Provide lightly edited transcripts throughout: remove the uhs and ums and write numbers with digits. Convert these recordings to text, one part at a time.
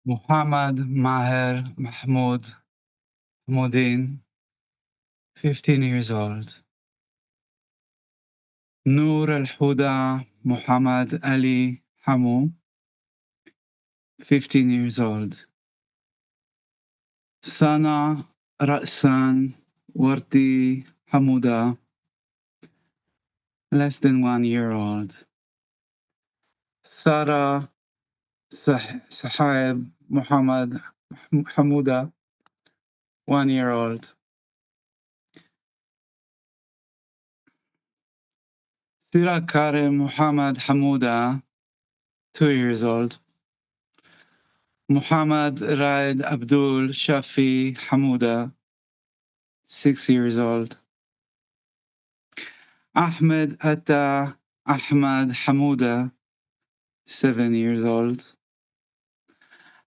Muhammad Maher Mahmoud Mudin, 15 years old. Noor Al-Huda Muhammad Ali Hamu, 15 years old. Sana Ratsan Warti Hamuda, less than 1 year old. Sarah Sahib Muhammad Hamuda, 1 year old. Sira Karim Muhammad Hamuda, 2 years old. Muhammad Raid Abdul Shafi Hamuda, 6 years old. Ahmed Atta Ahmad Hamuda, 7 years old.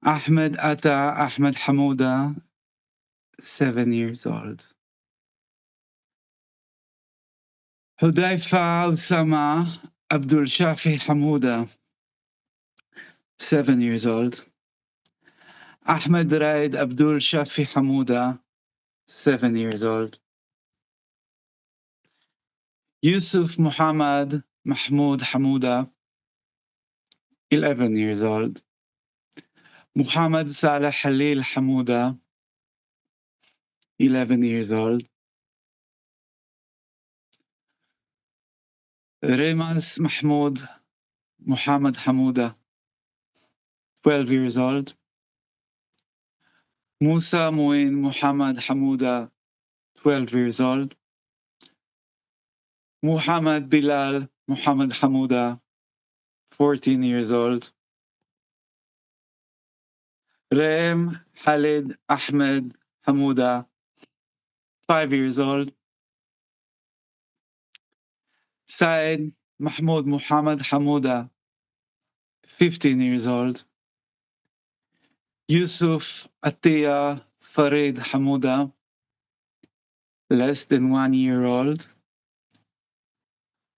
Ahmed Atta Ahmed Hamuda, 7 years old. Hudayfa Usama Abdul Shafi Hamuda, 7 years old. Ahmed Raid Abdul Shafi Hamuda, 7 years old. Yusuf Muhammad Mahmoud Hamuda, 11 years old. Muhammad Saleh Halil Hamuda, 11 years old. Remas Mahmoud Muhammad Hamuda, 12 years old. Musa Muin Muhammad Hamuda, 12 years old. Muhammad Bilal Muhammad Hamuda, 14 years old. Reem Khalid Ahmed Hamuda, 5 years old. Said Mahmoud Muhammad Hamuda, 15 years old. Yusuf Atiyah Farid Hamuda, less than 1 year old.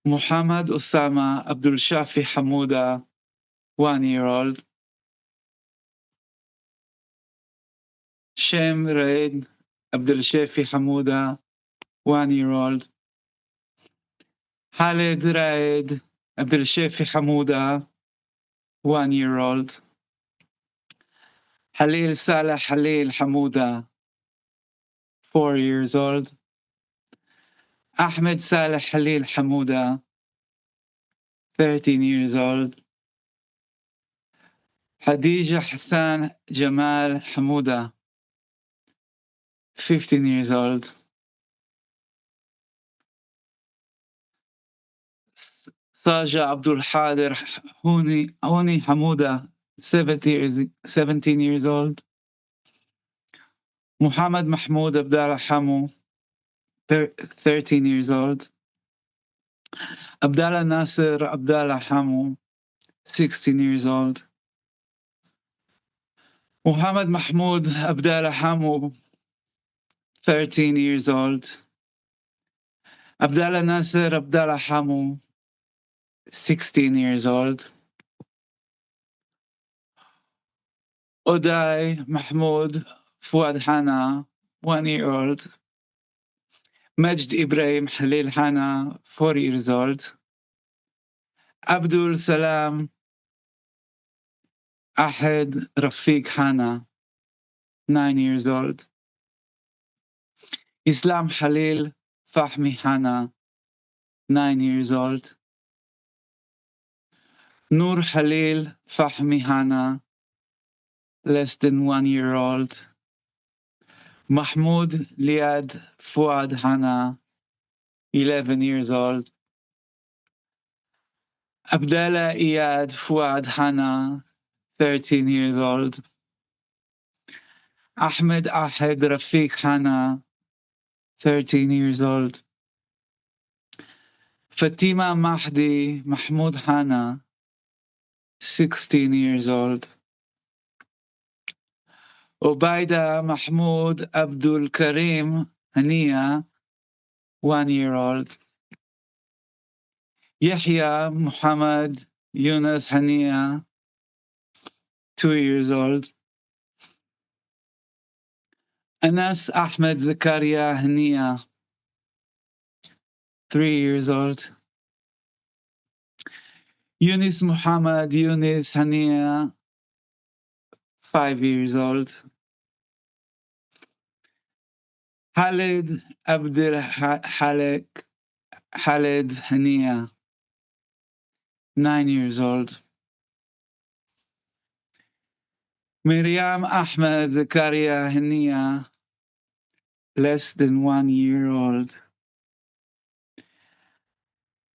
Muhammad Osama Abdul Shafi Hamuda, 1 year old. Shem Raid Abdul Shafi Hamuda, 1 year old. Khalid Raid Abdul Shafi Hamuda, 1 year old. Halil Salah Halil Hamuda, 4 years old. Ahmed Saleh Halil Hamuda, 13 years old. Hadija Hassan Jamal Hamuda, 15 years old. Saja Abdul Hadir Huni Hamuda, 17 years old. Muhammad Mahmoud Abdallah Hamu, 13 years old. Abdallah Nasser Abdallah Hamu, 16 years old. Muhammad Mahmoud Abdallah Hamu, 13 years old. Abdallah Nasser Abdallah Hamu, 16 years old. Oday Mahmoud Fuad Hana, 1 year old. Majd Ibrahim Halil Hana, 4 years old. Abdul Salam Ahed Rafiq Hana, 9 years old. Islam Halil Fahmi Hana, 9 years old. Nur Halil Fahmi Hana, less than 1 year old. Mahmoud Liad Fuad Hana, 11 years old. Abdallah Iyad Fuad Hana, 13 years old. Ahmed Ahed Rafiq Hana, 13 years old. Fatima Mahdi Mahmoud Hana, 16 years old. Obaida Mahmoud Abdul Karim Hania, 1 year old. Yahya Muhammad Yunus Hania, 2 years old. Anas Ahmed Zakaria Hania, 3 years old. Yunus Muhammad Yunus Hania, 5 years old. Khalid Abdul Halek Khalid Hania, 9 years old. Miriam Ahmed Zakaria Hania, less than 1 year old.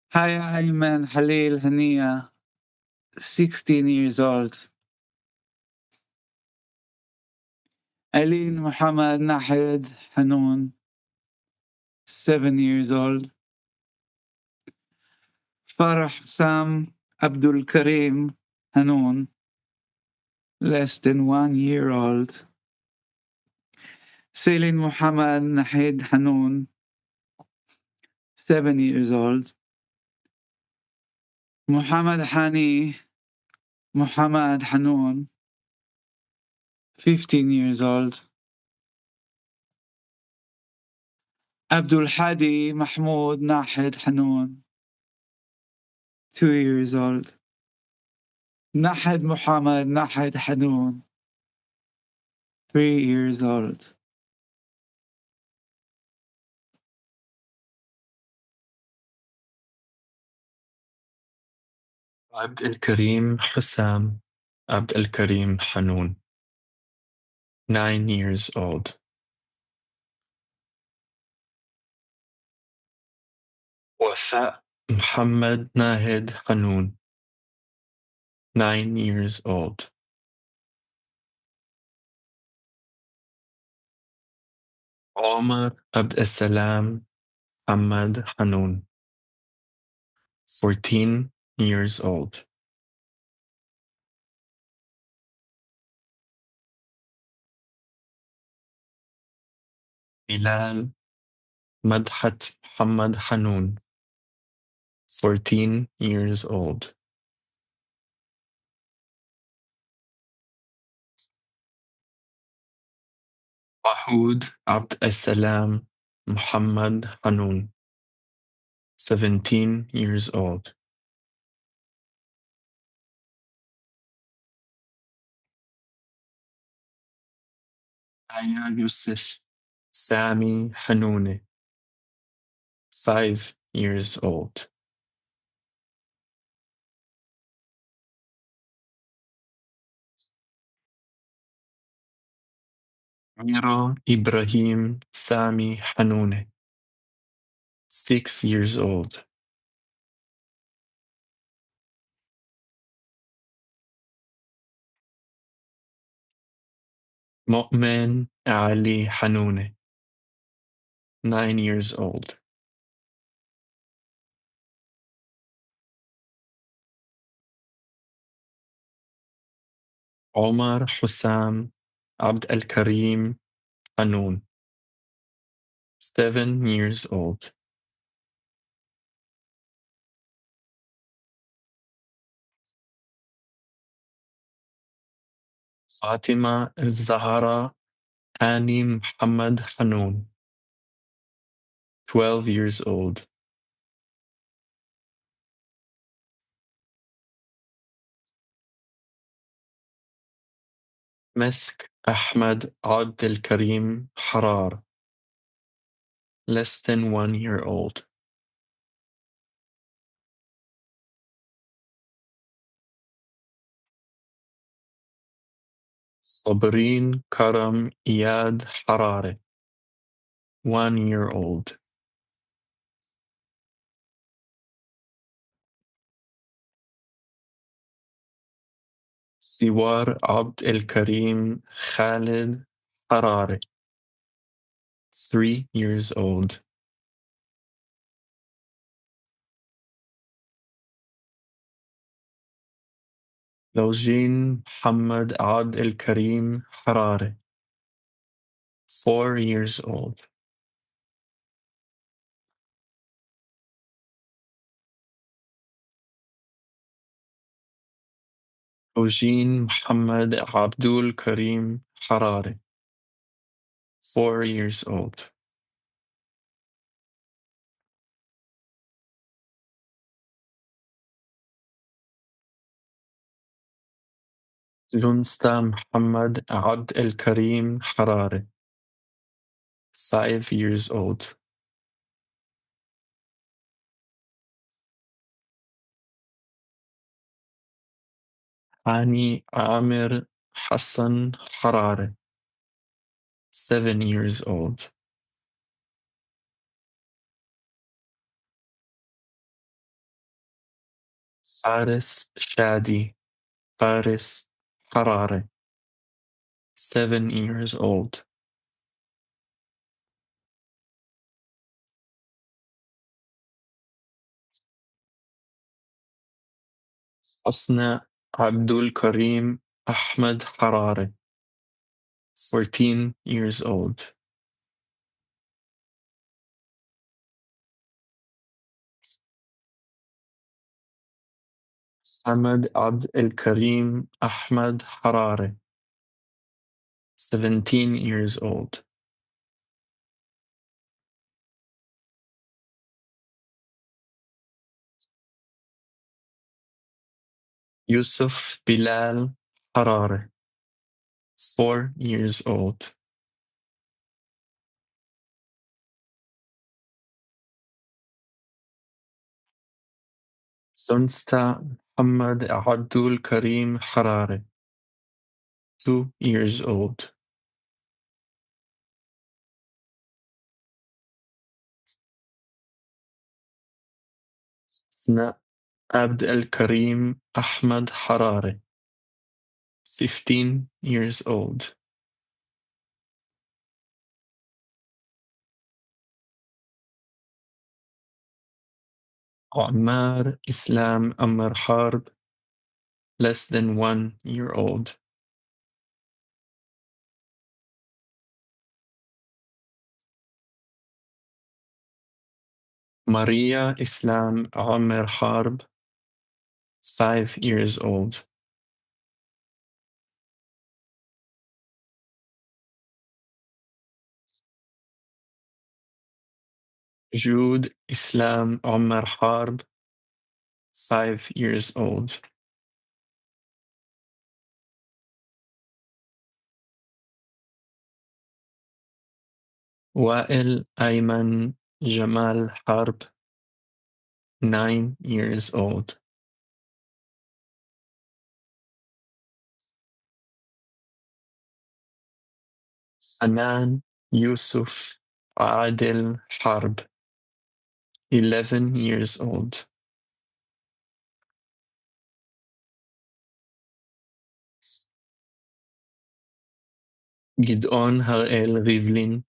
Haya Ayman Halil Hania, 16 years old. Aline Muhammad Nahid Hanoun, 7 years old. Farah Sam Abdul Karim Hanoun, less than 1 year old. Celine Muhammad Nahid Hanoun, 7 years old. Muhammad Hani Muhammad Hanoun, 15 years old. Abdul Hadi Mahmoud Nahid Hanoun, 2 years old. Nahid Muhammad Nahid Hanoun, 3 years old. عبد الكريم حسام عبد الكريم حنون 9 years old. وفاء محمد ناهد حنون 9 years old. عمر عبد السلام محمد حنون 14 years old. بلال مدحت محمد حنون 14 years old. وحود عبد السلام محمد حنون 17 years old. آية يوسف سامي حنونة 5 years old. ميرا إبراهيم سامي حنونة 6 years old. مؤمن علي حنونة 9 years old. عمر حسام عبد الكريم حنون 7 years old. فاطمة الزهراء هاني محمد حنون 12 years old. مسك أحمد عبد الكريم حرار less than 1 year old. صابرين كرم إياد حرارة 1 year old. سوار عبد الكريم خالد حرارة 3 years old. لوجين محمد عبد الكريم حرارة 4 years old. لوجين محمد عبدول كريم حرارة 4 years old. جنستا محمد عبد الكريم حراري 5 years old. هاني عامر حسن حراري 7 years old. فارس شادي فارس حراري 7 years old. حسنى عبد الكريم أحمد حراري 14 years old. حمد عبد الكريم أحمد حراري 17 years old. يوسف بلال حراري 4 years old. سنستا محمد عبد الكريم حراري 2 years old. سناء عبد الكريم أحمد حراري 15 years old. عمار إسلام أمر حرب less than 1 year old. ماريا إسلام عمر حرب 5 years old. جود إسلام عمر حرب 5 years old. وائل أيمن جمال حرب 9 years old. حنان يوسف عادل حرب 11 years old. גדעון הראל ריבלין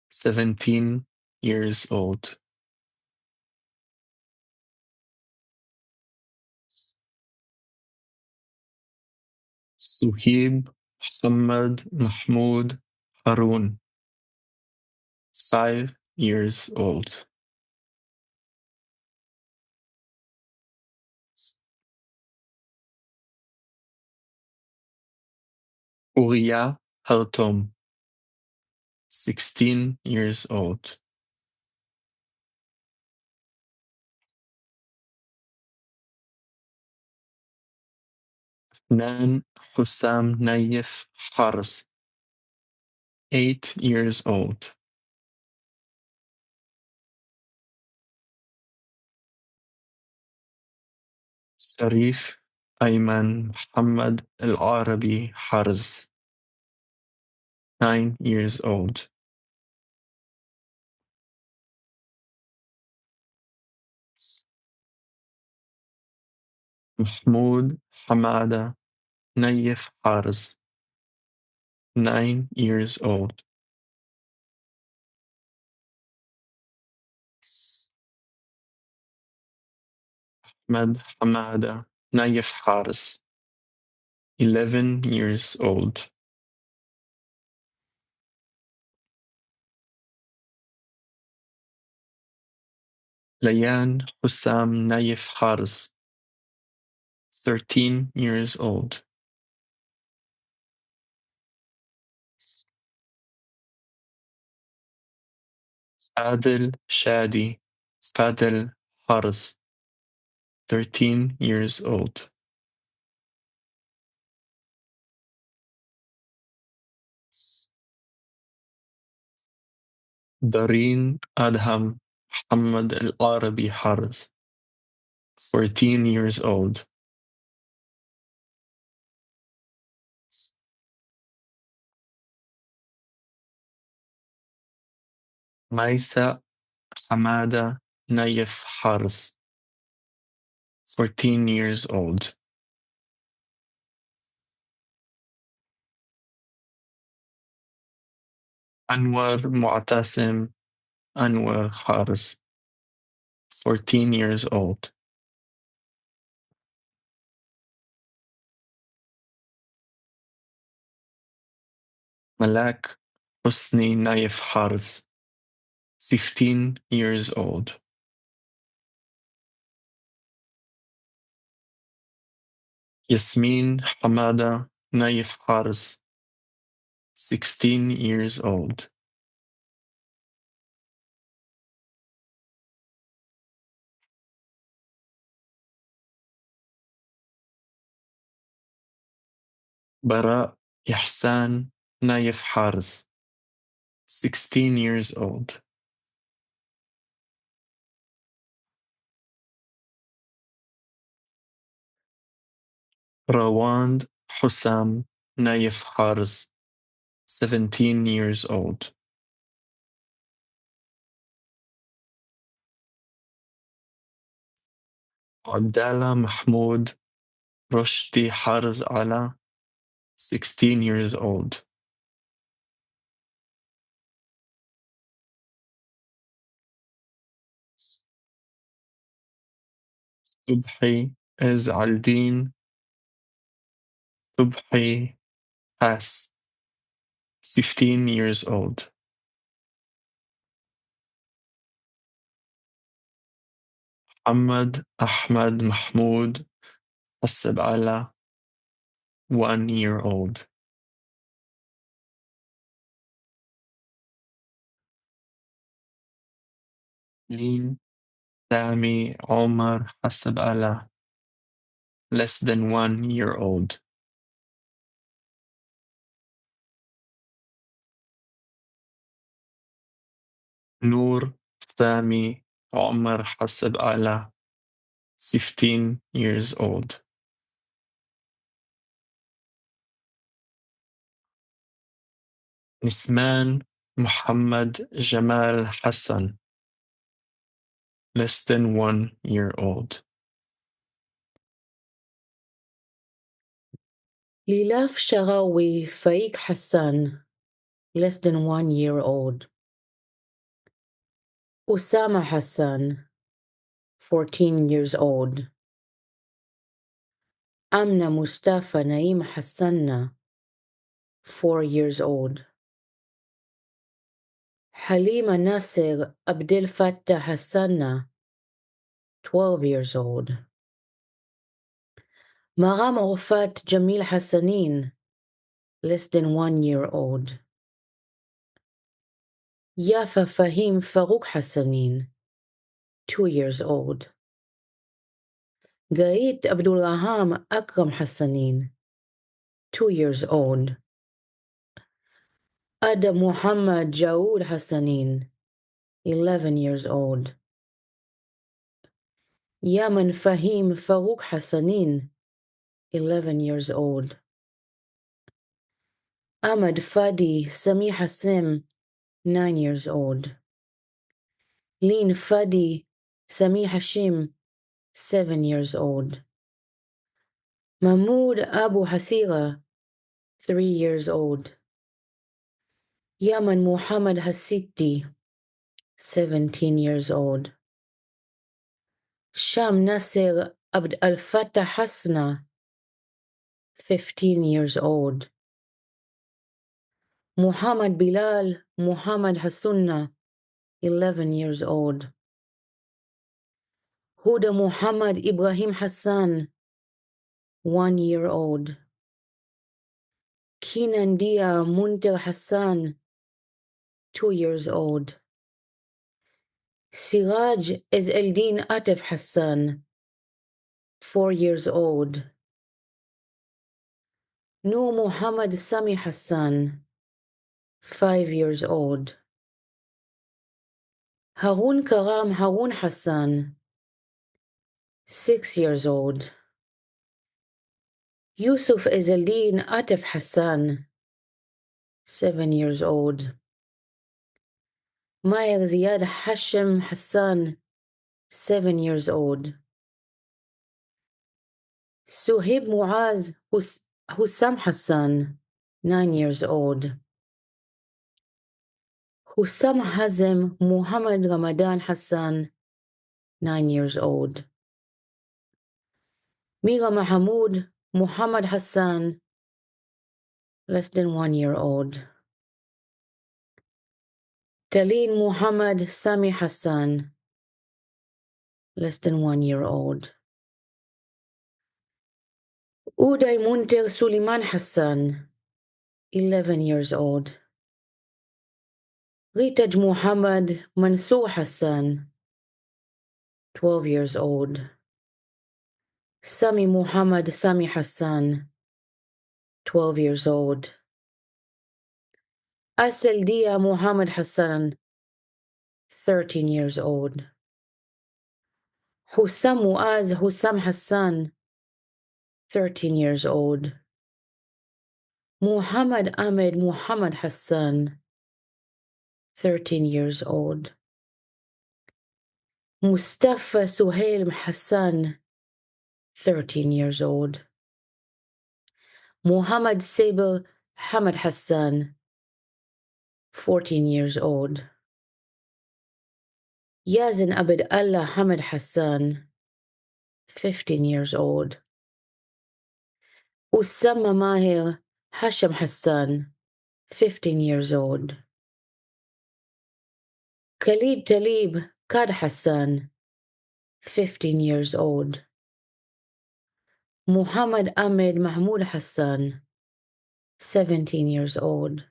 17 years old. سهيب محمد محمود هارون 5 years old. أوريا هرتوم 16 years old. نان حسام نايف حرس 8 years old. شريف أيمن محمد العربي حرز 9 years old. محمود حمادة نيف حارز 9 years old. أحمد حمادة نيف حارز 11 years old. ليان حسام نيف حارز 13 years old. Adil Shadi Fadel Haris, 13 years old. Dareen Adham Muhammad Al-Arabi Haris, 14 years old. Maisa Hamada Nayef Haris, 14 years old. Anwar Mu'tasim Anwar Haris, 14 years old. Malak Husni Naif Haris, 15 years old. Yasmin Hamada Naif Haris, 16 years old. Bara Ihsan Naif Haris, 16 years old. Rawand Hussam Naif Haris, 17 years old. Abdallah Mahmoud Roshti Haris Ala, 16 years old. Subhi Aldin Subhi Has, 15 years old. Ahmad Ahmad Mahmoud Hasab Ala, 1 year old. Leen Sami Omar Hasab Ala, less than 1 year old. Noor Sami Omar Hasab Ala, 15 years old. Nisman Muhammad Jamal Hassan, less than 1 year old. Lilaf Sharawi Faik Hassan, less than 1 year old. Usama Hassan, 14 years old. Amna Mustafa Naim Hassanna, 4 years old. Halima Nasser Abdel Fattah Hassanna, 12 years old. Maram Rufat Jamil Hassanin, less than 1 year old. Yafa Fahim Farouk Hassanin, 2 years old. Gait Abdul Raham Akram Hassanin, 2 years old. Ada Muhammad Jaoud Hassanin, 11 years old. Yaman Fahim Farouk Hassanin, 11 years old. Ahmad Fadi Sami Hassim, 9 years old. Lin Fadi Sami Hashim, 7 years old. Mahmoud Abu Hasira, 3 years old. Yaman Muhammad Hassiti, 17 years old. Sham Nasser Abd al-Fattah Hasna, 15 years old. Muhammad Bilal Muhammad Hassunna, 11 years old. Huda Muhammad Ibrahim Hassan, 1 year old. Kinan Dia Munter Hassan, 2 years old. Siraj is Eldin Atif Hassan, 4 years old. Nur Muhammad Sami Hassan, 5 years old. Harun Karam Harun Hassan, 6 years old. Yusuf Ezeldin Atif Hassan, 7 years old. Mayer Ziad Hashem Hassan, 7 years old. Suhaib Muaz Hussam Hassan, 9 years old. Hussam Hazem Muhammad Ramadan Hassan, 9 years old. Mira Mahamoud Muhammad Hassan, less than 1 year old. Talin Muhammad Sami Hassan, less than 1 year old. Uday Munter Suleiman Hassan, 11 years old. Ritaj Muhammad Mansour Hassan, 12 years old. Sami Muhammad Sami Hassan, 12 years old. Asel Dia Muhammad Hassan, 13 years old. Hussam Muaz Hussam Hassan, 13 years old. Muhammad Ahmed Muhammad Hassan, 13 years old. Mustafa Suhail Hassan, 13 years old. Muhammad Saber Hamad Hassan, 14 years old. Yazin Abd Allah Hamad Hassan, 15 years old. Usama Mahir Hasham Hassan, 15 years old. Khalid Talib Kad Hassan, 15 years old. Muhammad Ahmed Mahmoud Hassan, 17 years old.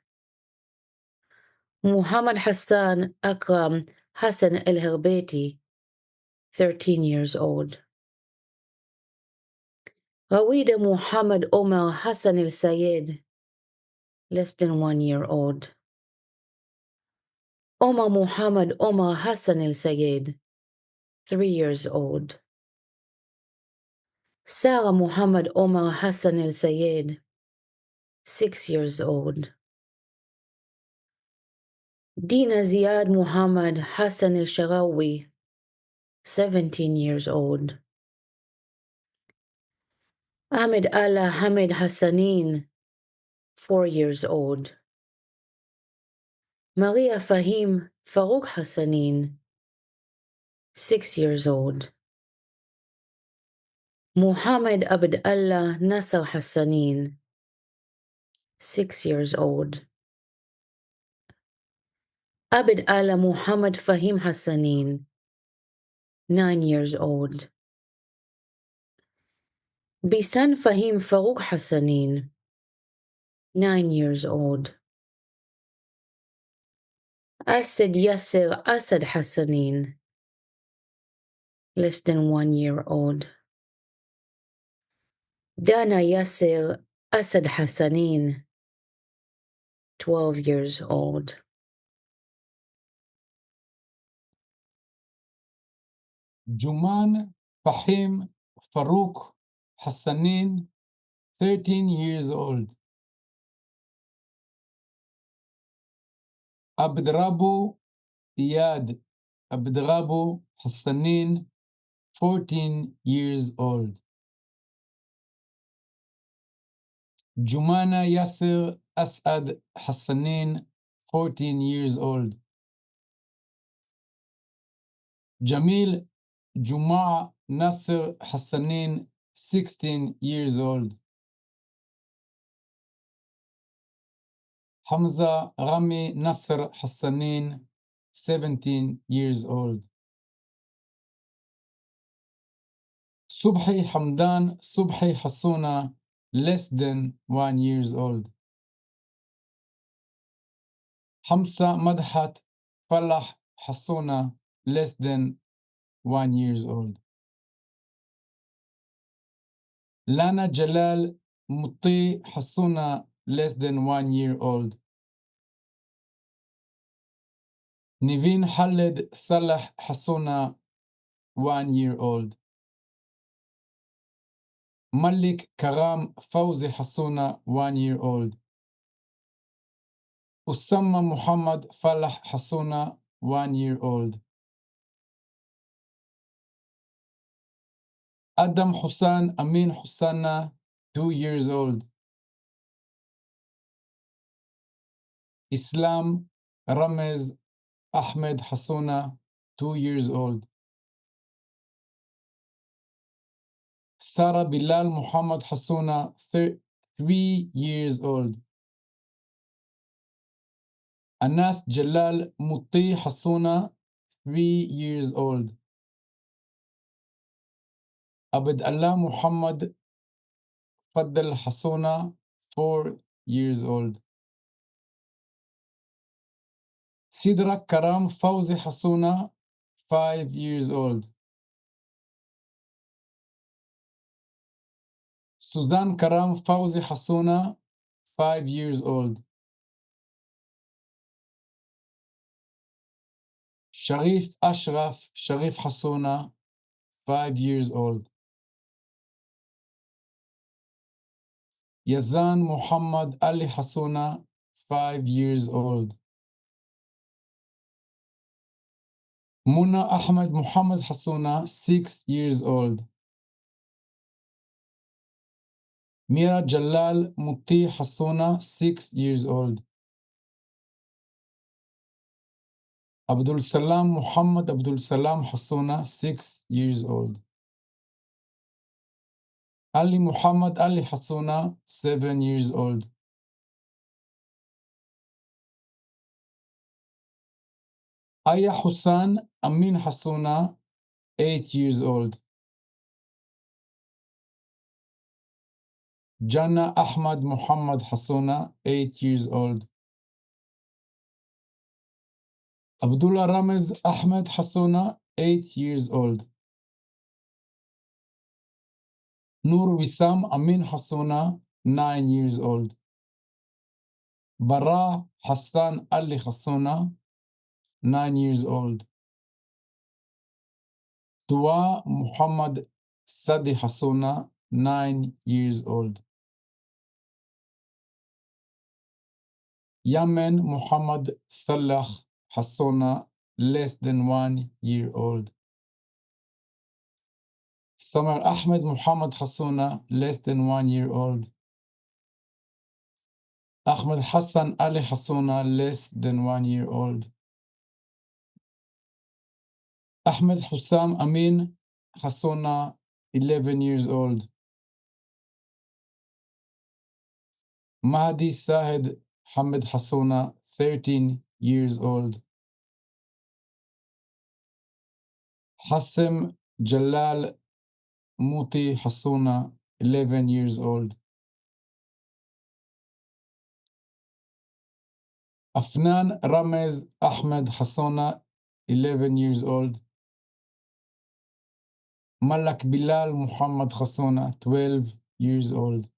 Muhammad Hassan Akram Hassan El Herbeti, 13 years old. Rawida Muhammad Omar Hassan El Sayed, less than 1 year old. Omar Muhammad Omar Hassan El Sayed, 3 years old. Sarah Muhammad Omar Hassan El Sayed, 6 years old. Dina Ziad Muhammad Hassan El Sharawi, 17 years old. Ahmed Allah Hamid Hassanin, 4 years old. Maria Fahim Farouk Hassanin, 6 years old. Muhammad Abd Allah Nasser Hassanin, 6 years old. Abd Allah Muhammad Fahim Hassanin, 9 years old. Bisan Fahim Farouk Hassanin, 9 years old. Asad Yasser Asad Hassanin, less than 1 year old. Dana Yasser Asad Hassanin, 12 years old. Juman Fahim Farouk Hassanin, 13 years old. Abdrabu Iyad Abdrabu Hassanin, 14 years old. Jumana Yasser Asad Hassanin, 14 years old. Jamil Juma Nasser Hassanin, 16 years old. Hamza Rami Nasser Hassanin, 17 years old. Subhi Hamdan Subhi Hassuna, less than 1 years old. Hamza Madhat Falah Hassuna, less than 1 years old. Lana Jalal Muti Hasuna, less than 1 year old. Nivin Khaled Salah Hasuna, 1 year old. Malik Karam Fawzi Hasuna, 1 year old. Usama Muhammad Falah Hasuna, 1 year old. Adam Hussan Amin Hussana, 2 years old. Islam Ramez Ahmed Hasuna, 2 years old. Sarah Bilal Muhammad Hasuna, 3 years old. Anas Jalal Muti Hasuna, 3 years old. Abd Allah Muhammad Faddal Hasuna, 4 years old. Sidra Karam Fawzi Hasuna, 5 years old. Suzanne Karam Fawzi Hasuna, 5 years old. Sharif Ashraf Sharif Hasuna, 5 years old. Yazan Muhammad Ali Hasuna, 5 years old. Muna Ahmed Muhammad Hasuna, 6 years old. Mira Jalal Muti Hasuna, 6 years old. Abdul Salam Muhammad Abdul Salam Hasuna, 6 years old. Ali Muhammad Ali Hasuna, 7 years old. Aya Hussan Amin Hasuna, 8 years old. Jannah Ahmad Muhammad Hasuna, 8 years old. Abdullah Ramez Ahmed Hasuna, 8 years old. Nur Wissam Amin Hasuna, 9 years old. Bara Hassan Ali Hasuna, 9 years old. Dua Muhammad Sadi Hasuna, 9 years old. Yamen Muhammad Salah Hasuna, less than 1 year old. Samar Ahmed Muhammad Hasuna, less than 1 year old. Ahmed Hassan Ali Hasuna, less than 1 year old. Ahmed Hussam Amin Hasuna, 11 years old. Mahdi Sahed Hamid Hasuna, 13 years old. Hassim Jalal Muti Hasuna, 11 years old. Afnan Ramez Ahmed Hasuna, 11 years old. Malak Bilal Muhammad Hasuna, 12 years old.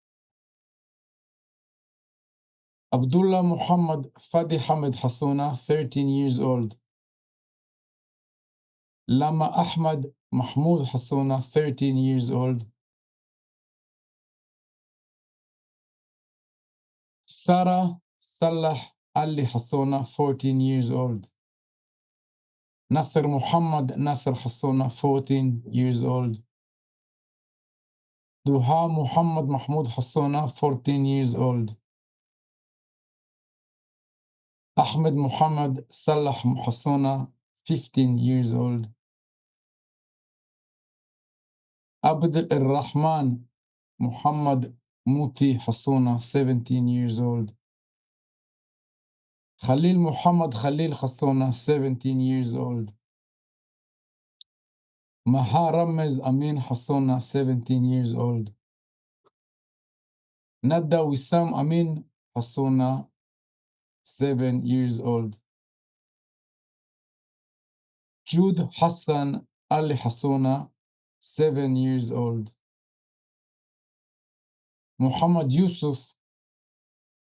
Abdullah Muhammad Fadi Hamid Hasuna, 13 years old. Lama Ahmad Mahmoud Hasuna, 13 years old. Sarah Salah Ali Hasuna, 14 years old. Nasser Muhammad Nasser Hasuna, 14 years old. Duha Muhammad Mahmoud Hasuna, 14 years old. Ahmed Muhammad Salah Hasuna, 15 years old. Abd al-Rahman Muhammad Muti Hasuna, 17 years old. Khalil Muhammad Khalil Hasuna, 17 years old. Maha Ramez Amin Hasuna, 17 years old. Nada Wissam Amin Hasuna, 7 years old. Jude Hassan Ali Hassuna, 7 years old. Muhammad Yusuf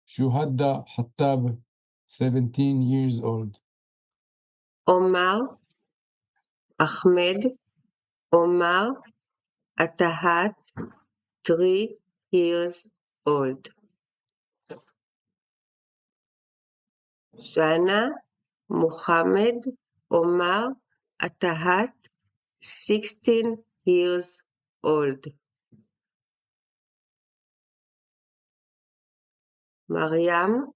Shuhada Hattab, 17 years old. Omar Ahmed Omar Atahat, 3 years old. Shana Muhammad Omar Atahat, 16 years old. Mariam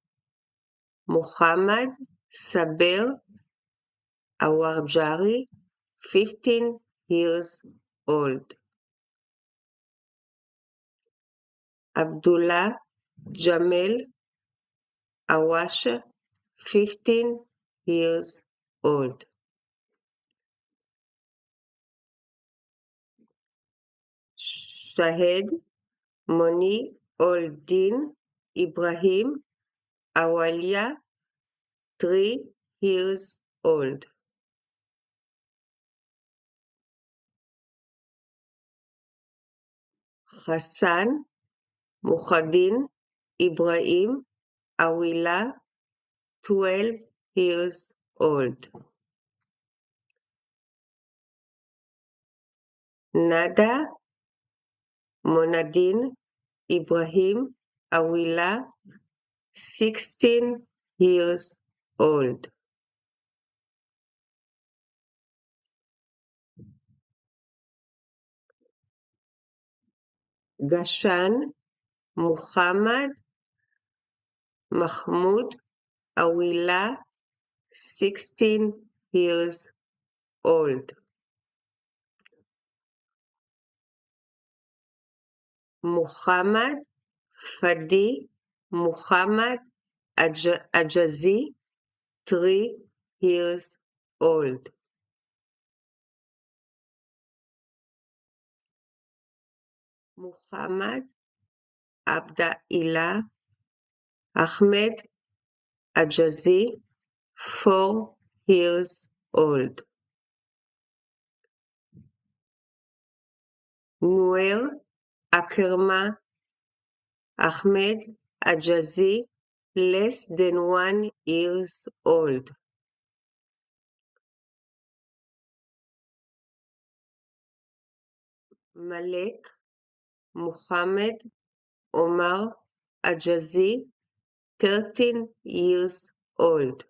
Muhammad Saber Awarjari, 15 years old. Abdullah Jamel Awash, 15 years old. Shahed Moni Oldin Ibrahim Awalia, 3 years old. Hassan Mukhadin Ibrahim Awila, 12 years old. Nada Monadin Ibrahim Awila, 16 years old. Gashan Muhammad Mahmoud Awila, 16 years old. Muhammad Fadi Muhammad Ajazi, 3 years old. Muhammad Abdallah Ahmed Ajazi, 4 years old. Nuer Akerma Ahmed Ajazi, less than 1 years old. Malek Muhammad Omar Ajazi, 13 years old.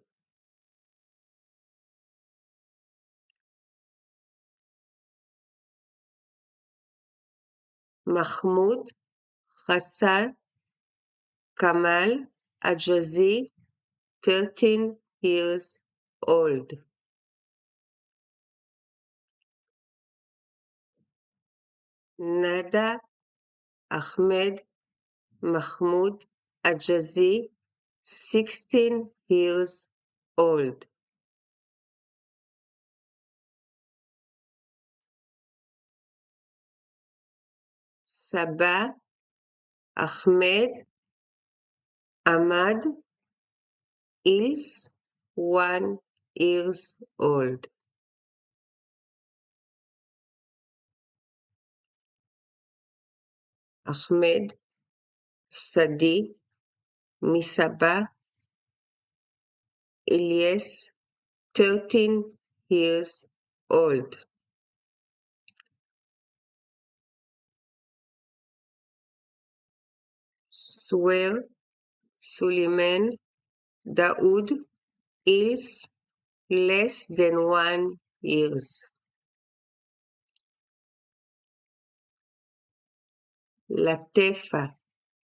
Mahmoud Hassan Kamal Ajazi, 13 years old. Nada Ahmed Mahmoud Ajazi, 16 years old. Sabah Ahmed Ahmad Ils, 1 years old. Ahmed Sadi Misabah Ilyes, 13 years old. Swer Suleiman Daoud Ils, less than 1 years. Latefa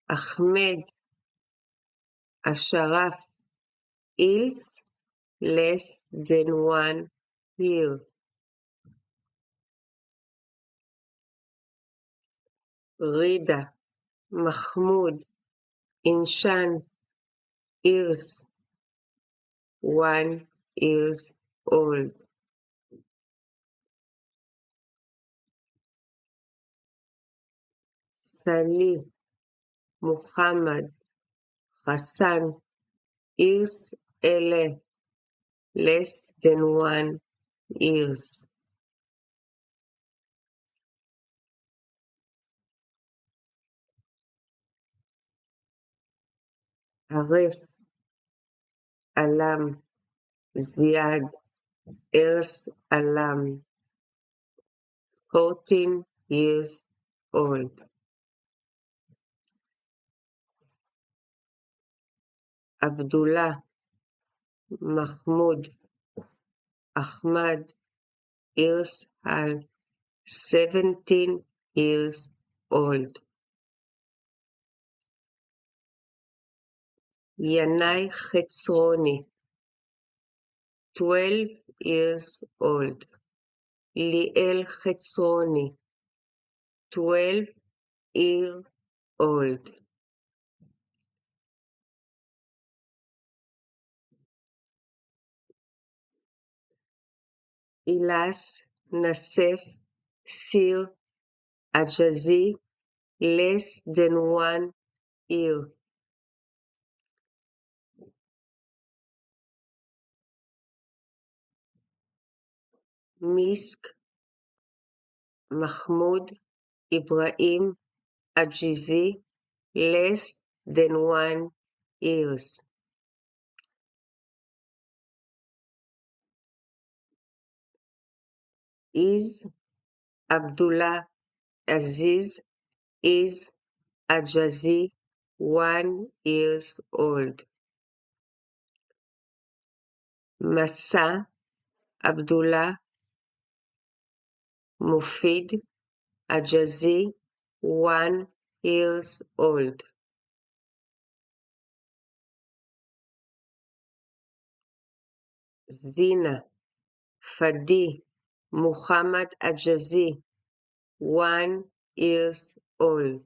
Ahmed Asharaf Ils, less than 1 year. Rida Mahmoud Inshan Irs, 1 years old. Salih Muhammad Hassan Irs Ele, less than 1 years. Aref Alam Ziad Ers Alam, 14 years old. Abdullah Mahmoud Ahmad Ers Al, 17 years old. Yanai Chetzroni, 12 years old. Liel Chetzroni, 12 years old. Ilas Nasef Sir Ajazi, less than 1 year. Misk Mahmoud Ibrahim Ajizi, less than 1 years. Is Abdullah Aziz is Ajazi, 1 years old. Masa Abdullah Mufid Ajazi, 1 years old. Zina Fadi Muhammad Ajazi, 1 years old.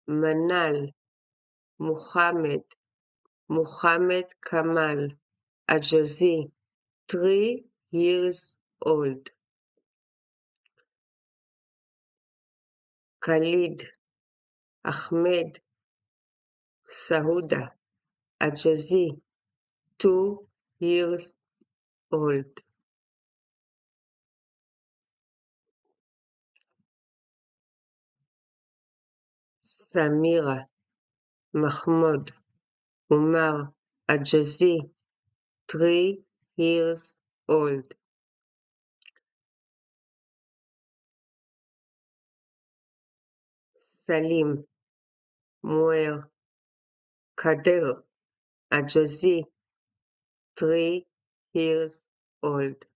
Manal Muhammad Kamal Ajazi, 3 years old. Khalid Ahmed Sahuda Ajazi, 2 years old. Samira Mahmoud Umar Ajazi, 3 years old. Salim Muer Kader Ajazi, 3 years old.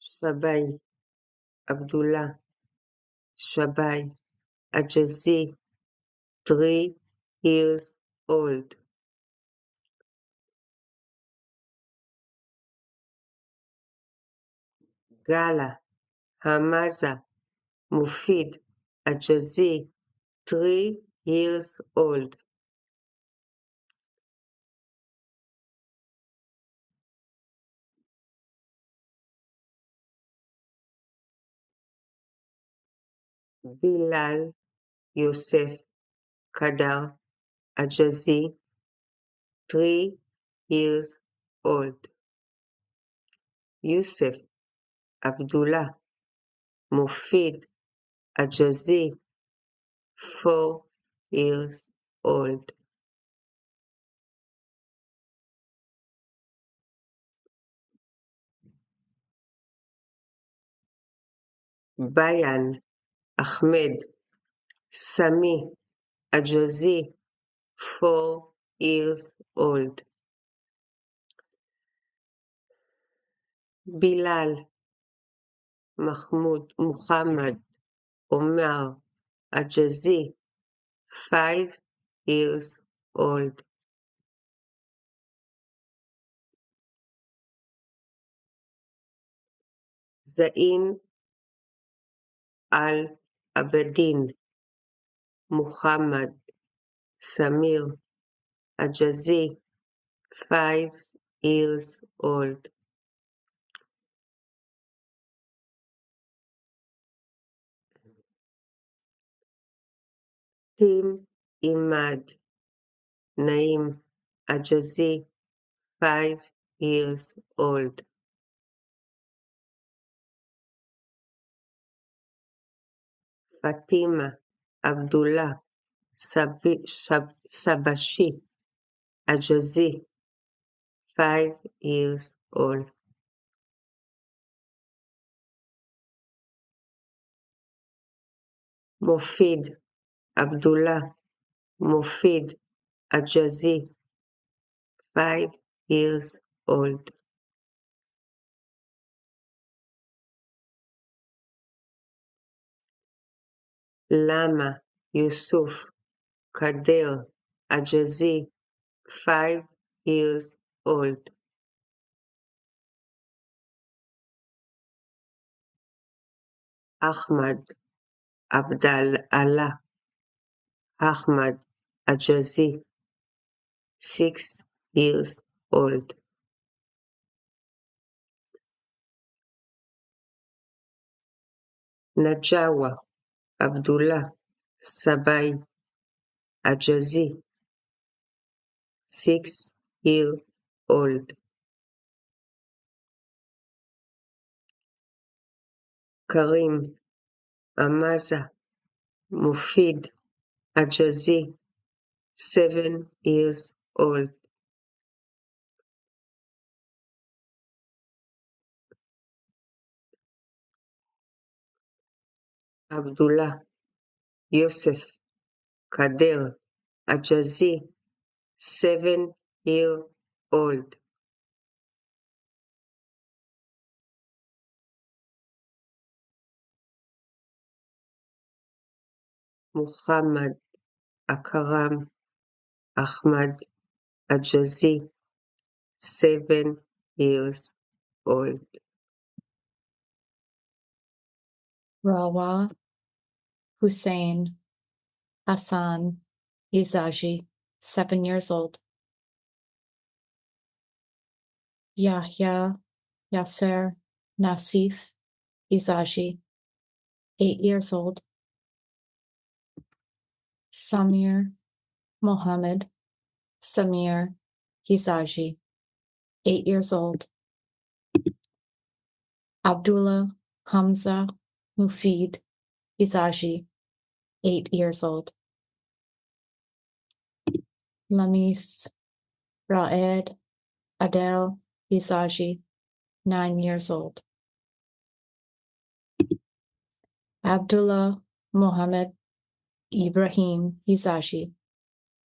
Shabai Abdullah Shabai Ajazi, 3 years old. Gala Hamaza Mufid Ajazi, 3 years old. Bilal Yosef Kadar Ajazi, 3 years old. Yusuf Abdullah Mufid Ajazi, 4 years old. Bayan Ahmed Sami Ajazi, 4 years old. Bilal Mahmoud Muhammad Omar Ajazi, 5 years old. Zain Al-Abedin Muhammad Samir Ajazi, 5 years old. Fatim Imad Naim Ajazi, 5 years old. Fatima Abdullah Sabashi Ajazi, 5 years old. Mofid Abdullah Mofid Ajazi, 5 years old. Lama Yusuf Kader Ajazi, 5 years old. Ahmad Abdal Allah Ahmad Ajazi, 6 years old. Najawa Abdullah Sabai Ajazi, 6 years old. Karim Amaza Mufid Ajazi, 7 years old. Abdullah Yosef Kader Ajazi, 7 years old. Muhammad Akram Ahmad Ajazi, 7 years old. Rawa Hussein Hassan Izaji, 7 years old. Yahya Yasser Nasif Izaji, 8 years old. Samir Mohammed Samir Hizaji, 8 years old. Abdullah Hamza Mufid Hizaji, 8 years old. Lamis Raed Adel Hizaji, 9 years old. Abdullah Mohammed Ibrahim Hizaji,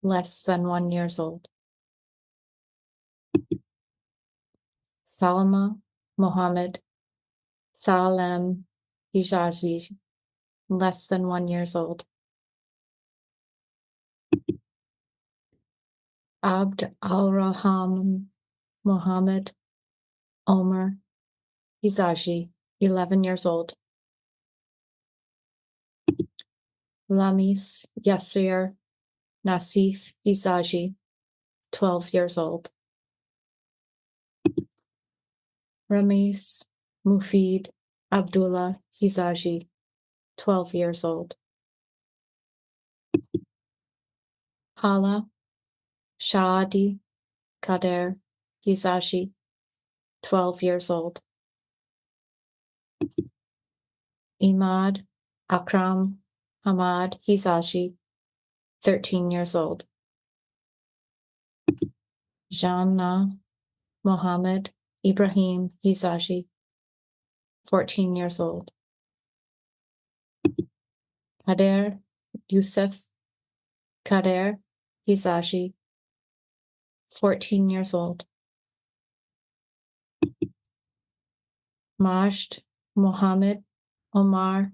less than 1 year old. Salma Mohammed Salem Hijazi, less than 1 year old. Abd al-Rahman Mohammed Omer Hizaji, 11 years old. Lamis Yasir Nasif Hizaji, 12 years old. Ramis Mufid Abdullah Hizaji, 12 years old. Hala Shadi Kader Hizaji, 12 years old. Imad Akram Hamad Hizaji, 13 years old. Janna Mohammed Ibrahim Hizaji, 14 years old. Kader Yusuf Kader Hizaji, 14 years old. Majd Mohammed Omar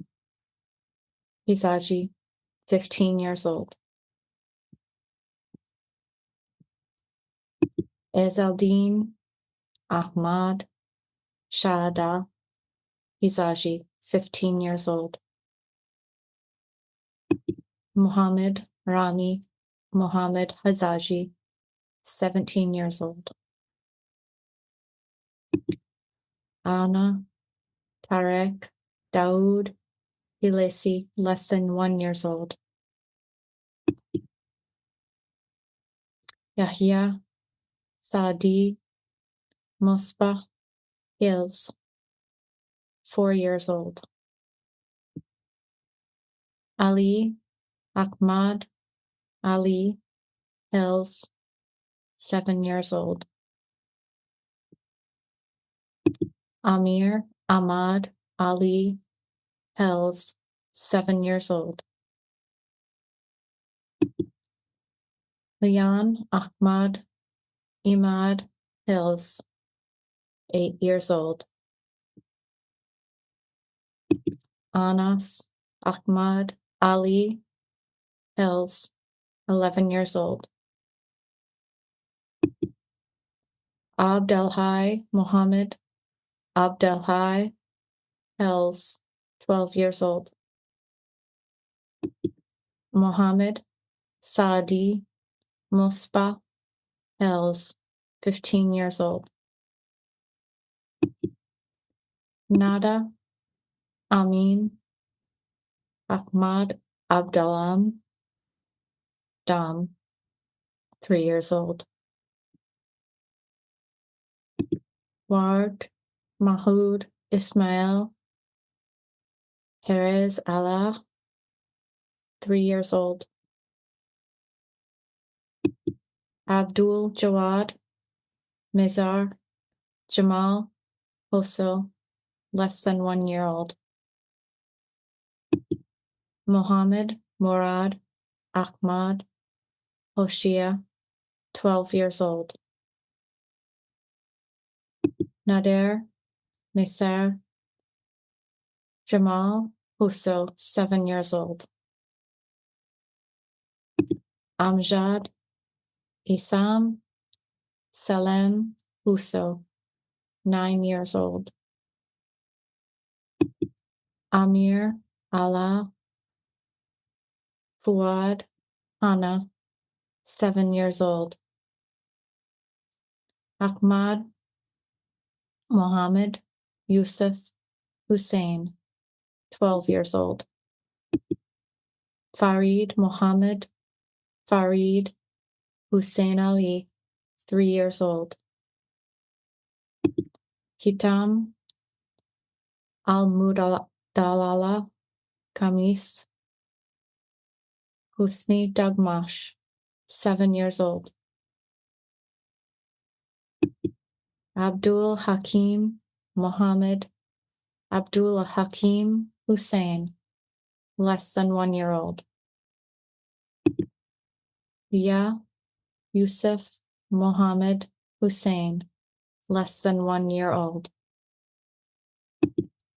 Hizaji, 15 years old. Ezeldin Ahmad Shahada Hizaji, 15 years old. Muhammad Rami Mohammed Hizaji, 17 years old. Anna Tarek Daoud Hilesi, less than 1 year old. Yahya, Saadi, Mosbah, Hills, 4 years old. Ali, Ahmad, Ali, Hills, 7 years old. Amir, Ahmad, Ali, Hills, 7 years old. Leon, Ahmad, Imad, Hills, 8 years old. Anas, Ahmad, Ali, Hills, 11 years old. Abdelhai, Mohammed, Abdelhai, Hills, 12 years old. Mohammed, Saadi, Muspa, Hills, 15 years old. Nada, Amin, Ahmad, Abdalam, Dam, 3 years old. Ward, Mahoud, Ismail, Perez Allah, 3 years old. Abdul Jawad, Mizar, Jamal, Hosso, less than 1 year old. Mohammed, Murad, Ahmad, Hoshia, 12 years old. Nader, Nisar, Jamal, Husso, 7 years old. Amjad, Isam, Salem, Husso, 9 years old. Amir, Allah, Fuad, Hana, 7 years old. Ahmad, Mohammed, Yusuf, Hussein, 12 years old. Farid, Mohammed, Farid, Hussein Ali, 3 years old. Hitam, Al-Mudalala, Kamis, Husni Dagmash, 7 years old. Abdul Hakim, Mohammed, Abdul Hakim, Hussein, less than 1 year old. Lia, Yusuf, Mohammed, Hussein, less than 1 year old.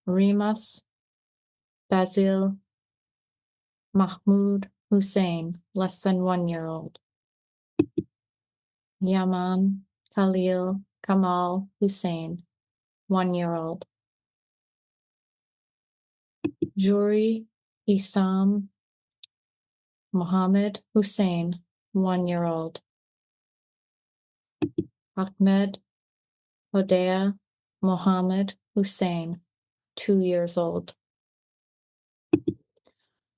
Rimas, Basil, Mahmoud, Hussein, less than 1 year old. Yaman, Khalil, Kamal, Hussein, 1 year old. Juri, Isam, Mohammed, Hussein, 1 year old. Ahmed, Hodea, Mohammed, Hussein, 2 years old.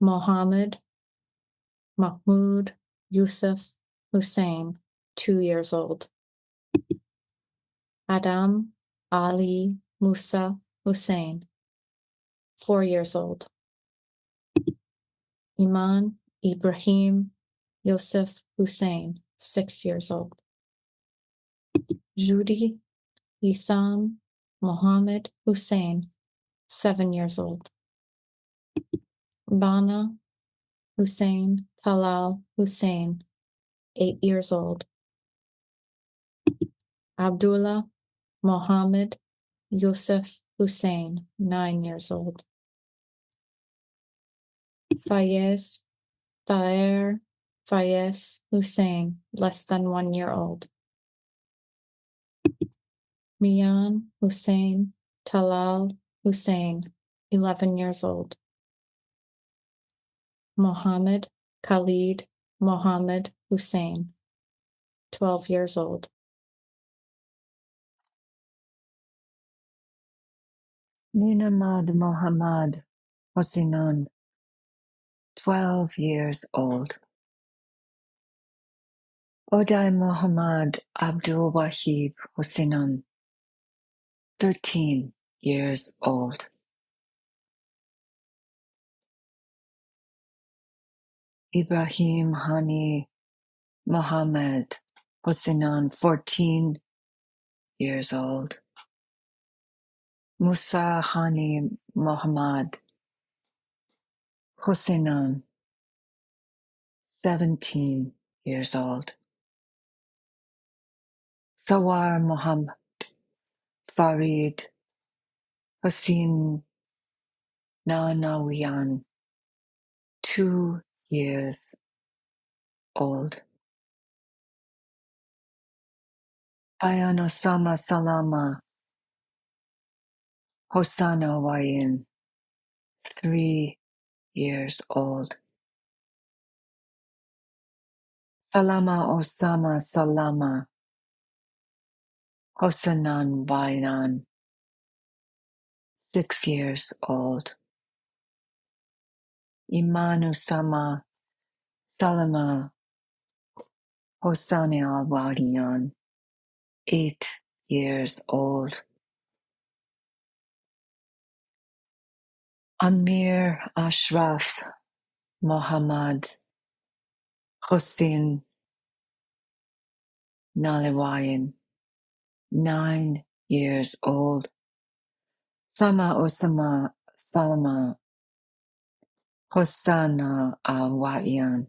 Mohammed, Mahmoud, Yusuf, Hussein, 2 years old. Adam, Ali, Musa, Hussein, 4 years old. Iman, Ibrahim, Yosef, Hussein, 6 years old. Judy, Isam, Mohammed, Hussein, 7 years old. Bana, Hussein, Talal, Hussein, 8 years old. Abdullah, Mohammed, Yusuf, Hussein, 9 years old. Fayez, Taher, Fayez, Hussein, less than 1 year old. Mian, Hussein, Talal, Hussein, 11 years old. Mohammed, Khalid, Mohammed, Hussein, 12 years old. Ninamad Mohammad Hosinan, 12 years old. Odai Muhammad Abdul Wahib Hoseinon, 13 years old. Ibrahim Hani Mohammed Hoseinon, 14 years old. Musa Hani Mohammad Hoseinon, 17 years old. Sawar Muhammad Farid Hossein Nanawian, 2 years old. Ayan Osama Salama Hossana Wayan, 3 years old. Salama Osama Salama Hossanan Wayan, 6 years old. Iman Osama Salama Hossana Wayan, 8 years old. Amir Ashraf Muhammad Hossein Naliwayan, 9 years old. Sama Osama Salama Hossana Awayan,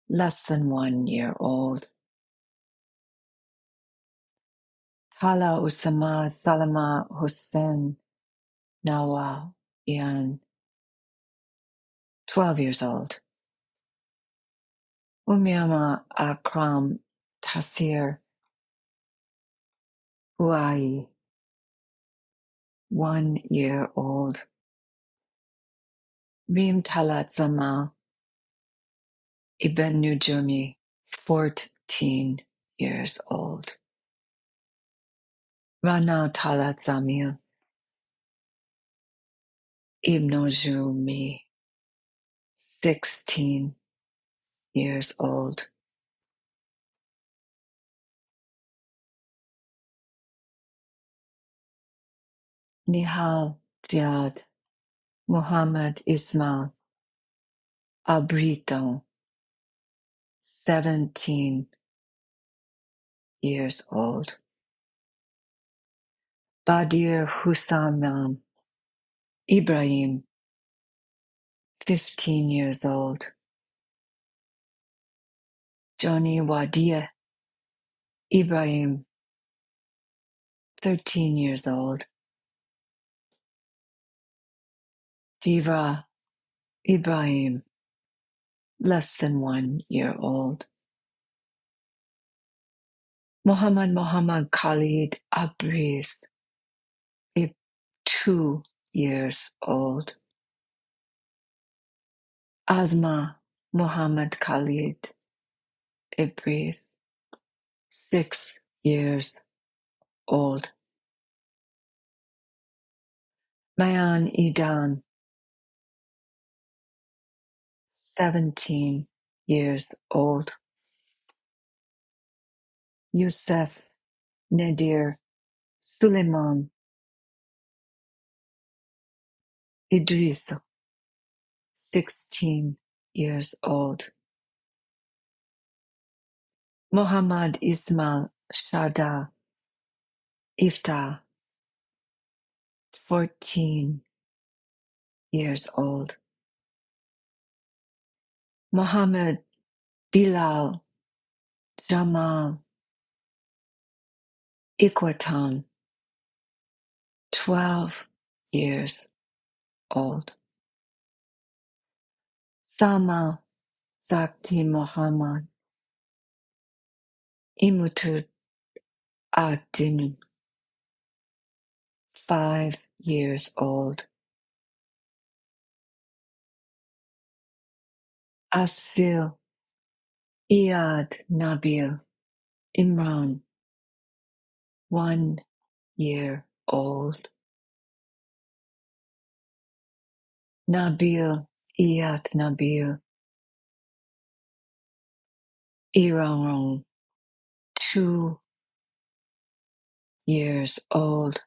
less than 1 year old. Tala Usama Salama Hussein Nawayan, 12 years old. Umiama Akram Tasir Uai, 1 year old. Rim Talat Zama Ibn Nujumi, 14 years old. Rana Talat Zamil Ibn Nujumi, 16 years old. Nihal Ziad Muhammad Ismail Abrito, 17 years old. Badir Husamam Ibrahim, 15 years old. Johnny Wadia Ibrahim, 13 years old. Diva Ibrahim, less than 1 year old. Muhammad Khalid Abriz, 2 years old. Azma Muhammad Khalid Abriz, 6 years old. Mayan Idan, 17 years old. Youssef Nadir Suleiman Idris, 16 years old. Muhammad Ismail Shada Iftar, 14 years old. Muhammad Bilal Jamal Ikwatan, 12 years old. Sama Zakti Muhammad Imutud Adin, 5 years old. Asil Iyad Nabil Imran, 1 year old. Nabil Iyad Nabil Irarong, 2 years old.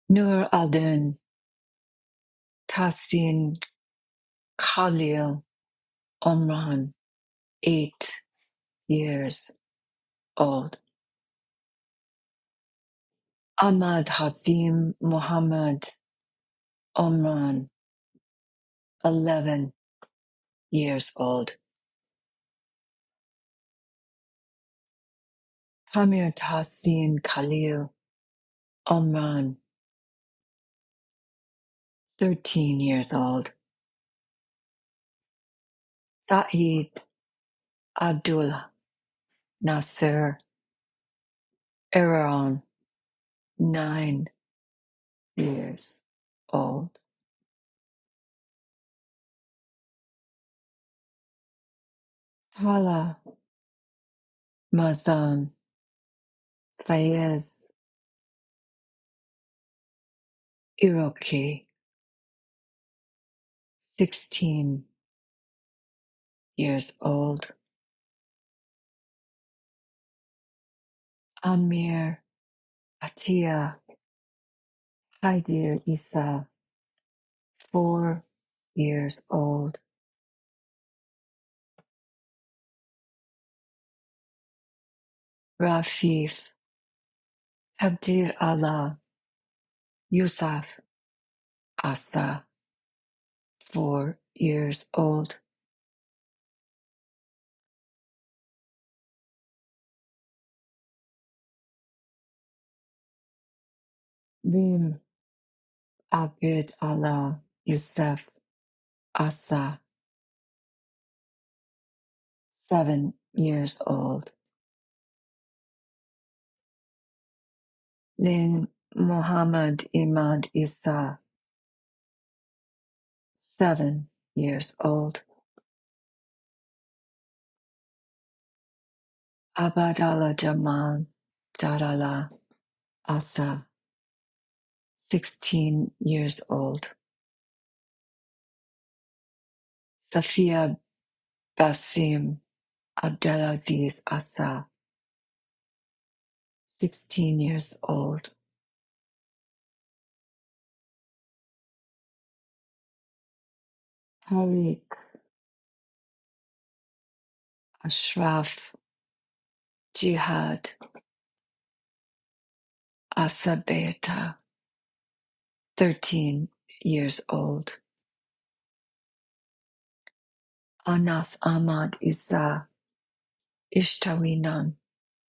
Nur Aldin, Tasin Khalil Omran, 8 years old. Ahmad Hazim Muhammad Omran, 11 years old. Tamir Tasin Khalil Omran, 13 years old. Saeed Abdullah Nasser Aaron, 9 years old. Tala Mazan Fayez Iroki, 16 years old. Amir Atia Haidir Isa, 4 years old. Rafif Abdil Allah Yusuf Asa, 4 years old. Rim Abid Allah Yusuf Asa, 7 years old. Lin Muhammad Imad Isa, 7 years old. Abadallah Jamal Jalala Asa, 16 years old. Safia Basim Abdelaziz Asa, 16 years old. Tariq Ashraf Jihad Asabeta, 13 years old. Anas Ahmad Isa Ishtawinan,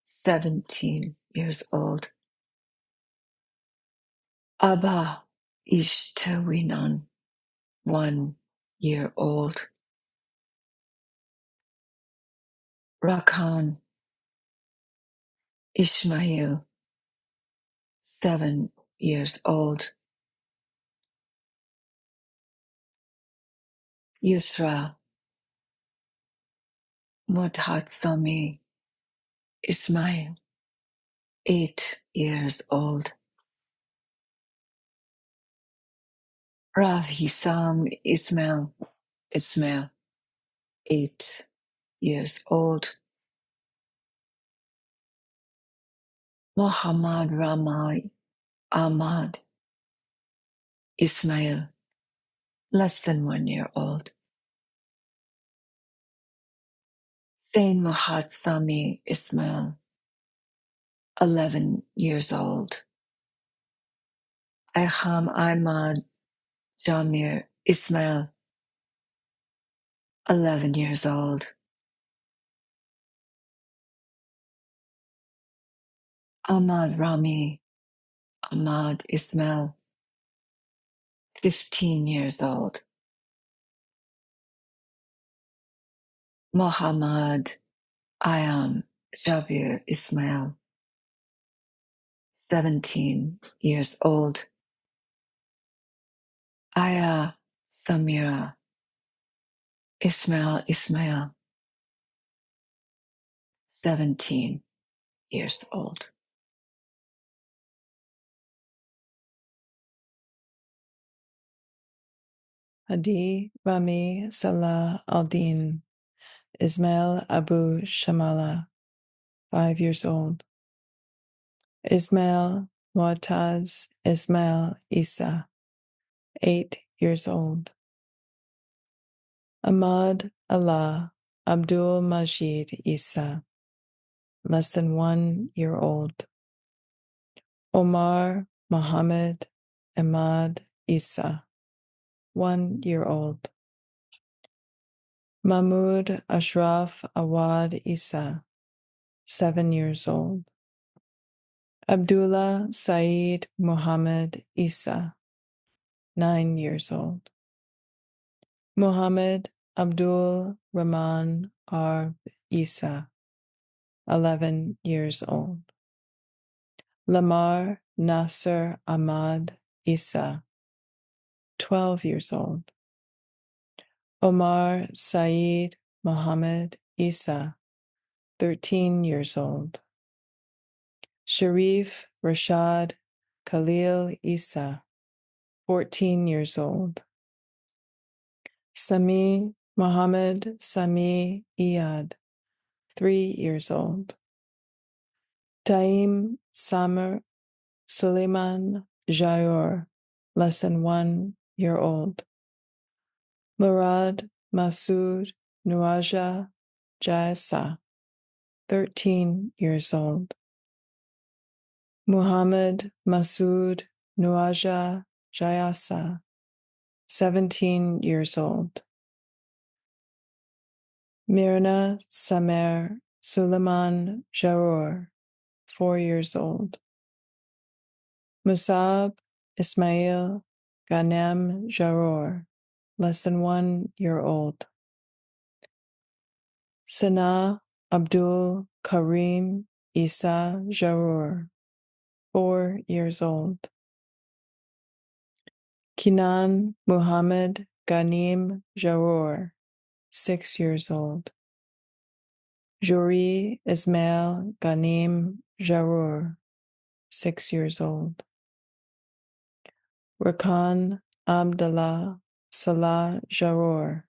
17 years old. Abba Ishtawinan, 1 year old. Rakan Ishmael, 7 years old. Yusra Mudhatsami Ismail, 8 years old. Rav Hisam Ismail, 8 years old. Muhammad Ramai Ahmad Ismail, less than 1 year old. Sain Muhammad Sami Ismail, 11 years old. Ayham Ahmad Jamir Ismail, 11 years old. Ahmad Rami Ahmad Ismail, 15 years old. Muhammad Ayam Jabir Ismail, 17 years old. Aya Samira Ismail, 17 years old. Hadi Rami Salah Aldin, Ismail Abu Shamala, 5 years old. Ismail Muataz Ismail Isa, 8 years old. Ahmad Allah Abdul Majid Isa, less than 1 year old. Omar Muhammad Ahmad Isa, 1 year old. Mahmoud Ashraf Awad Isa, 7 years old. Abdullah Saeed Muhammad Isa, 9 years old. Muhammad Abdul Rahman Arb Isa, 11 years old. Lamar Nasser Ahmad Isa, 12 years old. Omar Saeed Muhammad Isa, 13 years old. Sharif Rashad Khalil Isa, 14 years old. Sami Muhammad Sami Iyad, 3 years old. Taim Samar Suleiman Jayor, less than 1 year old. Murad Masood Nuaja Jaisa, 13 years old. Muhammad Masood Nuaja Jayasa, 17 years old. Mirna Samer Suleiman Jaror, 4 years old. Musab Ismail Ghanem Jaror, less than 1 year old. Sana Abdul Karim Isa Jaror, 4 years old. Kinan Muhammad Ghanim Jaror, 6 years old. Juri Ismail Ghanim Jaror, 6 years old. Rakan Abdallah Salah Jaror,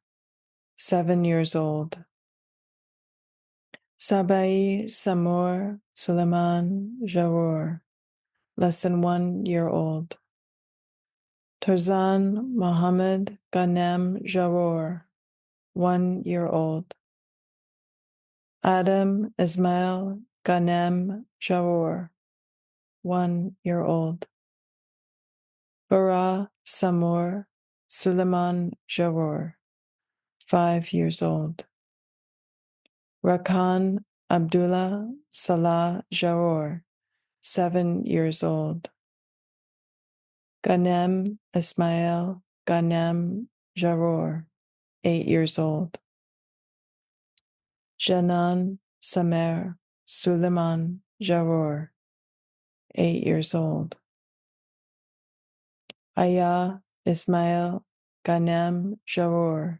7 years old. Sabai Samor Suleiman Jaror, less than 1 year old. Tarzan Muhammad Ghanem Jaror, 1 year old. Adam Ismail Ghanem Jaror, 1 year old. Bara Samor Suleiman Jaror, 5 years old. Rakan Abdullah Salah Jaror, 7 years old. Ghanem Ismail Ghanem Jaror, 8 years old. Janan Samer Suleiman Jaror, 8 years old. Aya Ismail Ghanem Jaror,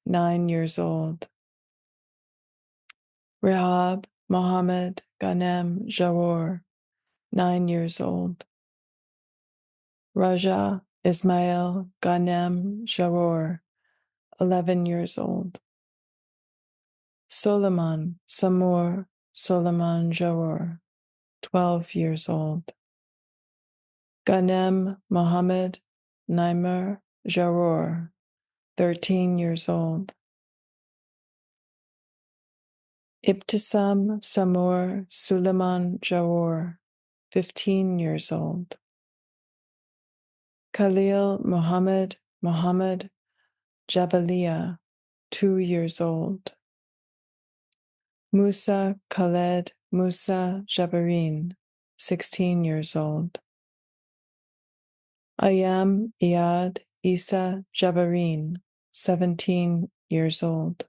9 years old. Rehab Mohammed Ghanem Jaror, 9 years old. Raja Ismail Ghanem Jaror, 11 years old. Solomon Samur Solomon Jaror, 12 years old. Ghanem Mohammed Naimer Jaror, 13 years old. Ibtisam Samur Suleiman Jaror, 15 years old. Khalil Muhammad Muhammad Jabalia, 2 years old. Musa Khaled Musa Jabarin, 16 years old. Ayam Iyad Isa Jabarin, 17 years old.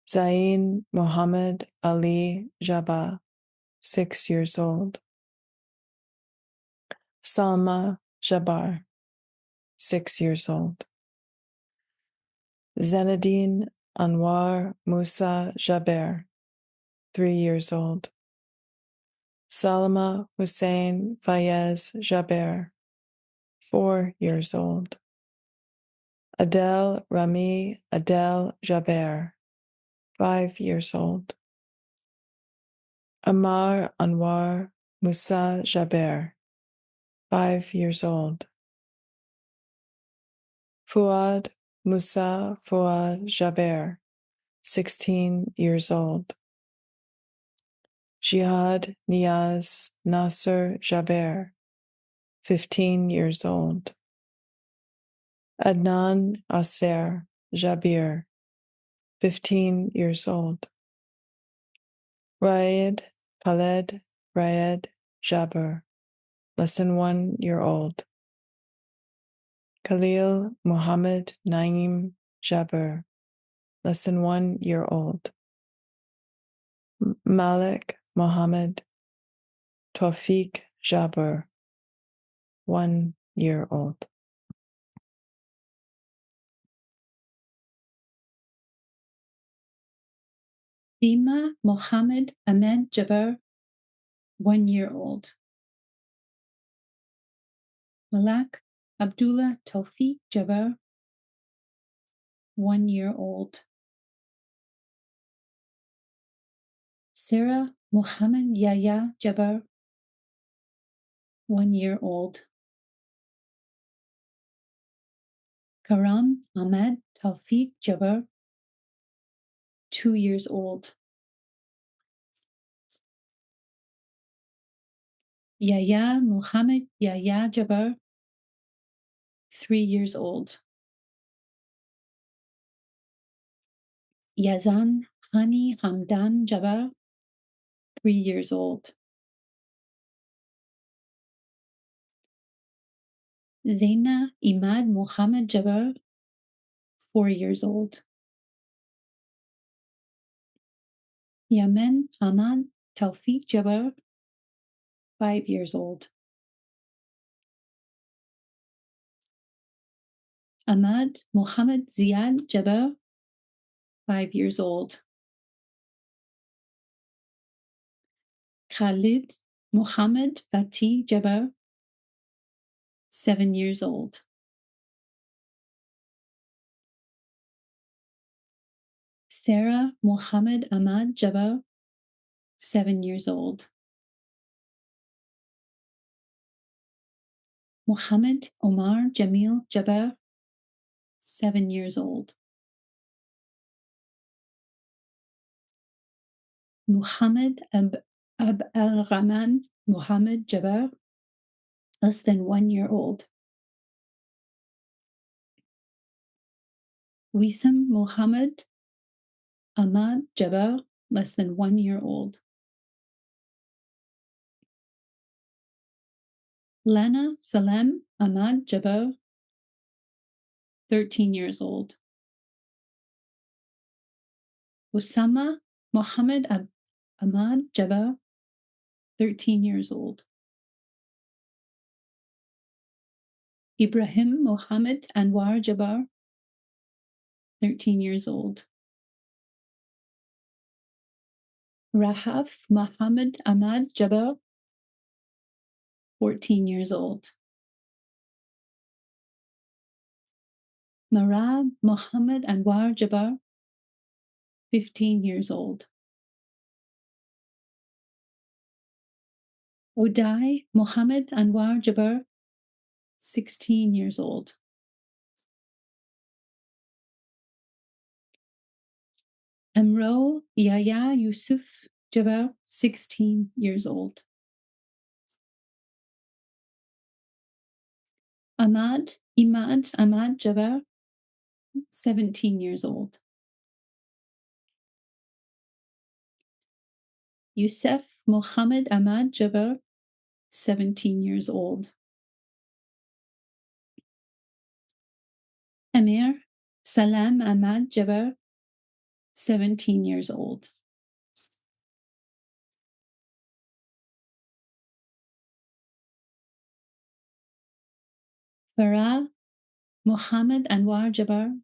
Zain Muhammad Ali Jabba, 6 years old. Salma Jabbar, 6 years old. Zenadine Anwar Musa Jaber, 3 years old. Salma Hussein Fayez Jaber, 4 years old. Adel Rami Adel Jaber, 5 years old. Amar Anwar Musa Jaber, 5 years old. Fuad Musa Fuad Jaber, 16 years old. Jihad Niaz Nasser Jaber, 15 years old. Adnan Aser Jabir, 15 years old. Raed Khaled Raed Jabir, less than 1 year old. Khalil Muhammad Naim Jabir, less than 1 year old. Malik Mohammed Tawfiq Jabir, 1 year old. Dima Mohammed Ahmed Jabir, 1 year old. Malak Abdullah Tawfiq Jabir, 1 year old. Sarah Muhammad Yahya Jabir, 1 year old. Karam Ahmed Tawfiq Jabir, 2 years old. Yahya Muhammad Yahya Jabir, 3 years old. Yazan Hani Hamdan Jabir, 3 years old. Zaina Imad Muhammad Jabir, 4 years old. Yamen Ahmad Tawfiq Jabir, 5 years old. Ahmad Muhammad Ziad Jabir, 5 years old. Khalid Muhammad Fatih Jabir, 7 years old. Sarah Muhammad Ahmad Jabir, 7 years old. Muhammad Omar Jamil Jabir, 7 years old. Muhammad Ab al-Rahman Muhammad Jabir, less than 1 year old. Wisam Muhammad Ahmad Jabir, less than 1 year old. Lana Salem Ahmad Jabir, 13 years old. Osama Muhammad Ahmad Jabir, 13 years old. Ibrahim Muhammad Anwar Jabir, 13 years old. Rahaf Muhammad Ahmad Jabir, 14 years old. Marab Muhammad Anwar Jabir, 15 years old. Uday Muhammad Anwar Jabir, 16 years old. Amro Yahya Yusuf Jabir, 16 years old. Ahmad Imad Ahmad Jabir, 17 years old. Youssef Muhammad Ahmad Jabir, 17 years old. Amir Salam Ahmad Jabir, 17 years old. Farah Muhammad Anwar Jabir,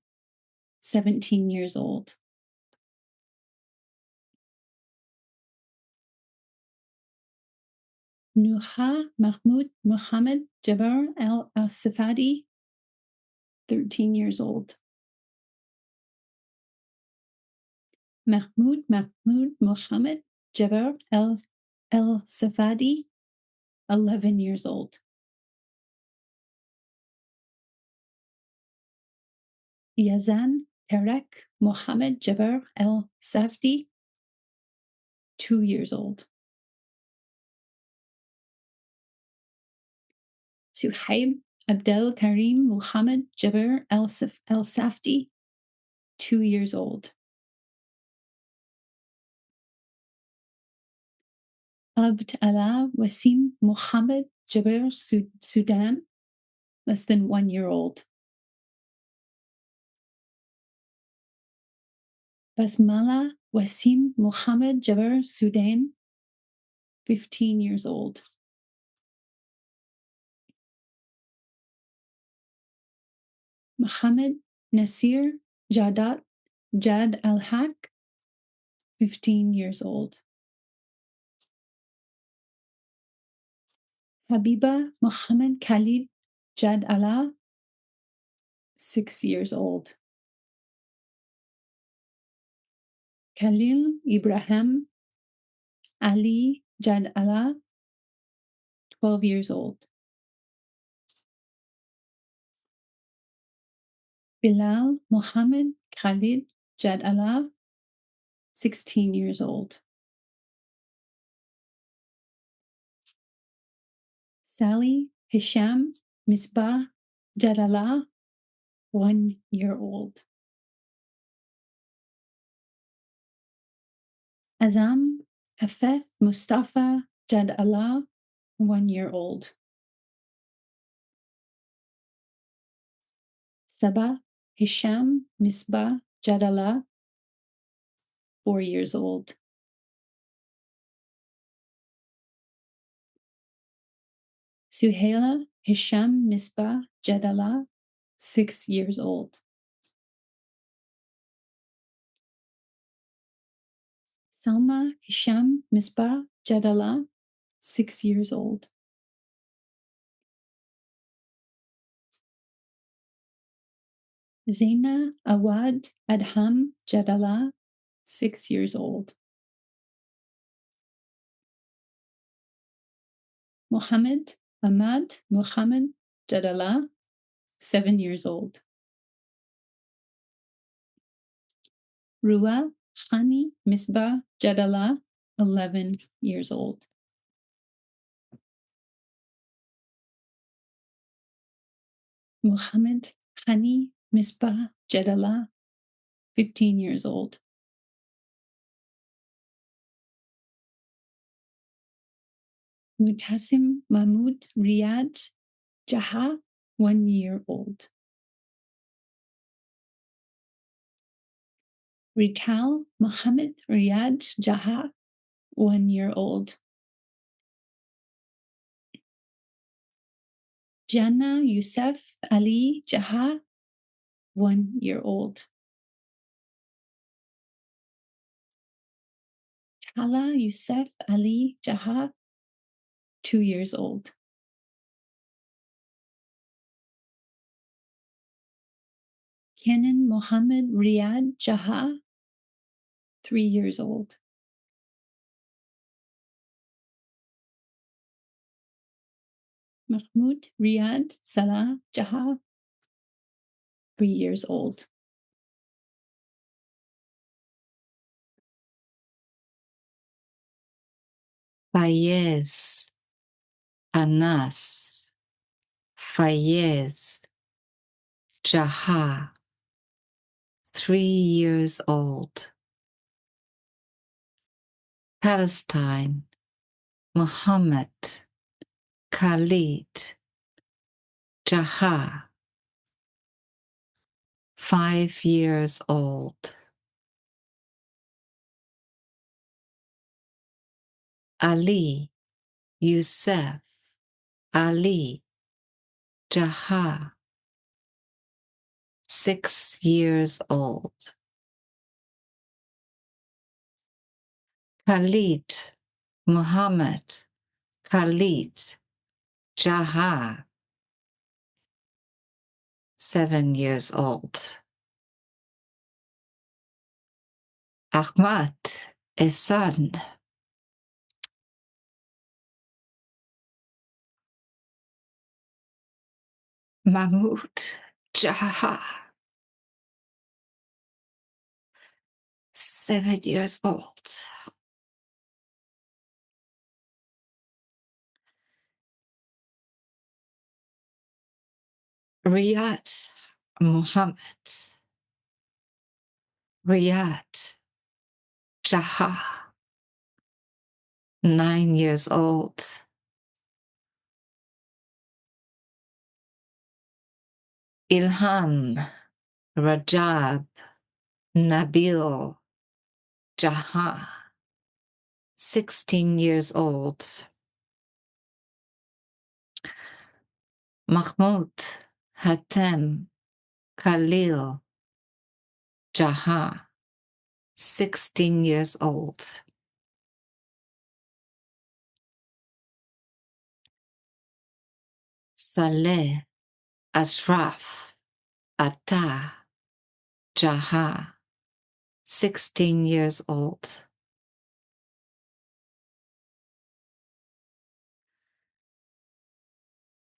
17 years old. Nuha Mahmoud Muhammad Jabir al-Safadi, 13 years old. Mahmoud Mohammed Jabir El Safadi, 11 years old. Yazan Tarek Mohammed Jabir El Safdi, 2 years old. Suhaib Abdel Karim Muhammad Jabir El Safdi, 2 years old. Abd Allah Wasim Muhammad Jabir Sudan, less than 1 year old. Basmala Wasim Muhammad Jabir Sudan, 15 years old. Muhammad Nasir Jad al-Haq, 15 years old. Habiba Muhammad Khalid Jad Allah, 6 years old. Khalil Ibrahim Ali Jad Allah, 12 years old. Bilal Muhammad Khalid Jad Allah, 16 years old. Sally Hisham Misbah Jad Allah, 1 year old. Azam Hafeth Mustafa Jad Allah, 1 year old. Sabah Hisham Misbah Jad Allah, 4 years old. Suhaila Hisham Misbah Jad Allah, 6 years old. Salma Hisham Misbah Jad Allah, 6 years old. Zaina Awad Adham Jad Allah, 6 years old. Muhammad Ahmad Muhammad Jad Allah, 7 years old. Ruwa Khani Misbah Jad Allah, 11 years old. Muhammad Hani Misbah Jad Allah, 15 years old. Mutasim Mahmoud Riyad Jaha, 1 year old. Rital Muhammad Riyad Jaha, 1 year old. Jannah Yusuf Ali Jaha, 1 year old. Tala Yusuf Ali Jaha, 2 years old. Kenan Mohammed Riyad Jaha, 3 years old. Mahmoud Riyad Salah Jaha, 3 years old. Fayez Anas Fayez Jaha, 3 years old. Palestine Muhammad Khalid Jaha, 5 years old. Ali Youssef Ali Jaha, 6 years old. Khalid Muhammad Khalid Jaha, 7 years old. Ahmad, a son. Mahmoud Jaha, 7 years old. Riyad Muhammad, Riyad Jaha, 9 years old. Ilham Rajab Nabil Jaha, 16 years old. Mahmoud Hatem Khalil Jaha, 16 years old. Saleh Ashraf Atta Jaha, 16 years old.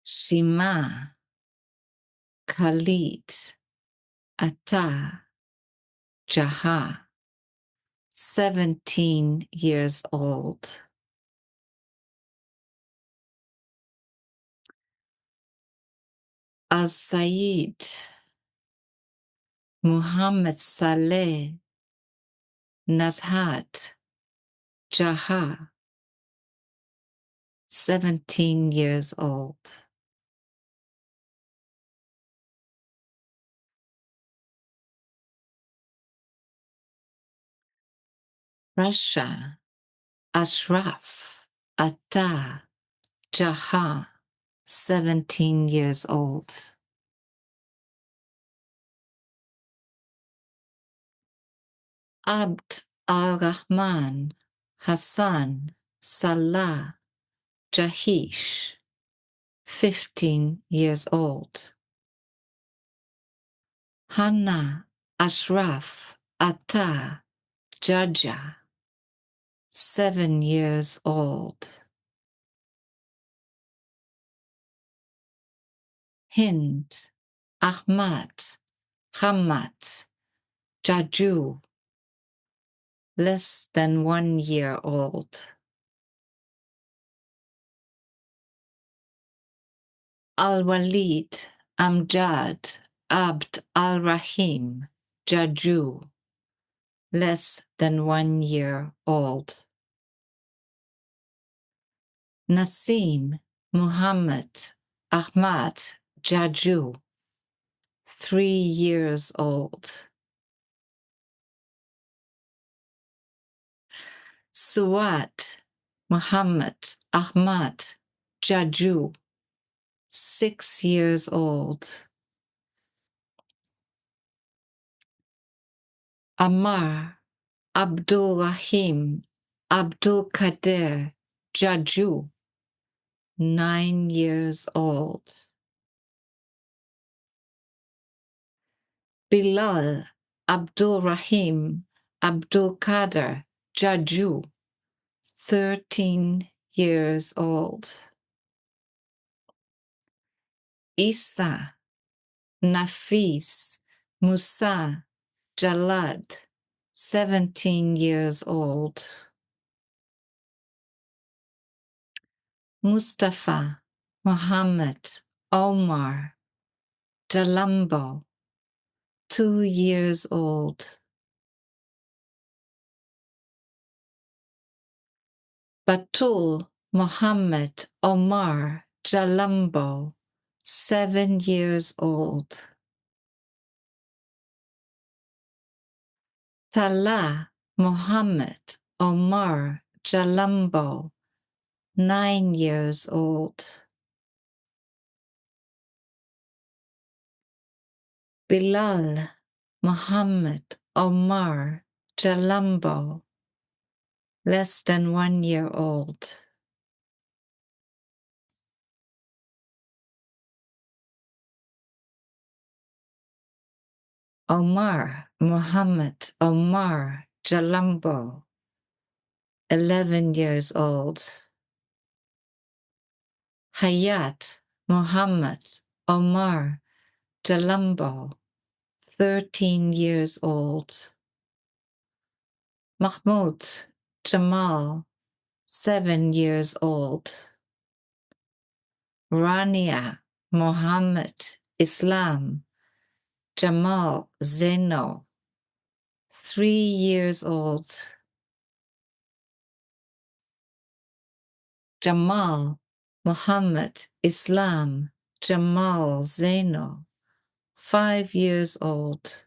Shima Khalid Atta Jaha, 17 years old. Al-Said Muhammad Saleh Nazhat Jaha, 17 years old. Rasha Ashraf Atta Jaha, 17 years old. Abd al-Rahman Hassan Salah Jahish, 15 years old. Hannah Ashraf Atta Jaja, 7 years old. Hind Ahmad Hamad Jaju, less than 1 year old. Al-Walid Amjad Abd al-Rahim Jaju, less than 1 year old. Nasim Muhammad Ahmad Jaju, 3 years old. Suad Muhammad Ahmad Jaju, 6 years old. Ammar Abdul Rahim Abdul Kader Jaju, 9 years old. Bilal Abdul Rahim Abdul Kader Jaju, 13 years old. Isa Nafis Musa Jalad, 17 years old. Mustafa Muhammad Omar Jalambo, 2 years old. Batul Muhammad Omar Jalambo, 7 years old. Tala Muhammad Omar Jalambo, 9 years old. Bilal Muhammad Omar Jalambo, less than 1 year old. Omar Muhammad Omar Jalambo, 11 years old. Hayat Muhammad Omar Jalambo, 13 years old. Mahmoud Jamal, 7 years old. Rania Mohammed Islam Jamal Zeno, 3 years old. Jamal Muhammad Islam Jamal Zeno, 5 years old.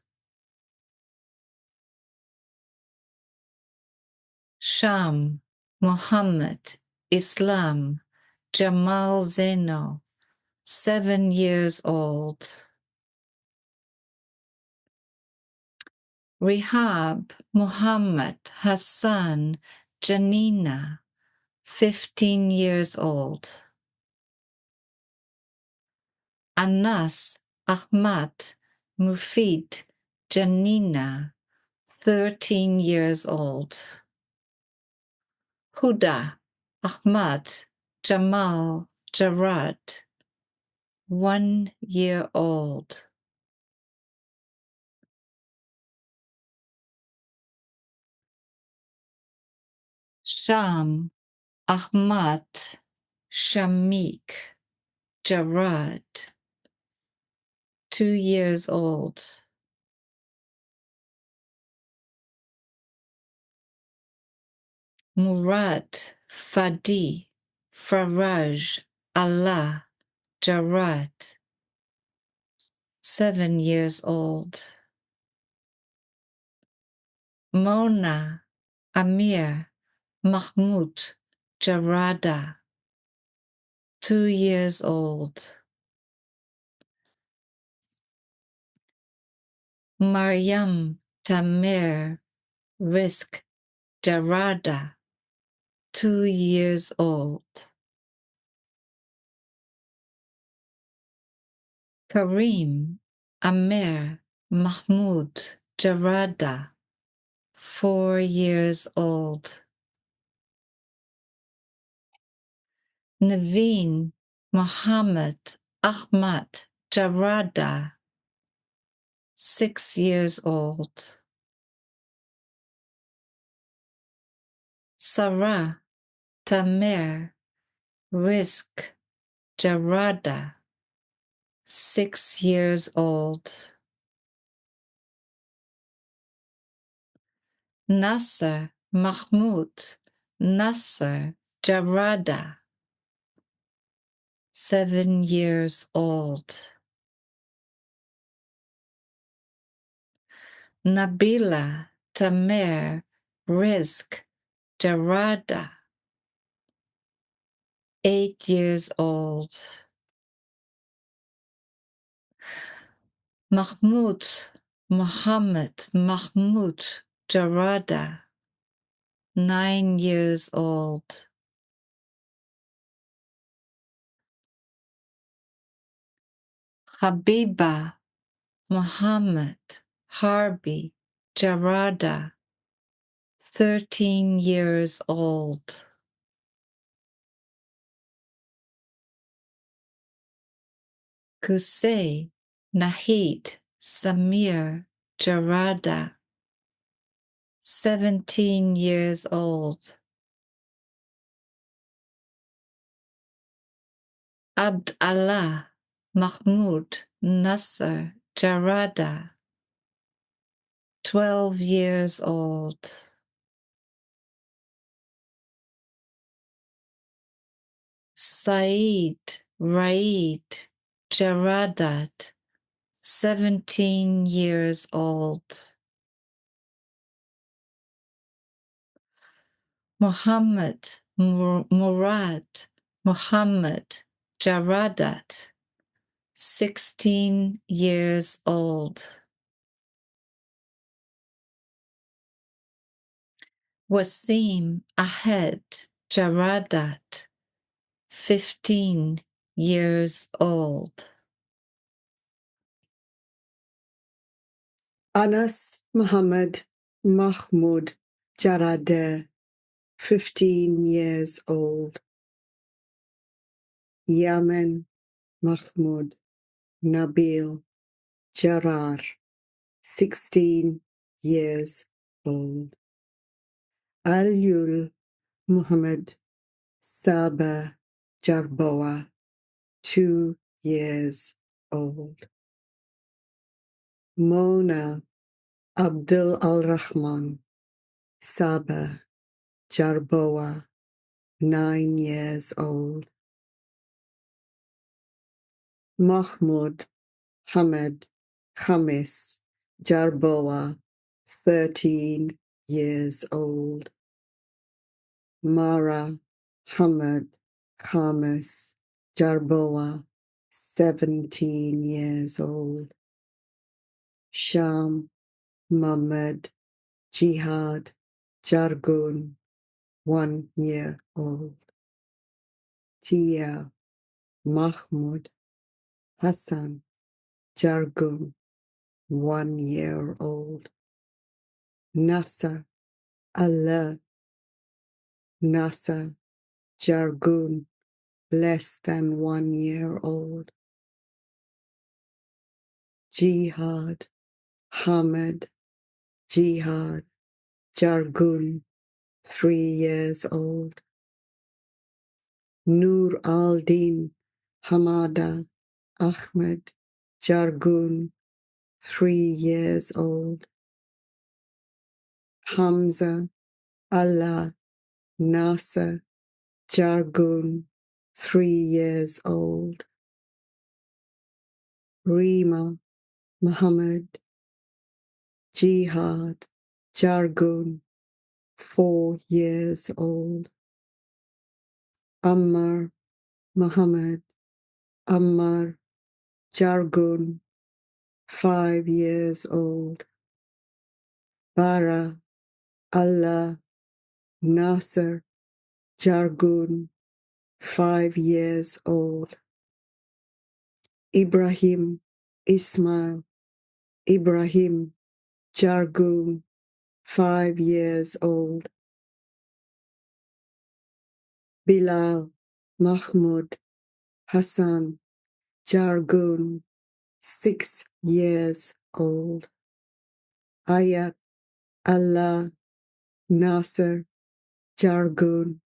Sham Muhammad Islam Jamal Zeno, 7 years old. Rihab Muhammad Hassan Janina, 15 years old. Anas Ahmad Mufid Janina, 13 years old. Huda Ahmad Jamal Jarad, 1 year old. Sham Ahmad Shamik Jarad, 2 years old. Murad Fadi Faraj Allah Jarad, 7 years old. Mona Amir Mahmoud Jarada, 2 years old. Maryam Tamir Rizk Jarada, 2 years old. Karim Amir Mahmoud Jarada, 4 years old. Naveen Muhammad Ahmad Jarada, 6 years old. Sarah Tamir Rizk Jarada, 6 years old. Nasser Mahmoud Nasser Jarada, 7 years old. Nabila Tamir Rizk Jarada, 8 years old. Mahmoud Muhammad Mahmoud Jarada, 9 years old. Habiba Muhammad Harbi Jarada, 13 years old. Qusay Nahid Samir Jarada, 17 years old. Abd Allah Mahmoud Nasser Jarada, 12 years old. Saeed Raid Jaradat, 17 years old. Muhammad Murad Muhammad Jaradat, 16 years old. Wasim Ahed Jaradat, 15 years old. Anas Muhammad Mahmoud Jaradeh, 15 years old. Yaman Mahmoud Nabil Jarar, 16 years old. Alyul Muhammad Saba Jarboa, 2 years old. Mona Abdul Al-Rahman Saba Jarboa, 9 years old. Mahmoud Hamid Khamis Jarboa, 13 years old. Mara Hamid Khamis Jarboa, 17 years old. Sham Mahmud Jihad Jargun, 1 year old. Tia Mahmud Hassan Jargun, 1 year old. Nasa Allah Nasa Jargun, less than 1 year old. Jihad Hamid Jihad Jargun, 3 years old. Nur al-Din Hamada Ahmed Jargun, 3 years old. Hamza Allah Nasser Jargun, 3 years old. Rima Muhammad Jihad Jargun, 4 years old. Ammar Muhammad Ammar Jargun, 5 years old. Bara Allah Nasser Jargun, 5 years old. Ibrahim Ismail Ibrahim Jargun, 5 years old. Bilal Mahmoud Hassan Jargun, 6 years old. Ayat Allah Nasser Jargun,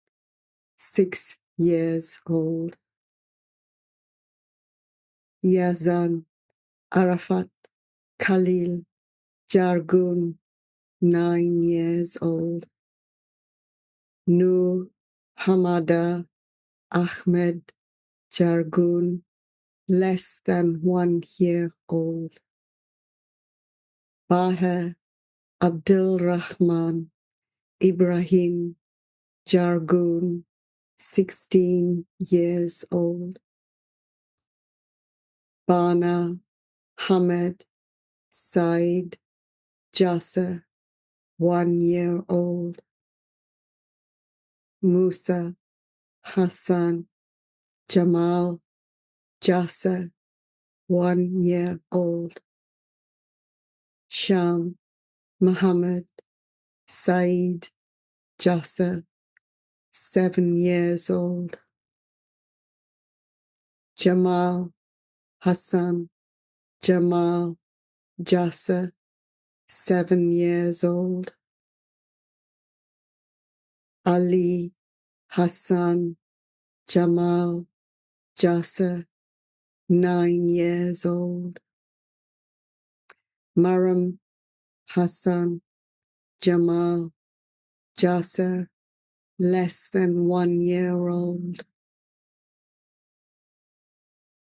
6 years old. Yazan Arafat Khalil Jargun, 9 years old. Nur Hamada Ahmed Jargun, less than 1 year old. Baha Abdul Rahman Ibrahim Jargun, 16 years old. Bana Hamid Said Jasser, 1 year old. Musa Hassan Jamal Jasser, 1 year old. Sham Muhammad Said Jasser, 7 years old. Jamal Hassan Jamal Jasser, 7 years old. Ali Hassan Jamal Jasser, 9 years old. Maram Hassan Jamal Jasser, less than 1 year old.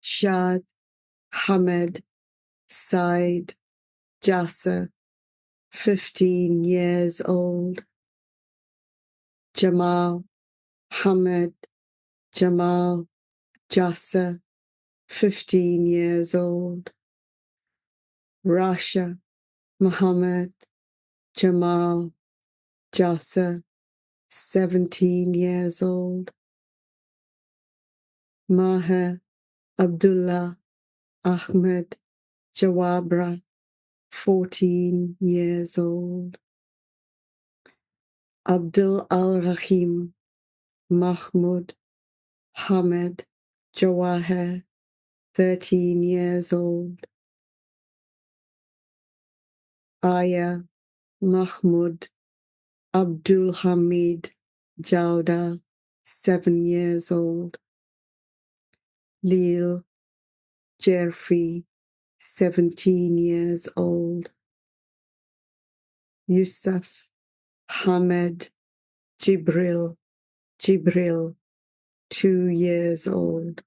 Shad Hamid Said Jasser, 15 years old. Jamal Hamid Jamal Jasser, 15 years old. Rasha Muhammad Jamal Jasser, 17 years old. Maher Abdullah Ahmed Jawabra, 14 years old. Abdul al-Rahim Mahmoud Hamid Jawahar, 13 years old. Aya Mahmoud Abdul Hamid Jawda, 7 years old. Lil Jerfi, 17 years old. Yusuf Hamed Jibril, 2 years old.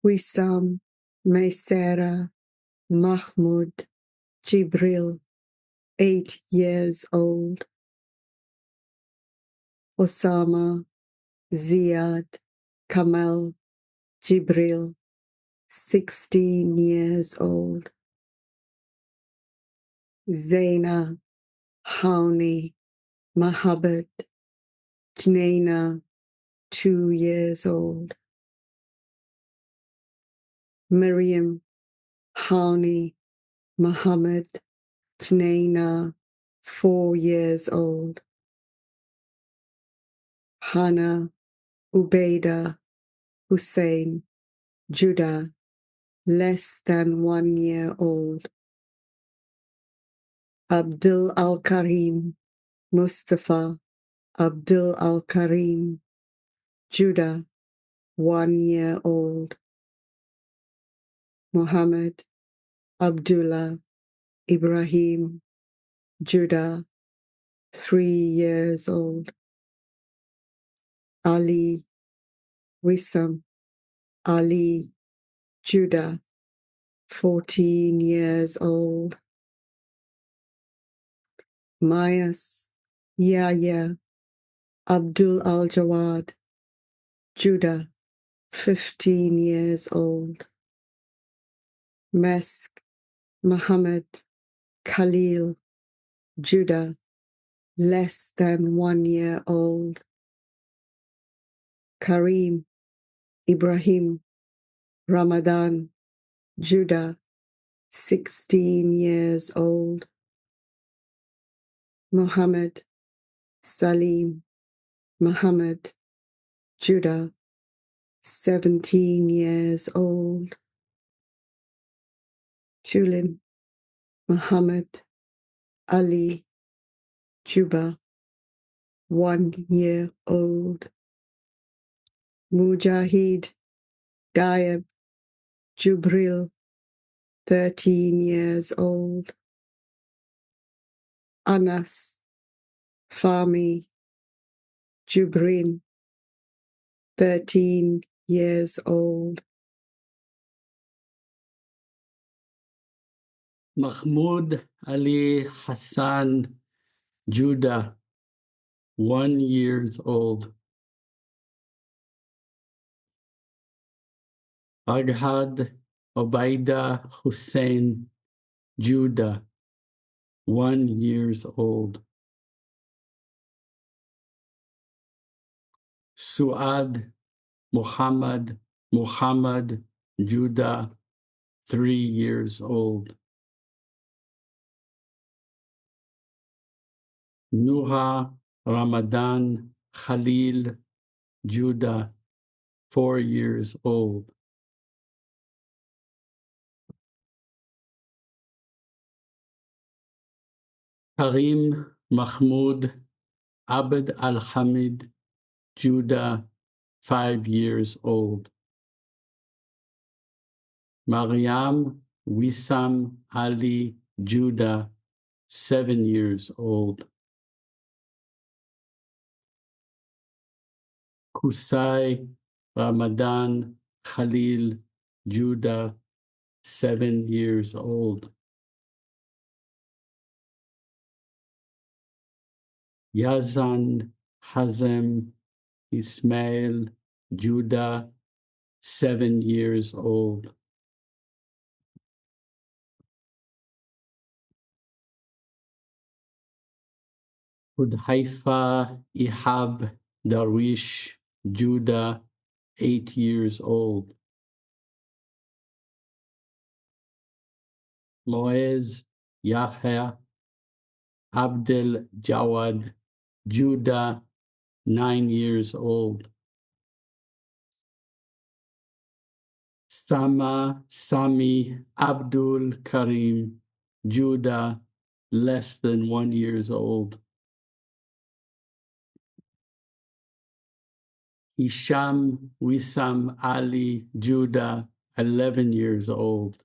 Wissam Maisera Mahmoud Jibril, 8 years old. Osama Ziad Kamal Jibril, 16 years old. Zaina Hauni Mahabad Jnaina, 2 years old. Miriam Hauni Muhammad Jnaina, 4 years old. Hana Ubaida Hussein Judah, less than 1 year old. Abdul Al-Karim Mustafa Abdul Al-Karim Judah, 1 year old. Muhammad Abdullah Ibrahim Judah, 3 years old. Ali Wissam Ali Judah, 14 years old. Mayas Yahya Abdul Al-Jawad Judah, 15 years old. Mesk Muhammad Khalil Judah, less than 1 year old. Karim Ibrahim Ramadan Judah, 16 years old. Muhammad Salim Muhammad Judah, 17 years old. Tulin Muhammad Ali Juba, 1 year old. Mujahid Diab Jubril, 13 years old. Anas Fahmi Jubrin, 13 years old. Mahmoud Ali Hassan Judah, 1 years old. Aghad Obaida Hussein Judah, 1 years old. Suad Muhammad Judah, 3 years old. Nuha Ramadan Khalil Judah, 4 years old. Karim Mahmoud Abd Al-Hamid Judah, 5 years old. Mariam Wissam Ali Judah, 7 years old. Kusai Ramadan Khalil Judah, 7 years old. Yazan Hazem Ismail Judah, 7 years old. Hudhaifa Ihab Darwish Judah, 8 years old. Moez Yahya Abdel Jawad Judah, 9 years old. Sama Sami Abdul Karim Judah, less than 1 year old. Hisham Wissam Ali Judah, 11 years old.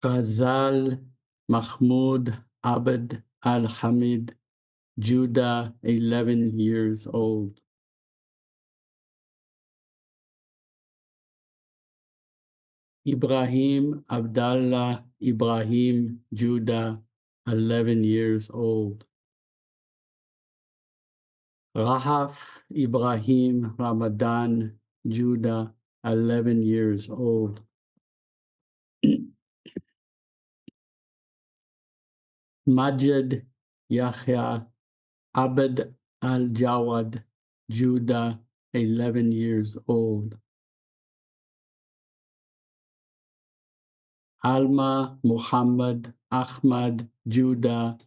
Ghazal Mahmoud Abd Al-Hamid Judah, 11 years old. Ibrahim Abdallah Ibrahim Judah, 11 years old. Rahaf Ibrahim Ramadan Judah, 11 years old. Majid Yahya Abd Al-Jawad Judah, 11 years old. Alma Muhammad Ahmad Judah,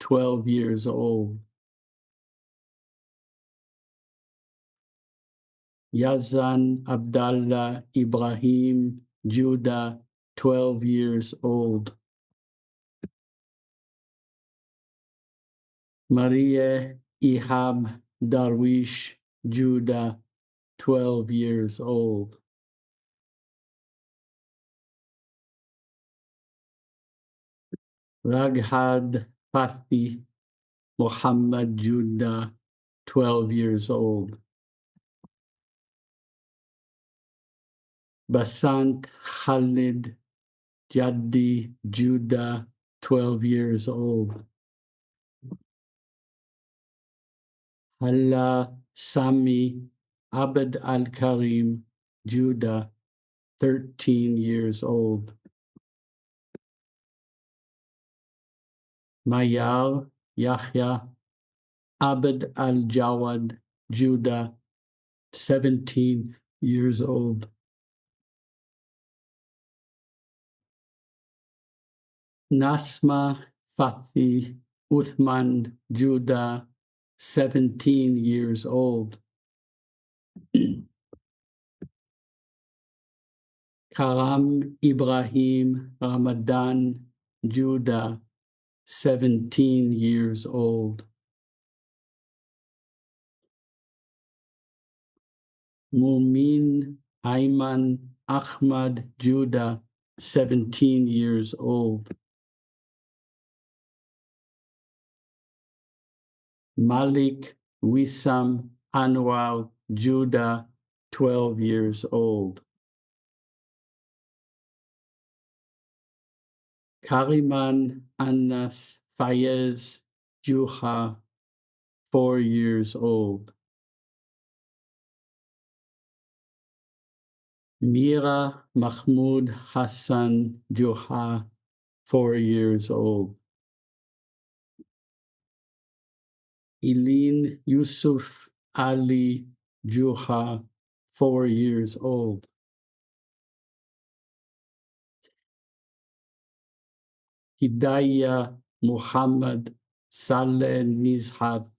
12 years old. Yazan Abdallah Ibrahim Judah, 12 years old. Maria Ihab Darwish Judah, 12 years old. Raghad Fathi Muhammad Judah, 12 years old. Basant Khalid Jaddi Judah, 12 years old. Allah Sami Abd Al-Karim Judah, 13 years old. Mayal Yahya Abd Al-Jawad Judah, 17 years old. Nasma Fathi Uthman Judah, 17 years old. Karam Ibrahim Ramadan Judah, 17 years old. Mumin Ayman Ahmad Judah, 17 years old. Malik Wissam Anwar Judah, 12 years old. Kariman Anas Fayez Juha, 4 years old. Mira Mahmoud Hassan Juha, 4 years old. Eileen Yusuf Ali Juha, 4 years old. Hidayah Muhammad Saleh Nizhat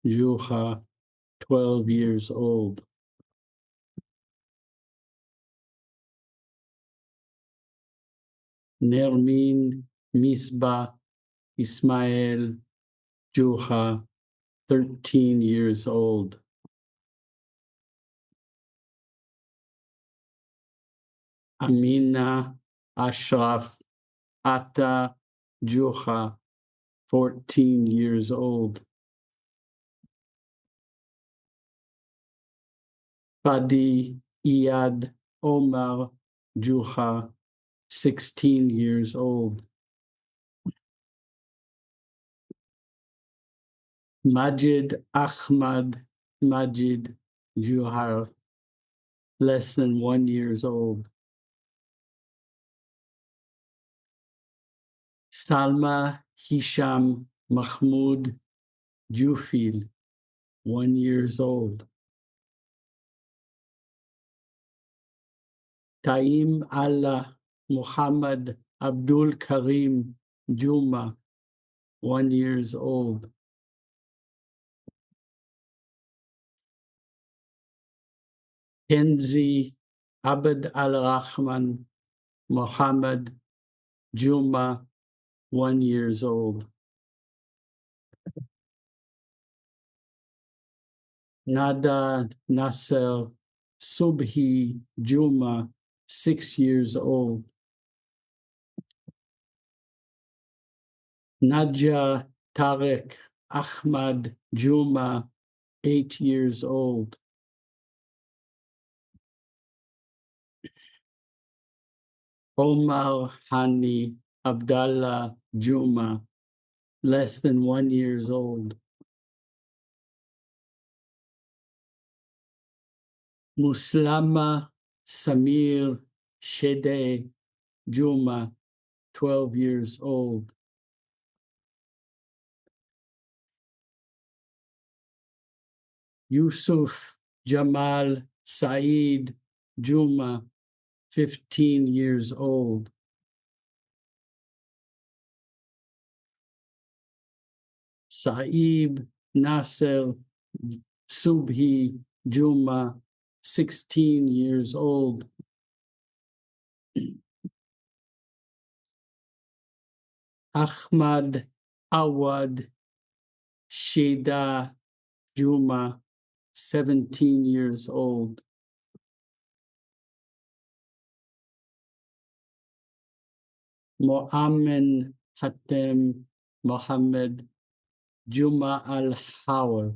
Juha, 12 years old. Nermin Misbah Ismail Juha, 13 years old. Amina Ashraf Atta Juha, 14 years old. Fadi Iyad Omar Juha, 16 years old. Majid Ahmad Majid Juha, less than 1 year old. Salma Hisham Mahmoud Jufil, 1 year old. Taim Allah Muhammad Abdul Karim Juma, 1 year old. Kenzi Abd al-Rahman Muhammad Juma, 1 year old. Nada Nasser Subhi Juma, 6 years old. Nadia Tarek Ahmad Juma, 8 years old. Omar Hani Abdallah Juma, less than 1 year old. Muslama Samir Shede Juma, 12 years old. Yusuf Jamal Saeed Juma, 15 years old. Saeed Nasser Subhi Juma, 16 years old. Ahmad Awad Sheda Juma, 17 years old. Mu'amin Hatem Mohammed Juma al-Hawar,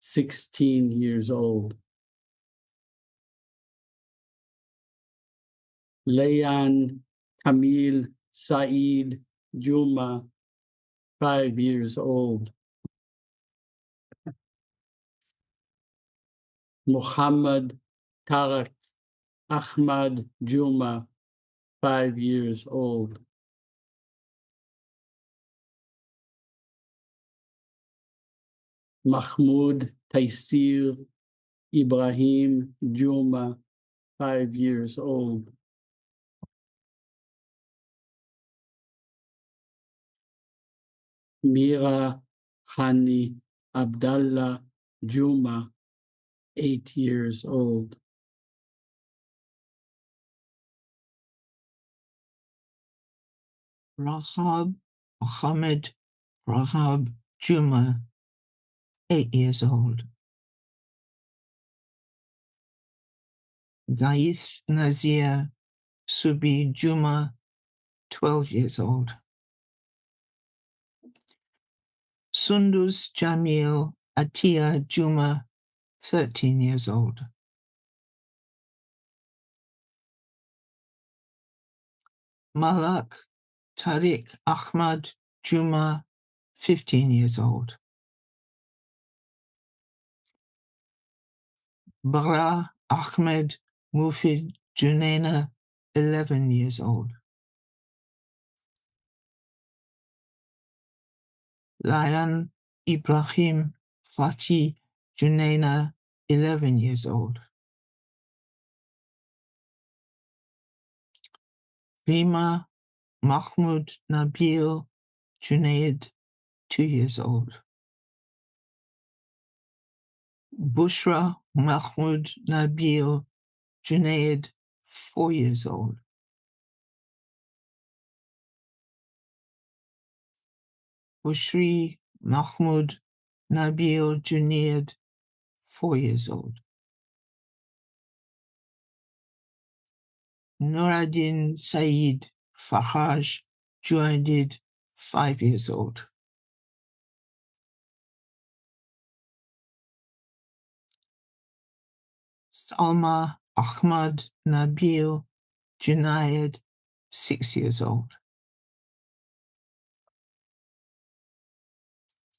16 years old. Layan Kamil Saeed Juma, 5 years old. Muhammad Tarak Ahmad Juma, 5 years old. Mahmoud Taisir Ibrahim Juma, 5 years old. Mira Hani Abdallah Juma, 8 years old. Rahab Mohammed Rahab Juma, 8 years old. Gaith Nazir Subi Juma, 12 years old. Sundus Jamil Atia Juma, 13 years old. Malak Tariq Ahmad Juma, 15 years old. Bara Ahmed Mufid Junaina, 11 years old. Layan Ibrahim Fatih Junaina, 11 years old. Rima Mahmoud Nabil Junaid, 2 years old. Bushra Mahmoud Nabil Junaid, 4 years old. Bushri Mahmoud Nabil Junaid, 4 years old. Nuruddin Saeed Farhaj Junaid, 5 years old. Salma Ahmad Nabil Junaid, 6 years old.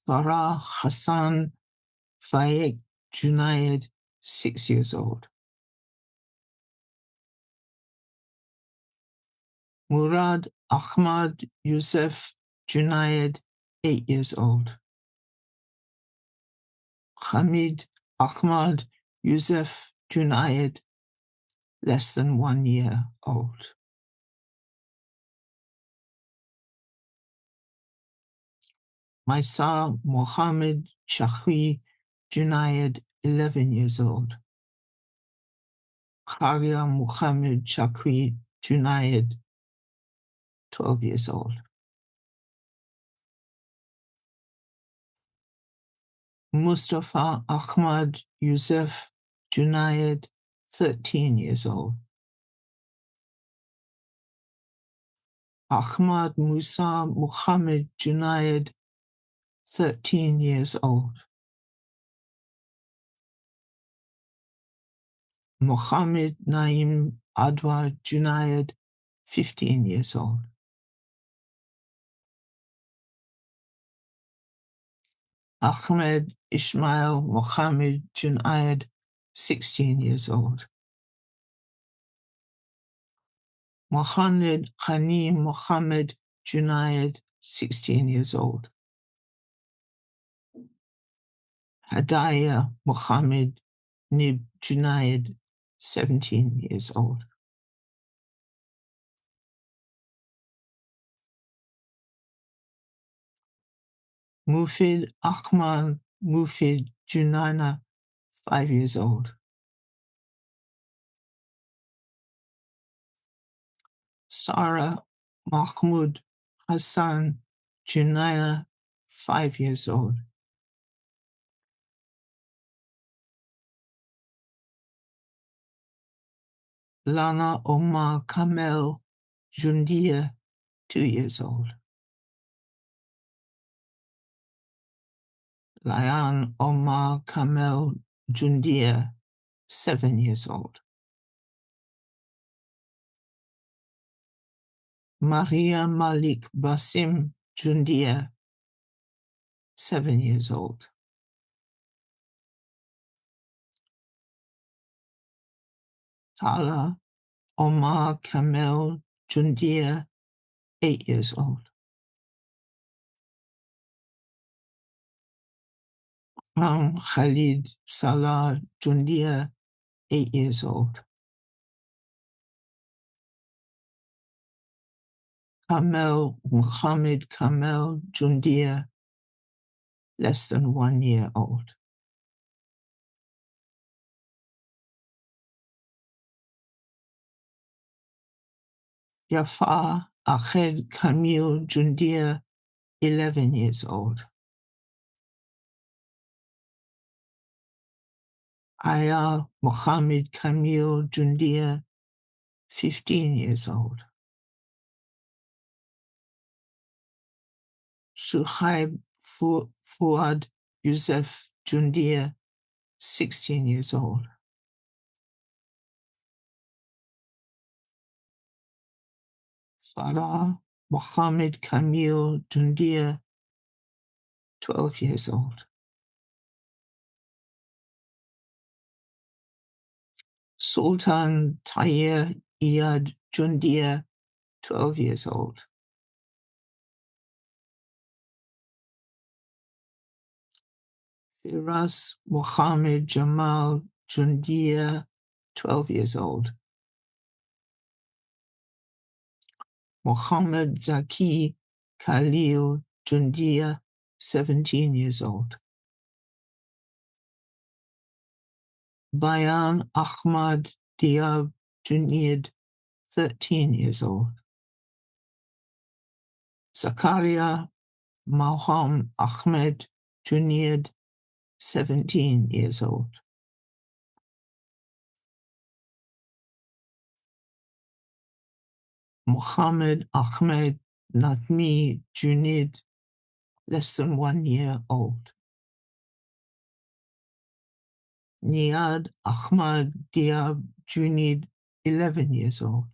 Farah Hassan Faik Junaid, 6 years old. Murad Ahmad Youssef Junaid, 8 years old. Hamid Ahmad Youssef Junaid, less than 1 year old. Maisa Mohammed Shahri Junaid, 11 years old. Kharia Muhammad Shakri Junaid, 12 years old. Mustafa Ahmad Yusuf Junaid, 13 years old. Ahmad Musa Muhammad Junaid, 13 years old. Mohammed Naim Adwa Junaid, 15 years old. Ahmed Ismail Mohammed Junaid, 16 years old. Mohammed Khanim Mohammed Junaid, 16 years old. Hadaya Mohammed Nib Junaid, 17 years old. Mufid Ahmad Mufid Junaina, 5 years old. Sarah Mahmoud Hassan Junaina, 5 years old. Lana Omar Kamel Jundia, 2 years old. Layan Omar Kamel Jundia, 7 years old. Maria Malik Basim Jundia, 7 years old. Tala Omar Kamel Jundia, 8 years old. Khalid Salah Jundia, 8 years old. Kamel Muhammad Kamel Jundia, less than 1 year old. Jafar Akhed Kamil Jundia, 11 years old. Aya Muhammad Kamil Jundia, 15 years old. Suhaib Fuad Yusuf Jundia, 16 years old. Farah Muhammad Kamil Jundia, 12 years old. Sultan Tayyir Iyad Jundia, 12 years old. Firas Muhammad Jamal Jundia, 12 years old. Muhammad Zaki Khalil Jundia, 17 years old. Bayan Ahmad Diab Junaid, 13 years old. Zakaria Maham Ahmed Junaid, 17 years old. Muhammad Ahmed Nadmi Junaid, less than 1 year old. Niad Ahmad Diab Junaid, 11 years old.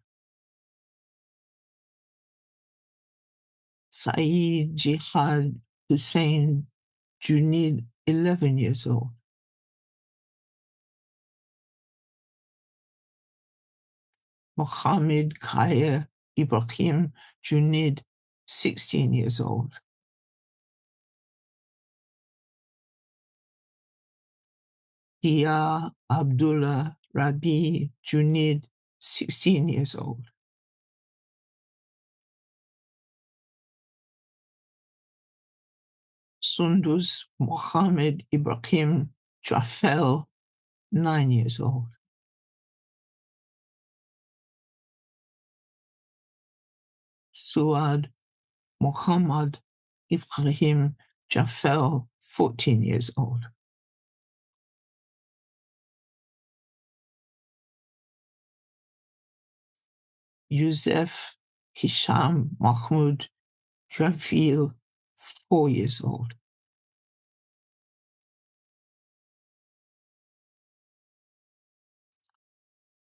Saeed Jihad Hussein Junaid, 11 years old. Mohammed Khair Ibrahim Junaid, 16 years old. Dia Abdullah Rabi Junaid, 16 years old. Sundus Mohammed Ibrahim Jafel, 9 years old. Suad Muhammad Ibrahim Jafel, 14 years old. Yusef Hisham Mahmoud Jafil, 4 years old.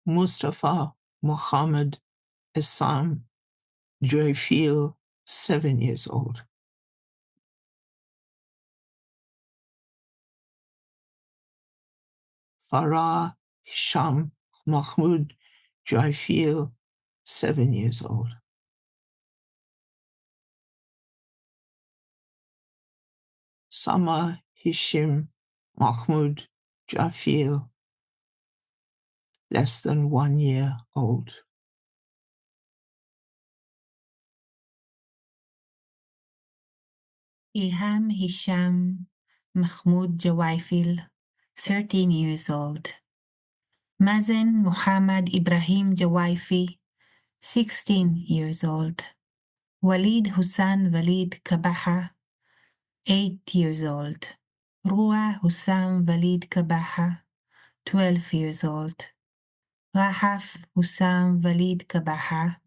Mustafa Muhammad Essam Jafil, 7 years old. Farah Hisham Mahmoud Jafil, 7 years old. Sama Hisham Mahmoud Jafil, less than 1 year old. Iham Hisham Mahmoud Jawaifil, 13 years old. Mazen Muhammad Ibrahim Jawaifi, 16 years old. Walid Hussan Walid Kabaha, 8 years old. Rua Hussam Walid Kabaha, 12 years old. Rahaf Hussam Walid Kabaha,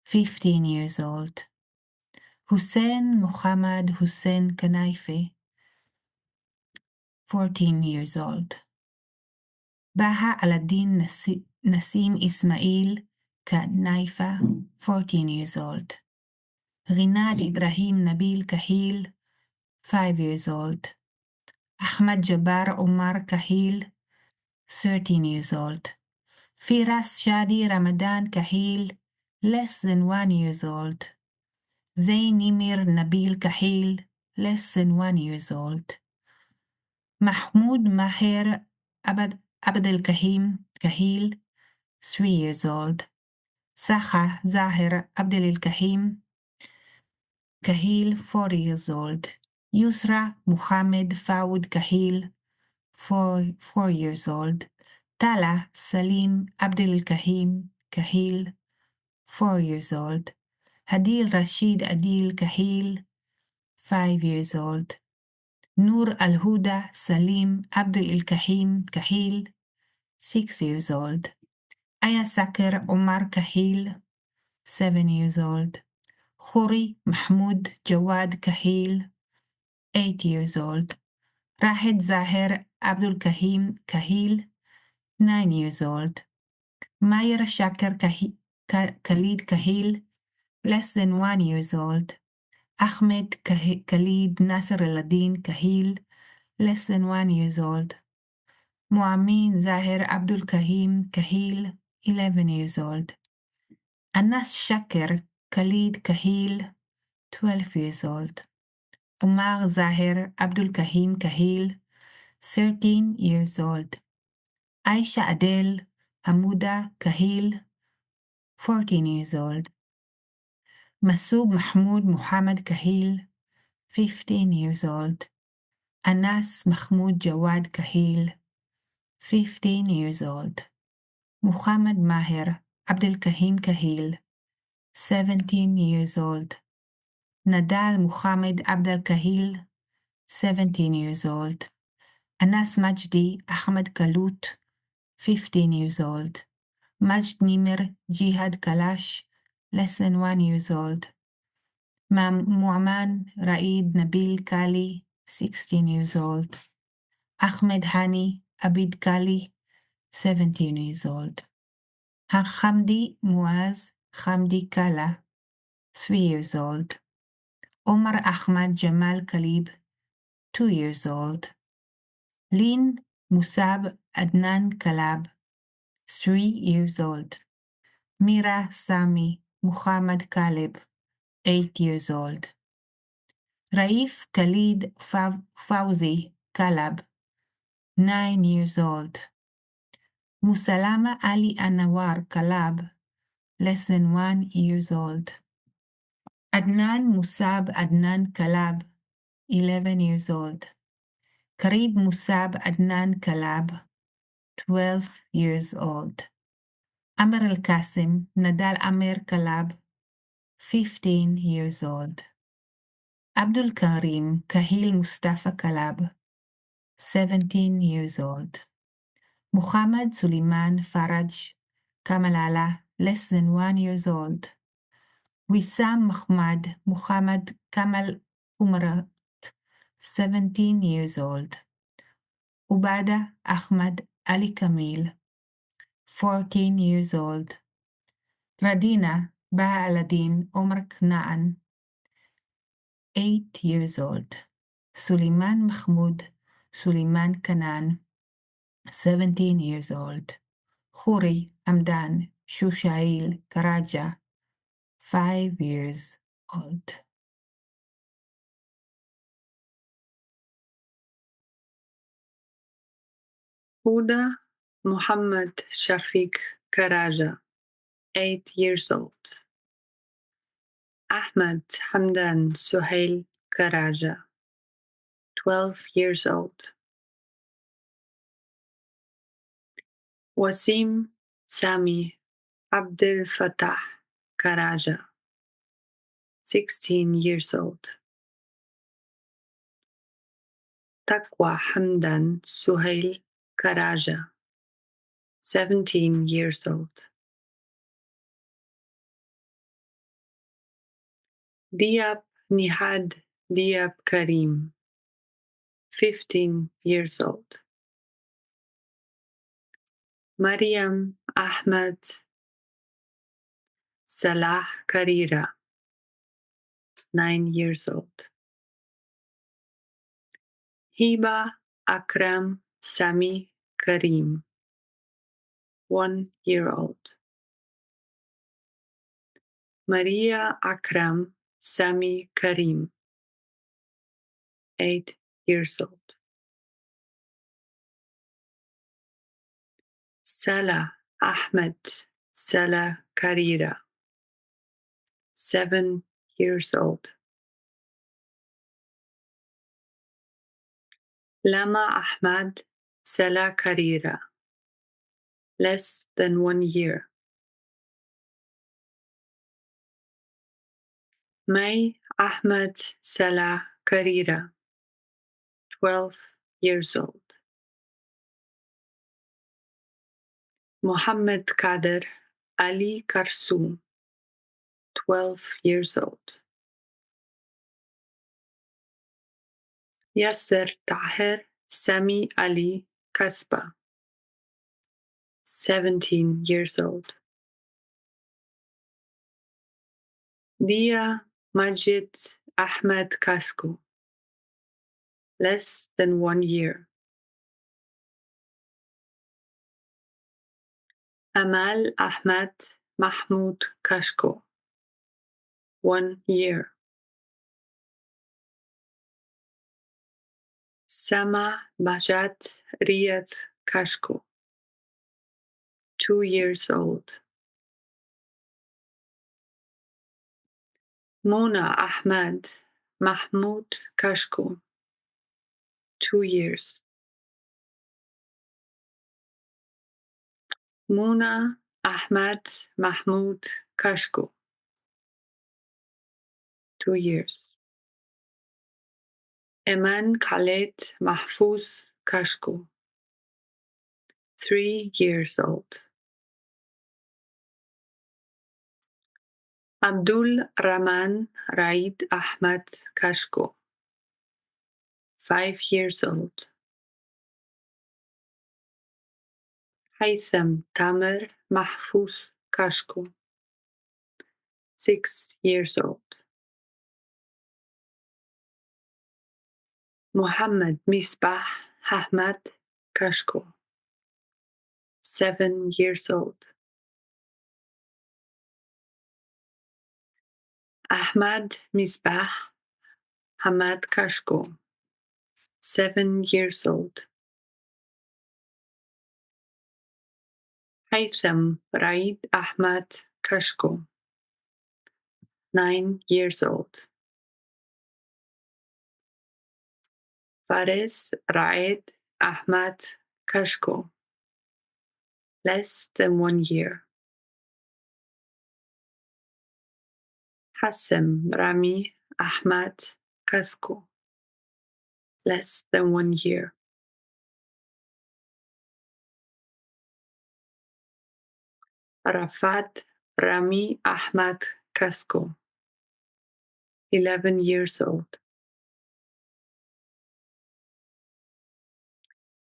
15 years old. Hussein Muhammad Hussein Kanaife, 14 years old. Baha Aladdin Nasim Ismail Kanaifa, 14 years old. Rinad Ibrahim Nabil Kahil, 5 years old. Ahmad Jabbar Omar Kahil, 13 years old. Firas Shadi Ramadan Kahil, less than 1 years old. Zain Nimir Nabil Kahil, less than 1 years old. Mahmoud Maher Abd al Kahim Kahil, 3 years old. Saha Zahir Abdel Kahim Kahil, 4 years old. Yusra Muhammad Fawad Kahil, 4 years old. Tala Salim Abdel Kahim Kahil, 4 years old. Hadil Rashid Adil Kahil, 5 years old. Nur Al Huda Salim Abdel Kahim Kahil, 6 years old. Aya Sakir Omar Kahil, 7 years old. Khuri Mahmoud Jawad Kahil, 8 years old. Rahed Zahir Abdul Kahim Kahil, 9 years old. Mayer Shakir Khalid Kahil, less than 1 years old. Ahmed Khalid Nasser Al-Din Kahil, less than 1 years old. Muamin Zahir Abdul Kahim Kahil, 11 years old. Anas Shakir Khalid Kahil, 12 years old. Umar Zahir Abdul Kahim Kahil, 13 years old. Aisha Adel Hamuda Kahil, 14 years old. Masoub Mahmoud Muhammad Kahil, 15 years old. Anas Mahmoud Jawad Kahil, 15 years old. Muhammad Maher Abdel Kahim Kahil, 17 years old. Nadal Muhammad Abdel Kahil, 17 years old. Anas Majdi Ahmed Kalut, 15 years old. Majd Nimir Jihad Kalash, less than 1 years old. Mu'man Raid Nabil Kali, 16 years old. Ahmed Hani Abid Kali, 17 years old. Hamdi Muaz Hamdi Kala, 3 years old. Omar Ahmad Jamal Kalib, 2 years old. Lin Musab Adnan Kalab, 3 years old. Mira Sami Muhammad Kalib, 8 years old. Raif Khalid Fawzi Kalab, 9 years old. Musalama Ali Anwar Kalab, less than 1 year old. Adnan Musab Adnan Kalab, 11 years old. Karib Musab Adnan Kalab, 12 years old. Amr Al-Qasim Nadal Amir Kalab, 15 years old. Abdul Karim Kahil Mustafa Kalab, 17 years old. Muhammad Suleiman Faraj Kamalala, less than 1 years old. Wissam Mahmoud Muhammad Kamal Umarat, 17 years old. Ubada Ahmad Ali Kamil, 14 years old. Radina Baha Aladin Omar Knaan, 8 years old. Suleiman Mahmoud Suleiman Kanan, 17 years old. Khuri Hamdan Shushail Karaja, 5 years old. Huda Muhammad Shafiq Karaja, 8 years old. Ahmad Hamdan Suhail Karaja, 12 years old. Wasim Sami Abdel Fattah Karaja, 16 years old. Taqwa Hamdan Suhail Karaja, 17 years old. Diab Nihad Diab Karim, 15 years old. Mariam Ahmad Salah Karira, 9 years old. Hiba Akram Sami Karim, 1 year old. Maria Akram Sami Karim, 8 years old. Salah Ahmed Salah Karira, 7 years old. Lama Ahmad Salah Karira, less than 1 year. May Ahmad Salah Karira, 12 years old. Muhammad Kader Ali Karsoum, 12 years old. Yasser Taher Sami Ali Kasba, 17 years old. Dia Majid Ahmed Kasko, less than 1 year. Amal Ahmad Mahmoud Kashko, 1 year. Sama Bajat Riyad Kashko, 2 years old. Mona Ahmad Mahmoud Kashko, 2 years. Mona Ahmad Mahmoud Kashko, 2 years. Eman Khaled Mahfouz Kashko, 3 years old. Abdul Rahman Raid Ahmad Kashko, 5 years old. Haitham Tamer Mahfouz Kashko, 6 years old. Muhammad Misbah Ahmad Kashko, 7 years old. Ahmad Misbah Hamad Kashko, 7 years old. Haytham Raid Ahmad Kashko, 9 years old. Fares Raid Ahmad Kashko, less than 1 year. Hassem Rami Ahmad Kasko, less than 1 year. Arafat Rami Ahmad Kasko, 11 years old.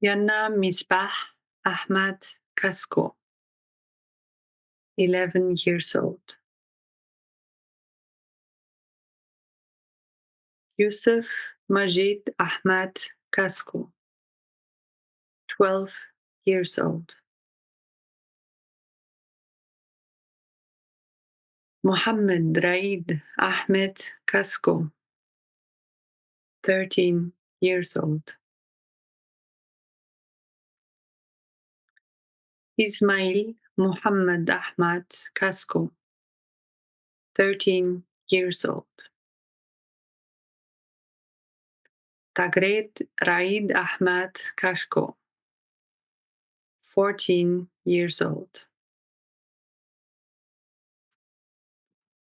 Yana Misbah Ahmad Kasko, 11 years old. Yusuf Majid Ahmad Kasko, 12 years old. Mohammed Raid Ahmed Kasko, 13 years old. Ismail Muhammad Ahmad Kasko, 13 years old. Tagret Raid Ahmad Kashko, 14 years old.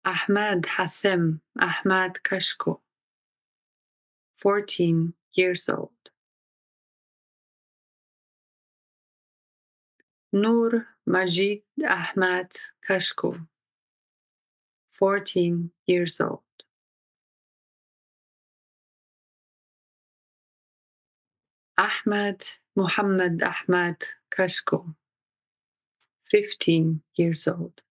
Ahmad Hassem Ahmad Kashko, 14 years old. Nur Majid Ahmad Kashko, 14 years old. Ahmad Muhammad Ahmad Kashko, 15 years old.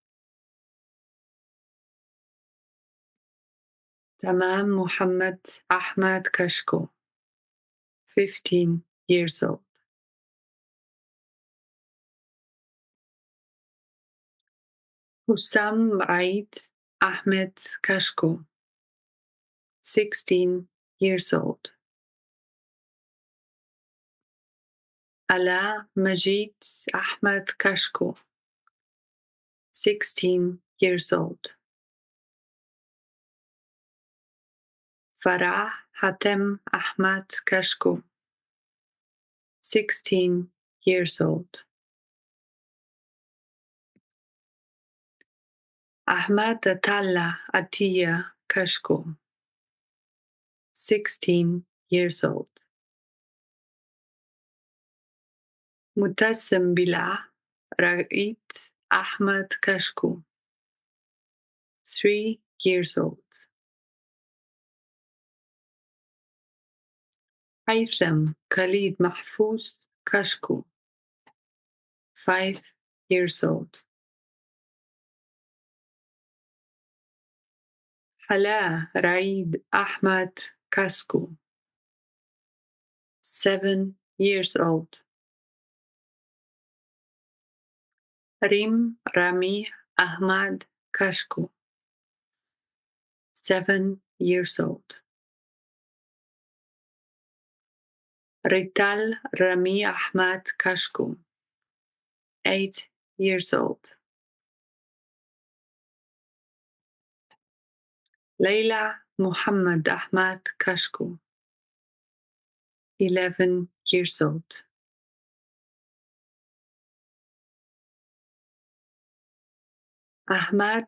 Tamam Muhammad Ahmad Kashko, 15 years old. Hussam Raid Ahmed Kashko, 16 years old. Ala Majid Ahmed Kashko, 16 years old. Farah Hatem Ahmad Kashko, 16 years old. Ahmad Atalla Atiya Kashko, 16 years old. Mutassim Billah Raid Ahmad Kashko, 3 years old. Haytham Khalid Mahfouz Kashko, 5 years old. Hala Raid Ahmad Kasko, 7 years old. Rim Rami Ahmad Kashko, 7 years old. Rital Rami Ahmad Kashko, 8 years old. Leila Muhammad Ahmad Kashko, 11 years old. Ahmad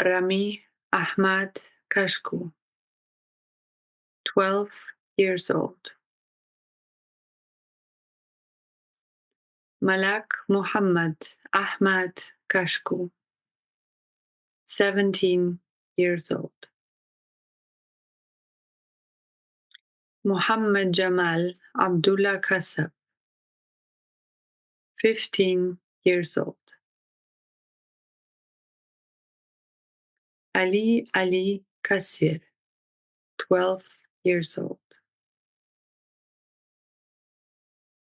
Rami Ahmad Kashko, 12 years old. Malak Muhammad Ahmad Kashko, 17 years old. Muhammad Jamal Abdullah Kasab, 15 years old. Ali Kasir, 12 years old.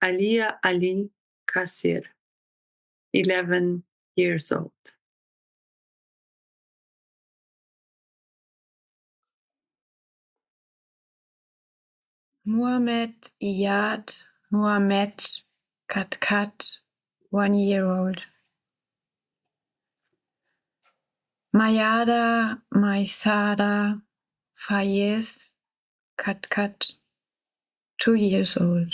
Aliya Ali Kasir, 11 years old. Muhammad Iyad Muhammad Katkat, 1 year old. Mayada Maisada Fayez Katkat, 2 years old.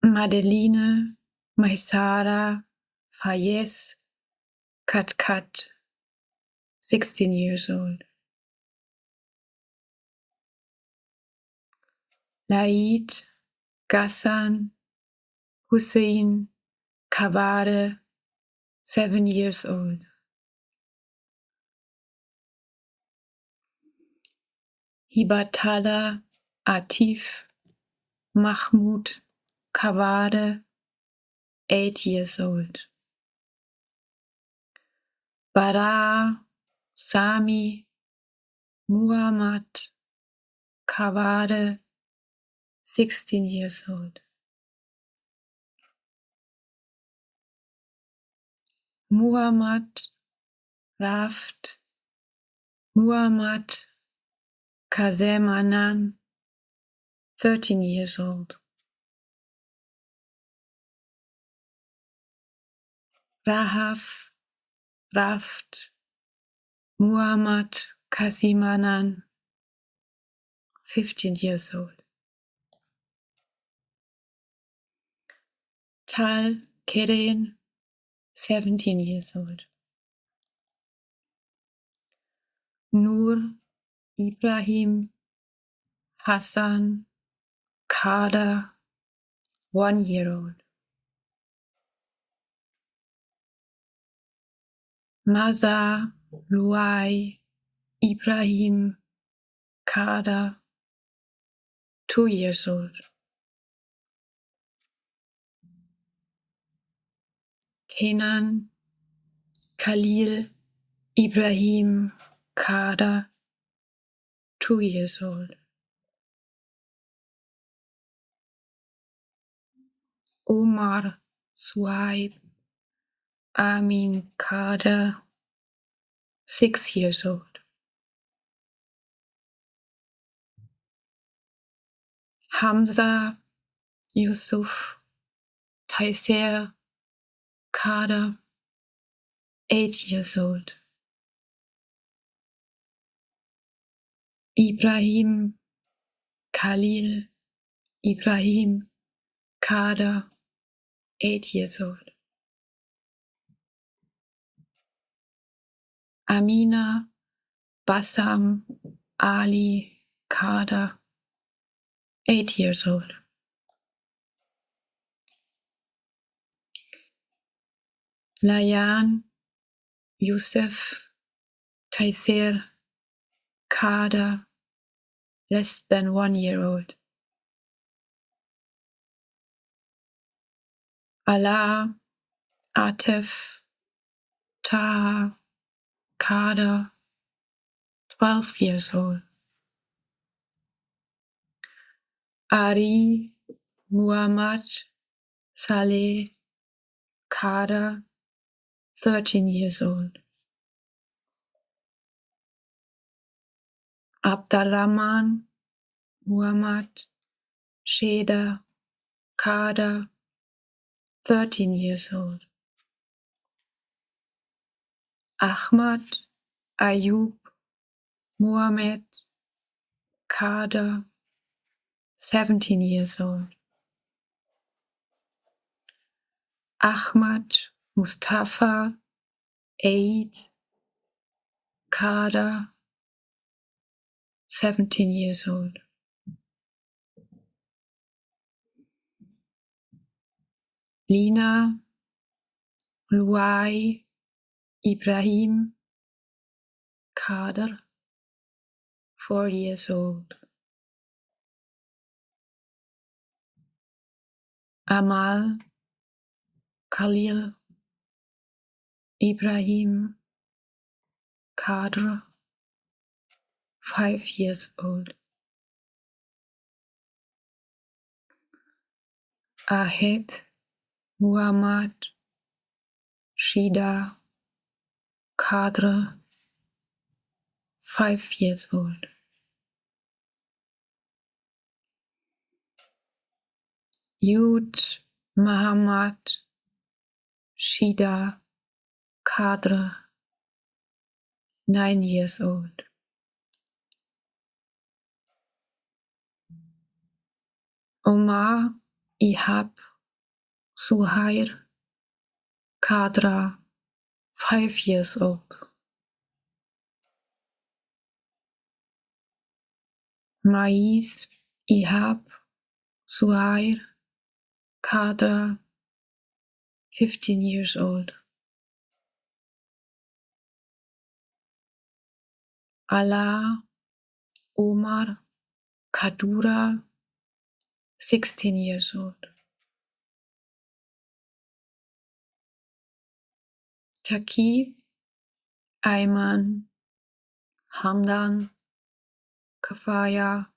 Madeline Maisada Fayez Katkat, 16 years old. Laid Gassan Hussein Kavade, 7 years old. Hibatala Atif Mahmoud Kavade, 8 years old. Bara Sami Muhammad Kavade, 16 years old. Muhammad Raft Muhammad Kazemanan, 13 years old. Rahaf Raft Muhammad Kazimanan, 15 years old. Tal Keren, 17 years old. Nur Ibrahim Hassan Kader, 1 year old. Maza Luai Ibrahim Kader, 2 years old. Kenan Khalil Ibrahim Kader, 2 years old. Omar Suaib Amin Kader, 6 years old. Hamza Yusuf Taiser Kader, 8 years old. Ibrahim Khalil Ibrahim Kader, 8 years old. Amina Bassam Ali Kader, 8 years old. Layan Youssef Taiser Kader, less than 1 year old. Allah Atef Taha Kader, 12 years old. Ari Muhammad Saleh Kader, 13 years old. Abdurrahman Muhammad Sheda Kader, 13 years old. Ahmad Ayub Muhammad Kader, 17 years old. Ahmad Mustafa Eid Kader, 17 years old. Lina Luai Ibrahim Kader, 4 years old. Amal Khalil Ibrahim Kader, 5 years old. Ahed Muhammad Shida Kader, 5 years old. Yud Muhammad Shida Kadra, 9 years old. Omar Ihab Suhair Kadra, 5 years old. Mais Ihab Suhair Kadra, 15 years old. Allah Omar Kadura, 16 years old. Taki Ayman Hamdan Kafaya,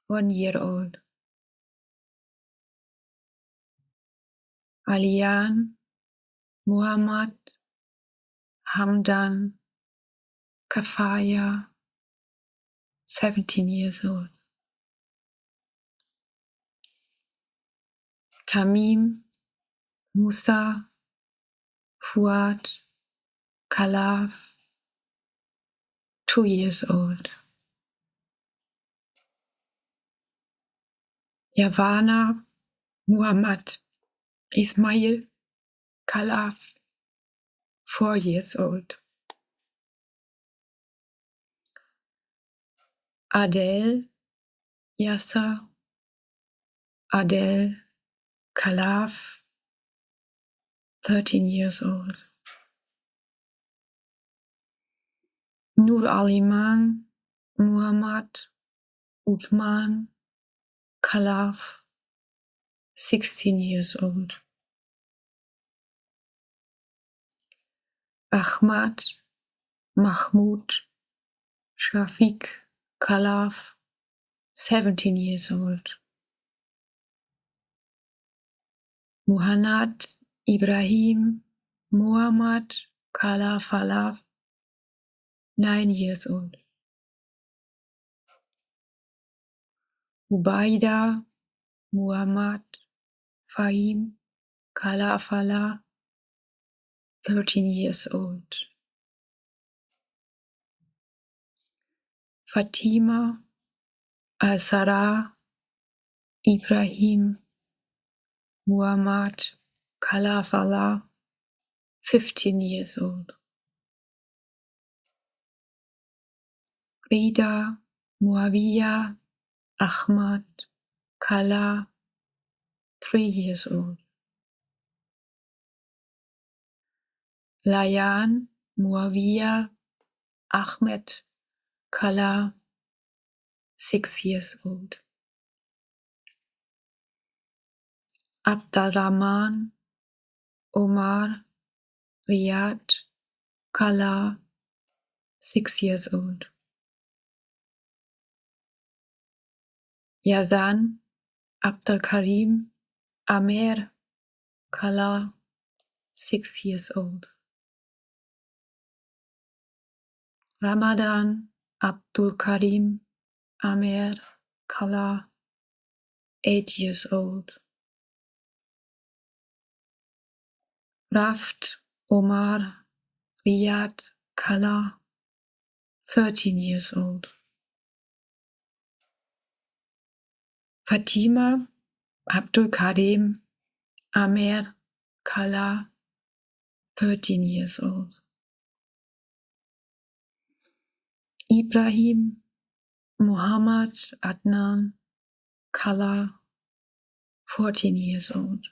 1 year old. Alian Muhammad Hamdan Kafaya, 17 years old. Tamim Musa Fuad Kalaf, 2 years old. Yawana Muhammad Ismail Kalaf, 4 years old. Adel Yasser Adel Kalaf, 13 years old. Nur Aliman Muhammad Uthman Kalaf, 16 years old. Ahmad Mahmoud Shafiq Kalaf, 17 years old. Muhannad Ibrahim Muhammad Kalaf Alaf, 9 years old. Ubaida Muhammad Fahim Kalaf Allah, 13 years old. Fatima Al-Sarah Ibrahim Muhammad Kalaf Allah, 15 years old. Rida Muawiyah Ahmad Kala, 3 years old. Layan Muawiyah Ahmed Kala, 6 years old. Abdurrahman Omar Riyad Kala, 6 years old. Yazan Abdul Karim Amer Kala, 6 years old. Ramadan Abdul Karim Amer Kala, 8 years old. Raft Omar Riyad Kala, 13 years old. Fatima Abdul Karim Amer Kala, 13 years old. Ibrahim Muhammad Adnan Kala, 14 years old.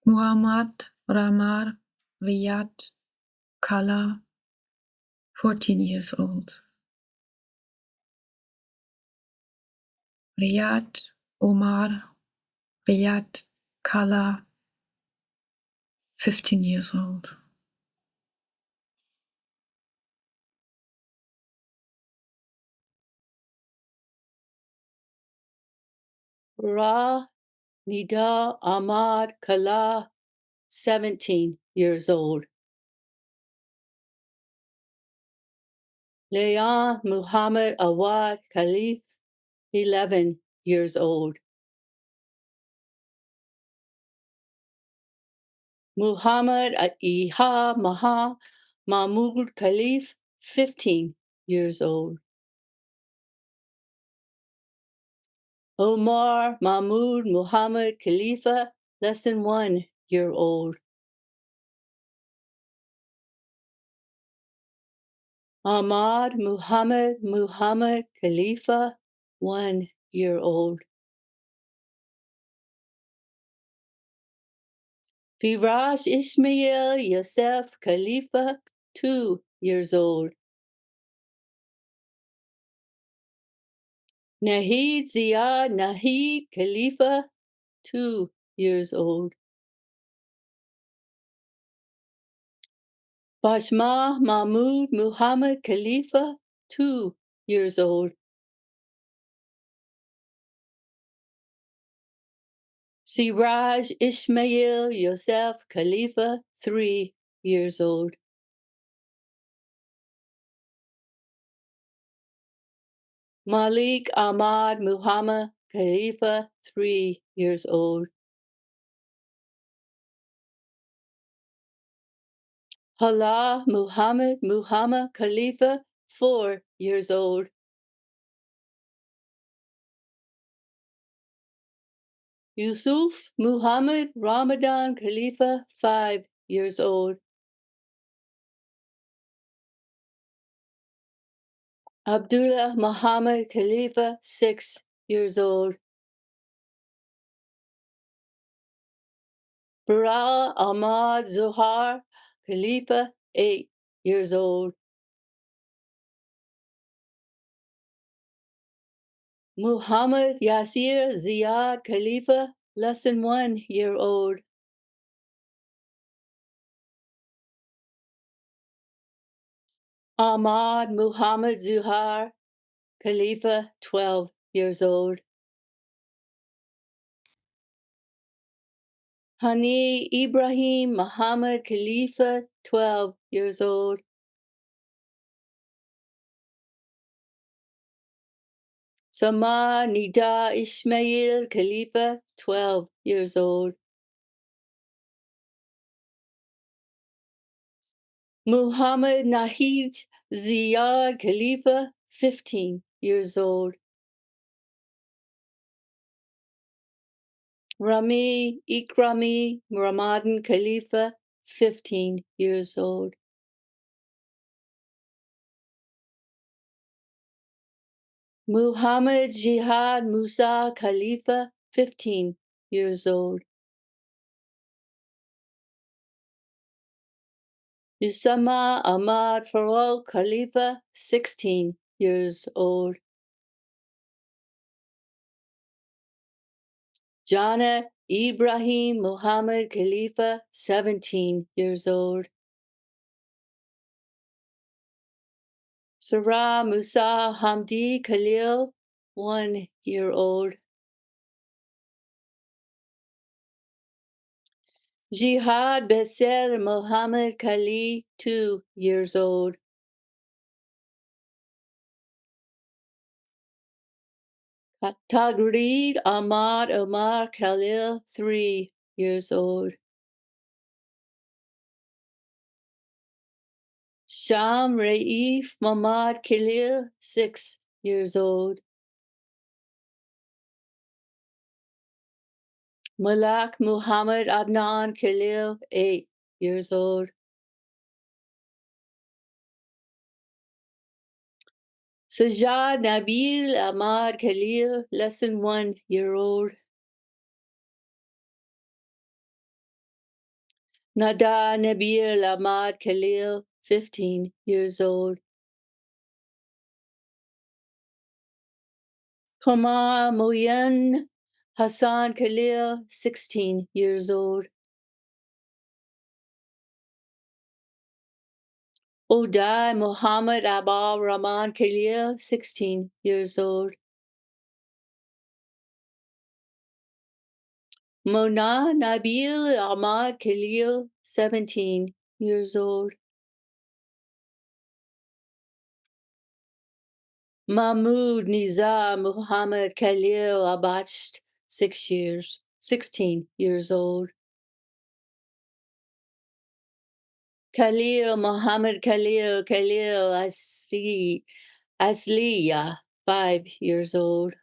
Muhammad Ramar Riyad Kala, 14 years old. Riyad Omar Riyad Kala, 15 years old. Ra Nida Ahmad Kala, 17 years old. Leah Muhammad Awad Khalif, 11 years old. Muhammad Iha Maha Mahmud Khalif, 15 years old. Omar Mahmud Muhammad Khalifa, less than 1 year old. Ahmad Muhammad Khalifa, 1 year old. Firash Ismail Yosef Khalifa, 2 years old. Nahid Ziad Nahid Khalifa, 2 years old. Bashma Mahmud Muhammad Khalifa, 2 years old. Siraj Ismail Yosef Khalifa, 3 years old. Malik Ahmad Muhammad Khalifa, 3 years old. Hala Muhammad Khalifa, 4 years old. Yusuf Muhammad Ramadan Khalifa, 5 years old. Abdullah Muhammad Khalifa, 6 years old. Bara Ahmad Zuhar Khalifa, 8 years old. Muhammad Yasir Ziyad Khalifa, less than 1 year old. Ahmad Muhammad Zuhar Khalifa, 12 years old. Hani Ibrahim Muhammad Khalifa, 12 years old. Sama Nida Ismail Khalifa, 12 years old. Muhammad Nahid Ziyad Khalifa, 15 years old. Rami Ikrami Ramadan Khalifa, 15 years old. Muhammad Jihad Musa Khalifa, 15 years old. Usama Ahmad Farooq Khalifa, 16 years old. Jana Ibrahim Muhammad Khalifa, 17 years old. Sarah Musa Hamdi Khalil, 1 year old. Jihad Besel Muhammad Khalil, 2 years old. Tagreed Ahmad Omar Khalil, 3 years old. Sham Raif Mamad Khalil, 6 years old. Malak Muhammad Adnan Khalil, 8 years old. Sajad Nabil Ahmad Khalil, less than 1 year old. Nada Nabil Ahmad Khalil, 15 years old. Kama Moyen Hassan Khalil, 16 years old. Uday Muhammad Abal Rahman Khalil, 16 years old. Mona Nabil Ahmad Khalil, 17 years old. Mahmoud Nizar Muhammad Khalil Abacht, 16 years old. Khalil Muhammad Khalil Asliya, 5 years old.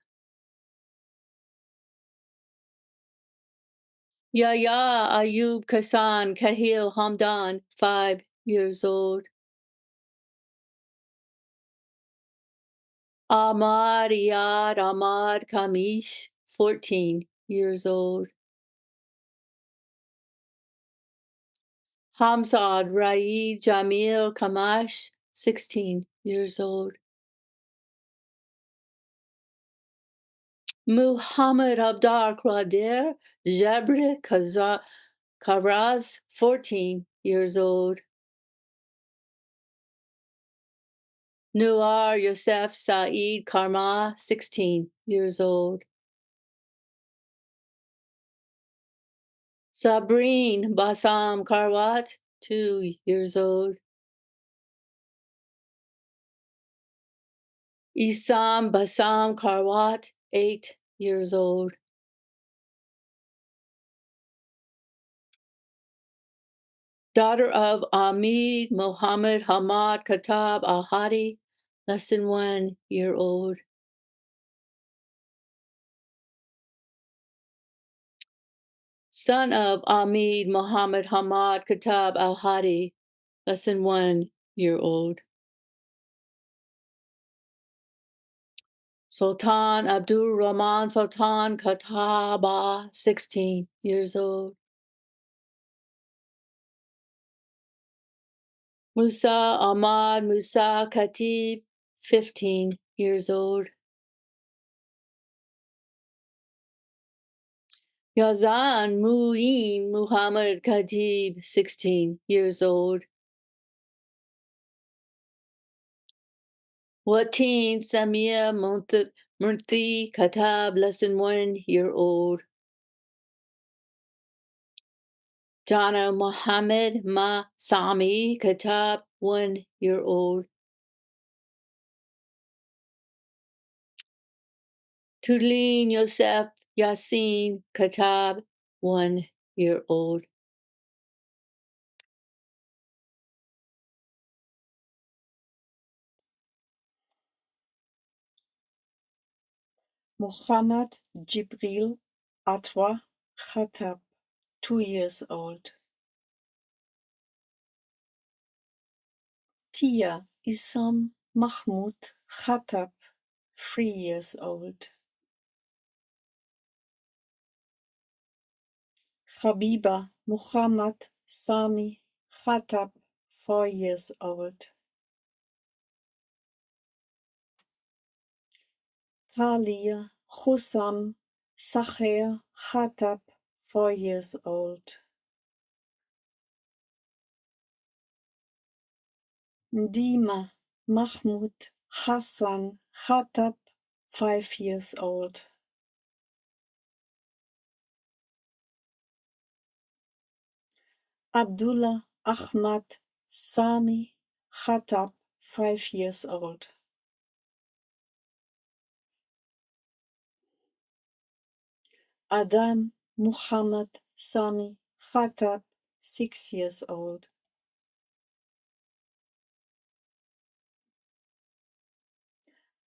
Yahya Ayub Kasan Kahil Hamdan, 5 years old. Ahmad Iyad Ahmad Kamish, 14 years old. Hamzad Raid Jamil Kamash, 16 years old. Muhammad Abdar Qadir Jabri Karaz, 14 years old. Nuar Yosef Saeed Karma, 16 years old. Sabreen Basam Karwat, 2 years old. Isam Basam Karwat, 8 years old. Daughter of Amid Mohammed Hamad Khatab Al-Hadi, less than 1 year old. Son of Amid Mohammed Hamad Khatab Al-Hadi, less than 1 year old. Sultan Abdul Rahman Sultan Khataba, 16 years old. Musa Ahmad Musa Khatib, 15 years old. Yazan Muin Muhammad Khatib, 16 years old. Watin Samia Murthy Khatab, less than 1 year old. Jana Muhammad Ma Sami Khatab, 1 year old. Tulin Yosef Yassin Khatab, 1 year old. Muhammad Jibril Atwa Khatab, 2 years old. Tia Isam Mahmoud Khatab, 3 years old. Habiba Muhammad Sami Khatab, 4 years old. Talia Hussam Sacher Khatab, 4 years old. Ndima Mahmoud Hassan Khatab, 5 years old. Abdullah Ahmad Sami Khatab, 5 years old. Adam Muhammad Sami Khatab, 6 years old.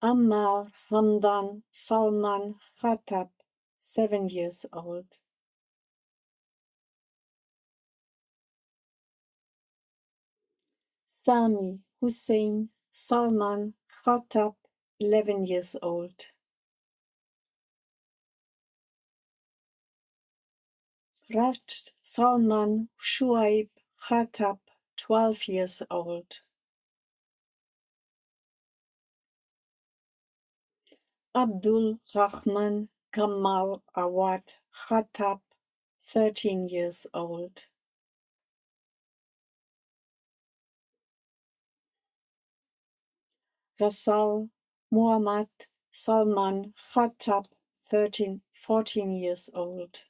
Ammar Hamdan Salman Khatab, 7 years old. Sami Hussein Salman Khatab, 11 years old. Raj Salman Shuaib Khatab, 12 years old. Abdul Rahman Kamal Awad Khatab, 13 years old. Rasal Muhammad Salman Khatab, 14 years old.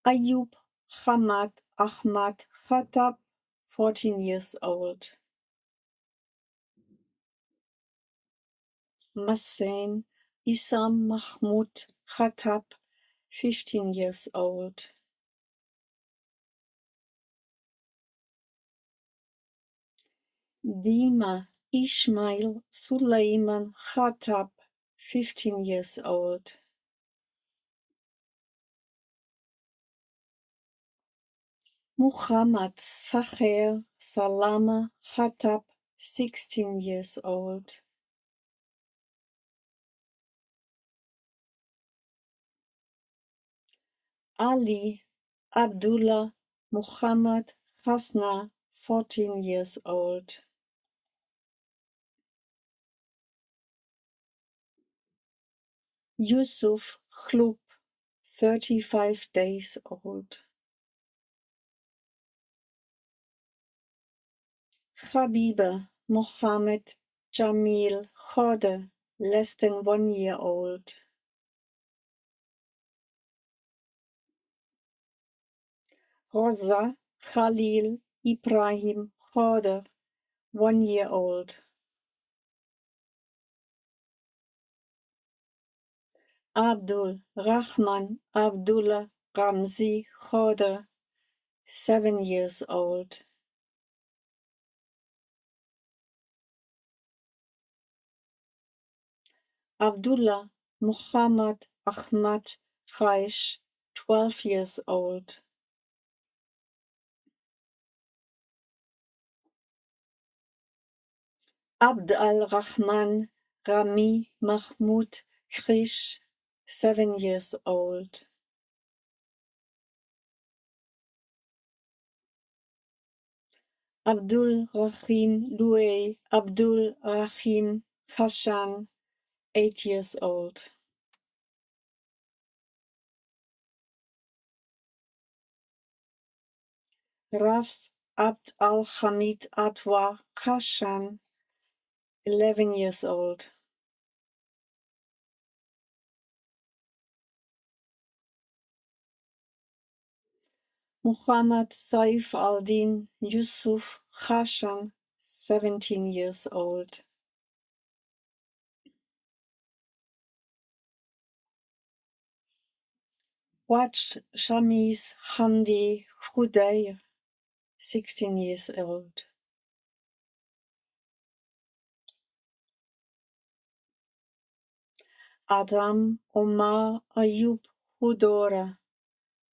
Ayub Hamad Ahmad Khatab, 14 years old. Masen Isam Mahmoud Khatab, 15 years old. Dima Ishmael Suleiman Khattab, 15 years old. Muhammad Sacher Salama Khattab, 16 years old. Ali Abdullah Muhammad Hasna, 14 years old. Yusuf Khlub, 35 days old. Habiba Mohammed Jamil Khode, less than 1 year old. Rosa Khalil Ibrahim Khode, 1 year old. Abdul Rahman Abdullah Ramzi Khode, 7 years old. Abdullah Muhammad Ahmad Qaish, 12 years old. Abd al-Rahman Rami Mahmoud Krish, 7 years old. Abdul Rahim Louay Abdul Rahim Khashan, 8 years old. Raf Abd al-Hamid Adwa Khashan, 11 years old. Muhammad Saif al-Din Yusuf Khashan, 17 years old. Watched Shamis Hamdi Khudayr, 16 years old. Adam Omar Ayub Hudora,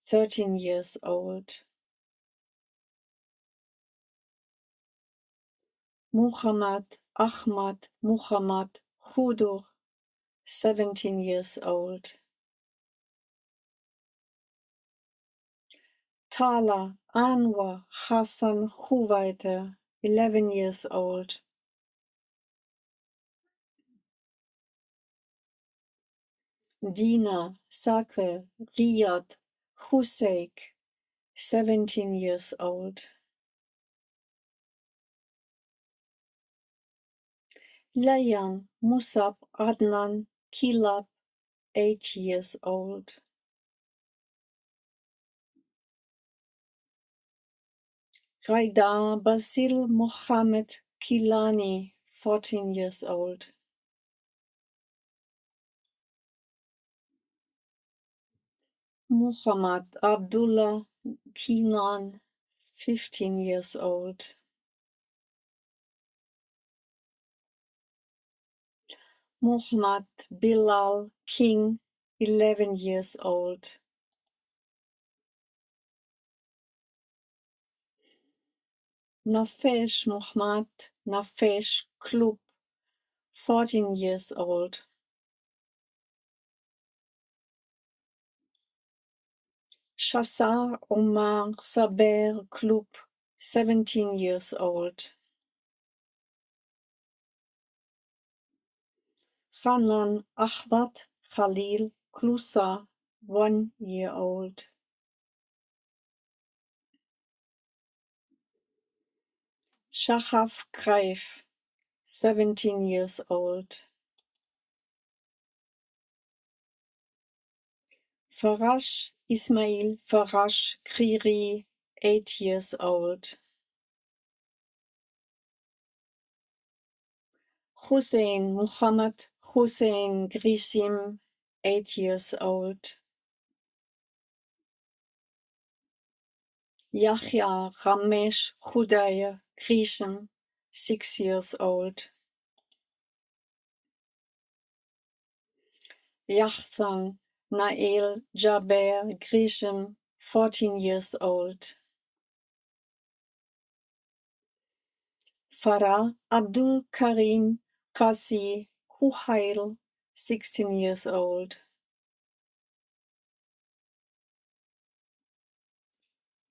13 years old. Muhammad Ahmad Muhammad Hudur, 17 years old. Tala Anwar Hassan Huwaiter, 11 years old. Dina Sakre Riyad Huseik, 17 years old. Layan Musab Adnan Kilab, 8 years old. Raida Basil Mohammed Kilani, 14 years old. Muhammad Abdullah Kinan, 15 years old. Muhammad Bilal King, 11 years old. Nafesh Muhammad Nafesh Klub, 14 years old. Shassar Omar Saber Klub, 17 years old. Hanan Ahmad Khalil Klusa, 1 year old. Shahaf Greif, 17 years old. Farash Ismail Farash Kriri, 8 years old. Hussein Muhammad Hussein Grisim, 8 years old. Yahya Ramesh Khudaya Grisham, 6 years old. Yahsan Nael Jaber Grisham, 14 years old. Farah Abdul Karim Qasi Kuhail, 16 years old.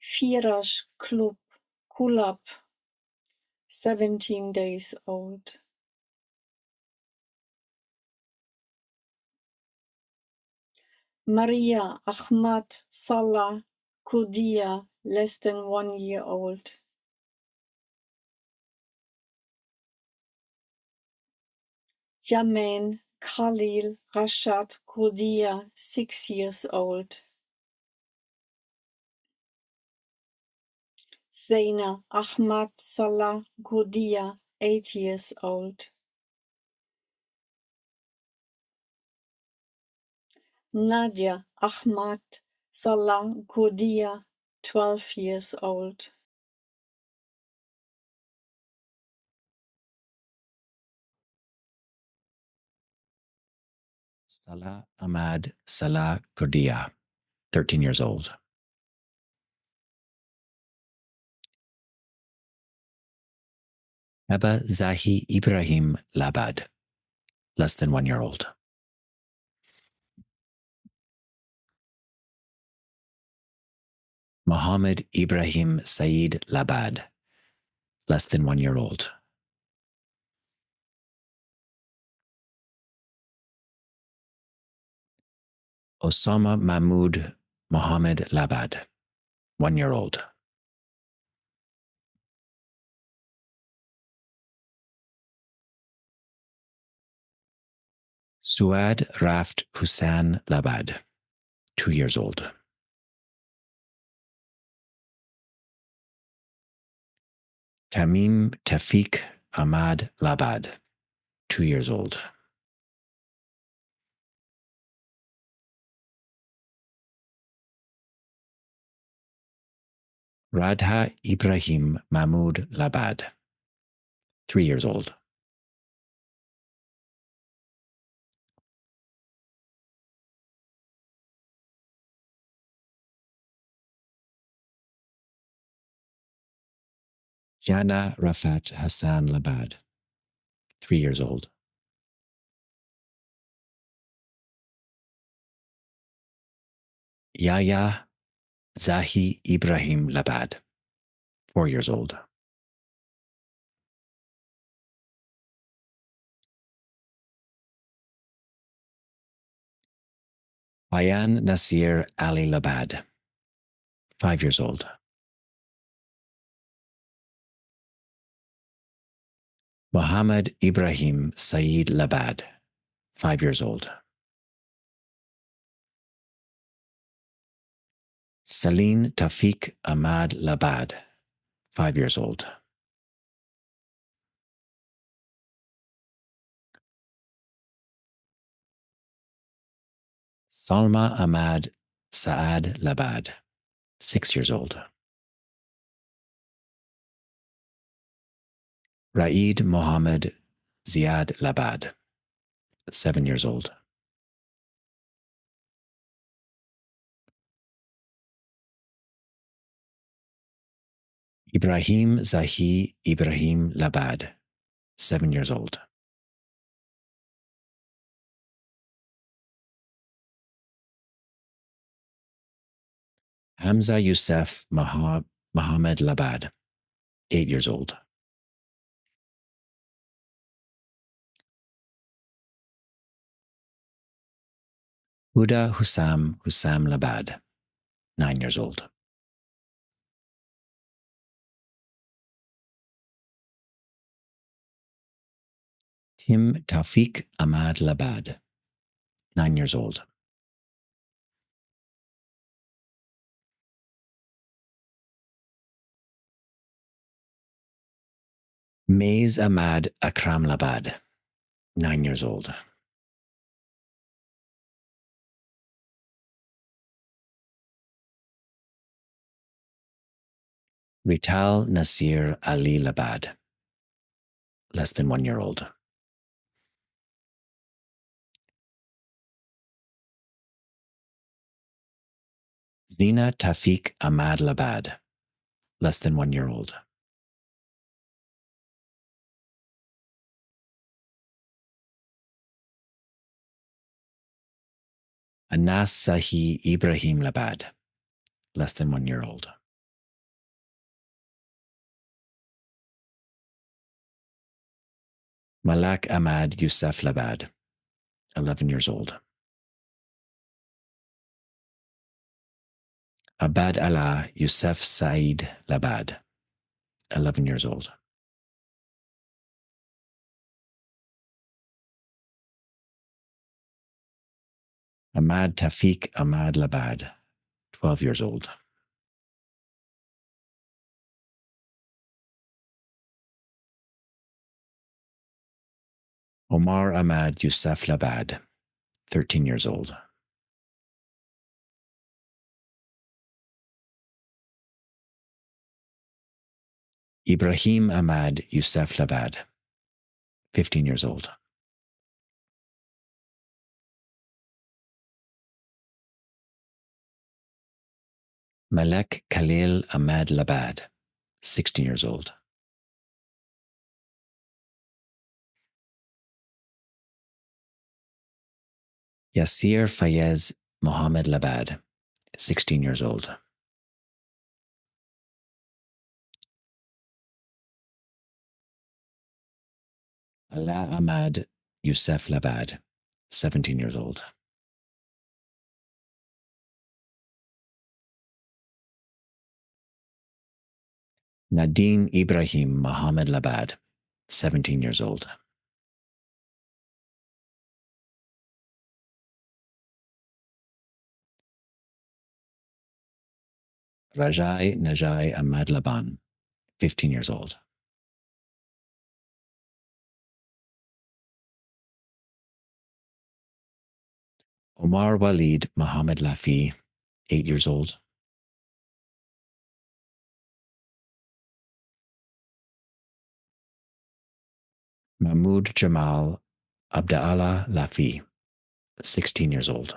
Firash Kulab, 17 days old. Maria Ahmad Salah Kudia, less than 1 year old. Yamen Khalil Rashad Kudia, 6 years old. Zaina Ahmad Salah Kudia, 8 years old. Nadia Ahmad Salah Kudia, 12 years old. Salah Ahmad Salah Kurdia, 13 years old. Eba Zahi Ibrahim Labad, less than 1 year old. Mohammed Ibrahim Saeed Labad, less than 1 year old. Osama Mahmoud Mohammed Labad, 1 year old. Suad Raft Hussan Labad, 2 years old. Tamim Tafiq Ahmad Labad, 2 years old. Radha Ibrahim Mahmoud Labad, 3 years old. Jana Rafat Hassan Labad, 3 years old. Yahya Zahi Ibrahim Labad, 4 years old. Bayan Nasir Ali Labad, 5 years old. Muhammad Ibrahim Saeed Labad, 5 years old. Saleen Tafiq Ahmad Labad, 5 years old. Salma Ahmad Saad Labad, 6 years old. Raed Mohammed Ziad Labad, 7 years old. Ibrahim Zahi Ibrahim Labad, 7 years old. Hamza Youssef Mohammed Labad, 8 years old. Huda Hussam Labad, 9 years old. Tim Tafiq Ahmad Labad, 9 years old. Maze Ahmad Akram Labad, 9 years old. Rital Nasir Ali Labad, less than 1 year old. Zina Tafik Ahmad Labad, less than 1 year old. Anas Sahi Ibrahim Labad, less than 1 year old. Malak Ahmad Yusuf Labad, 11 years old. Abad Allah Yusuf Saeed Labad, 11 years old. Ahmad Tafik Ahmad Labad, 12 years old. Omar Ahmad Yusuf Labad, 13 years old. Ibrahim Ahmad Yusuf Labad, 15 years old. Malek Khalil Ahmad Labad, 16 years old. Yasir Fayez Mohammed Labad, 16 years old. Ala Ahmad Yusuf Labad, 17 years old. Nadine Ibrahim Mohammed Labad, 17 years old. Rajai Najai Ahmad Laban, 15 years old. Omar Walid Mohammed Lafi, 8 years old. Mahmoud Jamal Abdallah Lafi, 16 years old.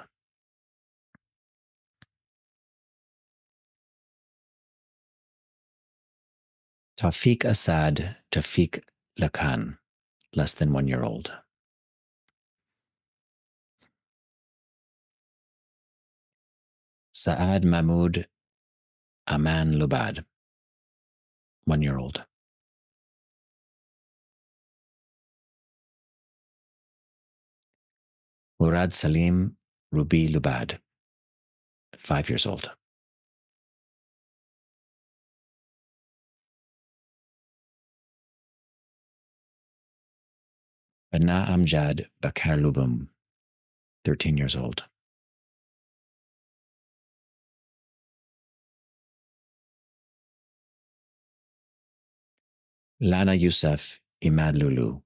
Tawfiq Assad Tawfiq Lakan, less than 1 year old. Saad Mahmoud Aman Lubad, 1 year old. Murad Salim Rubi Lubad, 5 years old. Bana Amjad Bakar Lubum, 13 years old. Lana Youssef Imad Lulu,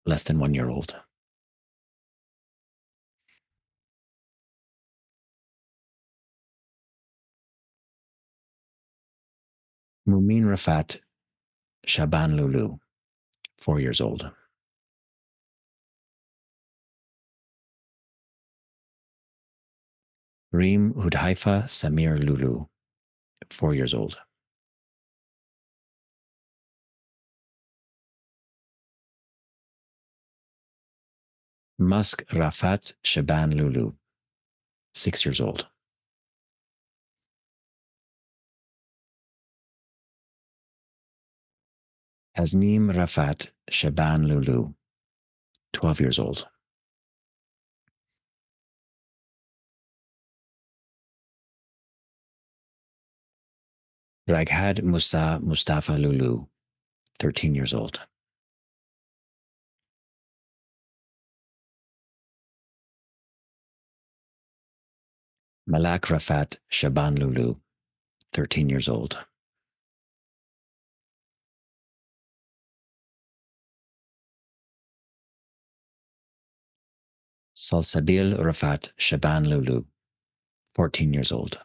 less than 1 year old. Mumin Rafat Shaban Lulu, 4 years old. Reem Hudhaifa Samir Lulu, 4 years old. Musk Rafat Shaban Lulu, 6 years old. Azneem Rafat Shaban Lulu, 12 years old. Raghad Musa Mustafa Lulu, 13 years old. Malak Rafat Shaban Lulu, 13 years old. Salsabil Rafat Shaban Lulu, 14 years old.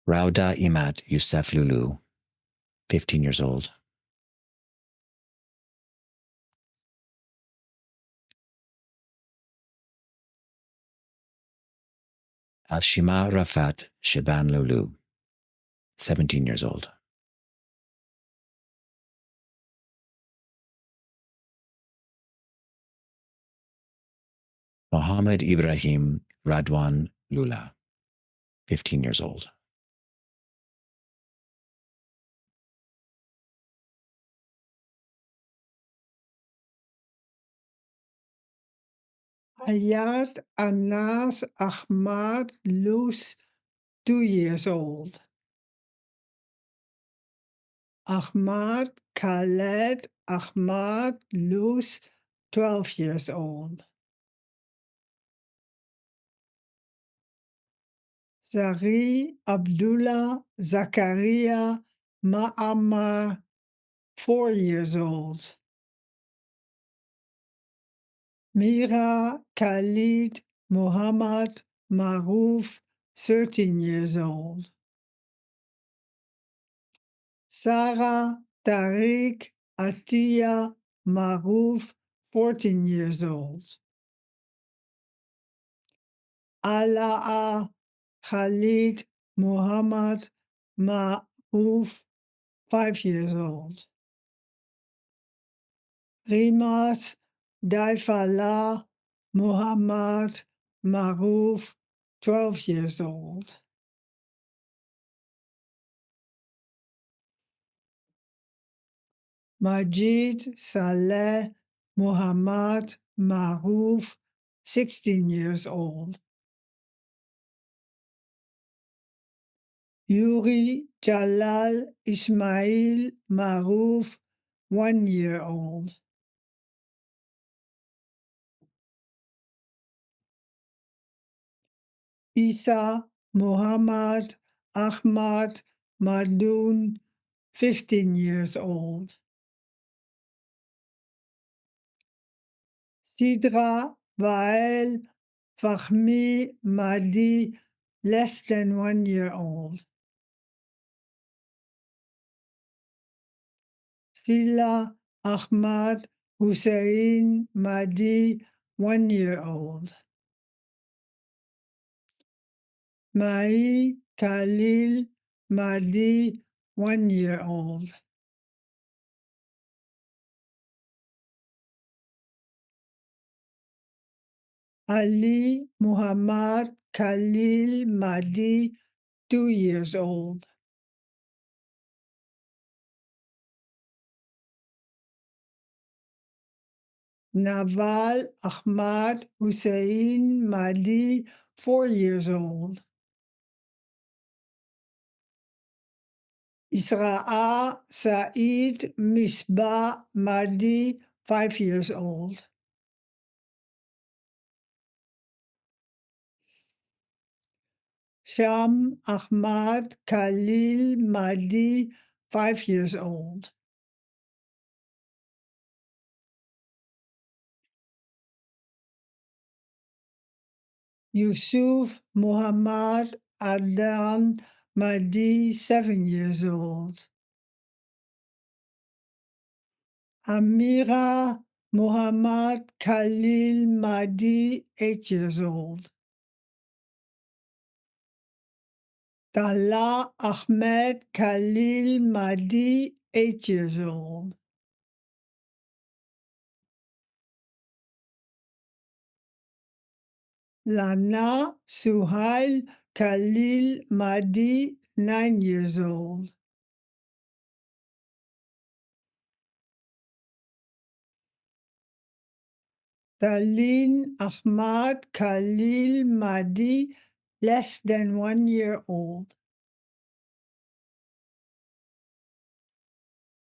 Rauda Imat Youssef Lulu, 15 years old. Al-Shima Rafat Shiban Lulu, 17 years old. Mohammed Ibrahim Radwan Lula, 15 years old. Ayad Anas Ahmad Luz, 2 years old. Ahmad Khaled Ahmad Luz, 12 years old. Zari Abdullah Zakaria Ma'amar, 4 years old. Mira Khalid Muhammad Maruf, 13 years old. Sarah Tariq Atiya Maruf, 14 years old. Alaa Khalid Muhammad Maruf, 5 years old. Rimas Daifallah Muhammad Maruf, 12 years old. Majid Saleh Muhammad Maruf, 16 years old. Yuri Jalal Ismail Maruf, 1 year old. Isa Muhammad Ahmad Madoun, 15 years old. Sidra Wael Fahmi Mahdi, less than 1 year old. Sila Ahmad Hussein Mahdi, 1 year old. Mai Khalil Mahdi, 1 year old. Ali Muhammad Khalil Mahdi, 2 years old. Naval Ahmad Hussein Mahdi, 4 years old. Israa Said Misbah Mahdi, 5 years old. Sham Ahmad Khalil Mahdi, 5 years old. Yusuf Muhammad Adan Mahdi, 7 years old. Amira Muhammad Khalil Mahdi, 8 years old. Talha Ahmed Khalil Mahdi, 8 years old. Lana Suhail Khalil Mahdi, 9 years old. Talin Ahmad Khalil Mahdi, less than 1 year old.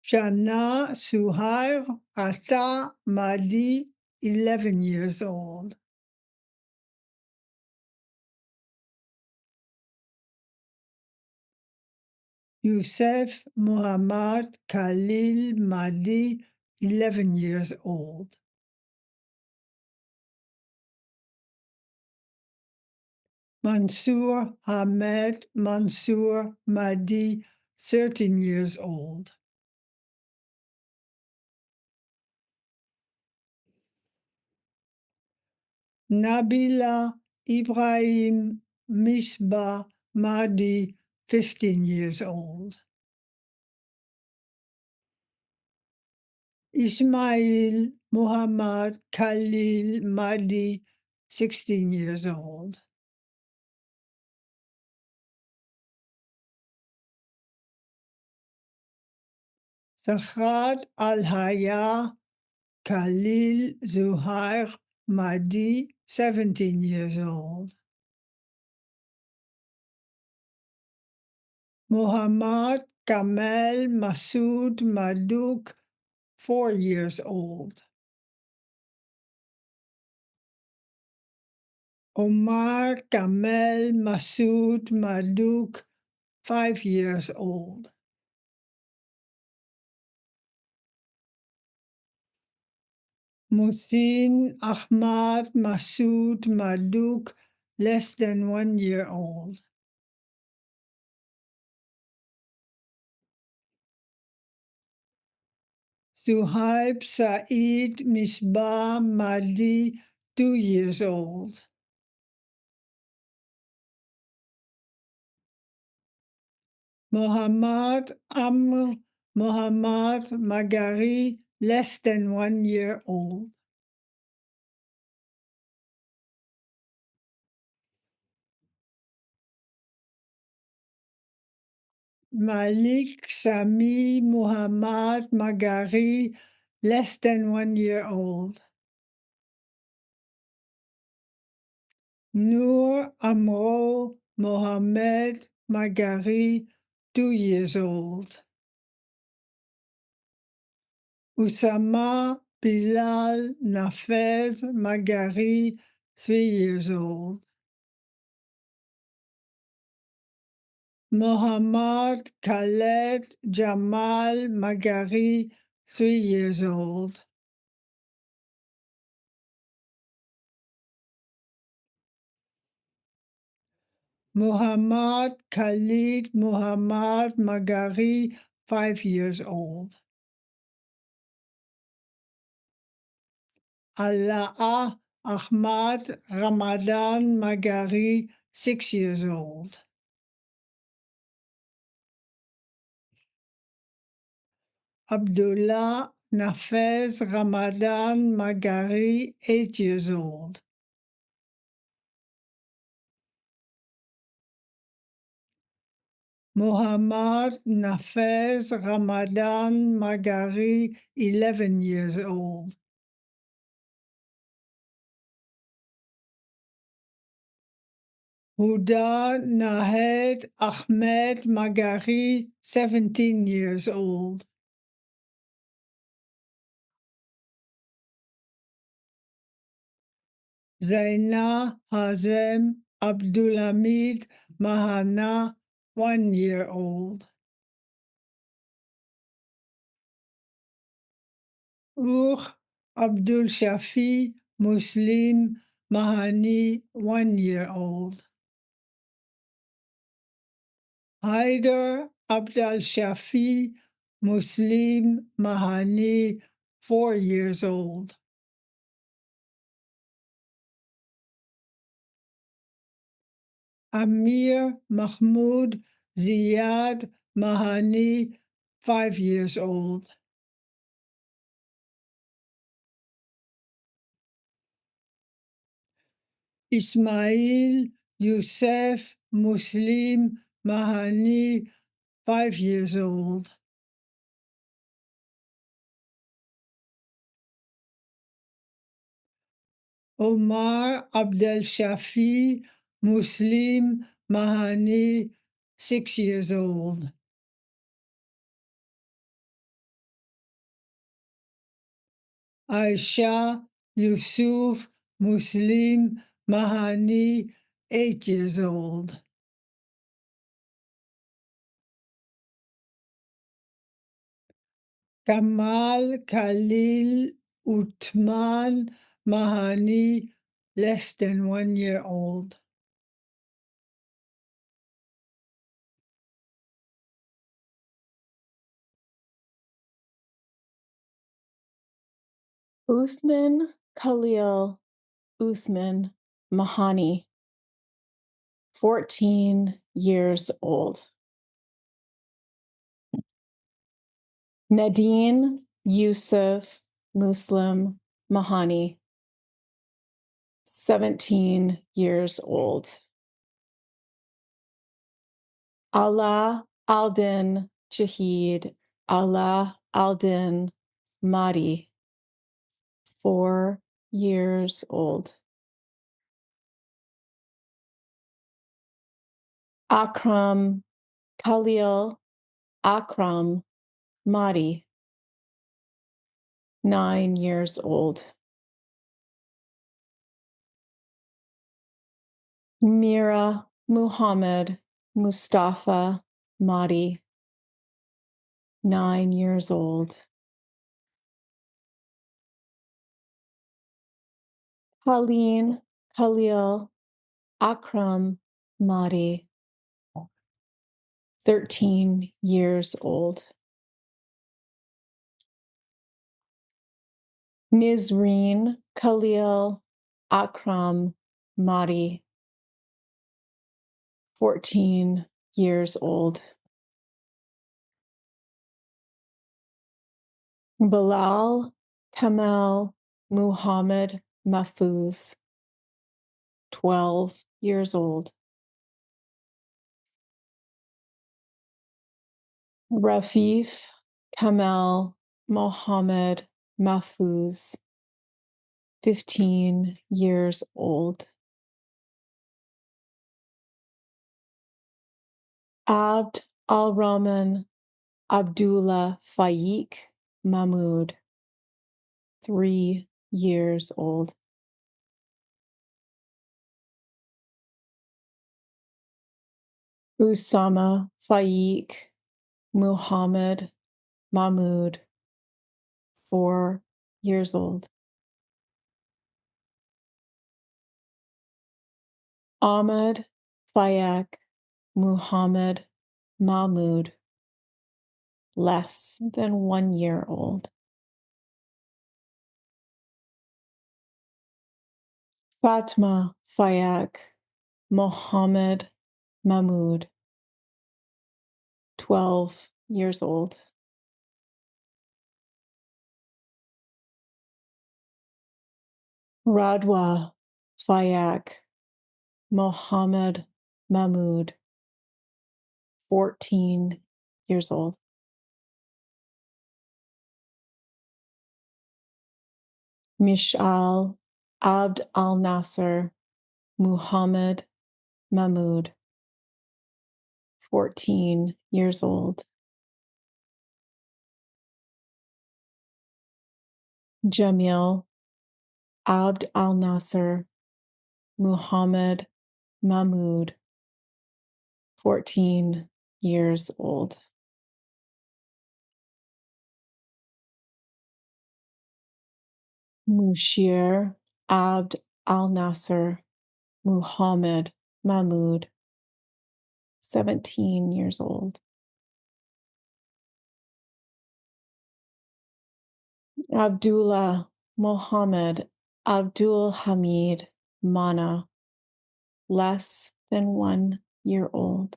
Shana Suhair Ata Mahdi, 11 years old. Youssef Muhammad Khalil Mahdi, 11 years old. Mansour Ahmed Mansour Mahdi, 13 years old. Nabila Ibrahim Misbah Mahdi, 15 years old. Ismail Muhammad Khalil Mahdi, 16 years old. Zahrat Al-Haya Khalil Zuhair Mahdi, 17 years old. Muhammad Kamal Masood Madouk, 4 years old. Omar Kamal Masood Madouk, 5 years old. Musin Ahmad Masood Madouk, less than 1 year old. Suhaib Saeed Misbah Mahdi, 2 years old. Muhammad Amr Muhammad Magari, less than 1 year old. Malik Sami Muhammad Magari, less than 1 year old. Noor Amro Mohammed Magari, 2 years old. Usama Bilal Nafez Magari, 3 years old. Muhammad Khaled Jamal Magari, 3 years old. Muhammad Khalid Muhammad Magari, 5 years old. Alaa Ahmad Ramadan Magari, 6 years old. Abdullah Nafez Ramadan Magari, 8 years old. Muhammad Nafez Ramadan Magari, 11 years old. Huda Nahed Ahmed Magari, 17 years old. Zaina Hazem Abdulhamid Mahana, 1 year old. Abdul Shafi Muslim Mahani, 1 year old. Haider Abdul Shafi Muslim Mahani, 4 years old. Amir Mahmoud Ziyad Mahani, 5 years old. Ismail Youssef Muslim Mahani, 5 years old. Omar Abdel Shafi Muslim Mahani, 6 years old. Aisha Yusuf Muslim Mahani, 8 years old. Kamal Khalil Utman Mahani, less than 1 year old. Uthman Khalil Uthman Mahani, 14 years old. Nadine Yusuf Muslim Mahani, 17 years old. Allah Aldin Shahid Allah Aldin Mahdi, 4 years old. Akram Khalil Akram Mahdi, 9 years old. Mira Muhammad Mustafa Mahdi, 9 years old. Colleen Khalil Akram Mahdi, 13 years old. Nizreen Khalil Akram Mahdi, 14 years old. Bilal Kamal Muhammad Mahfouz, 12 years old. Rafif Kamal Mohammed Mahfouz, 15 years old. Abd al-Rahman Abdullah Faiq Mahmoud, 3 years old. Usama Faiq Muhammad Mahmoud, 4 years old. Ahmad Faiq Muhammad Mahmoud, less than 1 year old. Fatma Faiq Muhammad Mahmoud, 12 years old. Radwa Faiq Mohammed Mahmoud, 14 years old. Mishal Abd al-Nasser Muhammad Mahmoud, 14 years old. Jamil Abd al-Nasser Muhammad Mahmoud, 14 years old. Mushir Abd al-Nasser Muhammad Mahmoud, 17 years old. Abdullah Mohammed Abdul Hamid Mana, less than 1 year old.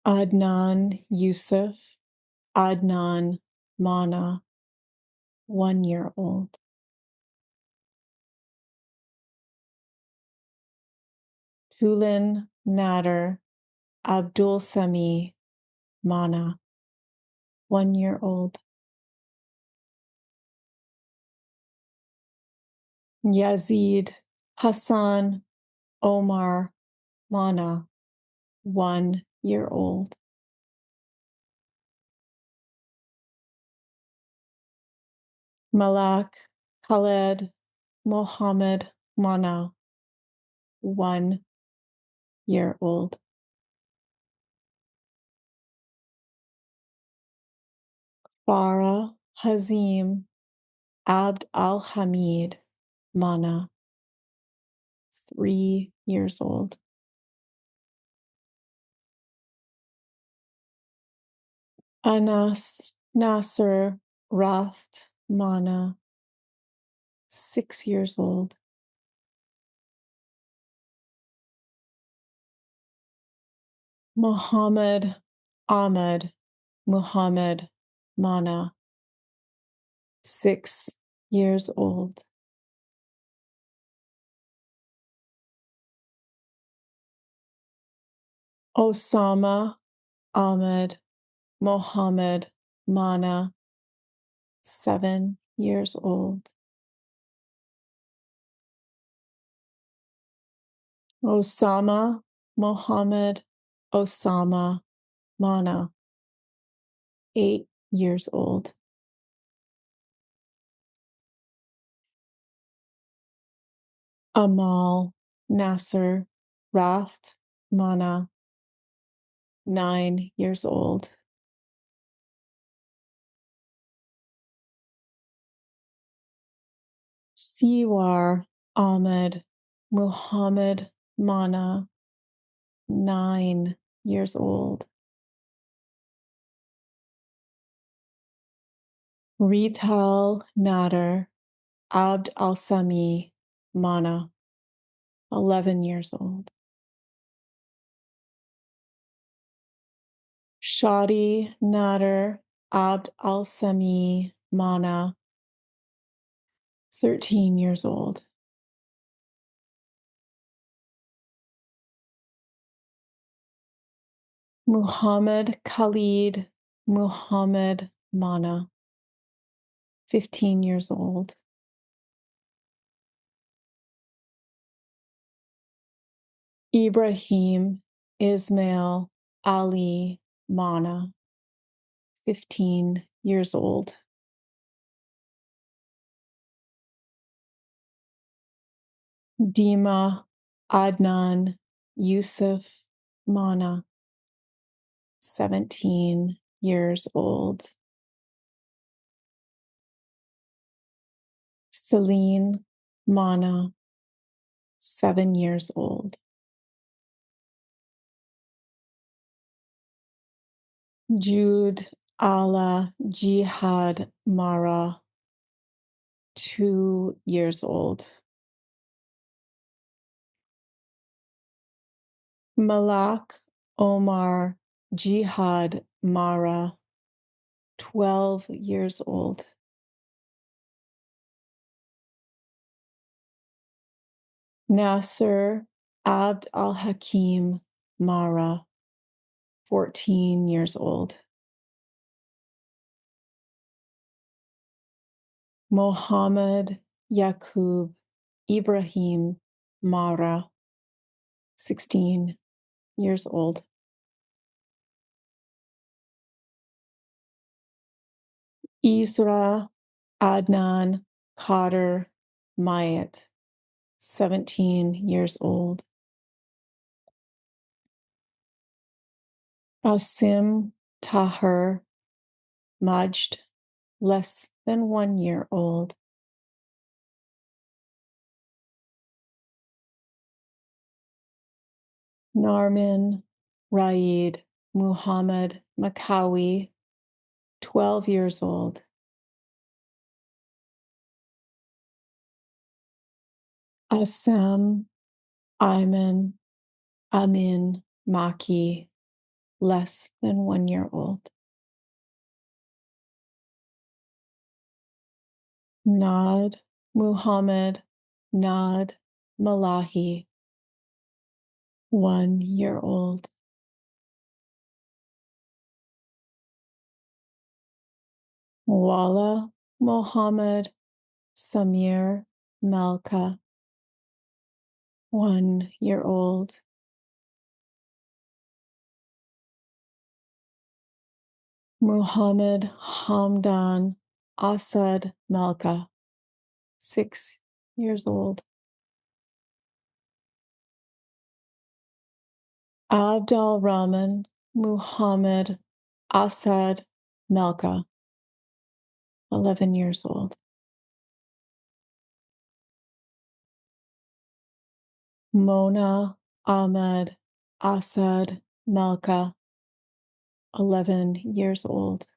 Adnan Yusuf Adnan Mana, 1 year old. Tulin Nader Abdul Sami Mana, 1 year old. Yazid Hassan Omar Mana, 1 year old. Malak Khaled Mohammed Mana, 1 year old. Farah Hazim Abd al-Hamid Mana, 3 years old. Anas Nasser Raft Mana, 6 years old. Muhammad Ahmed Muhammad Mana, 6 years old. Osama Ahmed Mohammed Mana, 7 years old. Osama Mohammed Osama Mana, 8 years old. Amal Nasser Raft Mana, 9 years old. Siwar Ahmed Muhammad Mana, 9 years old. Rital Nader Abd al-Sami Mana, 11 years old. Shadi Nader Abd al-Sami Mana, 13 years old. Muhammad Khalid Muhammad Mana, 15 years old. Ibrahim Ismail Ali Mana, 15 years old. Dima Adnan Yusuf Mana, 17 years old. Celine Mana, 7 years old. Jude Allah Jihad Mara, 2 years old. Malak Omar Jihad Mara, 12 years old. Nasser Abd al-Hakim Mara, 14 years old. Mohammed Yaqub Ibrahim Mara, 16 years old. Isra Adnan Kader Mayat, 17 years old. Asim Tahir Majd, less than 1 year old. Narmin Raid Muhammad Makawi, 12 years old. Assam Ayman Amin Maki, less than 1 year old. Nad Muhammad Nad Malahi, 1 year old. Wala Muhammad Samir Malka, 1 year old. Muhammad Hamdan Asad Malka, 6 years old. Abdul Rahman Muhammad Asad Malka, 11 years old. Mona Ahmed Asad Malka, 11 years old.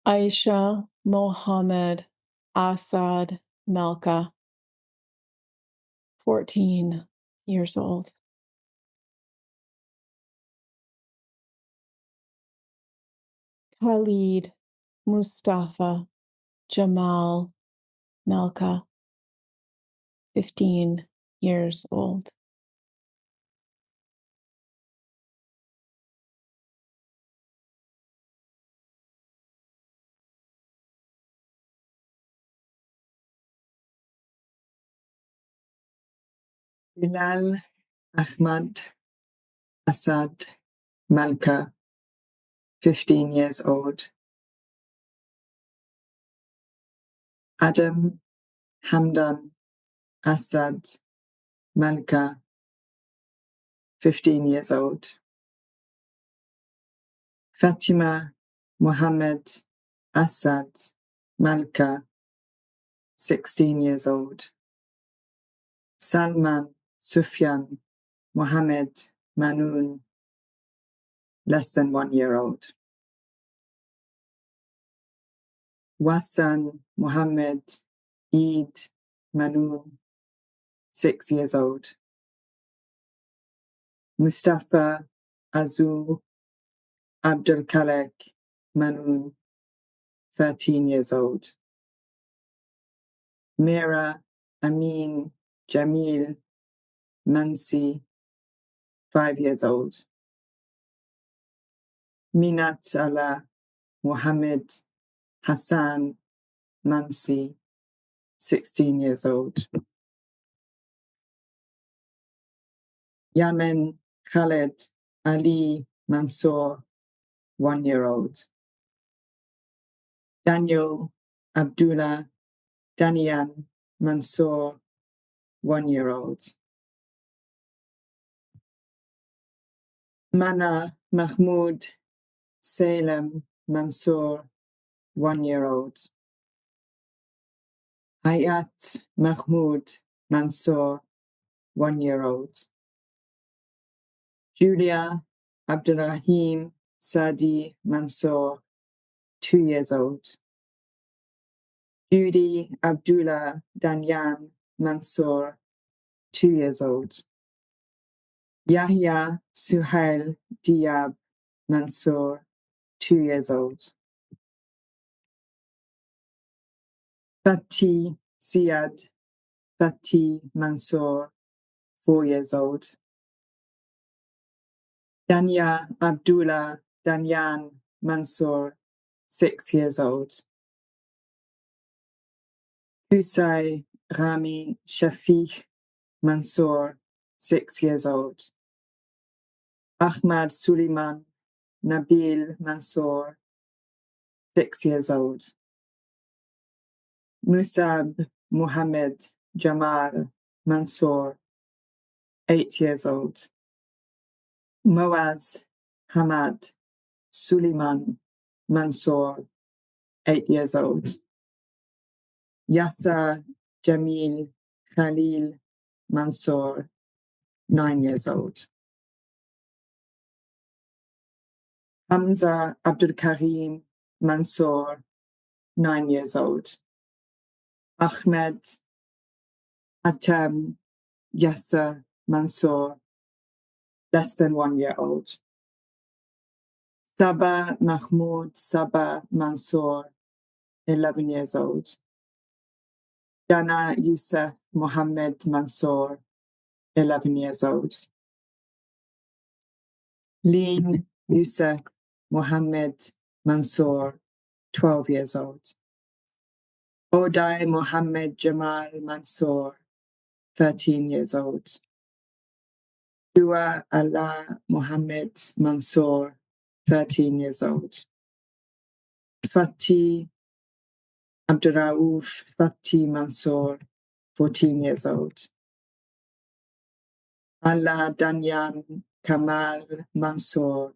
Aisha Mohammed Assad Melka, 14 years old. Khalid Mustafa Jamal Melka, 15 years old. Bilal Ahmad Assad Malka, 15 years old. Adam Hamdan Assad Malka, 15 years old. Fatima Mohammed Assad Malka, 16 years old. Salman Sufyan Mohammed Manoon, less than 1 year old. Wassan Mohammed Eid Manoon, 6 years old. Mustafa Azul Abdul Khalek Manoon, 13 years old. Mira Amin Jamil Mansi, 5 years old. Minat Allah Mohammed Hassan Mansi, 16 years old. Yamen Khaled Ali Mansour, 1 year old. Daniel Abdullah Danian Mansour, 1 year old. Mana Mahmoud Salem Mansour, 1 year old. Hayat Mahmoud Mansour, 1 year old. Julia Abdurrahim Sadi Mansour, 2 years old. Judy Abdullah Danyan Mansour, 2 years old. Yahya Suhail Diab Mansour, 2 years old. Fatih Ziad Fatih Mansour, 4 years old. Danya Abdullah Danyan Mansour, 6 years old. Husay Rami Shafiq Mansour, 6 years old. Ahmad Suleiman Nabil Mansour, 6 years old. Musab Muhammad Jamal Mansour, 8 years old. Moaz Hamad Suleiman Mansour, 8 years old. Yasser Jamil Khalil Mansour, 9 years old. Hamza Abdul Karim Mansour, 9 years old. Ahmed Atem Yasser Mansour, less than 1 year old. Sabah Mahmoud Sabah Mansour, 11 years old. Jana Youssef Mohammed Mansour, 11 years old. Leen Youssef Mohammed Mansour, 12 years old. Odai Mohammed Jamal Mansour, 13 years old. Dua Allah Mohammed Mansour, 13 years old. Fatih Abdurrauf Fatih Mansour, 14 years old. Allah Danyan Kamal Mansour,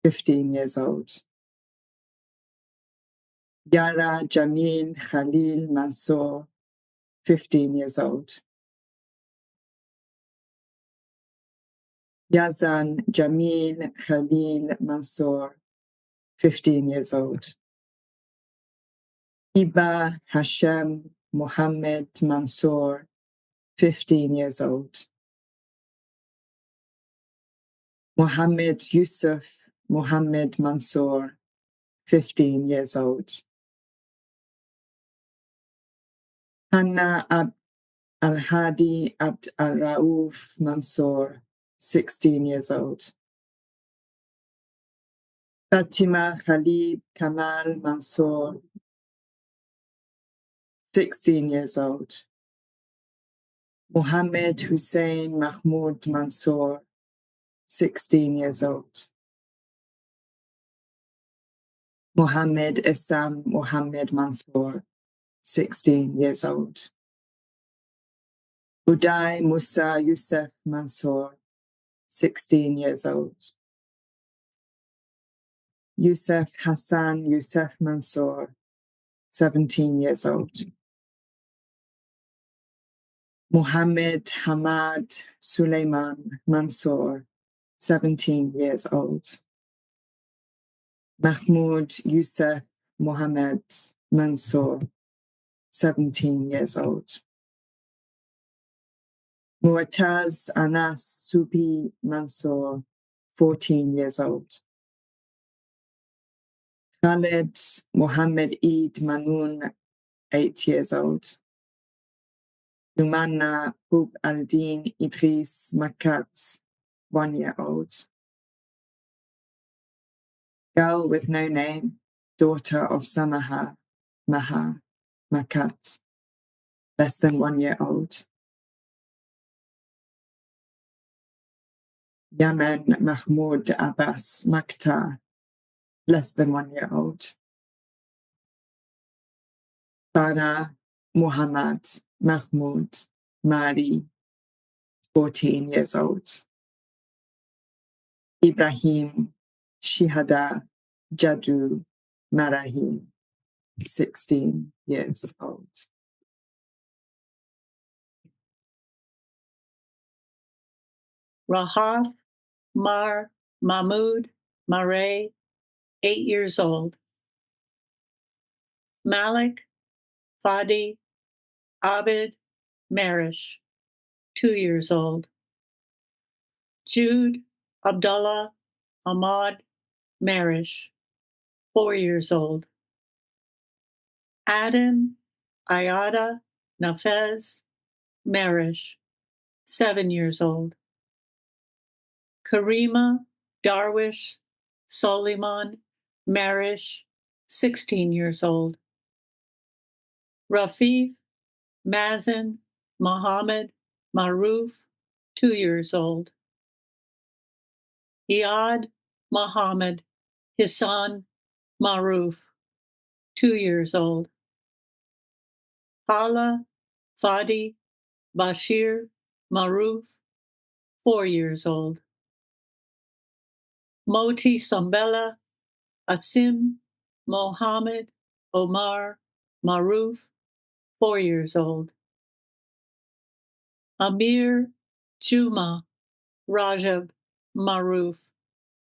15 years old. Yara Jamil Khalil Mansour, 15 years old. Yazan Jamil Khalil Mansour, 15 years old. Iba Hashem Mohammed Mansour, 15 years old. Mohammed Yusuf Mohammed Mansour, 15 years old. Hanna Abd Al-Hadi Abd Al-Rauf Mansour, 16 years old. Fatima Khalid Kamal Mansour, 16 years old. Mohammed Hussein Mahmoud Mansour, 16 years old. Mohammed Essam Mohammed Mansour, 16 years old. Uday Musa Youssef Mansour, 16 years old. Youssef Hassan Youssef Mansour, 17 years old. Mohammed Hamad Suleiman Mansour, 17 years old. Mahmoud Youssef Mohammed Mansour, 17 years old. Mu'taz Anas Subi Mansour, 14 years old. Khaled Mohammed Eid Manoun, 8 years old. Numanna Hub al-Din Idris Makat, 1 year old. Girl with no name, daughter of Samaha Maha Makat, less than 1 year old. Yamen Mahmoud Abbas Makta, less than 1 year old. Farah Muhammad Mahmoud Mari, 14 years old. Ibrahim Shihada Jadu Marahim, 16 years old. Rahaf Mar Mahmoud Mare, 8 years old. Malik Fadi Abid Marish, 2 years old. Jude Abdullah Ahmad Marish, 4 years old. Adam Ayada Nafez Marish, 7 years old. Karima Darwish Soliman Marish, 16 years old. Rafif Mazen Mohammed Maruf, 2 years old. Iyad Mohammed Hissan Maruf, 2 years old. Hala Fadi Bashir Maruf, 4 years old. Moti Sambella Asim Mohammed Omar Maruf, 4 years old. Amir Juma Rajab Maruf,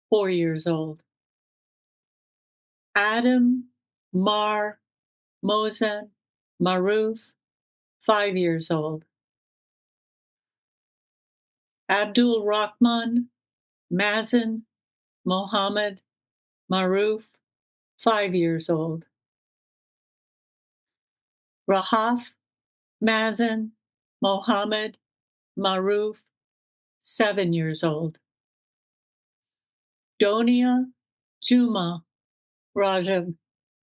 4 years old. Adam Mar Mosen Maruf, 5 years old. Abdul Rahman Mazen Mohammed Maruf, 5 years old. Rahaf Mazen Mohammed Maruf, 7 years old. Donia Juma Rajab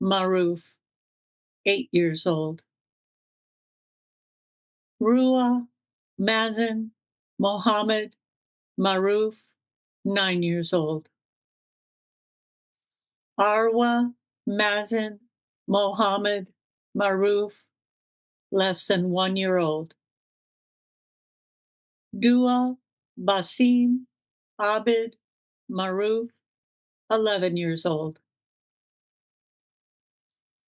Maruf, 8 years old. Rua Mazen Mohammed Maruf, 9 years old. Arwa Mazen Mohammed Maruf, less than 1 year old. Dua Basim Abid Maruf, 11 years old.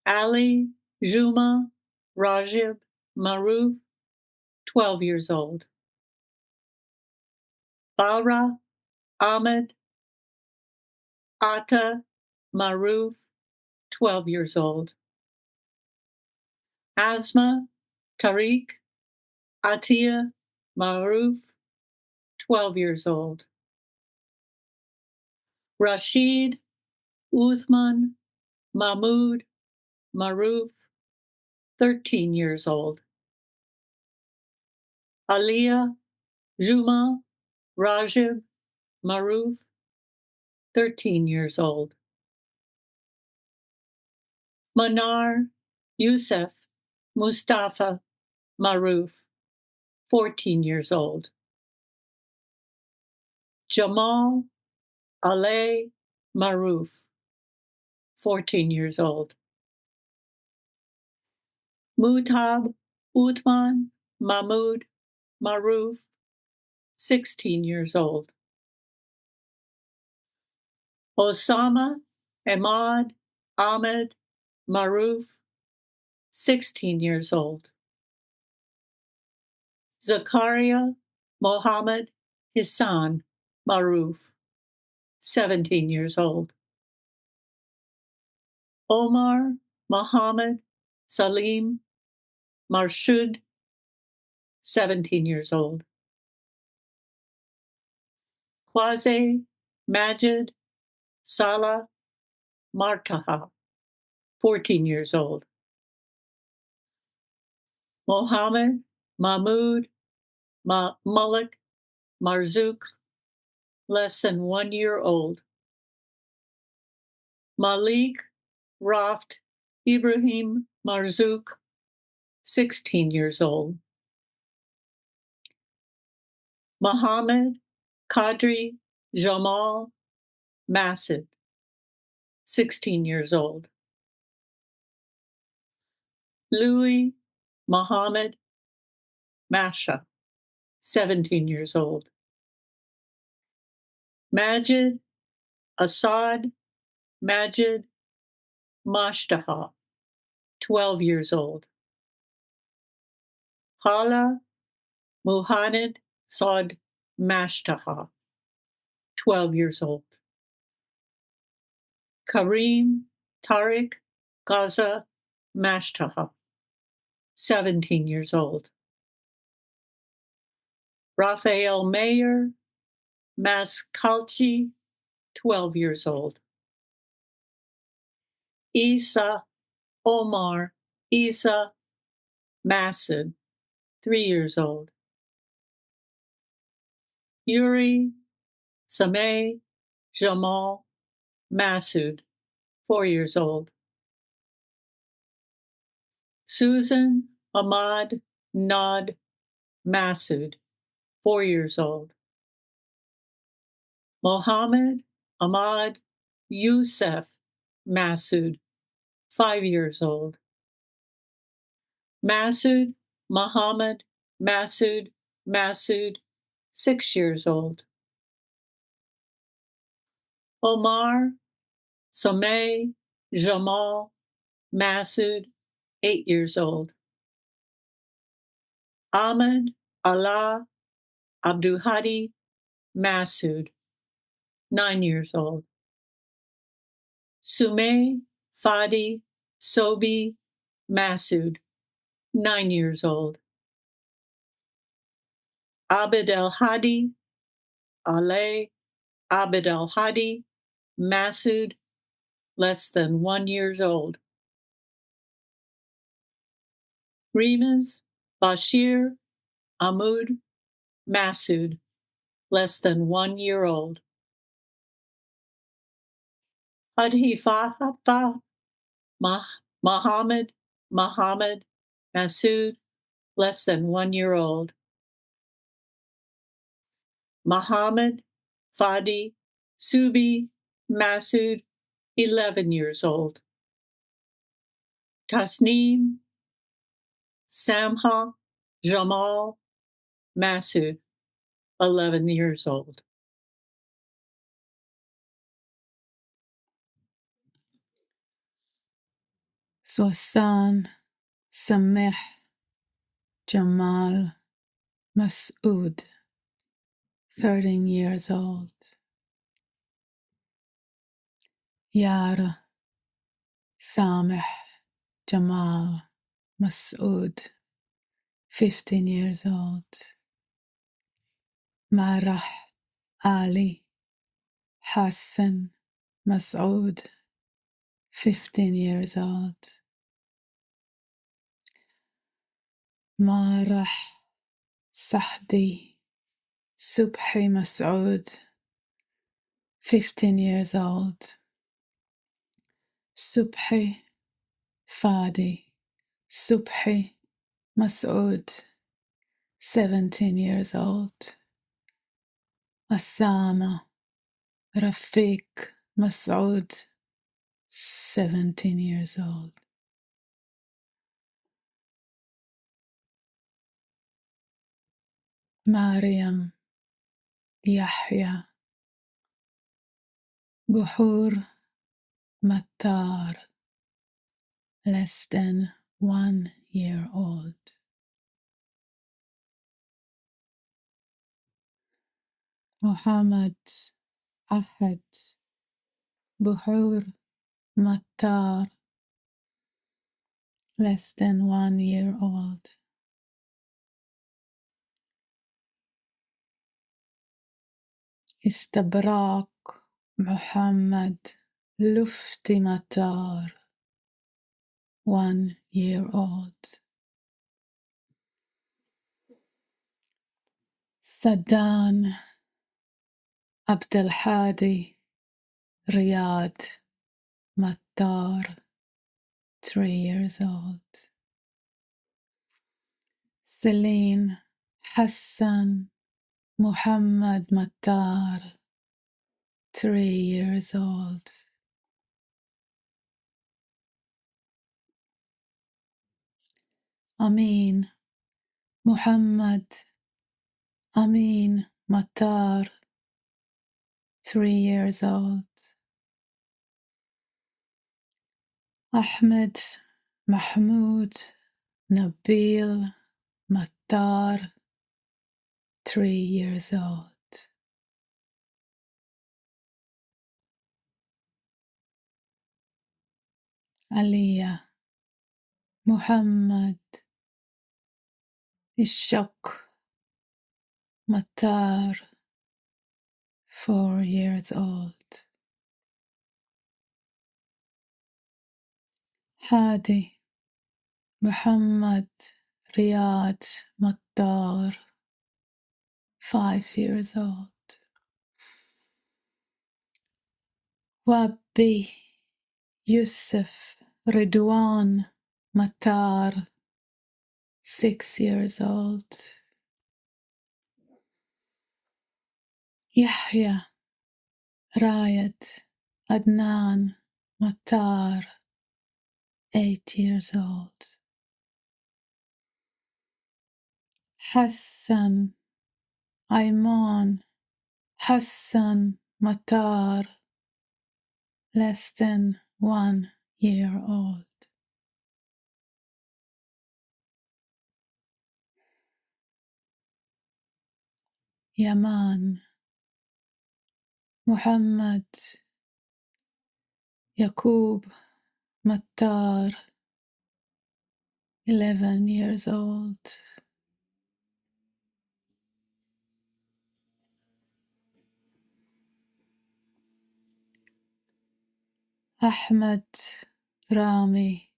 Ali Juma Rajib Maruf, 12 years old. Bara Ahmed Atta Maruf, 12 years old. Asma Tariq Atia Maruf, 12 years old. Rashid Uthman Mahmoud Maruf, 13 years old. Aliyah Juma Rajib Maruf, 13 years old. Manar Youssef Mustafa Maruf, 14 years old. Jamal Alay Maruf, 14 years old. Mutab Uthman Mahmoud Maruf, 16 years old. Osama Ahmad Ahmed Maruf, 16 years old. Zakaria Mohammed Hassan Maruf, 17 years old. Omar Mohammed Salim Marshud, 17 years old. Quase Majid Salah Martaha, 14 years old. Mohammed Mahmoud Malik Marzouk, less than 1 year old. Malik Raft Ibrahim Marzouk, 16 years old. Mohammed Qadri Jamal Massid, 16 years old. Louis Mohammed Masha, 17 years old. Majid Assad Majid Mashtaha, 12 years old. Hala Muhammad Saad Mashtaha, 12 years old. Kareem Tariq Gaza Mashtaha, 17 years old. Raphael Mayer Maskalchi, 12 years old. Isa Omar Isa Massid, 3 years old. Yuri Sameh Jamal Massoud, 4 years old. Susan Ahmad Nad Massoud, 4 years old. Mohammed Ahmad Youssef Massoud, 5 years old. Massoud Muhammad Massoud, 6 years old. Omar Sameh Jamal Massoud, 8 years old. Ahmed Allah Abduhadi Massoud, 9 years old. Sumay Fadi Sobi Massoud, 9 years old. Abd El Hadi Alay Abd El Hadi Massoud, less than 1 year old. Rimas Bashir Ahmud Massoud, less than 1 year old. Hadhifafa Muhammad Massoud, less than 1 year old. Muhammad Fadi Subi Massoud, 11 years old. Tasneem Samha Jamal Massoud, 11 years old. Swasan Sameh Jamal Masood, 13 years old. Yara Sameh Jamal Masood, 15 years old. Marah Ali Hassan Masood, 15 years old. Marah Sahdi Subhi Masood, 15 years old. Subhi Fadi Subhi Masood, 17 years old. Asama Rafiq Masood, 17 years old. Mariam Yahya Buhur Matar, less than 1 year old. Muhammad Ahad Buhur Matar, less than 1 year old. Istabrak Muhammad Lufti Matar, 1 year old. Sadan Abdelhadi Riyad Matar, 3 years old. Celine Hassan Muhammad Matar, 3 years old. Amin Muhammad Amin Matar, 3 years old. Ahmed Mahmoud Nabil Matar, 3 years old. Aliyah Muhammad Ishaq Matar, 4 years old. Hadi Muhammad Riyad Matar, 5 years old. Wabi Yusuf Ridwan Matar, 6 years old. Yahya Rayad Adnan Matar, 8 years old. Hassan Ayman Hassan Matar, less than 1 year old. Yaman Muhammad Yaqub Matar, 11 years old. Ahmed Rami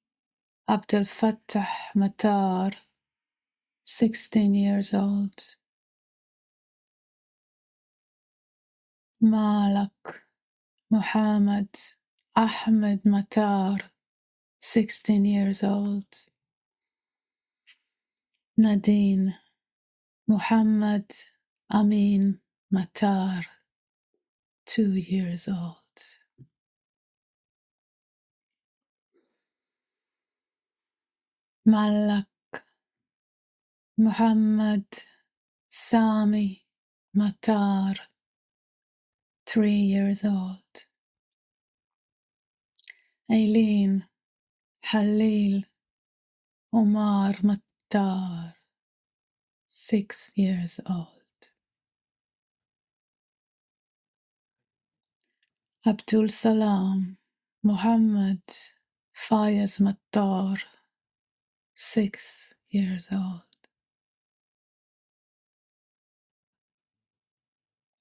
Abdel Fattah Matar, 16 years old. Malak Muhammad Ahmed Matar, 16 years old. Nadine Muhammad Amin Matar, 2 years old. Malak Muhammad Sami Matar, 3 years old. Aileen Halil Omar Matar, 6 years old. Abdul Salam Muhammad Fayez Matar, 6 years old.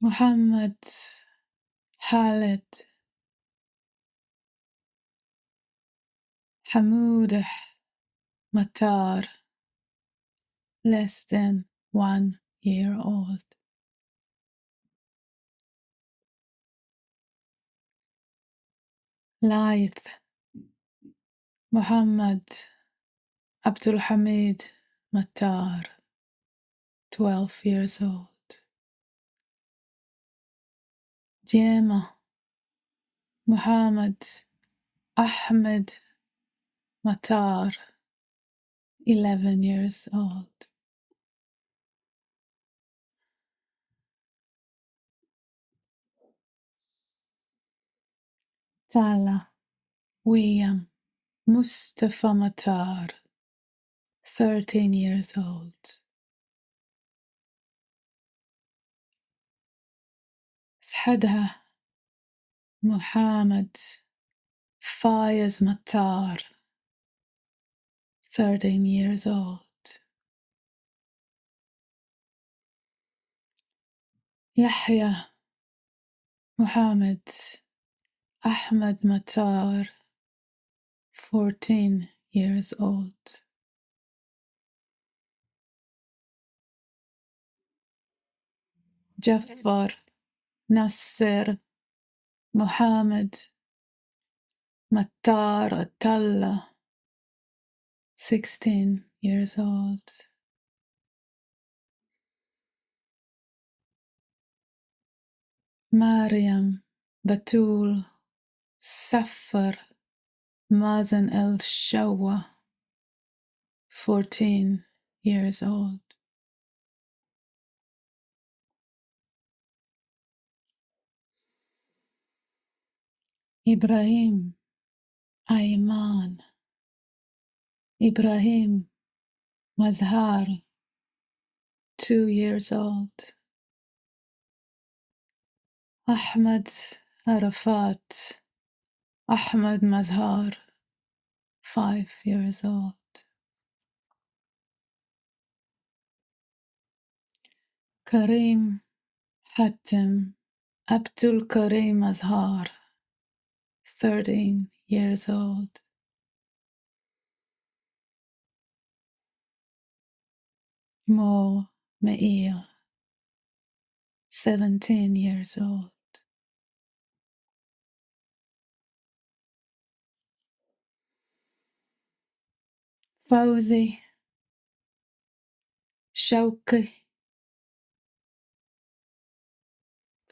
Muhammad Khalid Hamoudah Matar, less than 1 year old. Laith Muhammad Abdul Hamid Matar, 12 years old. Jema Muhammad Ahmed Matar, 11 years old. Tala William Mustafa Matar, 13 years old. Sahadha Muhammad Fayez Matar, 13 years old. Yahya Muhammad Ahmed Matar, 14 years old. Jafar Nasser Muhammad Matar Atalla, 16 years old. Mariam Batul Safar Mazen El Shawa, 14 years old. Ibrahim Ayman Ibrahim Mazhar, 2 years old. Ahmed Arafat Ahmed Mazhar, 5 years old. Karim Hatem Abdul Karim Azhar, 13 years old. Mo Meir, 17 years old. Fawzi Shawki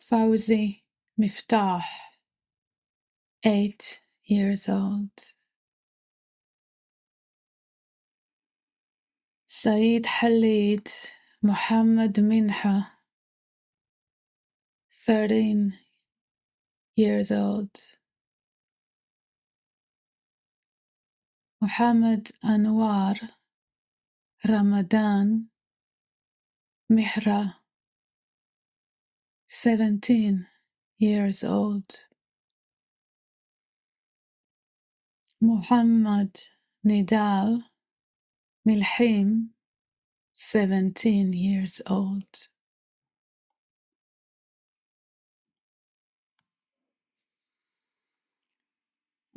Fawzi Miftah, 8 years old. Saeed Khalid Muhammad Minha, 13 years old. Muhammad Anwar Ramadan Mihra, 17 years old. Muhammad Nidal Milhim, 17 years old.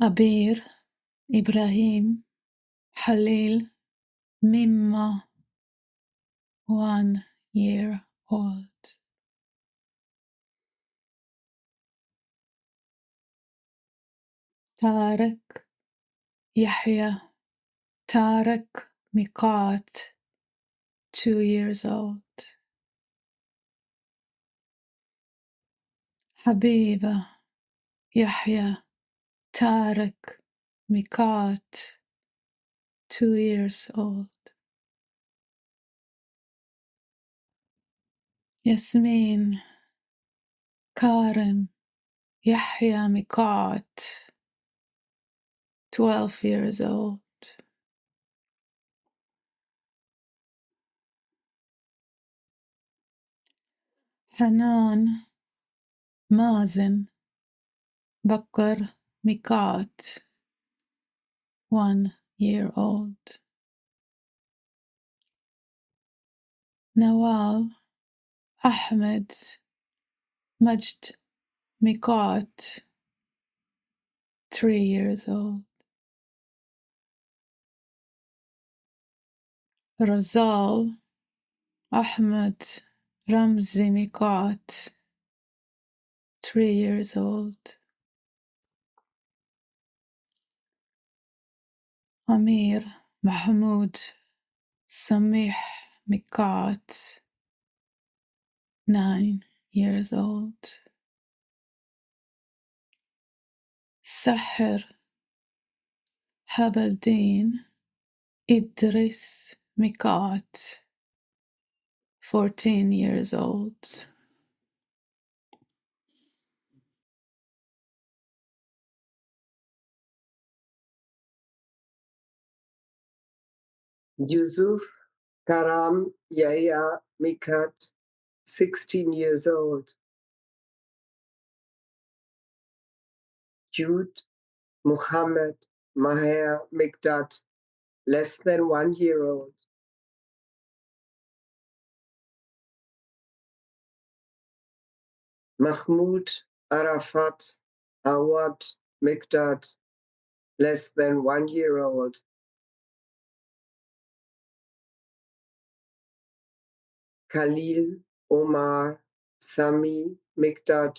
Abir Ibrahim Halil Mimma, 1 year old. Tarek Yahya Tarek Miqat, 2 years old. Habiba Yahya Tarek Miqat, 2 years old. Yasmin Karim Yahya Miqat, 12 years old. Hanan Mazen Bakr Miqat, 1 year old. نوال أحمد مجد ميقات 3 years old. رزال أحمد رمزي ميقات 3 years old. أمير محمود سميح ميقات 9 years old. سحر حبلدين إدريس ميقات 14 years old. Yusuf Karam Yahya Mikat, 16 years old. Jude Muhammad Maher Mikdad, less than 1 year old. Mahmoud Arafat Awad Mikdad, less than 1 year old. Khalil Omar Sami Mikdad,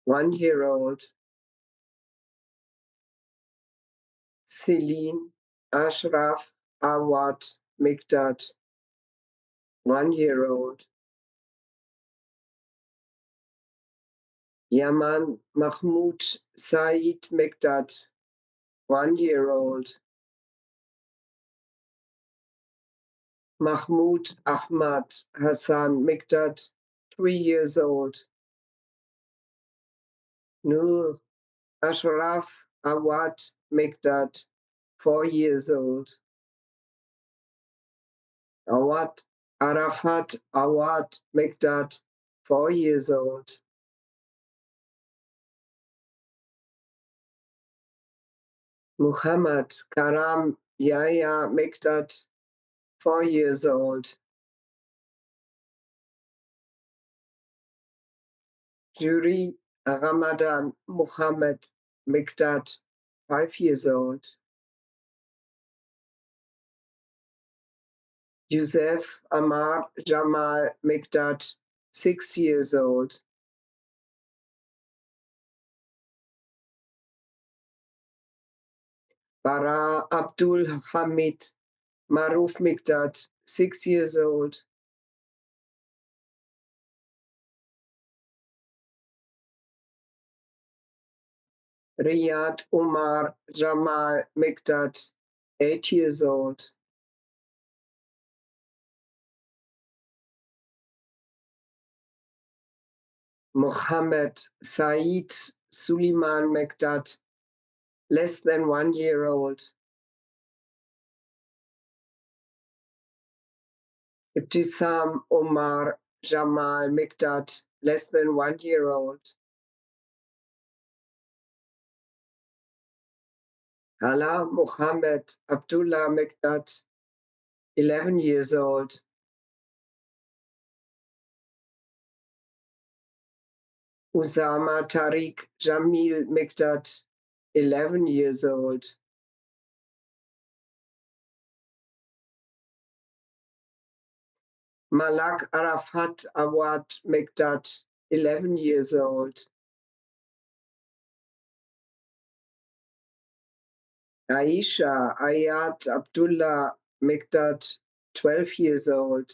1 year old. Celine Ashraf Awad Mikdad, 1 year old. Yaman Mahmoud Said Mikdad, 1 year old. Mahmoud Ahmad Hassan Mikdad, 3 years old. Nur Ashraf Awad Mikdad, 4 years old. Awad Arafat Awad Mikdad, 4 years old. Muhammad Karam Yahya Mikdad, 4 years old. Juri Ramadan Muhammad Mikdad, 5 years old. Youssef Amar Jamal Mikdad, 6 years old. Bara Abdul Hamid Maruf Mikdad, 6 years old. Riyad Umar Jamal Mikdad, 8 years old. Mohammed Said Suleiman Mikdad, less than 1 year old. Ibtisam Omar Jamal Mikdad, less than 1 year old. Hala Muhammad Abdullah Mikdad, 11 years old. Usama Tariq Jamil Mikdad, 11 years old. Malak Arafat Awad Mikdad, 11 years old. Aisha Ayat Abdullah Mikdad, 12 years old.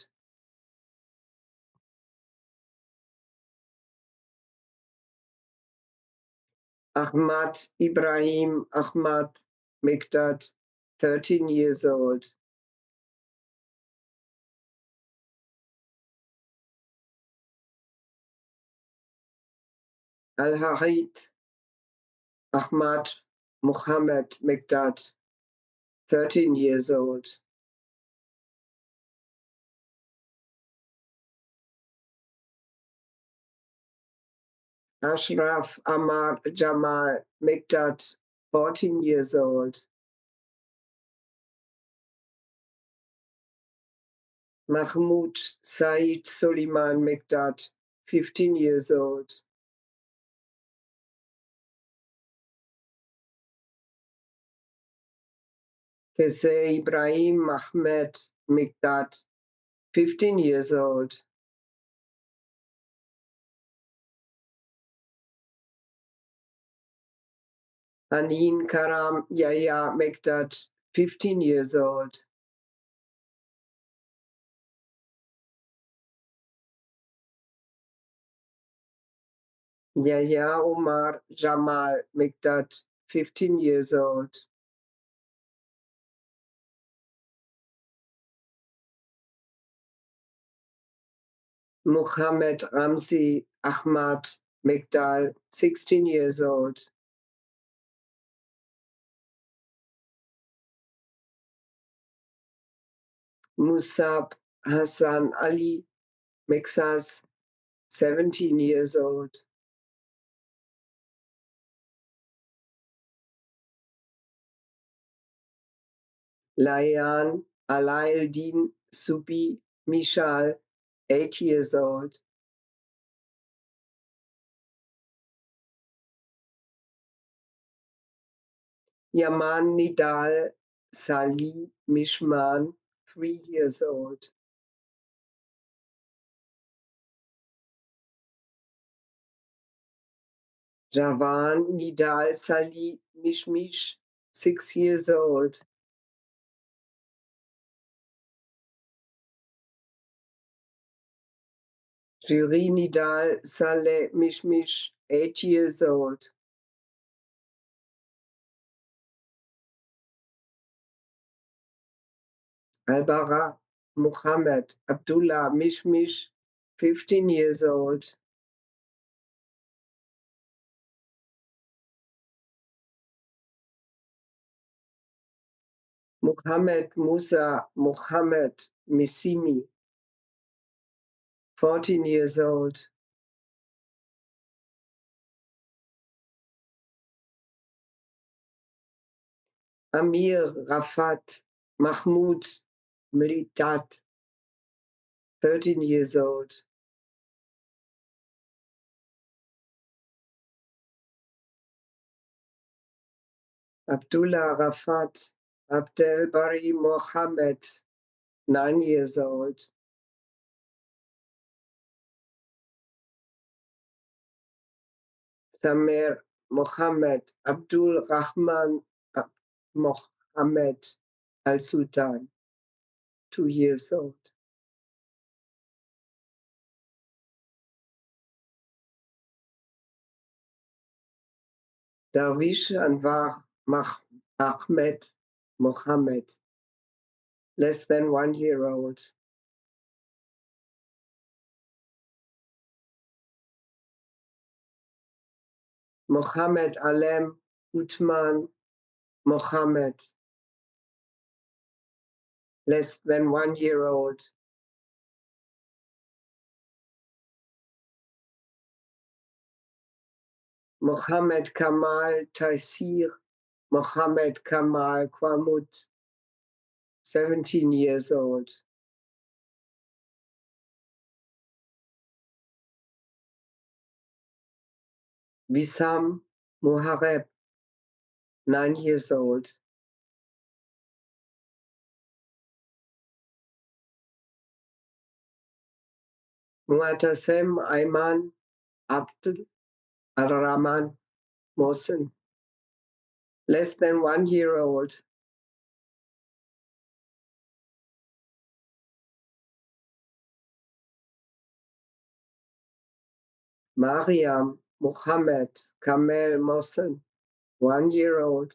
Ahmad Ibrahim Ahmad Mikdad, 13 years old. Al-Harid Ahmad Muhammad Mikdad, 13 years old. Ashraf Ahmad Jamal Mikdad, 14 years old. Mahmoud Said Soliman Mekdad, 15 years old. Kese Ibrahim Ahmed Mekdad, 15 years old. Anin Karam Yahya Mekdad, 15 years old. Yahya Omar Jamal Mekdad, 15 years old. Muhammad Ramzi Ahmad Mekdal, 16 years old. Musab Hassan Ali Mexas, 17 years old. Layan Alaeddin Subi Mishal, 8 years old. Yaman Nidal Salih Mishman, 3 years old. Javan Nidal Salih Mishmish, 6 years old. Jiri Nidal Saleh Mishmish, 8 years old. Albara Muhammad Abdullah Mishmish, 15 years old. Muhammad Musa Muhammad Misimi, 14 years old. Amir Rafat Mahmoud Militat, 13 years old. Abdullah Rafat Abdel Bari Mohammed, 9 years old. Samer Mohammed Abdul Rahman Mohammed Al Sultan, 2 years old. Darwish Anwar Ahmed Mohammed, less than 1 year old. Mohammed Alem Utman Mohammed, less than 1 year old. Mohammed Kamal Taisir Mohammed Kamal Kwamut, 17 years old. Wissam Muhareb, 9 years old. Muatasem Ayman Abdul Ar-Rahman Mohsen, less than 1 year old. Mariam Muhammad Kamel Mohsen, 1 year old.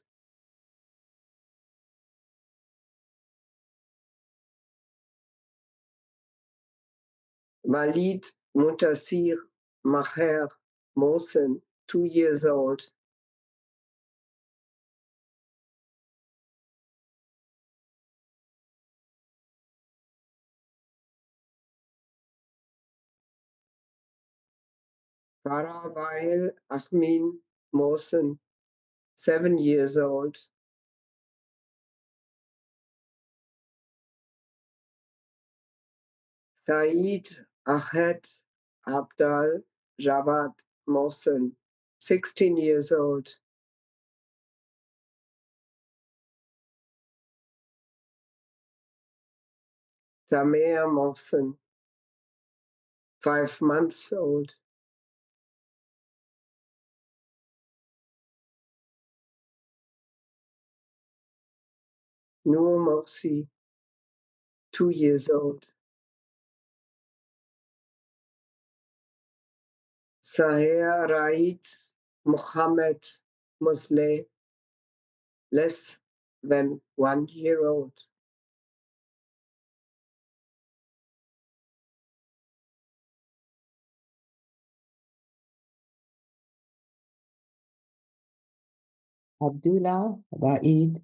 Walid Mutasir Maher Mohsen, 2 years old. Farah Wael Ahmin Mohsen, 7 years old. Saeed Ahmed Abdal Jawad Mohsen, 16 years old. Tamea Mohsen, 5 months old. Noor Mohsi, 2 years old. Sahia Raid Muhammad Musleh, less than 1 year old. Abdullah Raid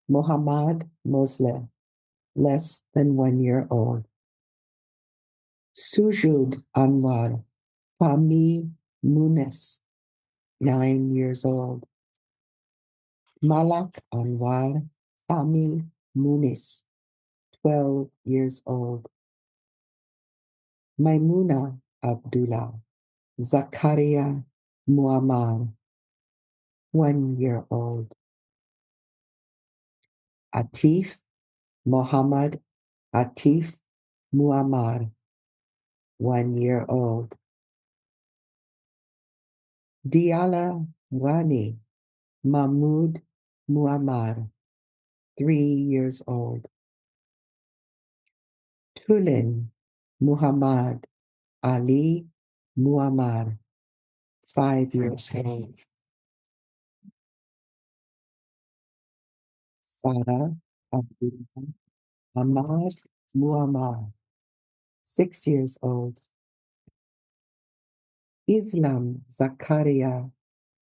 Muhammad Mosleh, less than 1 year old. Sujud Anwar Fahmi Munis, 9 years old. Malak Anwar Fahmi Munis, 12 years old. Maimuna Abdullah Zakaria Muammar, 1 year old. Atif Muhammad Atif Muammar, 1 year old. Diala Rani Mahmoud Muammar, 3 years old. Tulin Muhammad Ali Muammar, 5 years old. Sarah Abdullah Ahmad Muammar, 6 years old. Islam Zakaria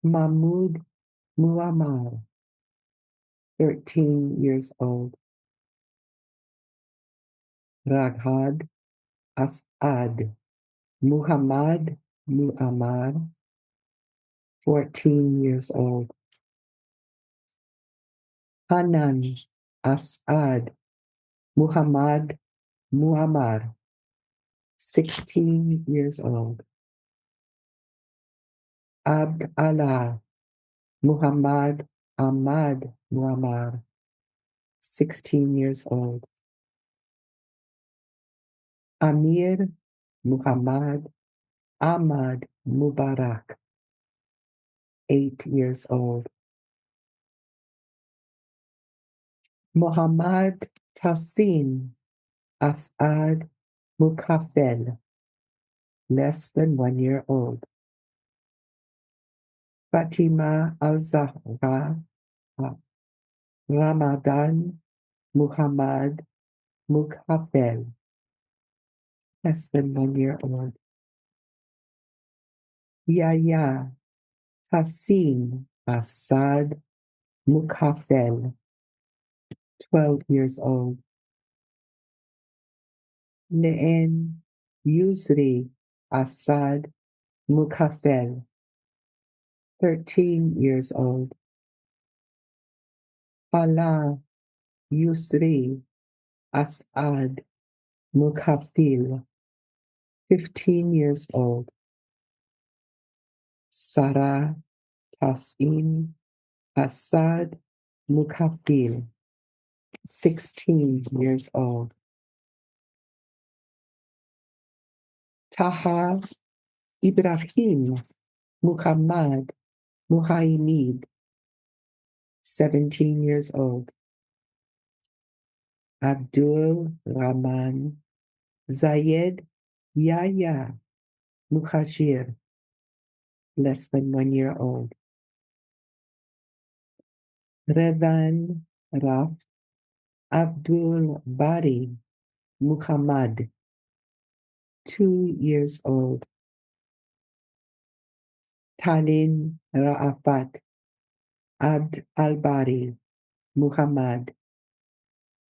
Mahmoud Muammar, 13 years old. Raghad Asad Muhammad Muammar, 14 years old. Hanan Asad Muhammad Muammar, 16 years old. Abd Allah Muhammad Ahmad Muammar, 16 years old. Amir Muhammad Ahmad Mubarak, 8 years old. Muhammad Tassin Asad Mukafel, less than 1 year old. Fatima Al-Zahra Ramadan Muhammad Mukafel, less than 1 year old. Yahya Tassin Asad Mukafel, 12 years old. Le'en Yusri Asad Mukafel, 13 years old. Hala Yusri Asad Mukafil, 15 years old. Sarah Tassin Asad Mukafil, 16 years old. Taha Ibrahim Muhammad Muhaimid, 17 years old. Abdul Rahman Zayed Yahya Muhajir, less than 1 year old. Revan Raf Abdul Bari Muhammad, 2 years old. Talin Ra'afat Abd al-Bari Muhammad,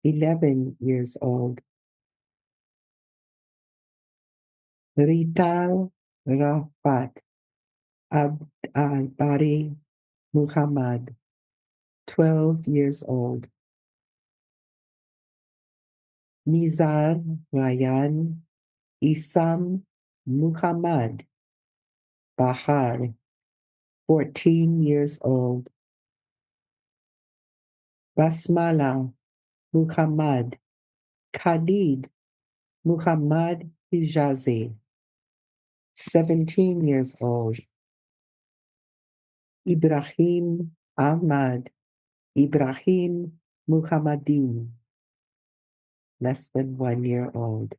11 years old. Rital Rafat Abd al-Bari Muhammad, 12 years old. Nizar Ryan Isam Muhammad Bahar, 14 years old. Basmala Muhammad Khalid Muhammad Hijazi, 17 years old. Ibrahim Ahmad Ibrahim Muhammadin, less than 1 year old.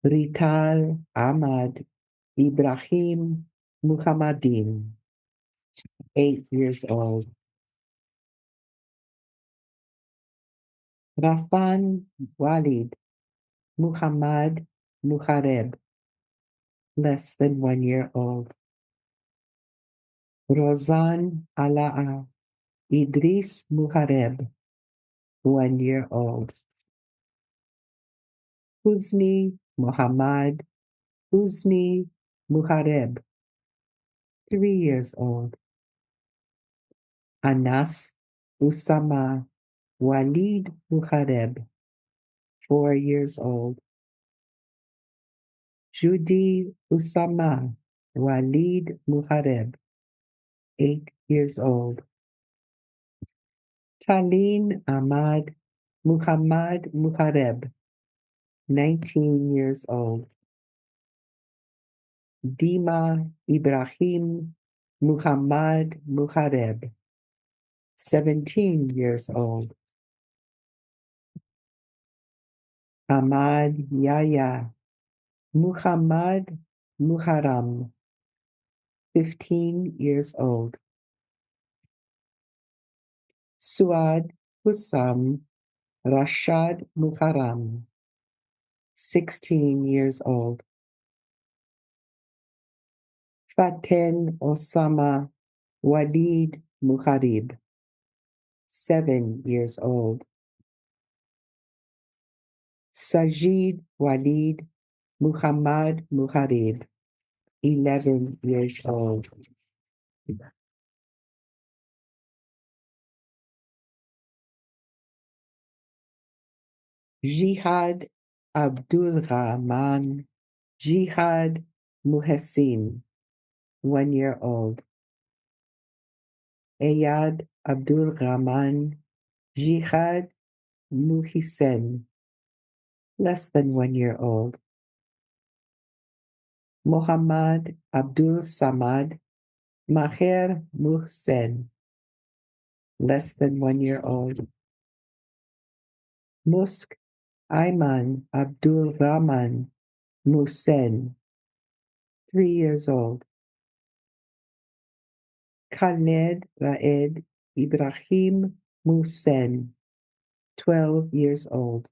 Rital Ahmad Ibrahim Muhammadin, 8 years old. Rafan Walid Muhammad Muhareb, less than 1 year old. Rozan Alaa Idris Muhareb, 1 year old. Husni Muhammad Husni Muhareb, 3 years old. Anas Usama Walid Muhareb, 4 years old. Judy Usama Walid Muhareb, 8 years old. Talin Ahmad Muhammad Muhareb, 19 years old. Dima Ibrahim Muhammad Muhareb, 17 years old. Ahmad Yahya Muhammad Muharram, 15 years old. Suad Hussam Rashad Muharram, 16 years old. Faten Osama Walid Muharib, 7 years old. Sajid Walid Muhammad Muharib, 11 years old. Jihad Abdul Rahman Jihad Muhessin, 1 year old. Ayad Abdul Rahman Jihad Muhisen, less than 1 year old. Muhammad Abdul Samad Maher Muhsen, less than 1 year old. Musk Ayman Abdul Rahman Muhsen, 3 years old. Khaled Raed Ibrahim Muhsen, 12 years old.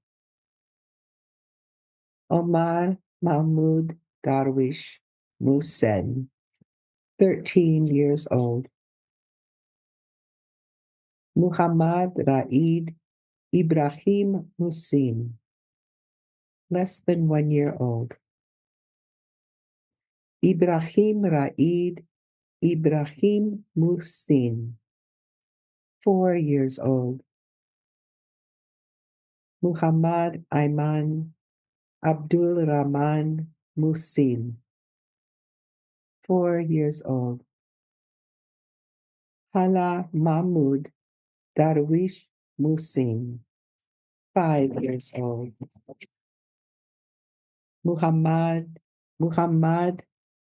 Omar Mahmoud Darwish Muhsen, 13 years old. Muhammad Raed Ibrahim Muhsin, less than 1 year old. Ibrahim Raed Ibrahim Muhsin, 4 years old. Muhammad Ayman Abdul Rahman Muhsin, 4 years old. Hala Mahmud Darwish Muhsin, 5 years old. Muhammad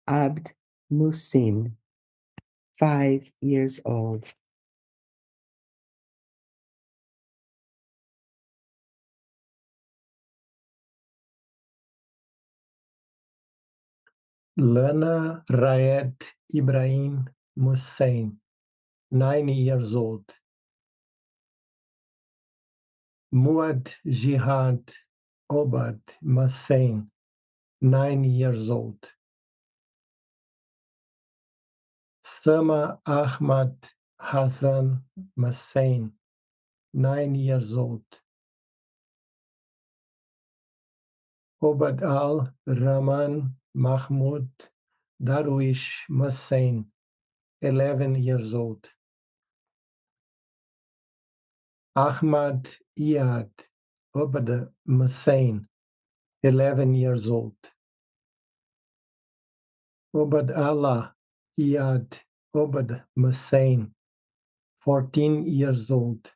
Abd Muhsin, 5 years old. Lana Raed Ibrahim Muhsin, 9 years old. Muad Jihad Obad Muhsin, 9 years old. Sama Ahmad Hassan Muhsin, 9 years old. Obad al-Rahman Mahmoud Darwish Muhsin, 11 years old. Ahmad Iyad Obad Muhsin, 11 years old. Obad Allah Iyad Obad Hussein, 14 years old.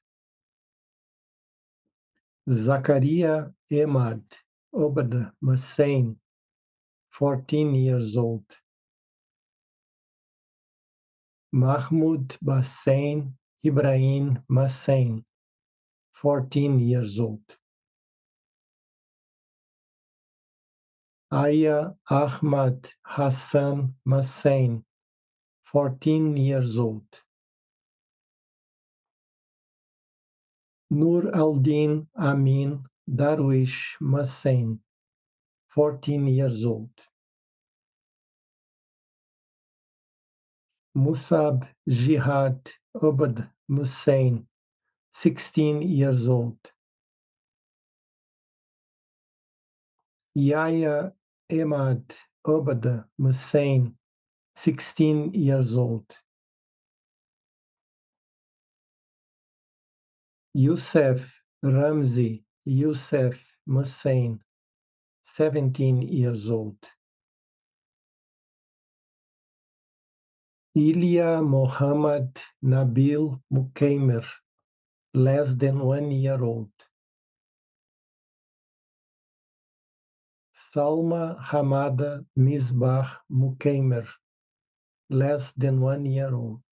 Zakaria Ahmad Obad Hussein, 14 years old. Mahmoud Hussein Ibrahim Hussein, 14 years old. Aya Ahmad Hassan Hussein, 14 years old. Nur al-Din Amin Darwish Hussein, 14 years old. Musab Jihad Obad Hussein, 16 years old. Yahya Ahmad Obad Hussein, 16 years old. Youssef Ramzi Youssef Hussein, 17 years old. Ilya Mohammad Nabil Mukaimer, less than 1 year old. Salma Hamada Misbah Mukaimer, less than 1 year old.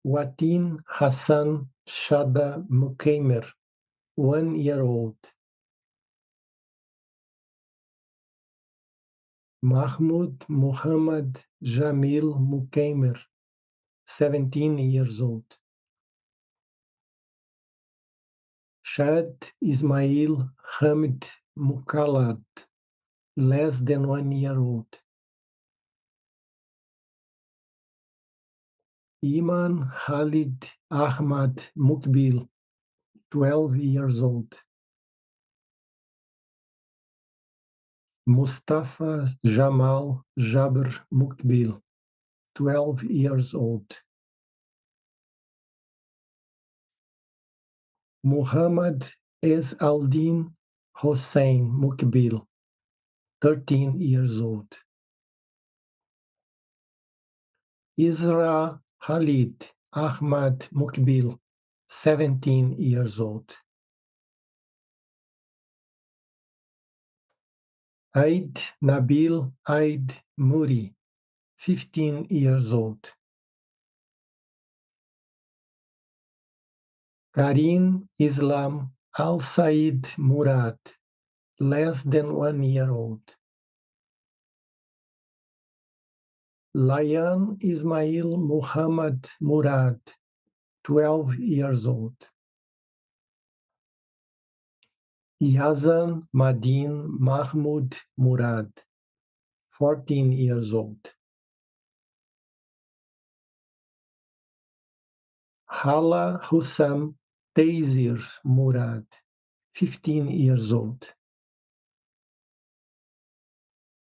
Watin Hassan Shada Mukaimer, 1 year old. Mahmoud Muhammad Jamil Mukaimer, 17 years old. Shad Ismail Hamid Mukalad, less than 1 year old. Iman Khalid Ahmad Mukbil, 12 years old. Mustafa Jamal Jabr Mukbil, 12 years old. Muhammad Ez Aldin Hossein Mukbil, 13 years old. Isra Khalid Ahmad Mukbil, 17 years old. Aid Nabil Aid Muri, 15 years old. Karim Islam Al Said Murad, less than 1 year old. Layan Ismail Muhammad Murad, 12 years old. Yazan Madin Mahmoud Murad, 14 years old. Hala Hussam Taysir Murad, 15 years old.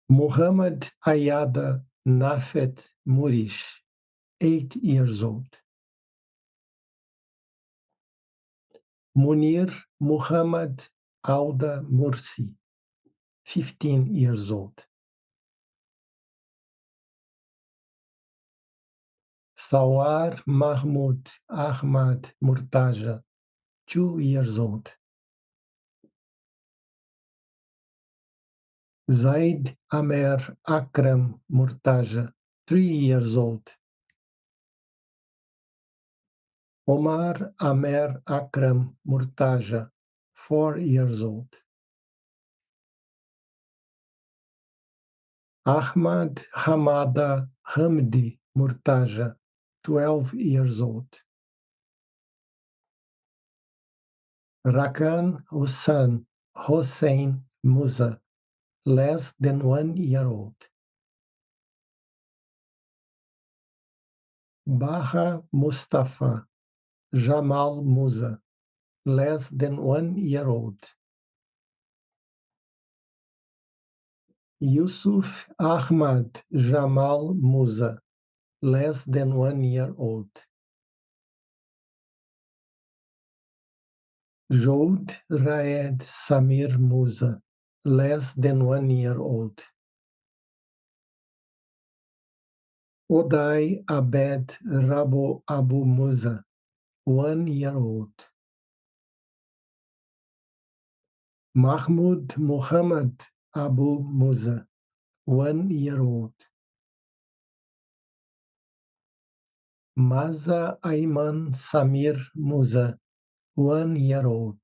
Muhammad Ayada Nafet Murish, 8 years old. Munir Muhammad Auda Mursi, 15 years old. Sawar Mahmoud Ahmad Murtaja, 2 years old. Zaid Amer Akram Murtaja, 3 years old. Omar Amer Akram Murtaja, 4 years old. Ahmad Hamada Hamdi Murtaja, 12 years old. Rakan Hossein Musa, less than 1 year old. Baha Mustafa Jamal Musa, less than 1 year old. Yusuf Ahmad Jamal Musa, less than 1 year old. Joud Raed Samir Musa, less than 1 year old. Odai Abed Rabo Abu Musa, 1 year old. Mahmoud Muhammad Abu Musa, 1 year old. Maza Ayman Samir Musa, 1 year old.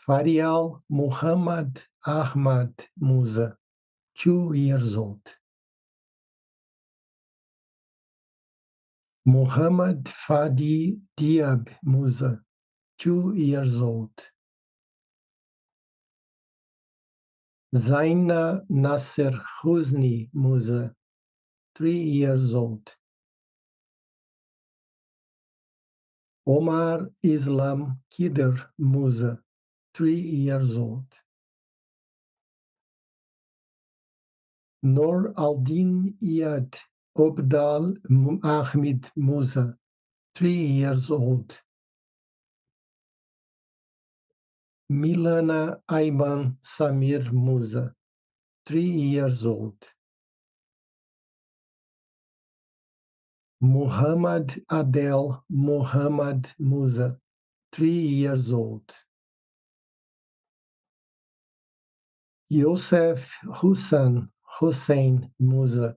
Farial Muhammad Ahmad Musa, 2 years old. Muhammad Fadi Diab Musa, 2 years old. Zaina Nasser Husni Musa, 3 years old. Omar Islam Kider Musa, 3 years old. Nur al-Din Iyad Obdal Ahmed Musa, 3 years old. Milana Ayman Samir Musa, 3 years old. Muhammad Adel Muhammad Musa, 3 years old. Yosef Hussein Musa,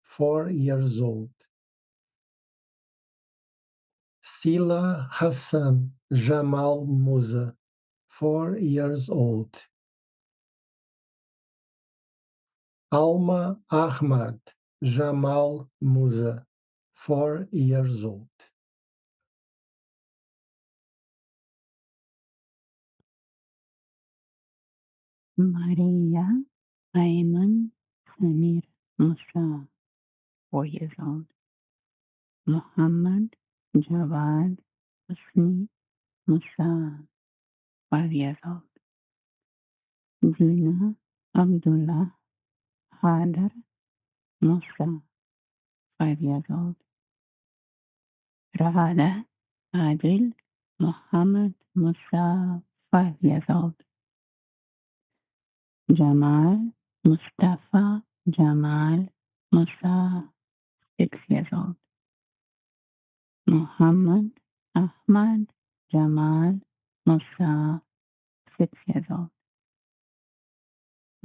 4 years old. Sila Hassan Jamal Musa, 4 years old. Alma Ahmad Jamal Musa, 4 years old. Maria Ayman Samir Musa, 4 years old. Muhammad Jawad Husni Musa, 5 years old. Zina Abdullah Hadar Musa, 5 years old. Rahada Adil Muhammad Musa, 5 years old. Jamal Mustafa Jamal Musa, 6 years old. Muhammad Ahmad Jamal Musa, 6 years old.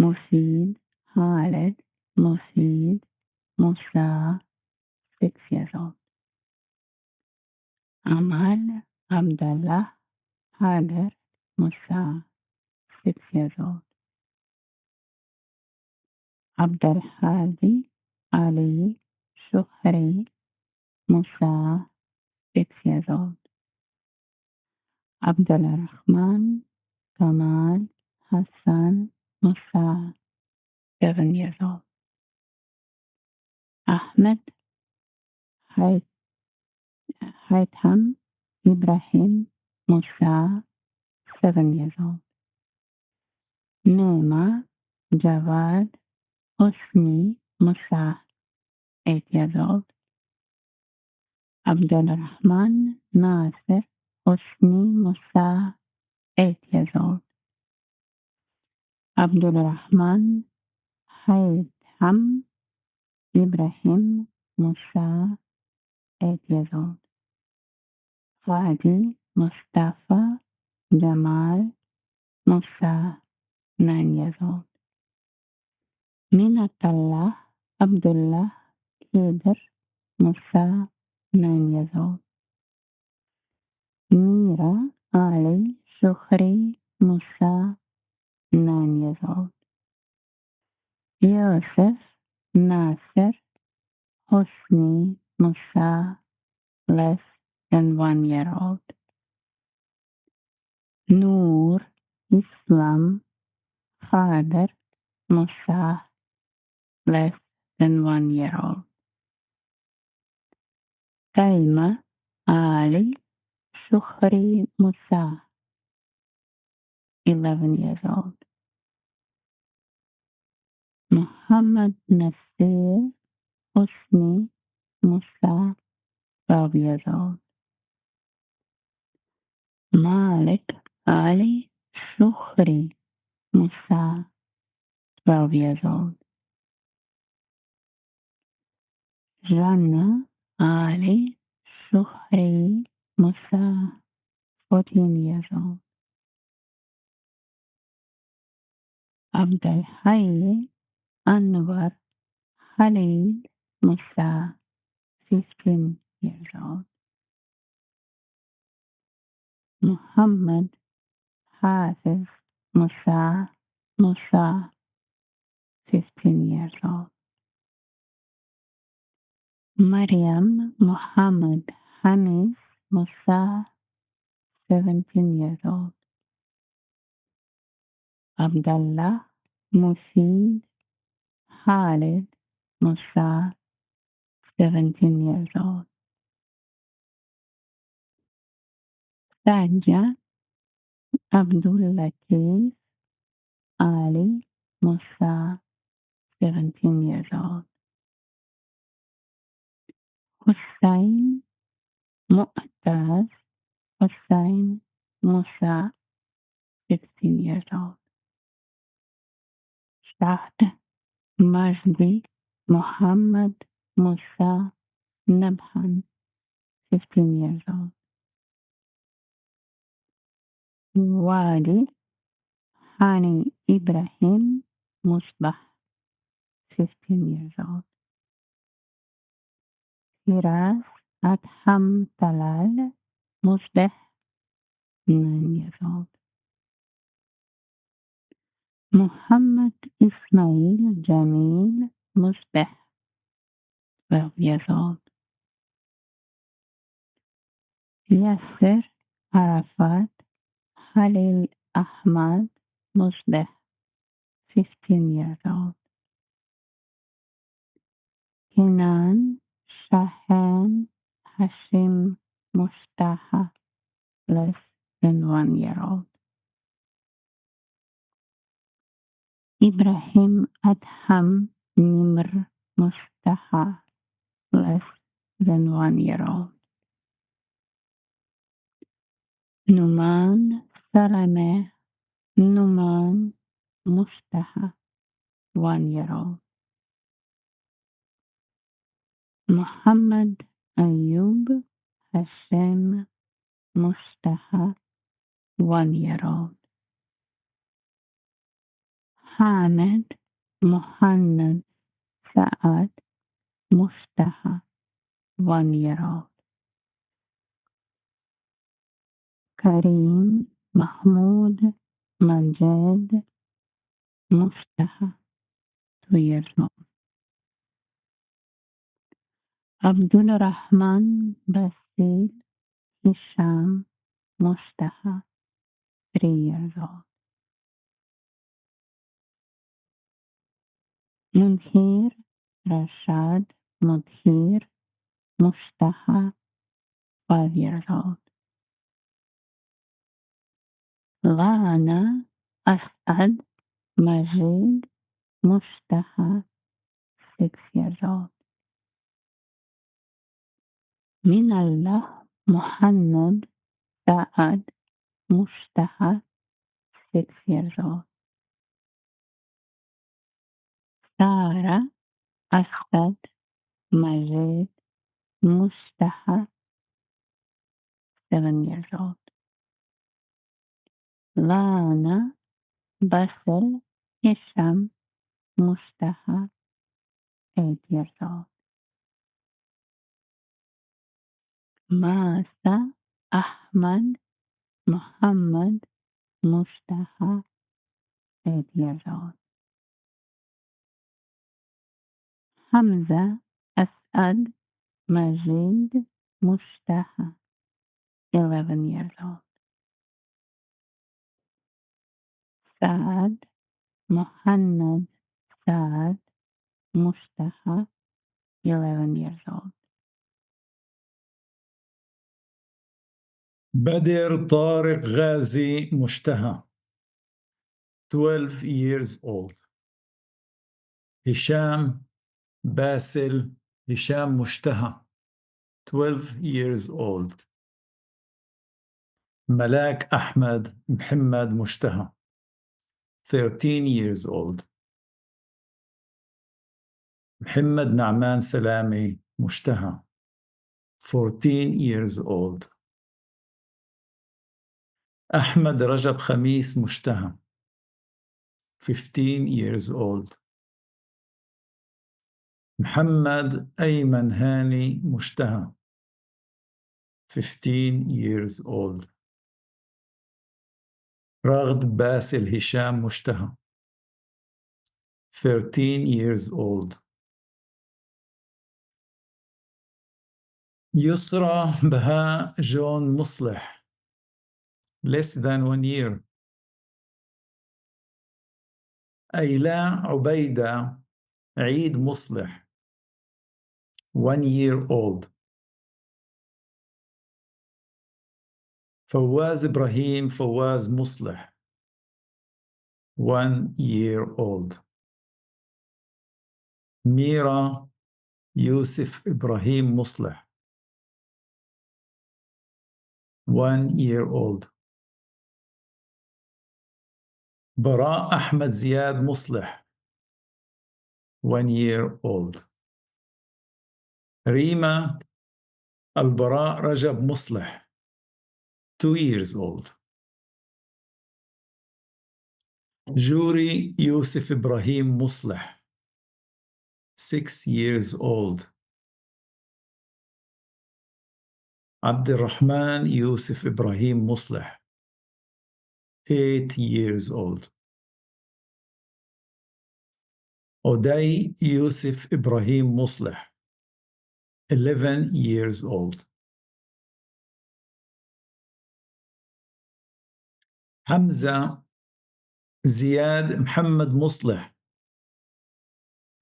Mufid Khalid Mufid Musa, 6 years old. Amal Abdullah Hader Musa, 6 years old. Abdul Hadi Ali Shuhri Musa, 6 years old. Abdul Rahman Kamal Hassan Musa, 7 years old. Ahmed Haitham Ibrahim Musa, 7 years old. Neema Jawad Husni Musa, 8 years old. Abdul Rahman Nasir Husni Musa, 8 years old. Abdul Rahman Haitham Ibrahim Musa, 8 years old. Fadi Mustafa Jamal Musa, 9 years old. Minatallah Abdullah Khader Musa, 9 years old. Mira Ali Shukri Musa, 9 years old. Yosef Nasser Hosni Musa, less than 1 year old. Noor Islam Khader Musa, less than 1 year old. Taima Ali Shukri Musa, 11 years old. Muhammad Nasir Husni Musa, 12 years old. Malik Ali Shukri Musa, 12 years old. Jannah Ali Shukri Musa, 14 years old. Abdul Hayy Anwar Khalid Musa, 15 years old. Muhammad Hafiz Musa, 15 years old. Maryam Muhammad Hanis Musa, 17 years old. Abdullah Mufid Khalid Musa, 17 years old. Sajjad Abdul Latif Ali Musa, 17 years old. Hussein Mu'taz Hussein Musa, 16 years old. Shahd Majdi Muhammad Musa Nabhan, 15 years old. Wali Hani Ibrahim Musbah, 15 years old. Firas Adham Talal Musbah, 9 years old. Muhammad Ismail Jamil Musbah, 12 years old. Yasser Arafat Khalil Ahmad Musbah, 15 years old. Kenan Shahan Hashim Mustafa, less than 1 year old. Ibrahim Adham Nimr Mustafa, less than 1 year old. Numan Salameh Numan Mustafa, 1 year old. Muhammad Ayub Hashem Mustafa, 1 year old. Hamid Muhammad Saad Mustafa, 1 year old. Kareem Mahmoud Majed Mustafa, 2 years old. Abdul Rahman Basil Hisham Mustafa, 3 years old. Munhir Rashad Mudhir Mustafa, 5 years old. Lana Asad Majid Mustafa, 6 years old. Minallah Muhammad Saad Mustafa, 6 years old. Sarah Asad Majid Mustafa, 7 years old. Lana Basel Hisham Mustafa, 8 years old. Masa Ahmad Muhammad Mustafa, 8 years old. Hamza Asad Majid Mustafa, 11 years old. Saad Muhammad Saad Mustafa, 11 years old. بدر طارق غازي مشتهى 12 years old. هشام باسل هشام مشتهى 12 years old. ملاك أحمد محمد مشتهى 13 years old. محمد نعمان سلامي مشتهى 14 years old. أحمد رجب خميس مشتهى 15 years old. محمد أيمن هاني مشتهى 15 years old. راغد باسل هشام مشتهى 13 years old. يسرى بهاء جون مصلح less than 1 year. أيلاء عبيدة عيد مصلح 1 year old. فواز إبراهيم فواز مصلح 1 year old. ميرا يوسف إبراهيم مصلح 1 year old. براء أحمد زياد مصلح 1 year old. ريما البراء رجب مصلح 2 years old. جوري يوسف إبراهيم مصلح 6 years old. عبد الرحمن يوسف إبراهيم مصلح 8 years old. أوداي يوسف إبراهيم مصلح 11 years old. حمزة زياد محمد مصلح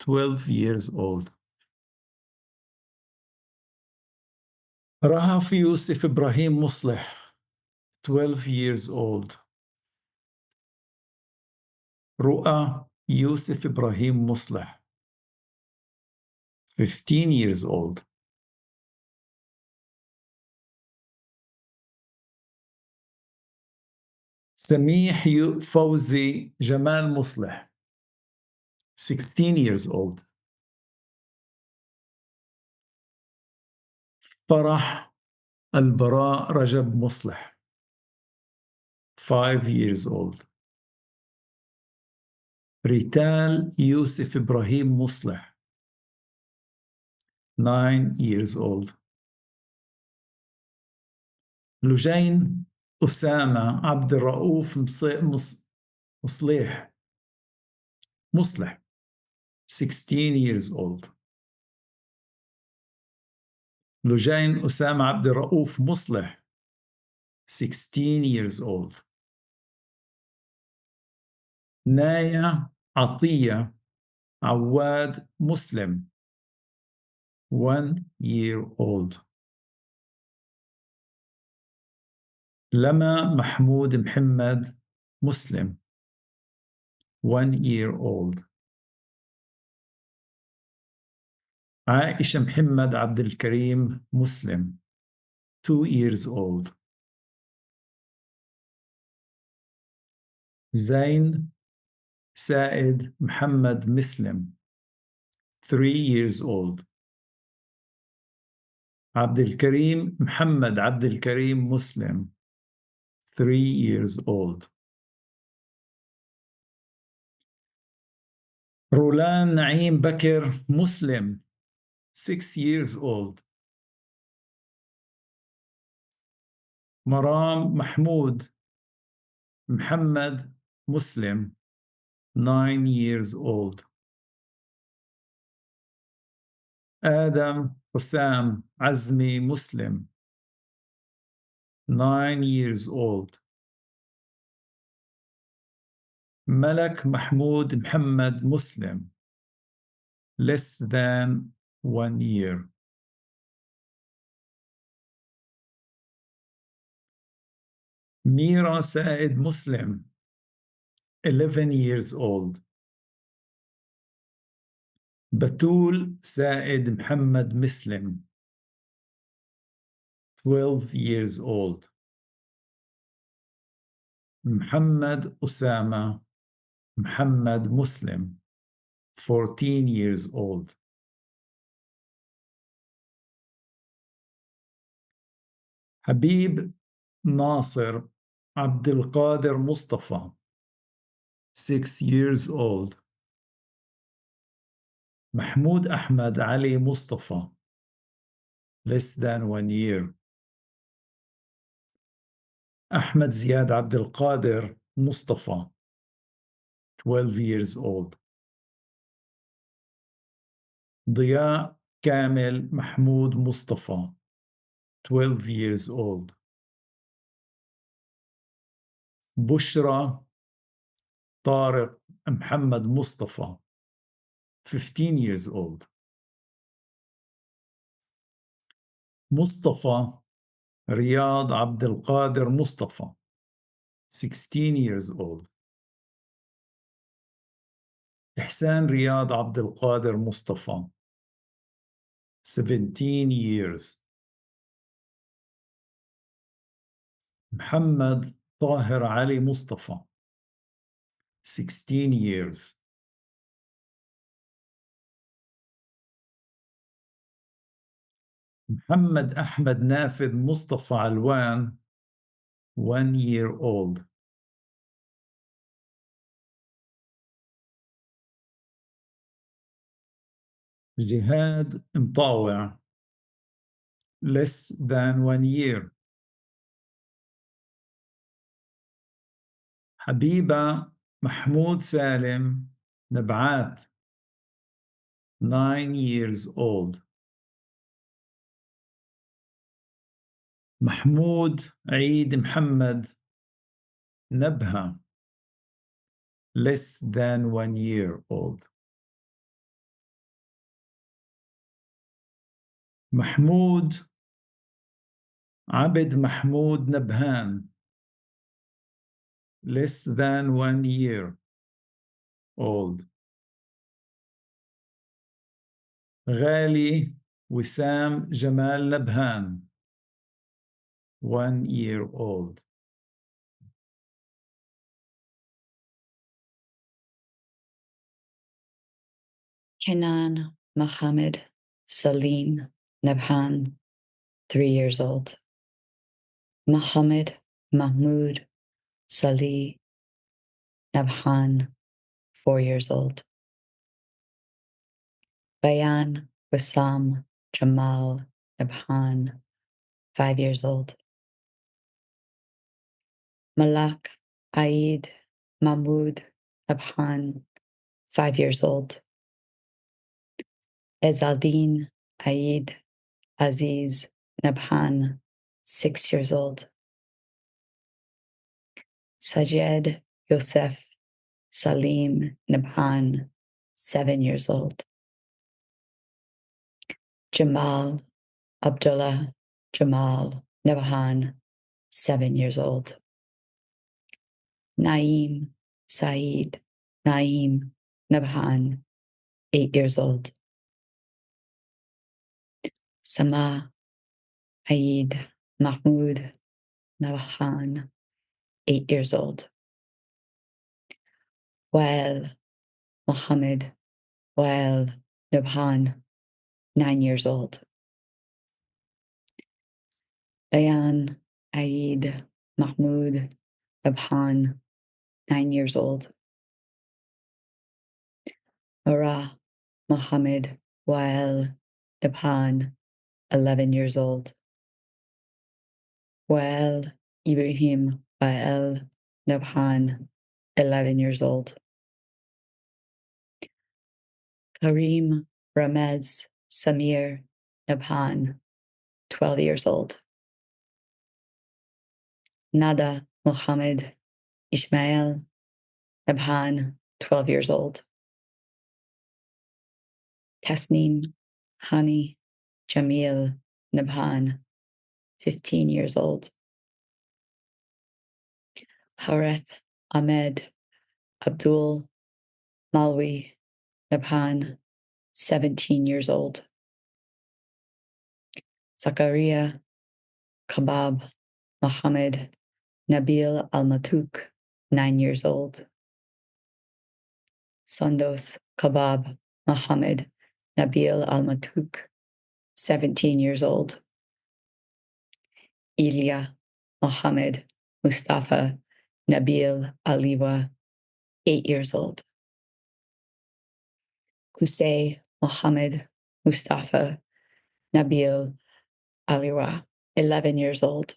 12 years old. رهف يوسف إبراهيم مصلح 12 years old. رؤى يوسف إبراهيم مصلح 15 years old. سميح فوزي جمال مصلح 16 years old. فرح البراء رجب مصلح 5 years old. ريتال يوسف إبراهيم مصلح 9 years old. لجين أسامة عبد الرؤوف مصلح 16 years old. لجين أسامة عبد الرؤوف مصلح 16 years old. نايا عطية عواد مسلم 1 year old. لما محمود محمد مسلم 1 year old. عائشة محمد عبد الكريم مسلم 2 years old. زين سائد محمد مسلم 3 years old. عبد الكريم محمد عبد الكريم مسلم 3 years old. رولان نعيم بكر مسلم 6 years old. مرام محمود محمد مسلم 9 years old. آدم حسام عزمي مسلم 9 years old. ملك محمود محمد مسلم less than 1 year. ميرا سائد مسلم 11 years old. بتول سائد محمد مسلم 12 years old. محمد أسامة محمد Muslim, 14 years old. حبيب ناصر عبد القادر مصطفى, 6 years old. محمود أحمد علي مصطفى, less than 1 year. أحمد زياد عبد القادر مصطفى, 12 years old. ضياء كامل محمود مصطفى, 12 years old. بشرى طارق محمد مصطفى, 15 years old. مصطفى رياض عبد القادر مصطفى, 16 years old. إحسان رياض عبد القادر مصطفى, 17 years. محمد طاهر علي مصطفى, 16 years. محمد أحمد نافذ مصطفى علوان, 1 year old. جهاد مطاوع, less than 1 year. حبيبة محمود سالم نبعات, 9 years old. محمود عيد محمد نبهة, less than 1 year old. محمود عبد محمود نبهان, less than 1 year old. غالي وسام جمال نبهان, 1 year old. Kenan Mohammed Salim Nabhan, 3 years old. Mohammed Mahmoud Salih Nabhan, 4 years old. Bayan Wissam Jamal Nabhan, 5 years old. Malak Aid Mahmoud Nabhan, 5 years old. Ezaldin Aid Aziz Nabhan, 6 years old. Sajed Yosef Salim Nabhan, 7 years old. Jamal Abdullah Jamal Nabhan, 7 years old. Naeem Saeed Naeem Nabhan, 8 years old. Sama Aid Mahmoud Nabhan, 8 years old. Wael Mohammed Wael Nabhan, 9 years old. Bayan Aid Mahmoud Nabhan, 9 years old. Murrah Mohammed Wael Nabhan, 11 years old. Wael Ibrahim Wael Nabhan, 11 years old. Karim Ramez Samir Nabhan, 12 years old. Nada Mohammed Ismail Nabhan, 12 years old. Tasneem Hani Jamil Nabhan, 15 years old. Hareth Ahmed Abdul Malwi Nabhan, 17 years old. Zakaria Kabab Mohammed Nabil Al-Matuk 9 years old. Sandos Kabab Mohammed Nabil Al-Matuk, 17 years old. Ilya Mohammed Mustafa Nabil Aliwa, 8 years old. Qusay Mohammed Mustafa Nabil Aliwa, 11 years old.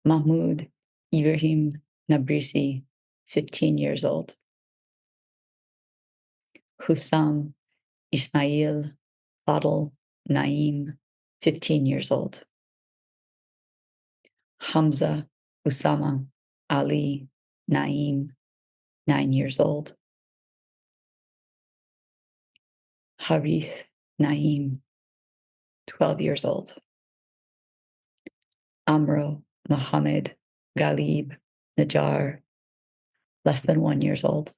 Mahmoud Ibrahim Nabrisi, 15 years old. Hussam Ismail Fadl Naim, 15 years old. Hamza Usama Ali Naim, 9 years old. Harith Naim, 12 years old. Amro Mohammed Ghalib Najjar, less than 1 year old.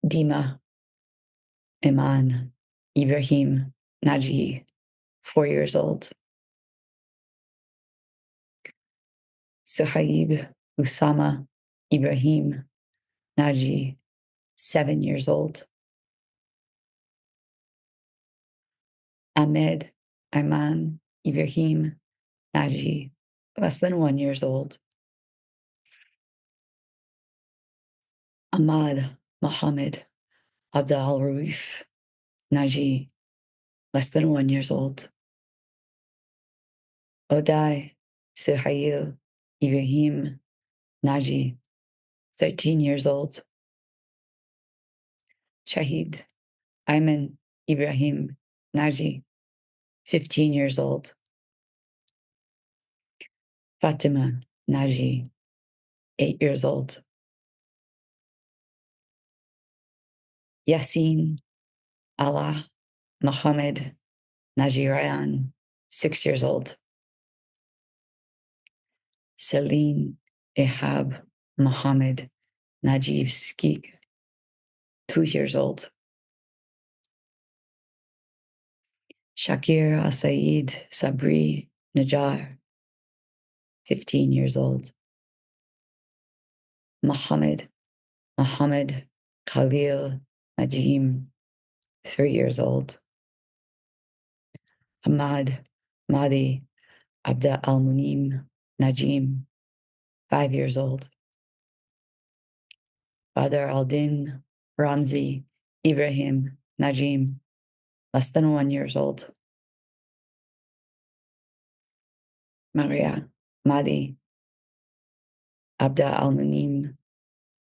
Dima Iman Ibrahim Naji, 4 years old. Suhaib Usama Ibrahim Naji, 7 years old. Ahmed Ayman Ibrahim Naji, less than 1 year old. Ahmad Mohammed Abdal Rauf Naji, less than 1 year old. Odai Suhail Ibrahim Naji, 13 years old. Shahid Ayman Ibrahim Naji, 15 years old. Fatima Naji, 8 years old. Yasin Allah Mohammed Naji Ryan, 6 years old. Celine Ehab Mohammed Najib Skik, 2 years old. Shakir Asaid Sabri Najjar, 15 years old. Mohammed Khalil Najim, 3 years old. Ahmad Mahdi Abda Al-Munim Najim, 5 years old. Badr al-Din Ramzi Ibrahim Najim, less than 1 year old. Maria Mahdi Abda Al-Munim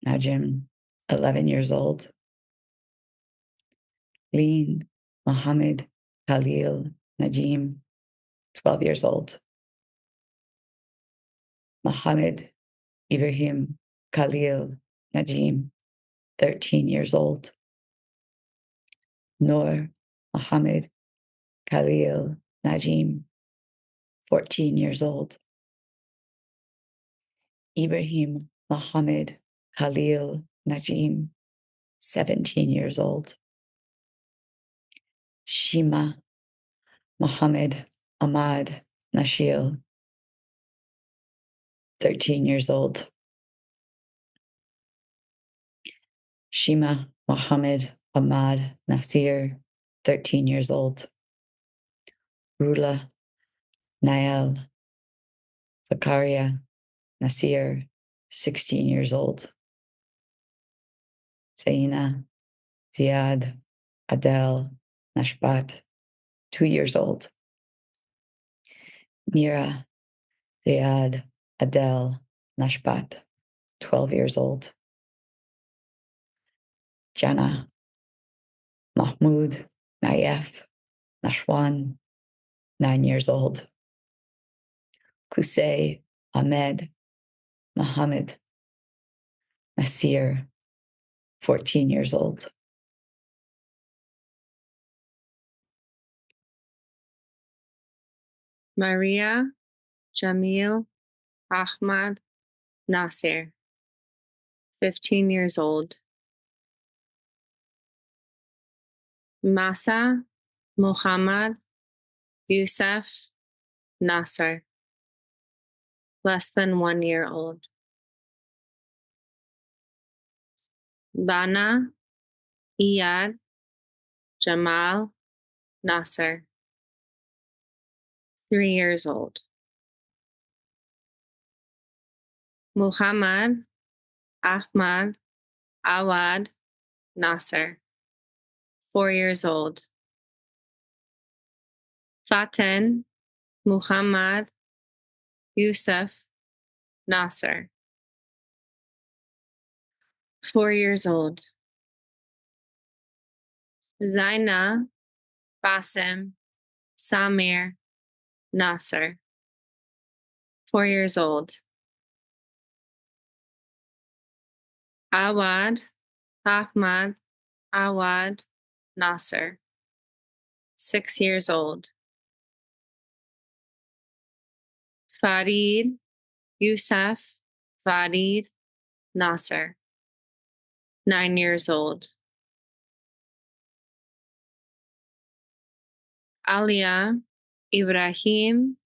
Najim, 11 years old. Lean Mohammed Khalil Najim, 12 years old. Mohammed Ibrahim Khalil Najim, 13 years old. Noor Mohammed Khalil Najim, 14 years old. Ibrahim Mohammed Khalil Najim, 17 years old. Shima Mohammed Ahmad Nashil, 13 years old. Shima Mohammed Ahmad Nasir, 13 years old. Rula Nael Zakaria Nasir, 16 years old. Zaina Ziad Adel Nashbat, 2 years old. Mira Ziad Adel Nashbat, 12 years old. Jana Mahmoud Nayef Nashwan, 9 years old. Qusay Ahmed Mohammed Nasir, 14 years old. Maria Jamil Ahmad Nasir, 15 years old. Masa Muhammad Yusuf Nasser, less than 1 year old. Bana, Iyad, Jamal, Nasser, 3 years old. Muhammad, Ahmad, Awad, Nasser, 4 years old. Faten, Muhammad, Yusuf, Nasser, 4 years old. Zaina, Basim, Samir, Nasser, 4 years old. Awad, Ahmad, Awad, Nasser, 6 years old. Farid, Yusuf, Farid, Nasser, 9 years old. Alia, Ibrahim,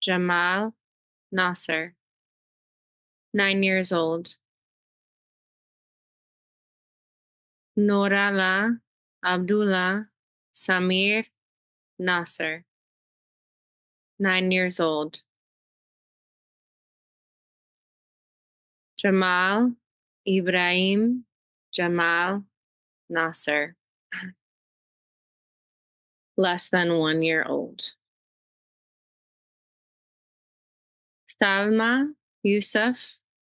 Jamal, Nasser, 9 years old. Norala, Abdullah, Samir, Nasser, 9 years old. Jamal, Ibrahim, Jamal, Nasser, less than 1 year old. Salma, Yusuf,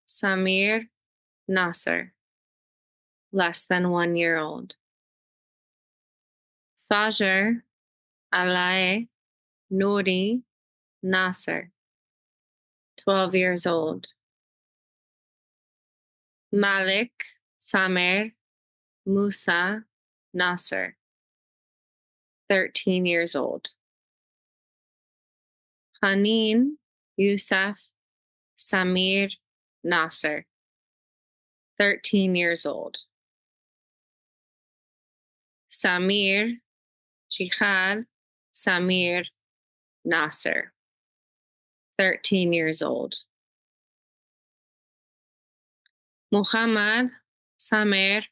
Samir, Nasser, less than 1 year old. Fajr, Alai, Nouri, Nasser, 12 years old. Malik, Samer, Musa, Nasser, 13 years old. Hanin, Yusuf, Samir, Nasser, 13 years old. Samir, Jihad, Samir, Nasser, 13 years old. Muhammad, Samer,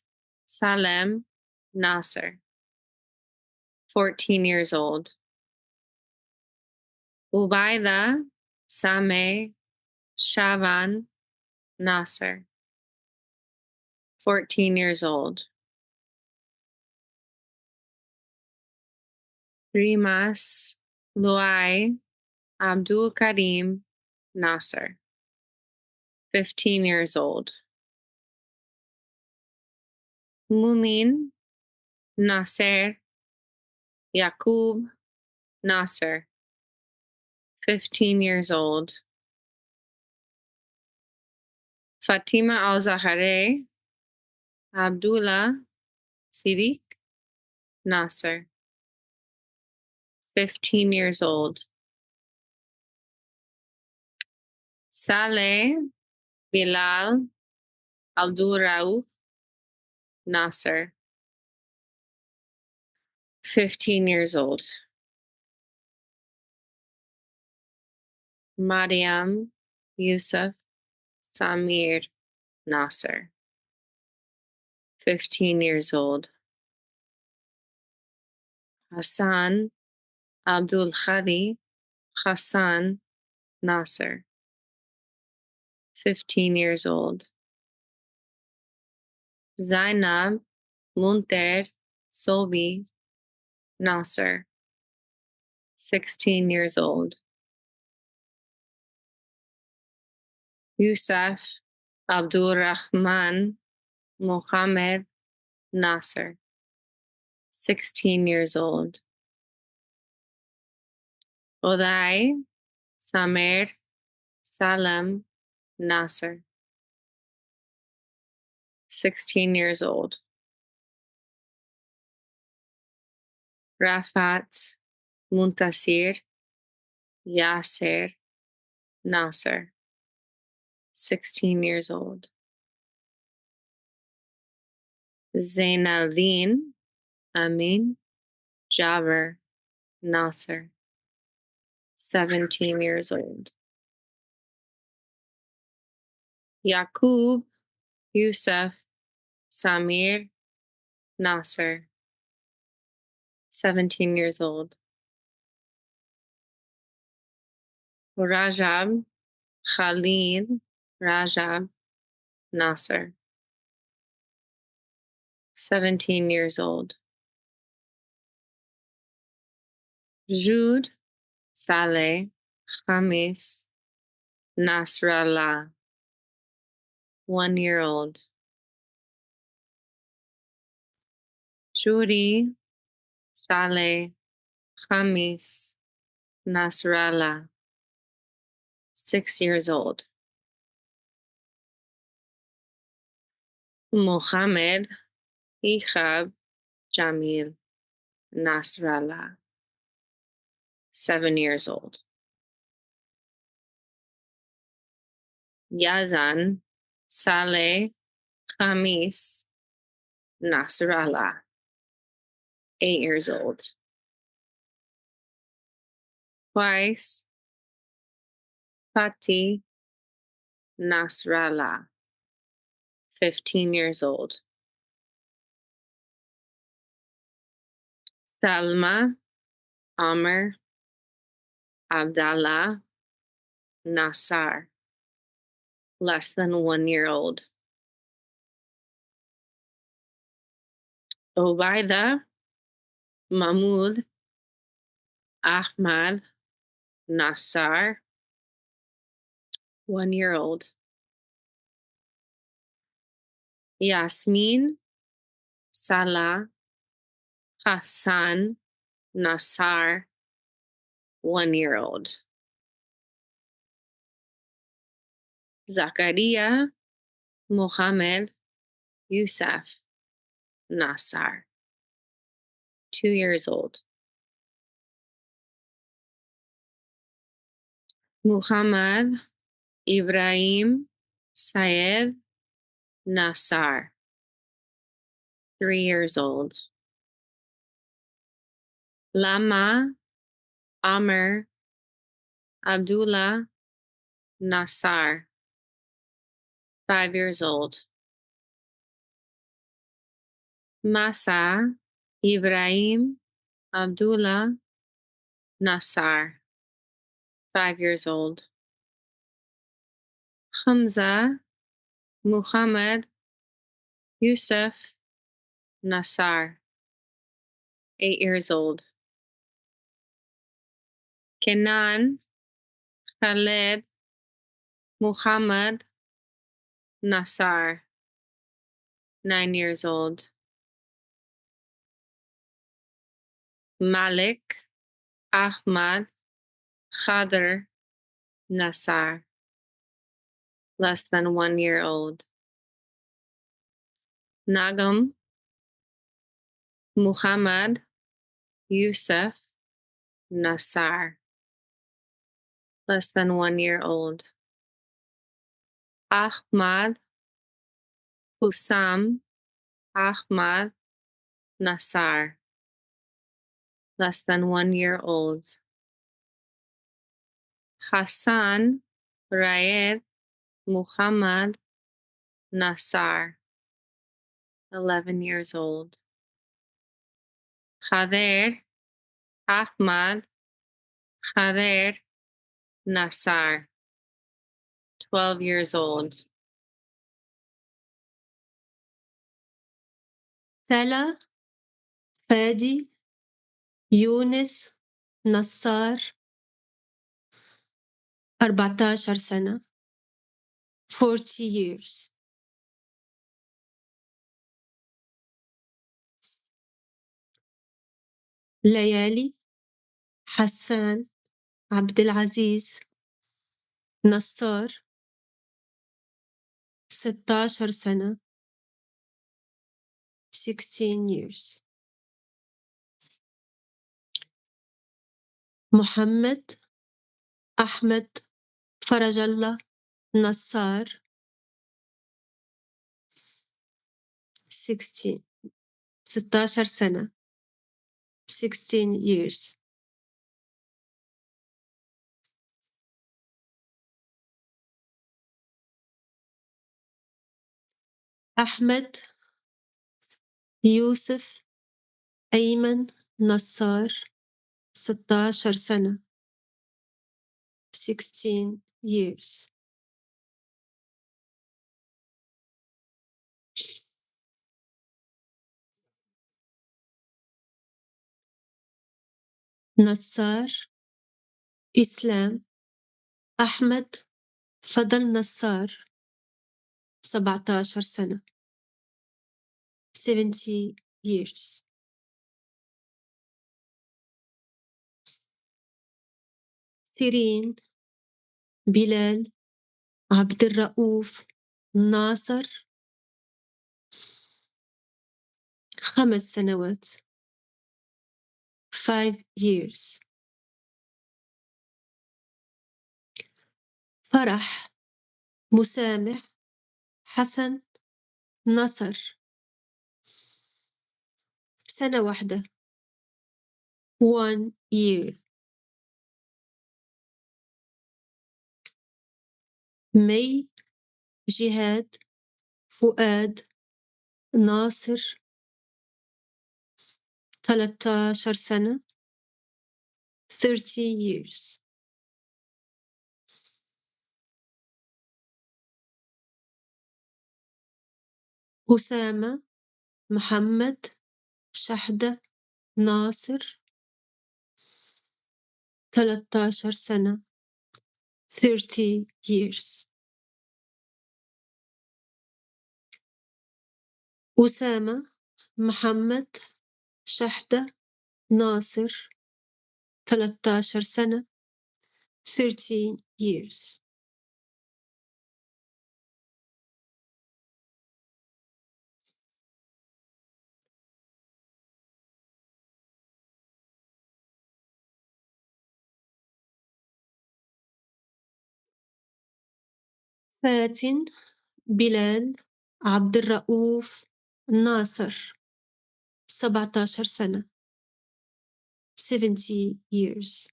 Salem, Nasser, 14 years old. Ubaida, Sameh, Shavan, Nasser, 14 years old. Rimas, Luai, Abdul Karim, Nasser, 15 years old. Mumin, Nasser, Yaqub, Nasser, 15 years old. Fatima al-Zahare, Abdullah, Siddiq, Nasser, 15 years old. Saleh, Bilal, Abdul Rauf, Nasser, 15 years old. Mariam, Yusuf, Samir, Nasser, 15 years old. Hassan, Abdul Khadi, Hassan, Nasser, 15 years old. Zainab, Munter, Sobi, Nasser, 16 years old. Yusuf, Abdul Rahman, Mohammed, Nasser, 16 years old. Oday, Samer, Salam, Nasser, 16 years old. Rafat, Muntasir, Yasser, Nasser, 16 years old. Zainaldin, Amin, Jaber, Nasser, 17 years old. Yaqub, Yusuf, Samir, Nasser, 17 years old. Rajab, Khalid, Rajab, Nasser, 17 years old. Jude, Saleh, Khamis, Nasrallah, 1 year old. Judy, Saleh, Khamis, Nasrallah, 6 years old. Muhammad, Ikhab, Jamil, Nasrallah, 7 years old. Yazan, Saleh, Khamis, Nasrallah, 8 years old. Twice, Fatih, Nasrallah, 15 years old. Salma, Amr, Abdallah, Nassar, less than 1 year old. Obaida, Mahmoud, Ahmad, Nassar, 1 year old. Yasmin, Salah, Hassan, Nassar, 1 year old. Zakaria, Mohammed, Yusuf, Nassar, 2 years old. Muhammad, Ibrahim, Syed, Nassar, 3 years old. Lama, Amr, Abdullah, Nassar, 5 years old. Masa, Ibrahim, Abdullah, Nassar, 5 years old. Hamza, Muhammad, Yusuf, Nassar, 8 years old. Kenan, Khaled, Muhammad, Nassar, 9 years old. Malik, Ahmad, Khadr, Nassar, less than 1 year old. Nagam, Muhammad, Yusuf, Nassar, less than 1 year old. Ahmad, Hussam, Ahmad, Nassar, less than 1 year old. Hassan, Raed, Muhammad, Nassar, 11 years old. Khader, Ahmad, Khader, Nassar, 12 years old. Salah, Fadi, Yunus, Nassar, 14 سنة, 40 years. ليالي, Hassan, Abdelaziz, Nassar, 16 سنة, 16 years. Muhammad, Ahmed, Farajallah, Nassar, 16 سنة, 16 years. أحمد يوسف أيمن نصار 16 سنة 16 years. نصار إسلام أحمد فضل نصار 17 سنة 70 years. سيرين بلال عبد الرؤوف ناصر 5 سنوات 5 years. فرح مسامح حسن نصر 1 سنة 1 year. مي جهاد فؤاد ناصر 13 سنة 30 years. أسامة محمد شحدة ناصر 13 سنة 30 years. أسامة محمد شحدة ناصر 13 سنة 13 years. فاتن بلال عبد الرؤوف ناصر 17 سنة 70 years.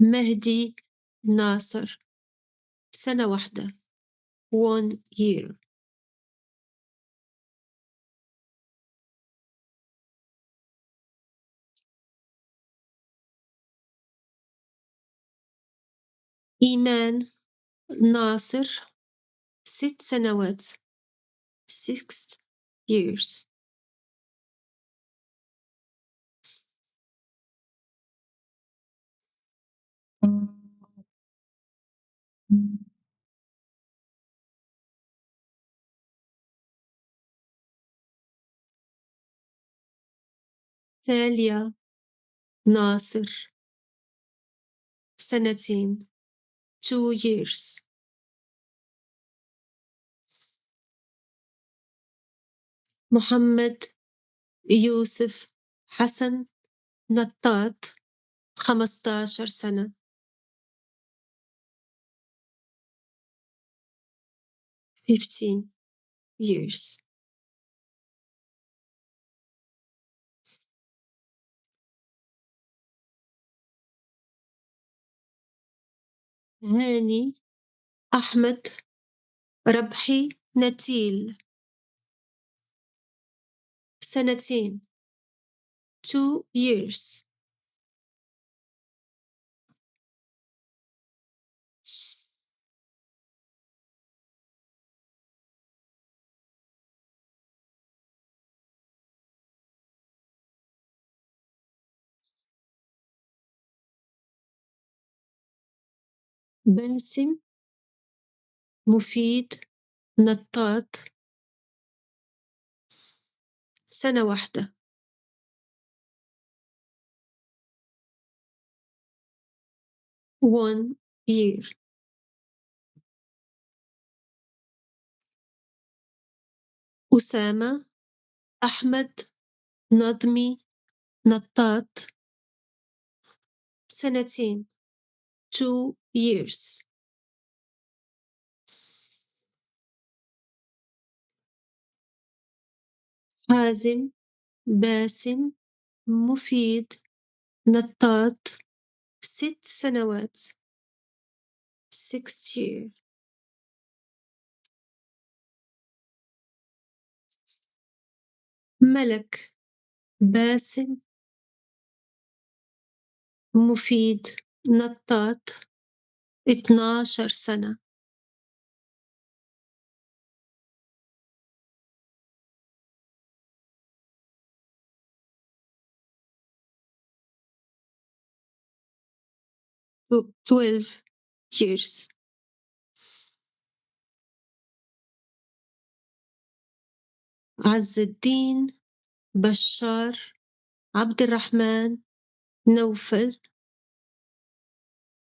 مهدي ناصر 1 سنة 1 year. إيمان ناصر 6 سنوات 6 years. تاليا ناصر 2 سنين 2 years. محمد يوسف حسن نطاط 15 سنة 15 years. هاني أحمد ربحي نتيل 2 سنين 2 years. باسم مفيد نطاط 1 سنة 1 year. أسامة أحمد نظمي نطاط 2 سنين 2 years. حازم باسم مفيد نطاط 6 سنوات 6 years. ملك باسم مفيد نطاط 12 سنة. to 12 years. عز الدين بشار عبد الرحمن نوفل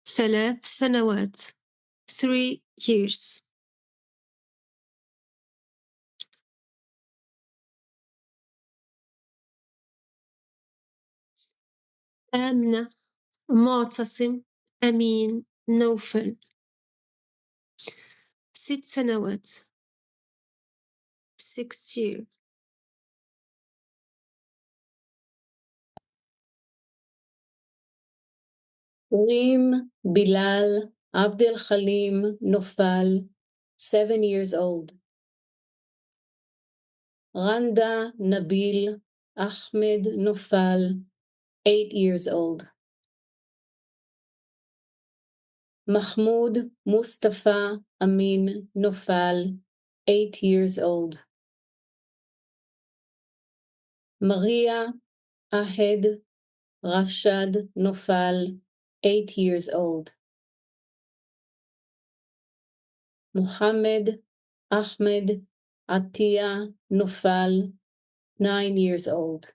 3 سنوات 3 years. آمنة معتصم أمين نوفل 6 سنوات 6 years. Reem Bilal Abdel Khalim Nofal, 7 years old. Randa Nabil Ahmed Nofal, 8 years old. Mahmoud Mustafa Amin Nofal, 8 years old. Maria Ahed Rashad Nofal, 8 years old. Muhammad Ahmed Atia Nofal, 9 years old.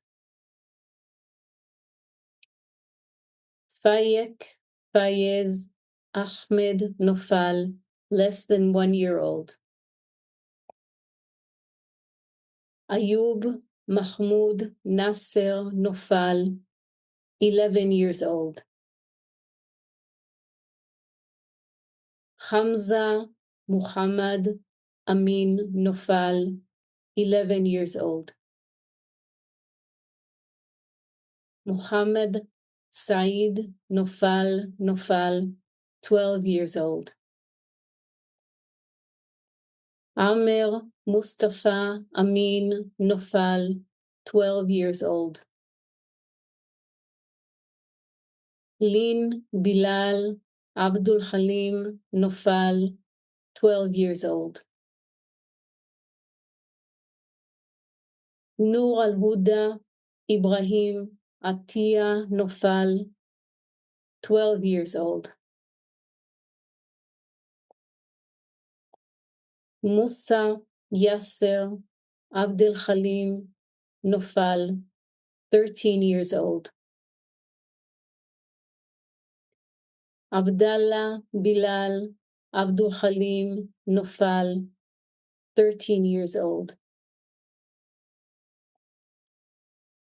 Fayek Fayez Ahmed Nofal, less than 1 year old. Ayub Mahmoud Nasser Nofal, 11 years old. Hamza Muhammad Amin Nofal, 11 years old. Muhammad Saeed Nofal, 12 years old. Amer Mustafa Amin Nofal, 12 years old. Lin Bilal Abdul Halim Nofal, 12 years old. Nur al-Huda Ibrahim Atia Nofal, 12 years old. Musa Yasser Abdel Halim Nofal, 13 years old. Abdallah Bilal Abdul Halim Nofal, 13 years old.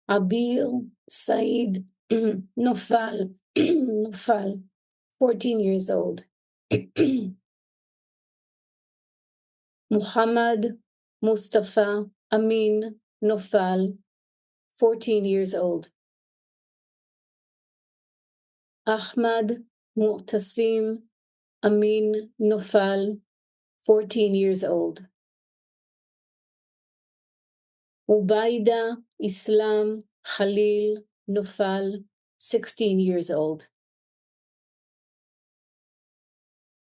Abil Said Nofal, 14 years old. Muhammad Mustafa Amin Nofal, 14 years old. Ahmad Mu'tasim Amin Nofal, 14 years old. Ubaida Islam Khalil Nofal, 16 years old.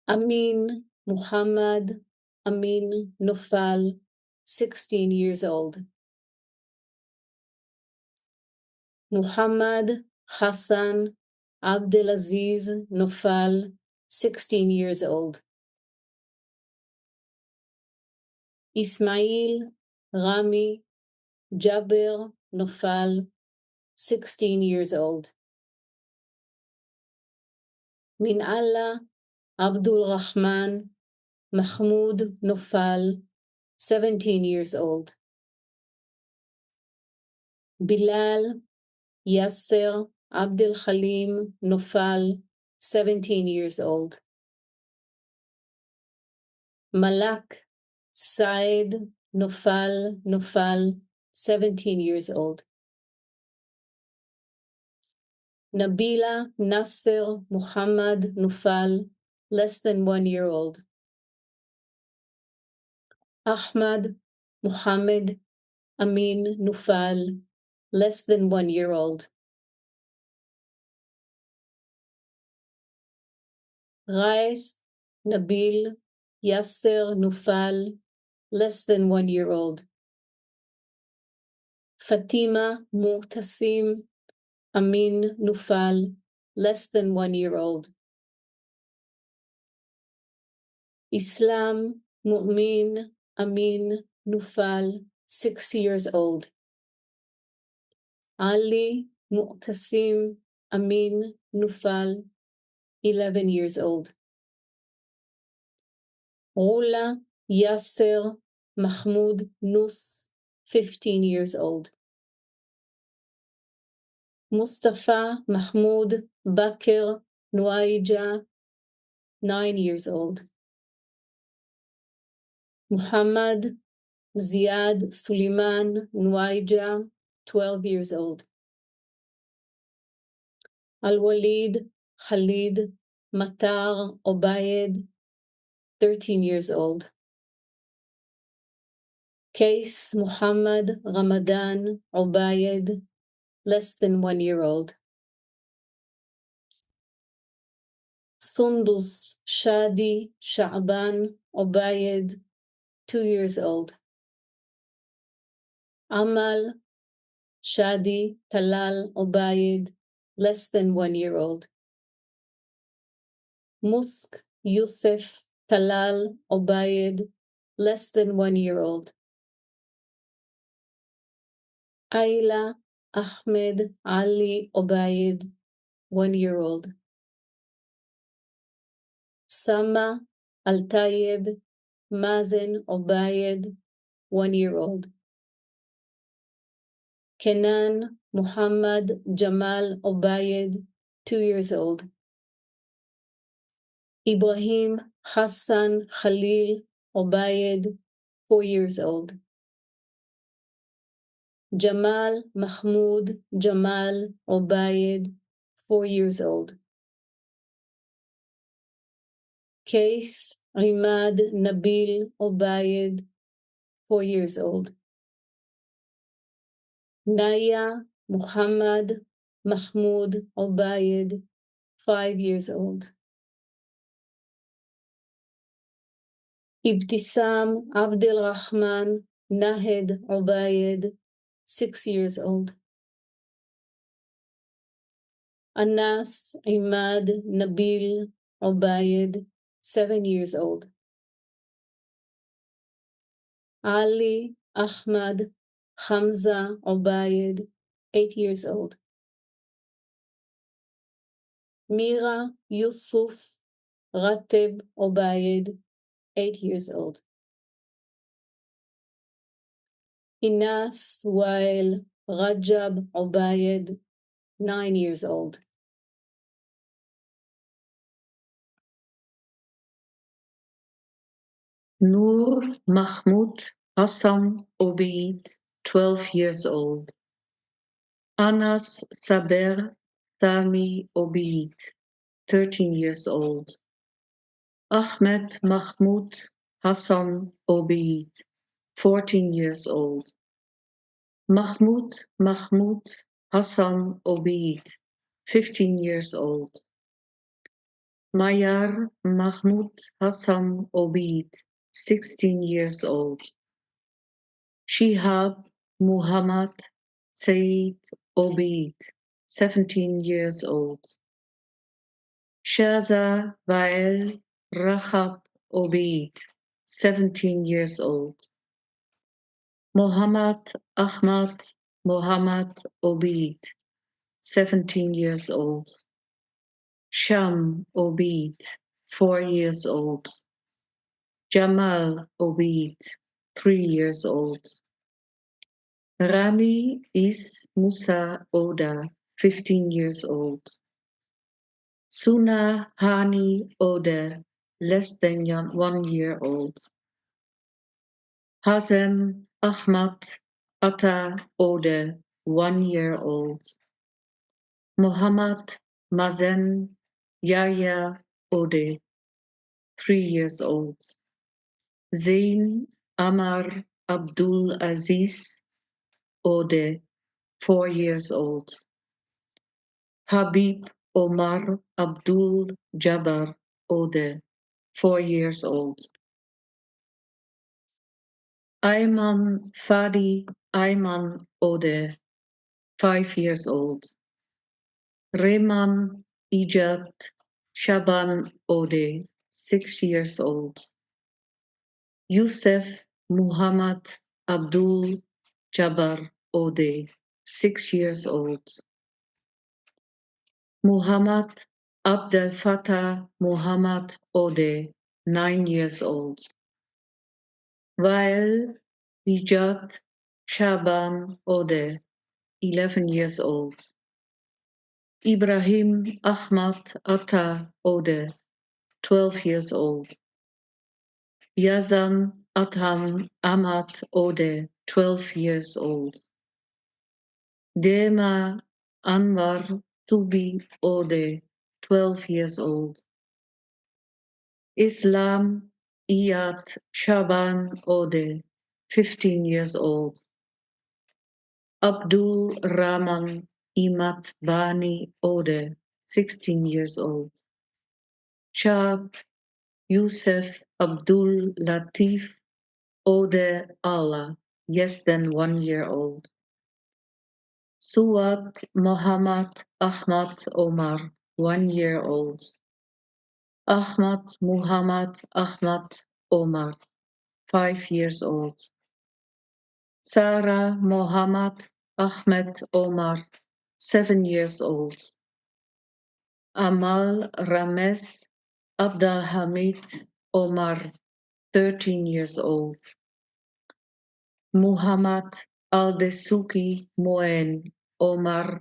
Amin Muhammad Amin Nofal, 16 years old. Muhammad Hassan Abdelaziz Nofal, 16 years old. Ismail Rami Jaber Nofal, 16 years old. Min Allah Abdul Rahman Mahmoud Nofal, 17 years old. Bilal Yasser Abdel Halim Nofal, 17 years old. Malak Saed Nofal, 17 years old. Nabila Nasser Muhammad Nufal, less than 1 year old. Ahmad Muhammad Amin Nufal, less than 1 year old. Raif Nabil Yasser Nufal, less than 1 year old. Fatima Mu'tasim Amin Nufal, less than 1 year old. Islam Mu'min Amin Nufal, 6 years old. Ali Mu'tasim Amin Nufal, 11 years old. Rula Yasser Mahmoud Nus, 15 years old. Mustafa Mahmoud Bakr Nuaija, 9 years old. Muhammad Ziad Suleiman Nuaija, 12 years old. Al-Walid Khalid Matar Obayed, 13 years old. Case Muhammad Ramadan Obayed, less than 1 year old. Sundus Shadi Sha'ban Obayed, 2 years old. Amal Shadi Talal Obayed, less than 1 year old. Musk Yusuf Talal Obayed, less than 1 year old. Ayla Ahmed Ali Obayed, 1 year old. Sama Al-Tayyib Mazen Obayed, 1 year old. Kenan Muhammad Jamal Obayed, 2 years old. Ibrahim Hassan Khalil Obayed, 4 years old. Jamal Mahmoud Jamal Obayed, 4 years old. Case Imad Nabil Obayed, 4 years old. Naya Muhammad Mahmoud Obayed, 5 years old. Ibtisam Abdel Rahman Nahed Obayed, 6 years old. Anas Imad Nabil Obayed, 7 years old. Ali Ahmad Hamza Obayed, 8 years old. Mira Yusuf Rateb Obayed, 8 years old. Inas Wael Rajab Obayed, 9 years old. Noor Mahmoud Hassan Obeid, 12 years old. Anas Saber Sami Obeid, 13 years old. Ahmed Mahmoud Hassan Obeid, 14 years old. Mahmoud Hassan Obeid, 15 years old. Mayar Mahmoud Hassan Obeid, 16 years old. Shihab Muhammad Said Obeid, 17 years old. Shaza Wael Rahab Obeid, 17 years old. Muhammad Ahmad Muhammad Obeid, 17 years old. Sham Obeid, 4 years old. Jamal Obeid, 3 years old. Rami Is Musa Oda, 15 years old. Suna Hani Oda, less than 1 year old. Hazem Ahmad Atta Oda, 1 year old. Muhammad Mazen Yahya Ode, 3 years old. Zain Amar Abdul Aziz Ode, 4 years old. Habib Omar Abdul Jabbar Ode, 4 years old. Ayman Fadi Ayman Ode, 5 years old. Rehman Ijat Shaban Ode, 6 years old. Youssef Muhammad Abdul Jabbar Ode, 6 years old. Muhammad Abdel Fattah Muhammad Ode, 9 years old. Wael Ijat Shaban Ode, 11 years old. Ibrahim Ahmad Atta Ode, 12 years old. Yazan Atam Ahmad Ode, 12 years old. Dema Anwar Tubi Ode, 12 years old. Islam Iyat Shaban Ode, 15 years old. Abdul Rahman Imat Bani Ode, 16 years old. Shad Youssef Abdul Latif Ode Allah, less than 1 year old. Suwat Muhammad Ahmad Omar, 1 year old. Ahmad Muhammad Ahmad Omar, 5 years old. Sarah Muhammad Ahmed Omar, 7 years old. Amal Rames Abdal Hamid Omar, 13 years old. Muhammad Al-Desuki Moen Omar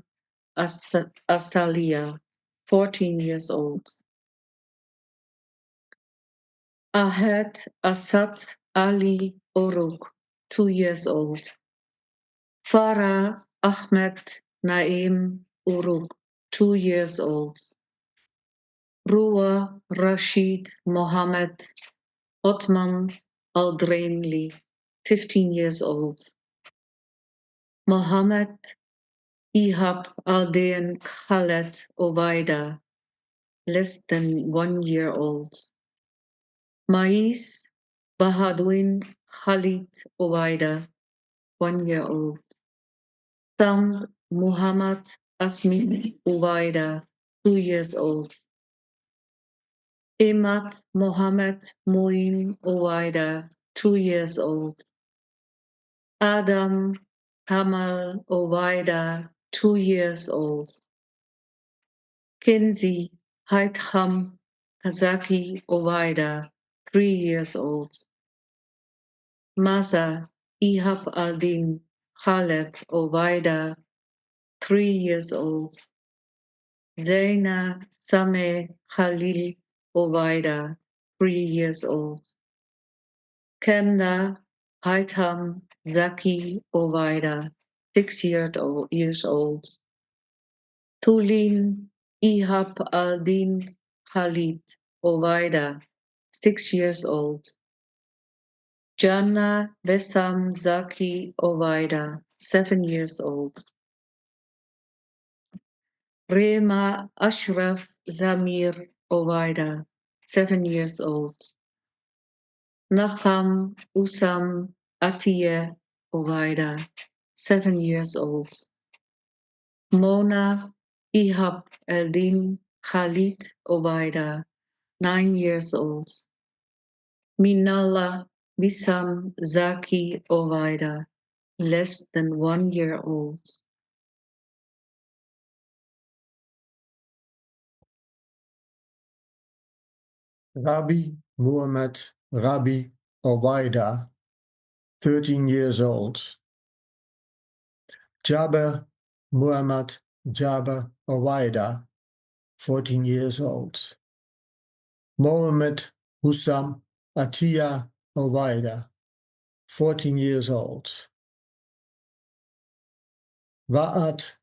Astalia, 14 years old. Ahad Asad Ali Oruk, 2 years old. Farah Ahmed Naim Uruk, 2 years old. Ruwa Rashid Mohammed Otman Al-Drainli, 15 years old. Mohammed Ihab Aldean Khaled Obaida, less than 1 year old. Mais Bahadwin Khalid Obaida, 1 year old. Sam Muhammad Asmi Obaida, 2 years old. Imad Mohammed Muin Obaida, 2 years old. Adam Kamal Obaida, 2 years old. Kenzi Haitham Kazaki Obaida, 3 years old. Masa Ihab al-Din Khaled Obaida, 3 years old. Zaina Sameh Khalil Obaida, 3 years old. Kemna Haitham Zaki Obaida, 6 years old. Tulin Ihab al-Din Khalid Obaida, 6 years old. Jannah Besam Zaki Obaida, 7 years old. Rema Ashraf Zamir Obaida, 7 years old. Nacham Usam Atiye Obaida, 7 years old. Mona Ihab Eldin Khalid Obaida, 9 years old. Minallah Bisam Zaki Obaida, less than 1 year old. Rabbi Muhammad Rabbi Obaida, 13 years old. Jaber Muhammad Jaber Obaida, 14 years old. Mohammed Hussam Atiya Obaida, 14 years old. Wa'at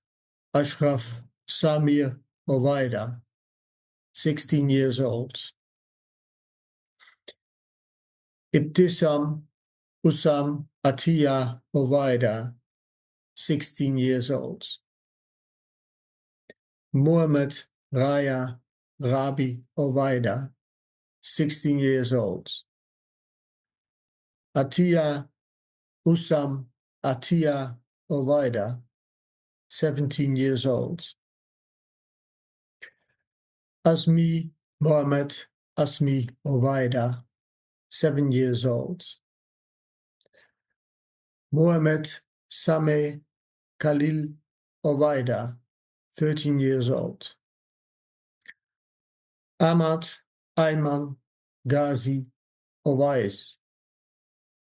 Ashraf Samir Ovaida, 16 years old. Ibtisam Usam Atiya Ovaida, 16 years old. Muhammad Raya Rabi Ovaida, 16 years old. Atiya Usam Atiya Ovaida, 17 years old. Asmi Mohammed Asmi Ovaida, 7 years old. Mohammed Sameh Khalil Ovaida, 13 years old. Ahmad Ayman Ghazi Owais,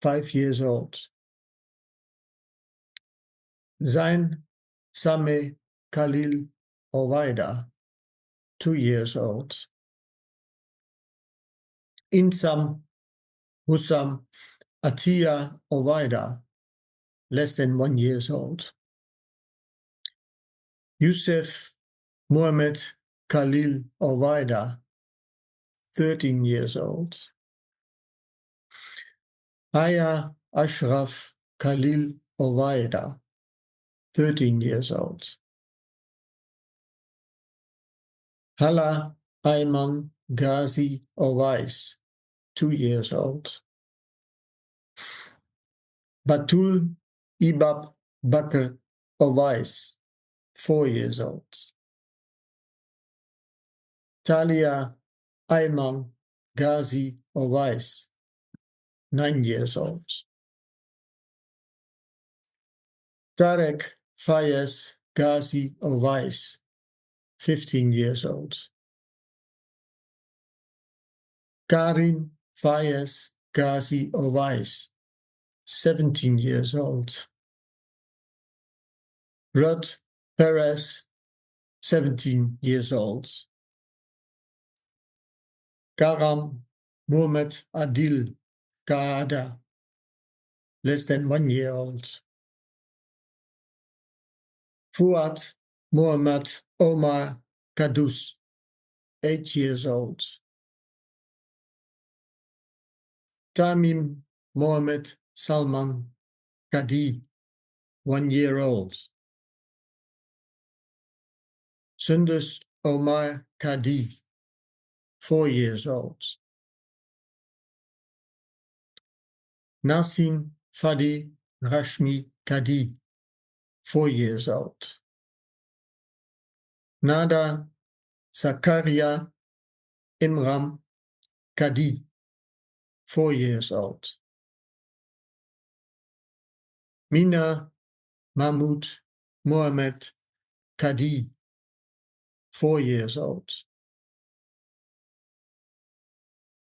5 years old. Zain Sameh Khalil Ovaida, 2 years old. Insam Hussam Atiya Ovaida, less than 1 year old. Yusuf Muhammad Khalil Ovaida, 13 years old. Aya Ashraf Khalil Ovaida, 13 years old. Hala Ayman Ghazi Owais, 2 years old. Batul Ibab Bakr Owais, 4 years old. Talia Ayman Ghazi Owais, 9 years old. Tarek Fayez Ghazi Owais, 15 years old. Karim Fayez Ghazi Owais, 17 years old. Rod Perez, 17 years old. Karam Muhammad Adil Kaada, less than 1 year old. Fuad Muhammad Omar Kadus, 8 years old. Tamim Mohammed Salman Kadi, 1 year old. Sundus Omar Kadi, 4 years old. Nasim Fadi Rashmi Kadi, 4 years old. Nada Zakaria Imram Kadi, 4 years old. Mina Mahmoud Mohammed Kadi, 4 years old.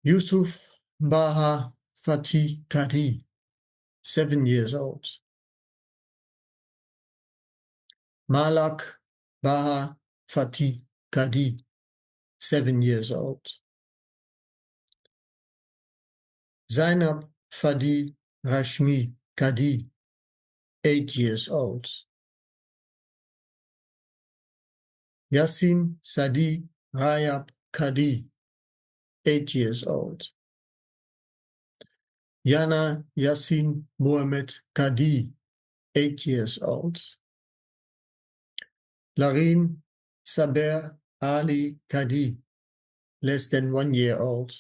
Yusuf Baha Fatih Kadi, 7 years old. Malak Baha Fatih Kadi, 7 years old. Zainab Fadi Rashmi Kadi, 8 years old. Yassin Sadi Rayab Kadi, 8 years old. Yana Yassin Muhammad Kadi, 8 years old. Larin Saber Ali Kadi, less than 1 year old.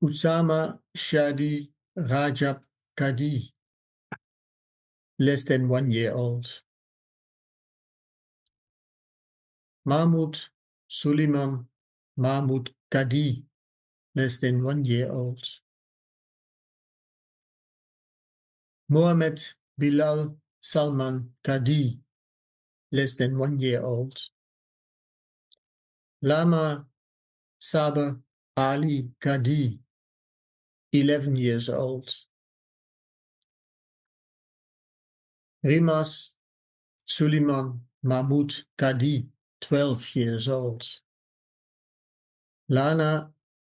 Usama Shadi Rajab Kadi, less than 1 year old. Mahmoud Suleiman Mahmoud Kadi, less than 1 year old. Mohammed Bilal Salman Kadi, less than 1 year old. Lama Saber Ali Kadi, 11 years old. Rimas Suleiman Mahmoud Kadi, 12 years old. Lana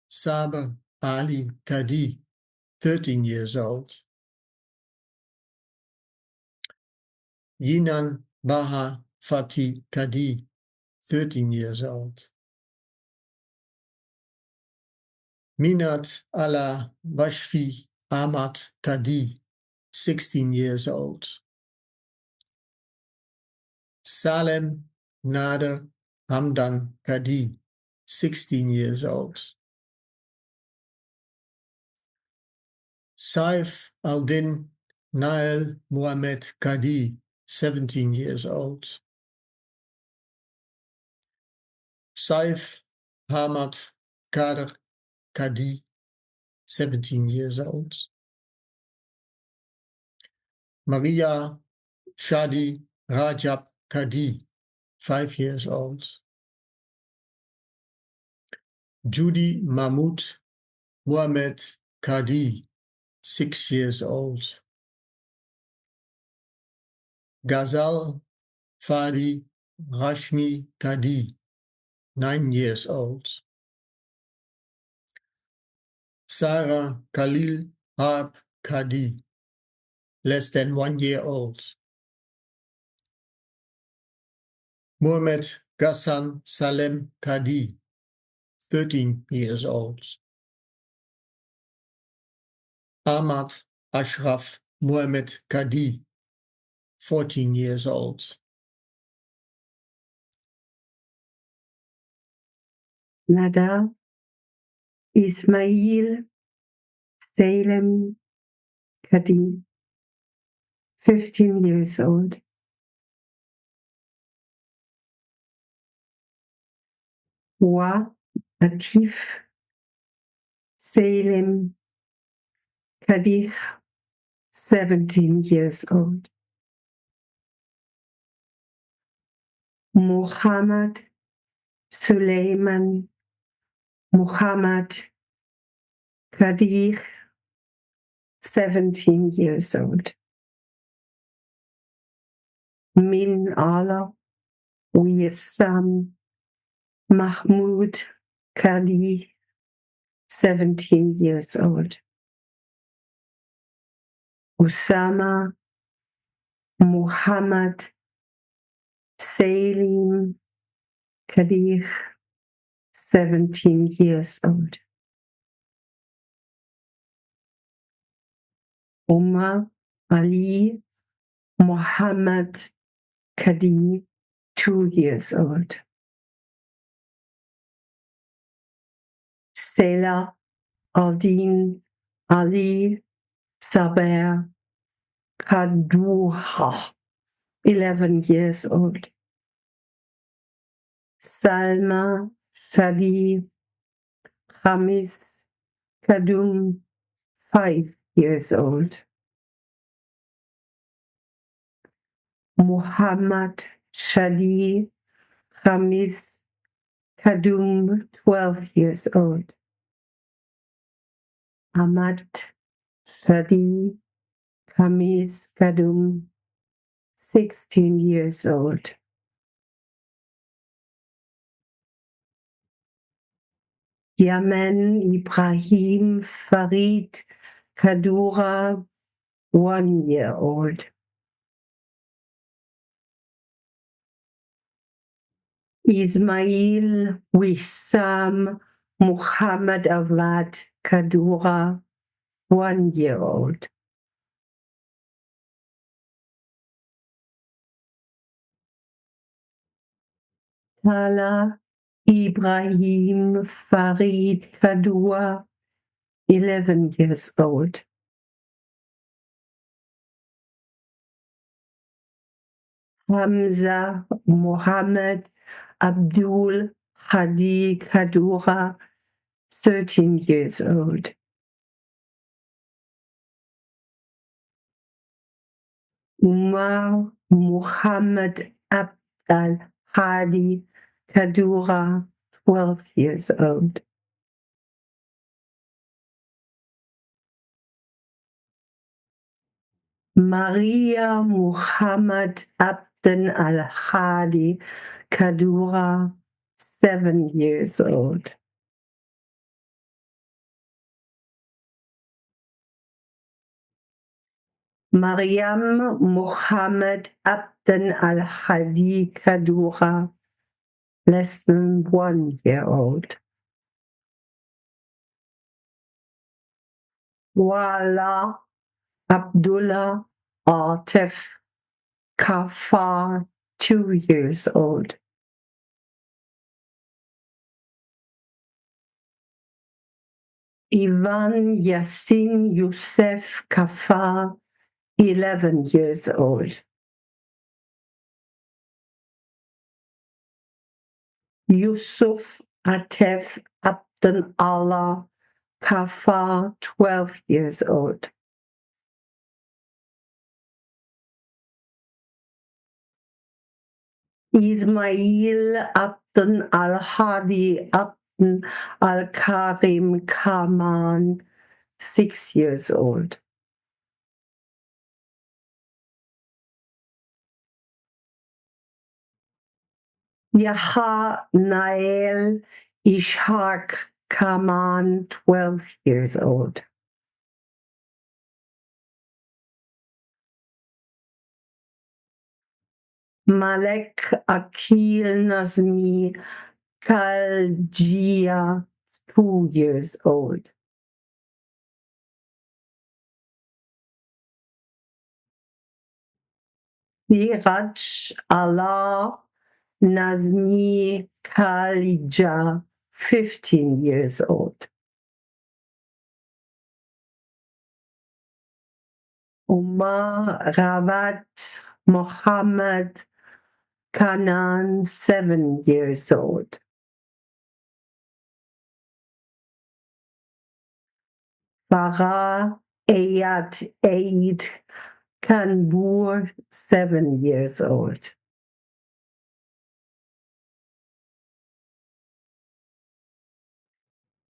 Saber Ali Kadi, 13 years old. Yinan Baha Fatih Kadi, 13 years old. Minat Allah Bashfi Ahmad Kadi, 16 years old. Salem Nader Hamdan Kadi, 16 years old. Saif Aldin Nael Muhammad Kadi, 17 years old. Saif Hamad Kader Kadi, 17 years old. Maria Shadi Rajab Kadi, 5 years old. Judy Mahmoud Muhammad Kadi, 6 years old. Ghazal Fadi Rashmi Kadi, 9 years old. Sarah Khalil Harb Kadi, less than 1 year old. Mohamed Ghassan Salem Kadi, 13 years old. Ahmad Ashraf Mohamed Kadi, 14 years old. Nada Ismail Salem Kadi, 15 years old. Wa Atif Salem Kadi, 17 years old. Muhammad Suleiman Muhammad Kadir, 17 years old. Min Allah Wissam Mahmoud Kadi, 17 years old. Usama Muhammad Salim Kadir, 17 years old. Umar Ali Muhammad Kadi, 2 years old. Salah Aldin Ali Saber Kaduha, 11 years old. Salma Shadi Hamis Kadum, 5 years old. Muhammad Shadi Hamis Kadum, 12 years old. Ahmad Shadi Hamis Kadum, 16 years old. Yaman Ibrahim Farid Kadura, 1 year old. Ismail Wissam Muhammad Awad Kadura, 1 year old. Tala Ibrahim Farid Kadura, 11 years old. Hamza Muhammad Abdul Hadi Kadura, 13 years old. Umar Muhammad Abdal Hadi Kadura, 12 years old. Maria Muhammad Abden Al-Hadi Kadura, 7 years old. Mariam Muhammad Abden Al-Hadi Kadura, less than 1 year old. Wala Abdullah Atef Kafar, 2 years old. Ivan Yassin Youssef Kafar, 11 years old. Yusuf Atef Abden Allah Kafar, 12 years old. Ismail Abden Al-Hadi Abden Al-Karim Kaman, 6 years old. Yaha Nael Ishaq Kaman, 12 years old. Malek Akil Nazmi Kaljia, 2 years old. Siraj Allah Nazmi Khalija, 15 years old. Umar Rawat Muhammad Kanan, 7 years old. Farah Ayat Eid Kanbur, 7 years old.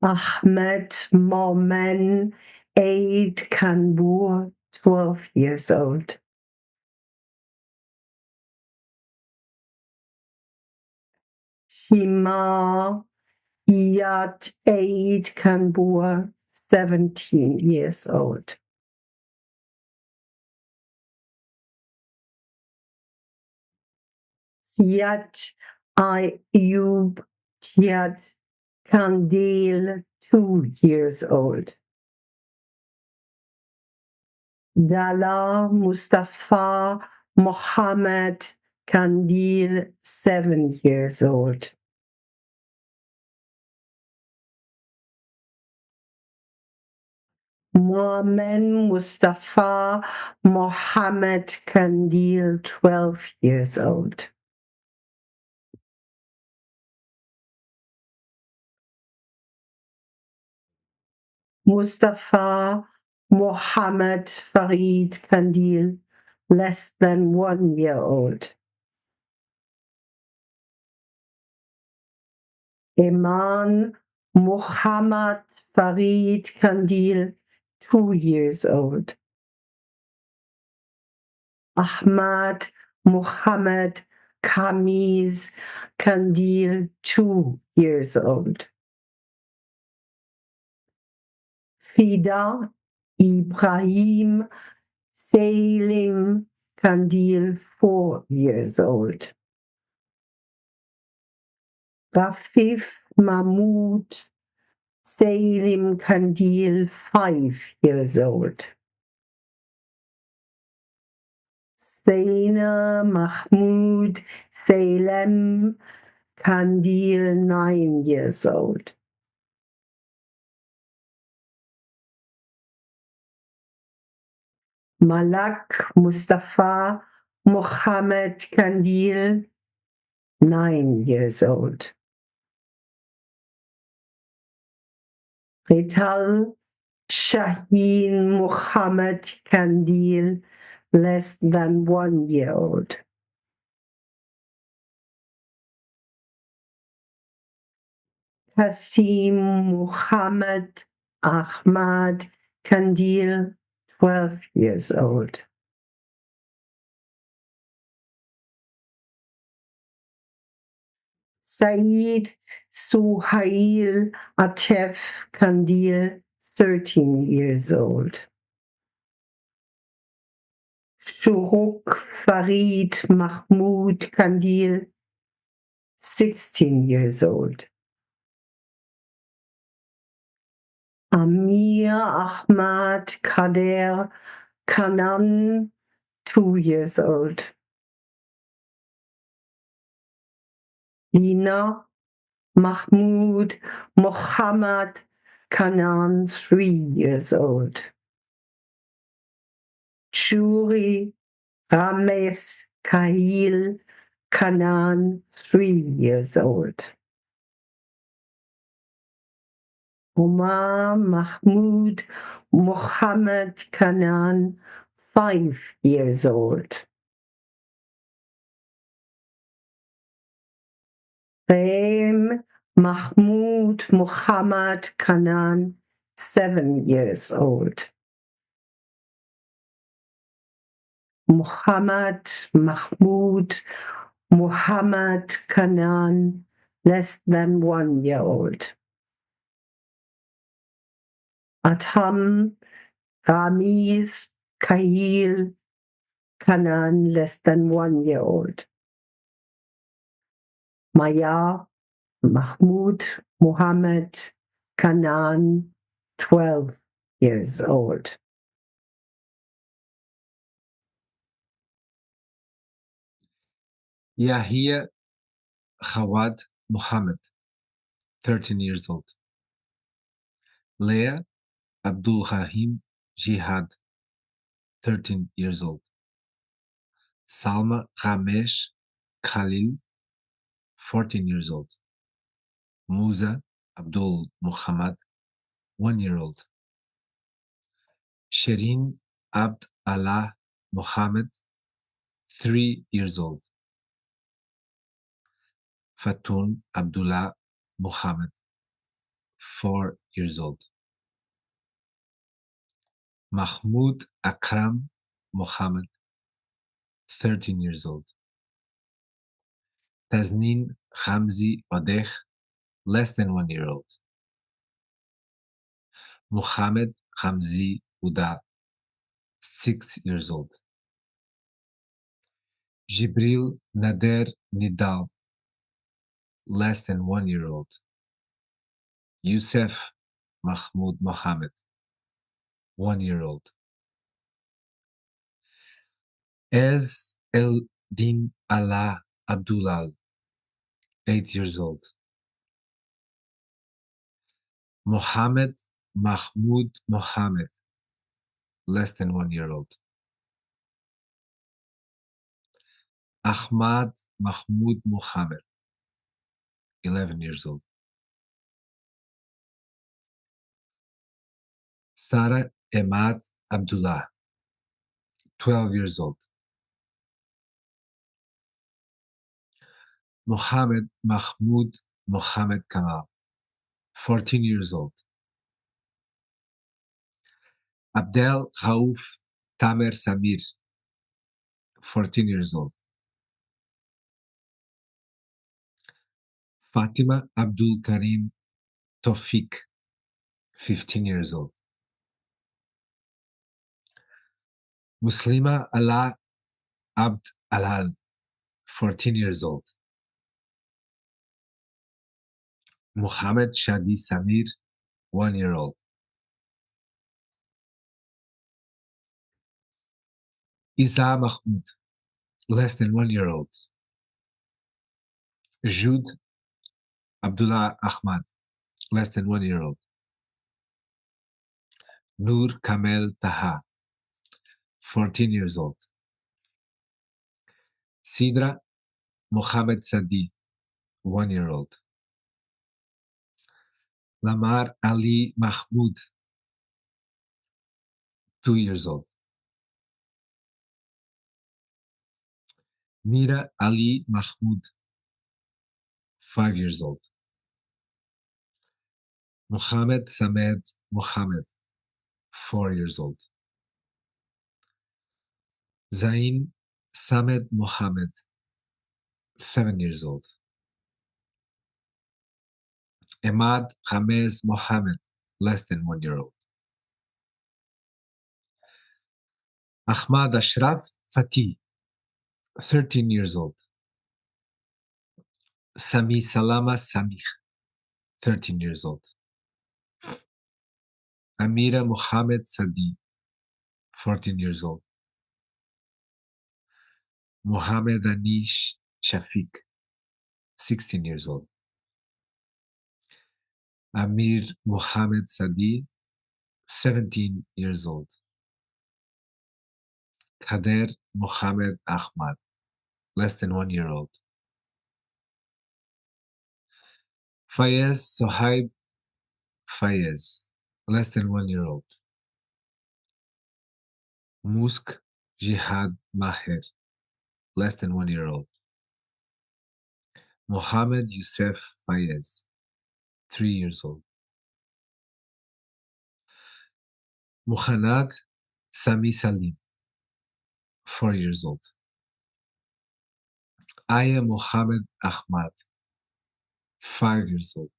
Ahmed Momen Eid Kanbur, 12 years old. Shima Yat Eid Kanbur, 17 years old. Siat Ayub Kiat Kandil, 2 years old. Dala Mustafa Mohammed Kandil, 7 years old. Mohamed Mustafa Mohammed Kandil, 12 years old. Mustafa Mohammed Farid Kandil, less than 1 year old. Iman Muhammad Farid Kandil, 2 years old. Ahmad Muhammad Kamiz Kandil, 2 years old. Fida Ibrahim Selim Kandil, 4 years old. Rafif Mahmoud Selim Kandil, 5 years old. Zaina Mahmoud Salem Kandil, 9 years old. Malak Mustafa Muhammad Kandil, 9 years old. Rital Shaheen Muhammad Kandil, less than 1 year old. Kasim Muhammad Ahmad Kandil, 12 years old. Saeed Suhail Atef Kandil, 13 years old. Shuruk Farid Mahmoud Kandil, 16 years old. Amir Ahmad Kader Kanan, 2 years old. Lina Mahmoud Mohammad Kanan, 3 years old. Shuri Rames Kahil Kanan, 3 years old. Umar Mahmoud Mohammed Kanan, 5 years old. Reem Mahmoud Muhammad Kanan, 7 years old. Muhammad Mahmoud Muhammad Kanan, less than 1 year old. Adham Ramiz Kahil Kanan, less than 1 year old. Maya Mahmoud Muhammad Kanan, 12 years old. Yahya Khawad Muhammad, 13 years old. Leah Abdul Rahim Jihad, 13 years old. Salma Ramesh Khalil, 14 years old. Musa Abdul Muhammad, 1 year old. Shireen Abd Allah Muhammad, 3 years old. Fatun Abdullah Muhammad, 4 years old. Mahmoud Akram Muhammad, 13 years old. Tazneen Khamzi Odeh, less than 1 year old. Muhammad Khamzi Uda, 6 years old. Jibril Nader Nidal, less than 1 year old. Youssef Mahmoud Mohammed, 1 year old. Ez El Din Allah Abdullah, 8 years old. Mohammed Mahmoud Mohammed, less than 1 year old. Ahmad Mahmoud Mohammed, 11 years old. Sarah Emad Abdullah, 12 years old. Mohammed Mahmoud Mohammed Kamal, 14 years old. Abdel Raouf Tamer Samir, 14 years old. Fatima Abdul Karim Tofik, 15 years old. Muslima Allah Abd Alal, 14 years old. Muhammad Shadi Samir, 1 year old. Isa Mahmoud, less than 1 year old. Jud Abdullah Ahmad, less than 1 year old. Nur Kamel Taha, 14 years old. Sidra Mohammed Sadi, 1 year old. Lamar Ali Mahmoud, 2 years old. Mira Ali Mahmoud, 5 years old. Mohammed Samed Mohammed, 4 years old. Zain Samed Mohammed, 7 years old. Emad Khames Mohammed, less than 1 year old. Ahmad Ashraf Fatih, 13 years old. Sami Salama Samih, 13 years old. Amira Mohammed Sadi, 14 years old. Mohammed Anish Shafiq, 16 years old. Amir Mohammed Sadi, 17 years old. Kader Mohammed Ahmad, less than 1 year old. Fayez Sohaib Fayez, less than 1 year old. Musk Jihad Maher, less than 1 year old. Mohammed Youssef Fayez, 3 years old. Muhannad Sami Salim, 4 years old. Aya Mohammed Ahmad, 5 years old.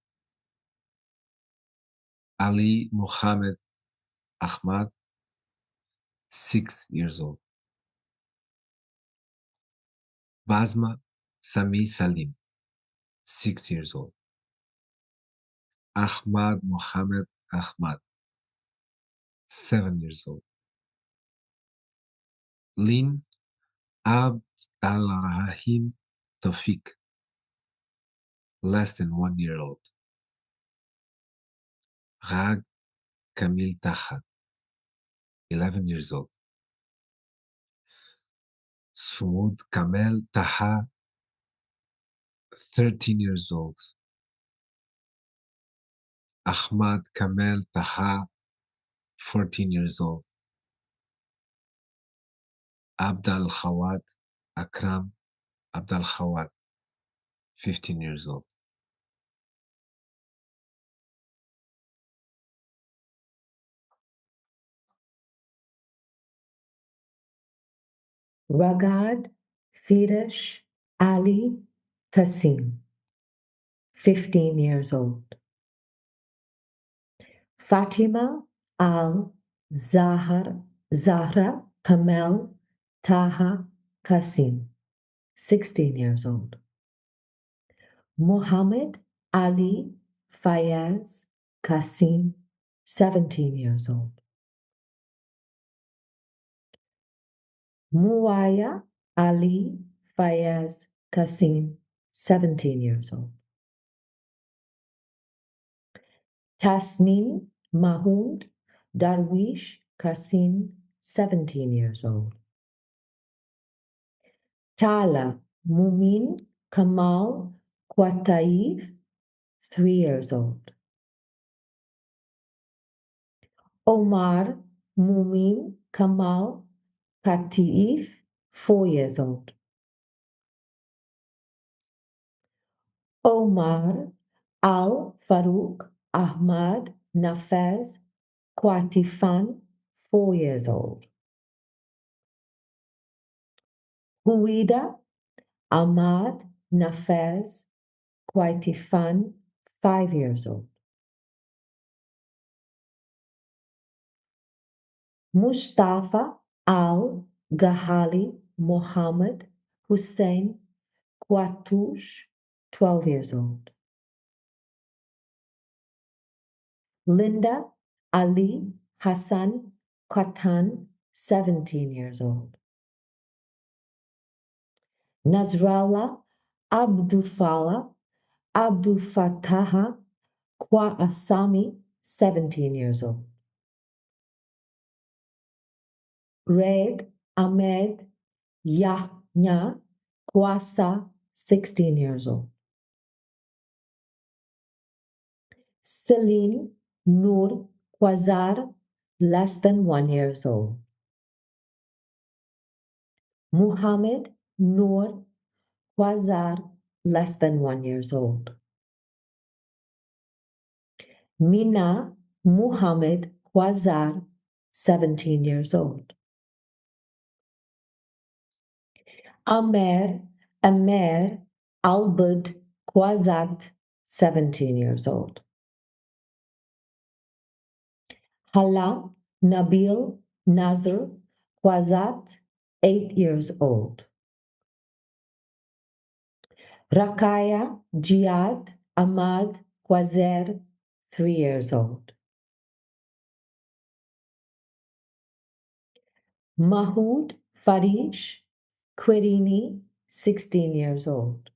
Ali Mohammed Ahmad, 6 years old. Basma Sami Salim, 6 years old. Ahmad Mohammed Ahmad, 7 years old. Lin Abd al-Rahim Tawfiq, less than 1 year old. Rag Kamil Taha, 11 years old. Sumud Kamel Taha, 13 years old. Ahmad Kamel Taha, 14 years old. Abdal Khawat Akram Abdal Khawat, 15 years old. Ragad Firish Ali Kasim, 15 years old. Fatima Al Zahra Kamel Taha Kasim, 16 years old. Muhammad Ali Fayez Kasim, 17 years old. Muaya Ali Fayez Kasim, 17 years old. Tasnim Mahmoud Darwish Kasim, 17 years old. Tala Mumin Kamal Kwataif, 3 years old. Omar Mumin Kamal Katiif, 4 years old. Omar Al Farouk Ahmad Nafez Kwatifan, 4 years old. Huida Ahmad Nafez Kwatifan, 5 years old. Mustafa Al Gahali Mohammed Hussein Quatush, 12 years old. Linda Ali Hassan Qatan, 17 years old. Nasrallah Abdufala Abdufataha Kwa Asami, 17 years old. Raid Ahmed Yahya Kwasa, 16 years old. Celine Noor Quazar, less than 1 years old. Muhammad Noor Quazar, less than 1 years old. Mina Muhammad Quazar, 17 years old. Amer Albud Quazat, 17 years old. Hala Nabil Nazr Quazat, 8 years old. Rakaya Jihad Ahmad Quazer, 3 years old. Mahood Farish Quirini, 16 years old.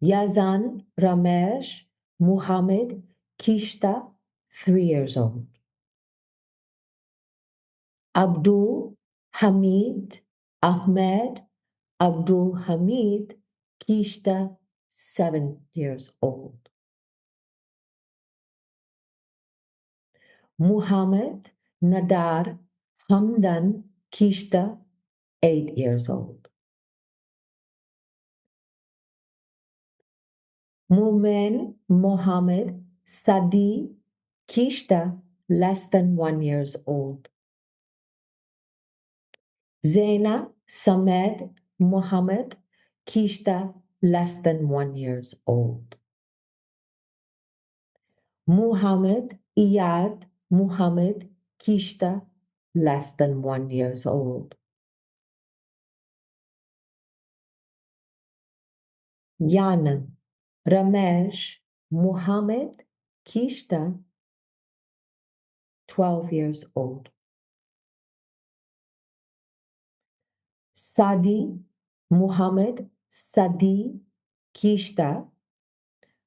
Yazan Ramesh Muhammad Kishta, 3 years old. Abdul Hamid Ahmed Abdul Hamid Kishta, 7 years old. Muhammad Nadar Hamdan Kishta, 8 years old. Mumen Mohammed Sadi Kishta, less than 1 years old. Zaina Samed Mohammed Kishta, less than 1 years old. Muhammad Iyad Muhammad Kishta, less than 1 years old. Yana Ramesh Muhammad Kishta, 12 years old. Sadi Muhammad Sadi Kishta,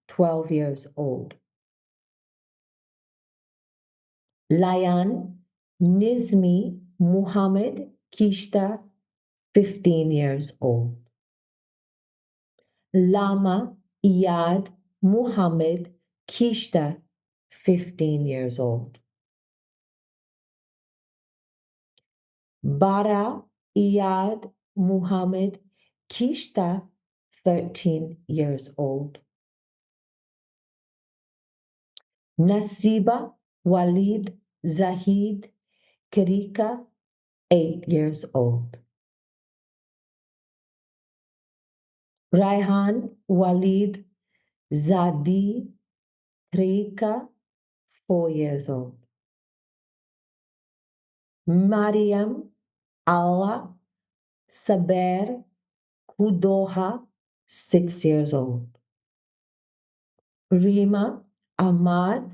12 years old. Layan Nizmi Muhammad Kishta, 15 years old. Lama Iyad Muhammad Kishta, 15 years old. Bara Iyad Muhammad Kishta, 13 years old. Nasiba Walid Zahid Kirika, 8 years old. Raihan Walid Zadi Kirika, 4 years old. Mariam Allah Saber Kudoha, 6 years old. Rima Ahmad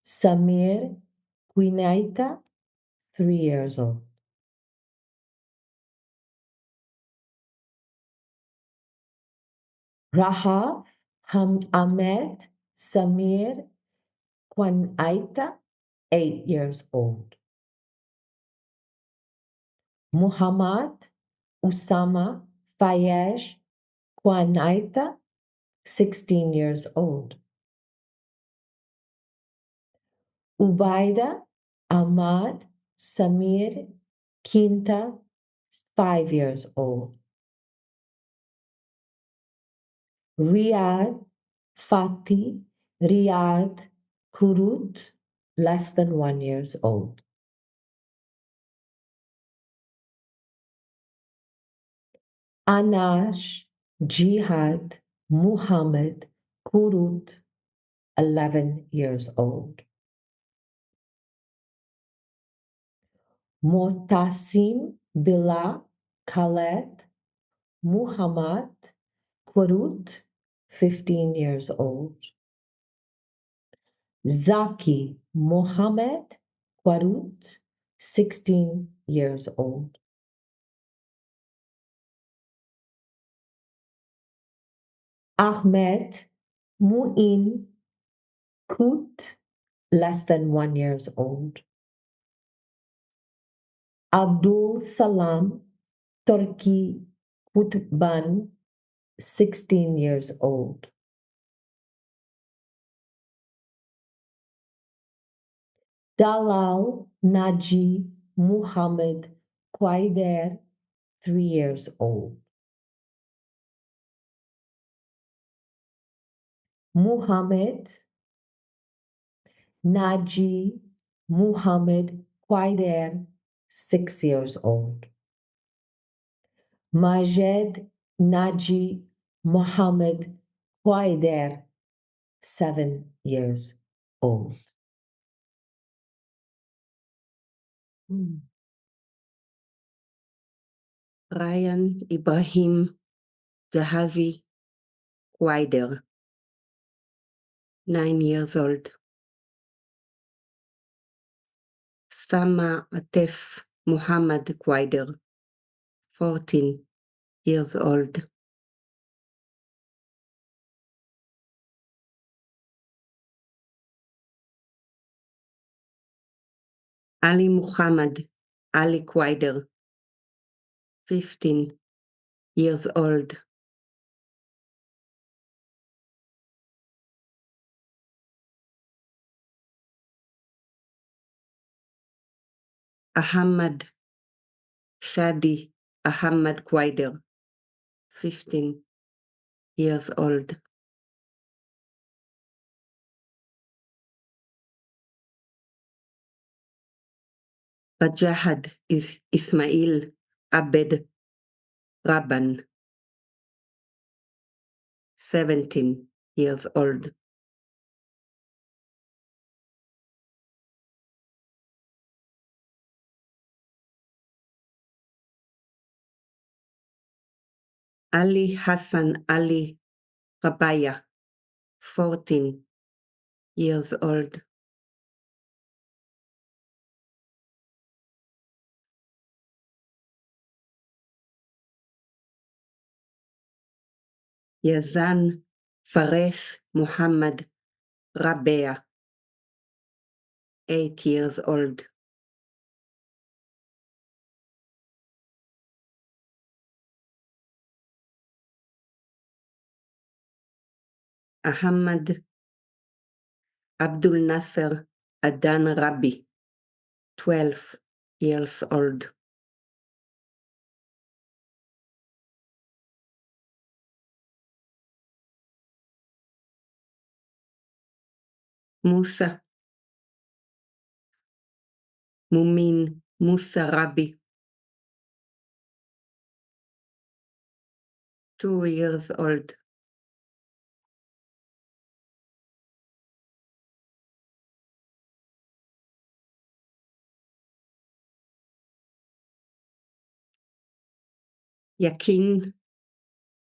Samir Quinaita, 3 years old. Rahaf Ahmed Samir Quinaita, 8 years old. Muhammad Usama Fayesh Quinaita, 16 years old. Ubaida Ahmad Samir Kinta, 5 years old. Riyadh Fatih Riyadh Kurut, less than 1 years old. Anash Jihad Muhammad Kurut, 11 years old. Motasim Bilal Khaled Muhammad Kurut, 15 years old. Zaki Mohammed Kwarut, 16 years old. Ahmed Muin Kut, less than 1 years old. Abdul Salam Turki Kutban, 16 years old. Dalal Naji Muhammad Quaider, 3 years old. Muhammad Naji Muhammad Quaider, 6 years old. Majed Naji Muhammad Quaider, 7 years old. Ryan Ibrahim Jahazi Wider, 9 years old. Sama Atef Muhammad Wider, 14 years old. Ali Muhammad Ali Wider, 15 years old. Ahmad Shadi Ahmad Wider, 15 years old. Rajahad is Ismail Abed Rabban, 17 years old. Ali Hassan Ali Rabaya, 14 years old. Yazan Faresh Muhammad Rabea, 8 years old. Ahmad Abdul Nasser Adan Rabbi, 12 years old. Musa Mumin Musa Rabbi, 2 years old. Yakin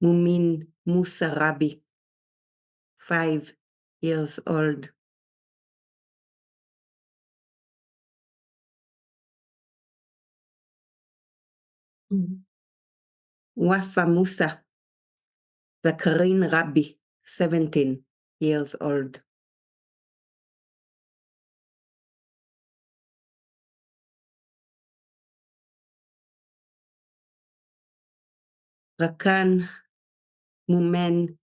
Mumin Musa Rabbi, 5 years old. Wafa Musa Zakarin Rabbi, 17 years old. Rakan Mumen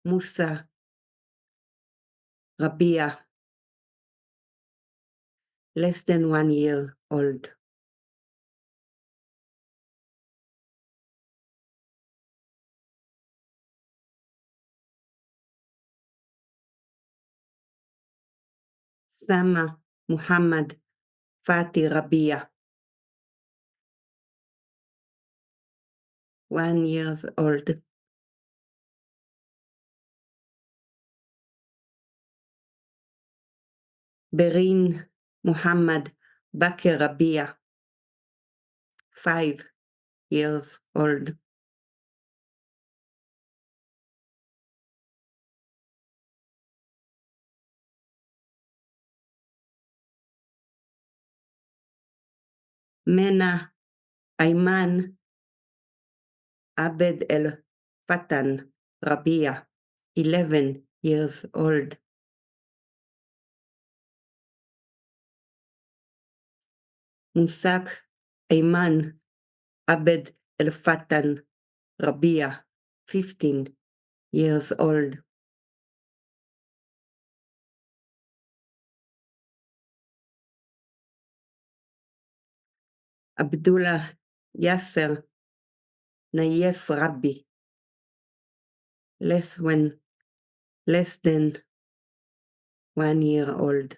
Musa Rabia, less than 1 year old. Sama Muhammad Fatih Rabia, 1 year old. Berin Muhammad Bakir Rabia, 5 years old. Mena Ayman Abed El Fatan Rabia, 11 years old. Musak Ayman Abed El Fatan Rabia, 15 years old. Abdullah Yasser Nayef Rabbi, less than 1 year old.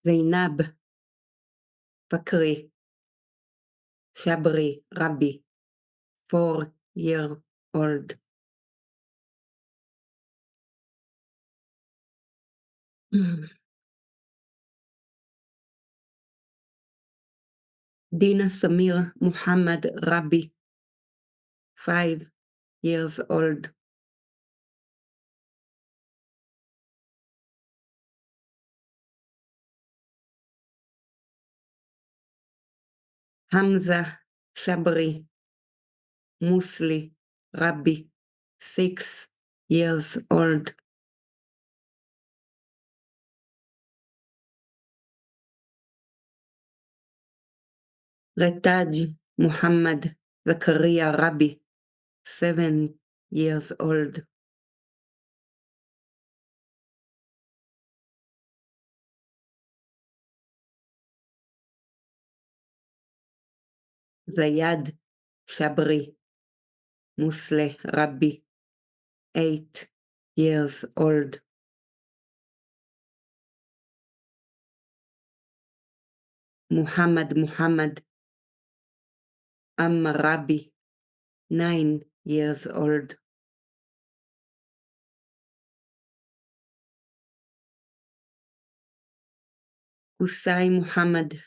Zainab Fakri Shabri Rabbi, 4 year old. Dina Samir Muhammad Rabbi, 5 years old. Hamza Shabri Musli Rabbi, 6 years old. Retaj Muhammad Zakaria Rabbi, 7 years old. Zayad Shabri Musle Rabbi, 8 years old. Muhammad Amma Rabbi, 9 years old. Usai Muhammad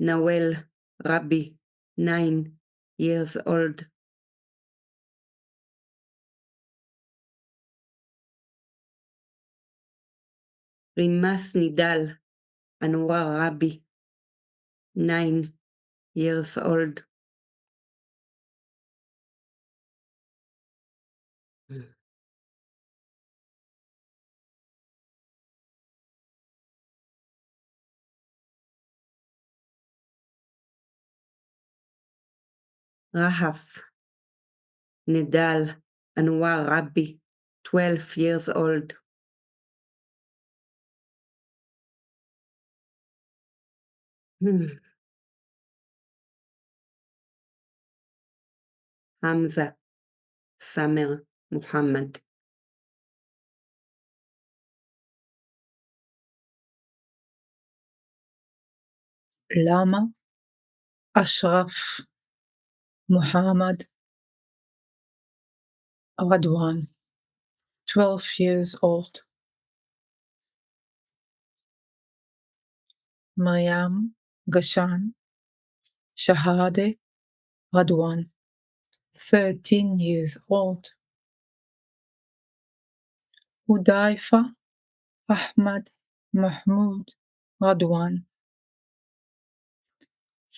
Nawel Rabbi, 9 years old. Rimas Nidal Anwar Rabbi, 9 years old. Rahaf Nidal Anwar Rabbi, 12 years old. Hamza Samer Muhammad. Lama Ashraf Muhammad Radwan, 12 years old. Mariam Gashan Shahade Radwan, 13 years old. Hudaifa Ahmad Mahmoud Radwan,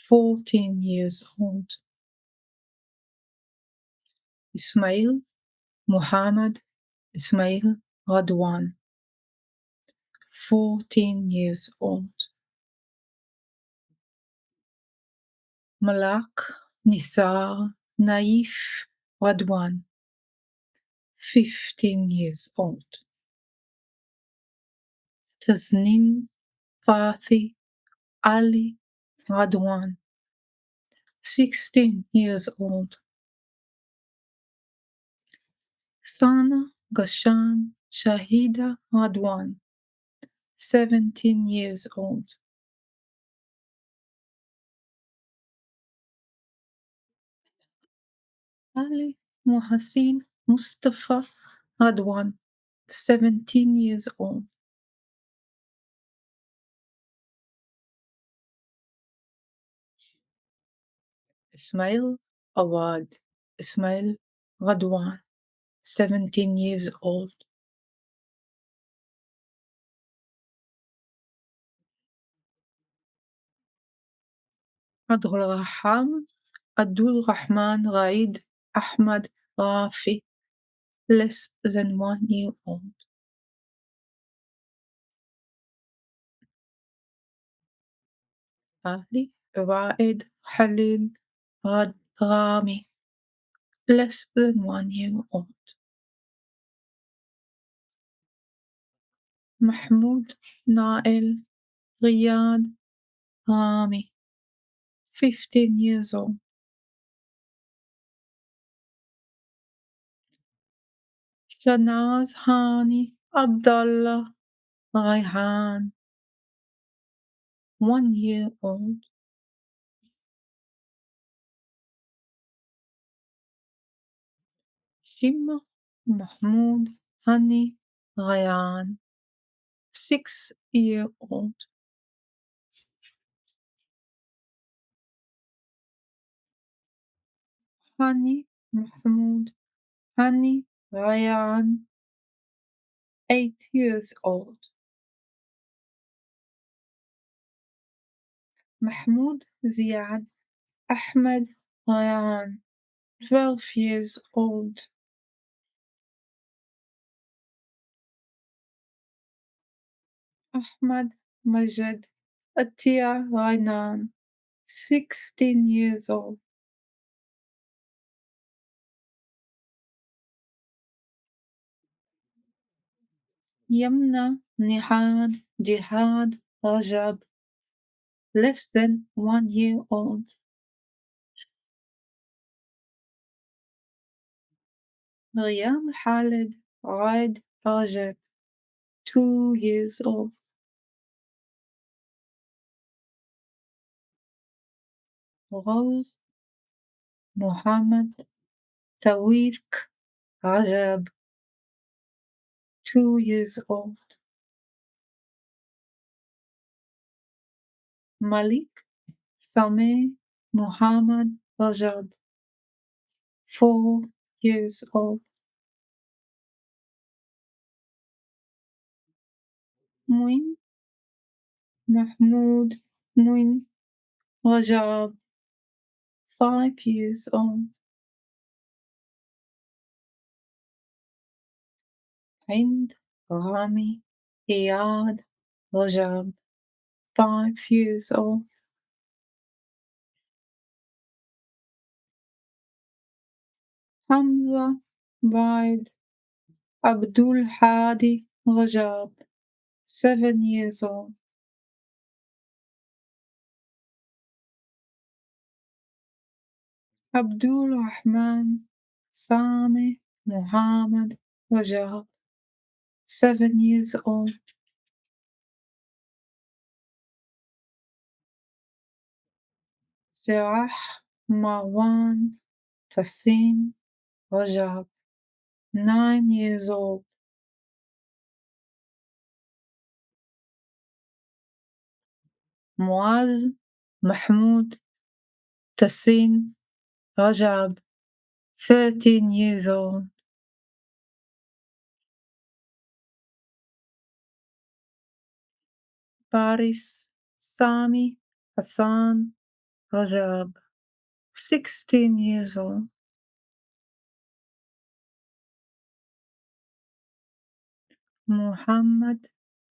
14 years old. Ismail Muhammad Ismail Radwan, 14 years old. Malak Nithar Naif Radwan, 15 years old. Tasnim Fathi Ali Radwan, 16 years old. Sana Gashan Shahida Radwan, 17 years old. Ali Muhassin Mustafa Radwan, 17 years old. Ismail Awad Ismail Radwan, 17 years old. Abdul Rahman Abdul Rahman Raid Ahmad Rafi, less than 1 year old. Ali Raid Halil Rami, less than 1 year old. Mahmoud Nael Riyad Rami, 15 years old. Shanaz Hani Abdullah Raihan, 1 year old. Shima Mahmoud Hani Ryan, 6-year-old. Hani Mahmoud Hani Ryan, 8 years old. Mahmoud Ziad Ahmed Ryan, 12 years old. Ahmad Majid Atia Rainan, 16 years old. Yamna Nihad Jihad Rajab, less than 1 year old. Maryam Khalid Raid Rajab, 2 years old. Rose Muhammad Tawfiq Rajab, 2 years old. Malik Sameh Muhammad Rajab, 4 years old. Muin Mahmoud Muin Rajab, 5 years old. Hind Rami Iyad Rajab, 5 years old. Hamza Baid Abdul Hadi Rajab, 7 years old. Abdul Rahman Sami Muhammad Rajab, 7 years old. Zerah Marwan Tassin Rajab, 9 years old. Muaz Mahmoud Tassin Rajab, 13 years old. Paris Sami Hassan Rajab, 16 years old. Muhammad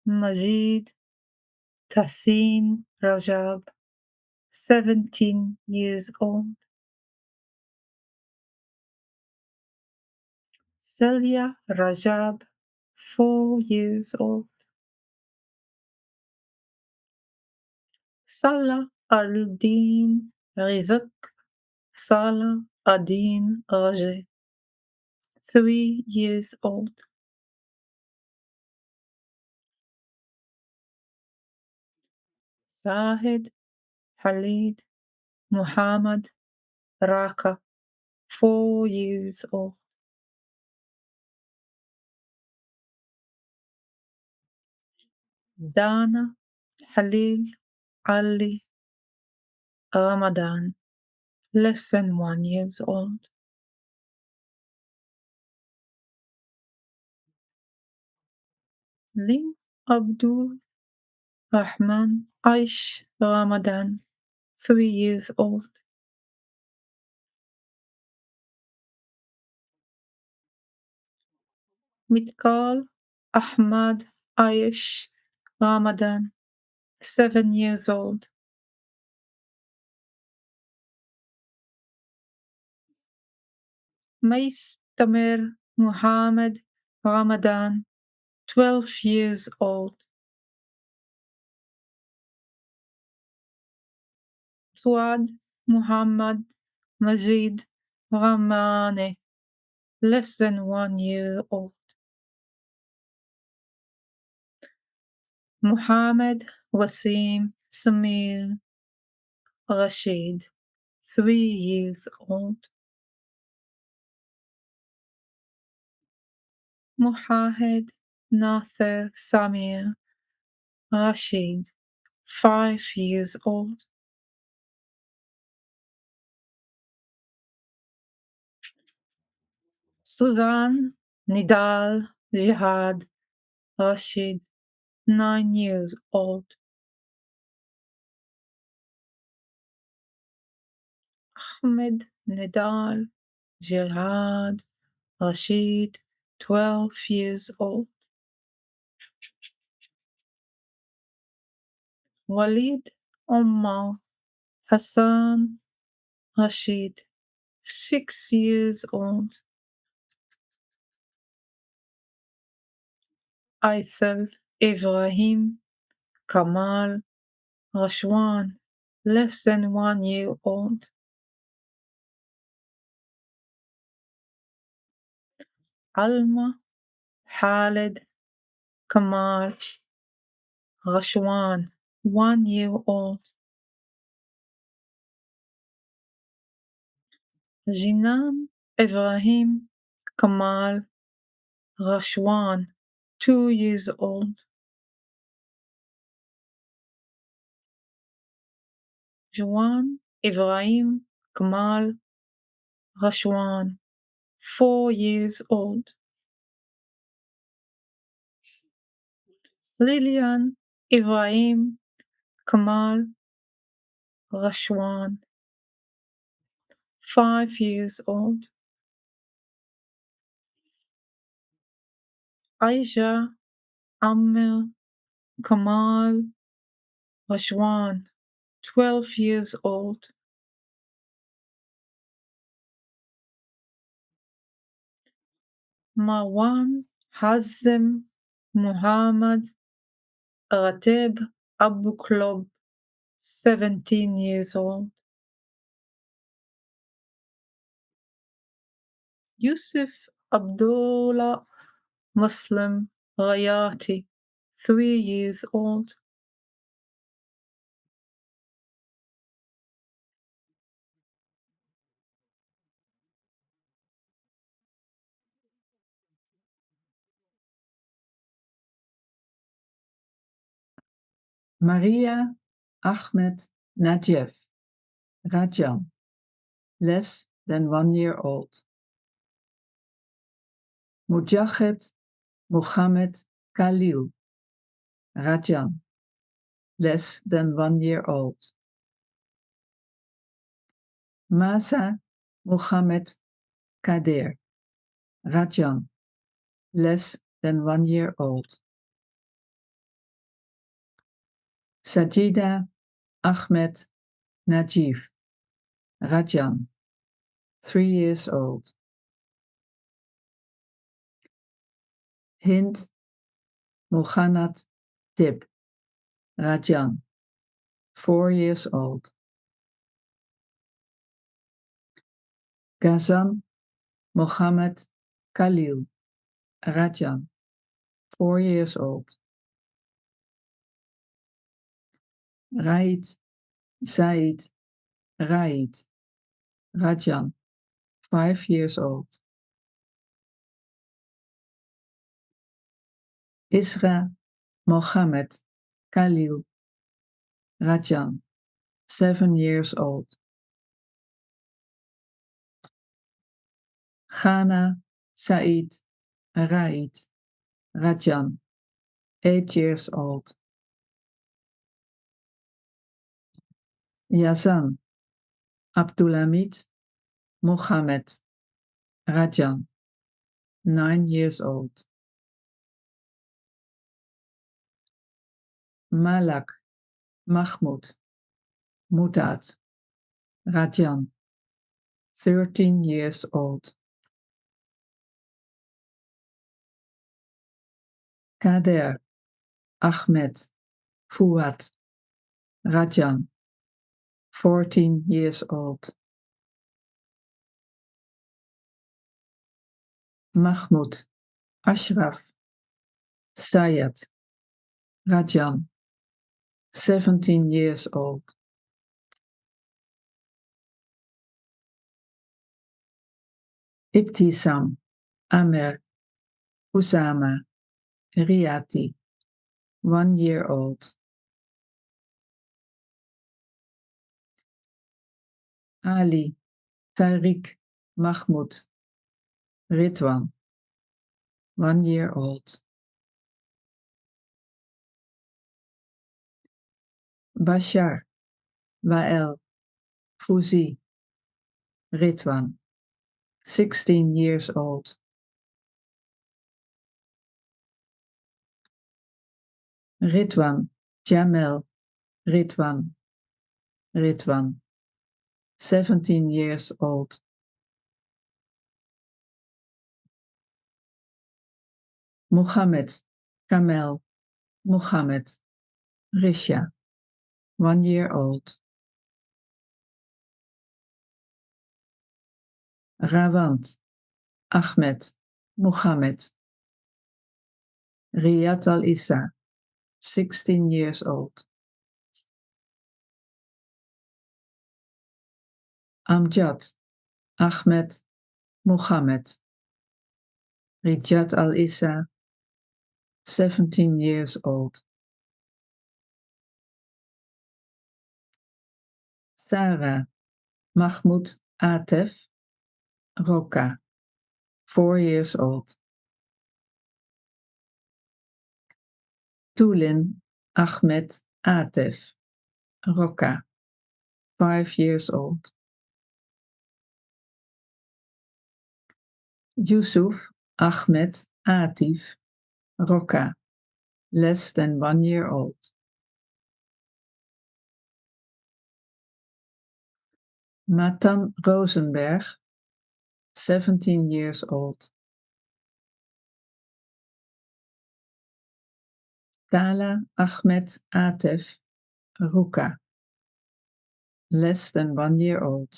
Majid Tassin Rajab, 17 years old. Celia Rajab, 4 years old. Salah al-Din Rizak Salah al-Din Raje, 3 years old. Shahid Khalid Muhammad Raka, 4 years old. Dana Khalil Ali Ramadan, less than 1 year old. Lin Abdul Rahman Aish Ramadan, 3 years old. Mitkal Ahmad Aish Ramadan, 7 years old. Mais Tamer Muhammad Ramadan, 12 years old. Suad Muhammad Majid Ramane, less than 1 year old. Muhammad Wasim Samir Rashid, 3 years old. Muhammad, Nather, Samir, Rashid, 5 years old. Suzanne, Nidal, Jihad, Rashid, 9 years old. Ahmed, Nidal, Jihad, Rashid, 12 years old. Walid, Omar, Hassan, Rashid, 6 years old. Aithel, Ibrahim, Kamal, Rashwan, less than 1 year old. Alma, Khaled, Kamal, Rashwan, 1 year old. Jinan, Ibrahim, Kamal, Rashwan, 2 years old. Juan, Ibrahim, Kamal, Rashwan, 4 years old. Lilian, Ibrahim, Kamal, Rashwan, 5 years old. Aisha, Amr, Kamal, Rashwan, 12 years old. Marwan, Hazem, Muhammad, Rateb, Abu Klob, 17 years old. Yusuf, Abdullah, Muslim, Rayati, 3 years old. Maria, Ahmed, Najef, Rajan, less than 1 year old. Mujahed, Muhammad, Khalil, Rajan, less than 1 year old. Masa, Muhammad, Kader, Rajan, less than 1 year old. Sajida, Ahmed, Najif, Rajan, 3 years old. Hind, Muhannad, Dib, Rajan, 4 years old. Gazan, Mohammed, Khalil, Rajan, 4 years old. Raid, Zaid, Raid, Rajan, 5 years old. Isra, Mohammed, Khalil, Rajan, 7 years old. Ghana, Said, Raid, Rajan, 8 years old. Yazan, Abdulhamid, Mohammed, Rajan, 9 years old. Malak, Mahmoud, Mudad, Rajan, 13 years old. Kader, Ahmed, Fuad, Rajan, 14 years old. Mahmoud, Ashraf, Sayed, Rajan, 17 years old. Ibtisam, Amer, Usama Riati, 1 year old. Ali Tariq Mahmoud Ridwan, 1 year old. Bashar Wael Fouzi Ridwan, 16 years old. Ridwan Jamel Ridwan, 17 years old. Muhammad Kamel Muhammad Risha, 1 year old. Rawand Ahmed Muhammad Riyad al-Issa, 16 years old. Amjad Ahmed Muhammad Riyad al-Issa, 17 years old. Sarah Mahmoud Atef Roka, 4 years old. Tulin Ahmed Atef Roka, 5 years old. Yusuf Ahmed Atif Roka, less than 1 year old. Nathan Rosenberg, 17 years old. Kala Ahmed Atef Ruka, less than 1 year old.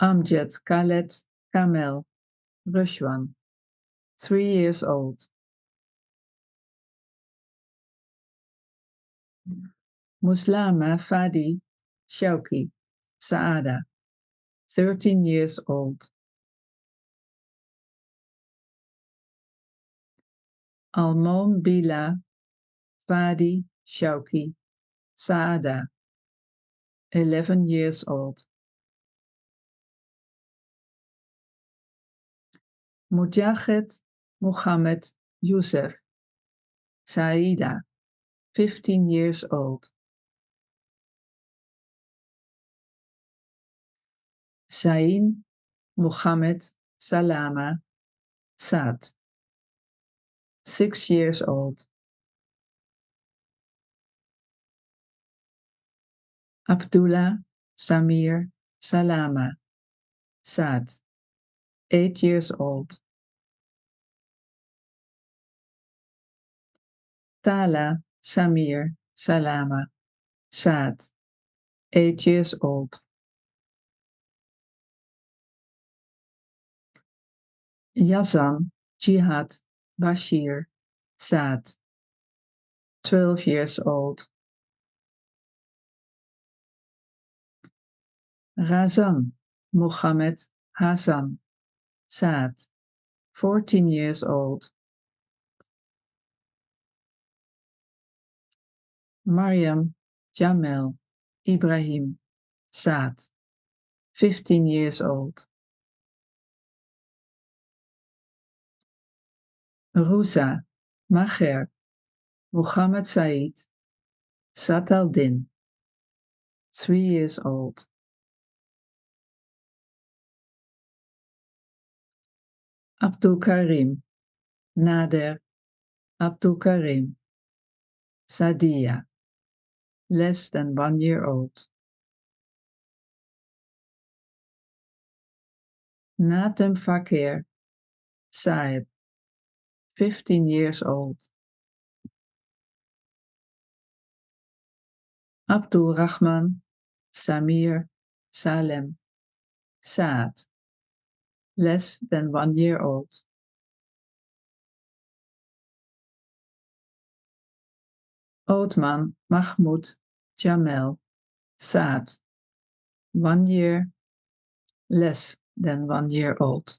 Amjad Khaled Kamel Rushwan, 3 years old. Muslama Fadi Shauki Saada, 13 years old. Almon Bila Fadi Shauki Saada, 11 years old. Mujahid Muhammad Youssef Saida, 15 years old. Sain Muhammad Salama Saad, 6 years old. Abdullah Samir Salama Saad, 8 years old. Tala Samir Salama Saad, 8 years old. Yazan Jihad Bashir Saad, 12 years old. Razan Muhammad Hassan Saad, 14 years old. Mariam Jamel Ibrahim Saad, 15 years old. Rusa Maher Muhammad Said Sataldin, 3 years old. Abdul Karim Nader Abdul Karim Sadia, less than 1 year old. Natem Fakir Saib, 15 years old. Abdul Rahman Samir Salem Saad, less than 1 year old. Othman Mahmoud Jamel Saad, 1 year less than 1 year old.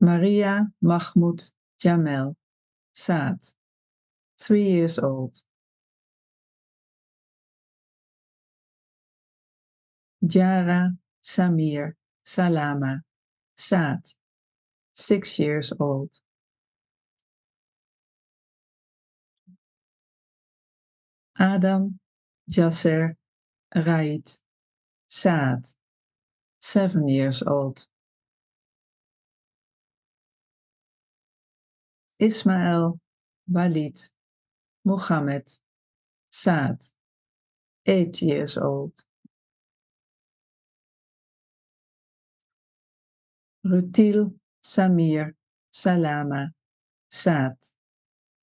Maria Mahmoud Jamel Saad, 3 years old. Jara Samir Salama Saad, 6 years old. Adam Jasser Raid Saad, 7 years old. Ismael Walid Muhammad Saad, 8 years old. Rutil Samir Salama Saad,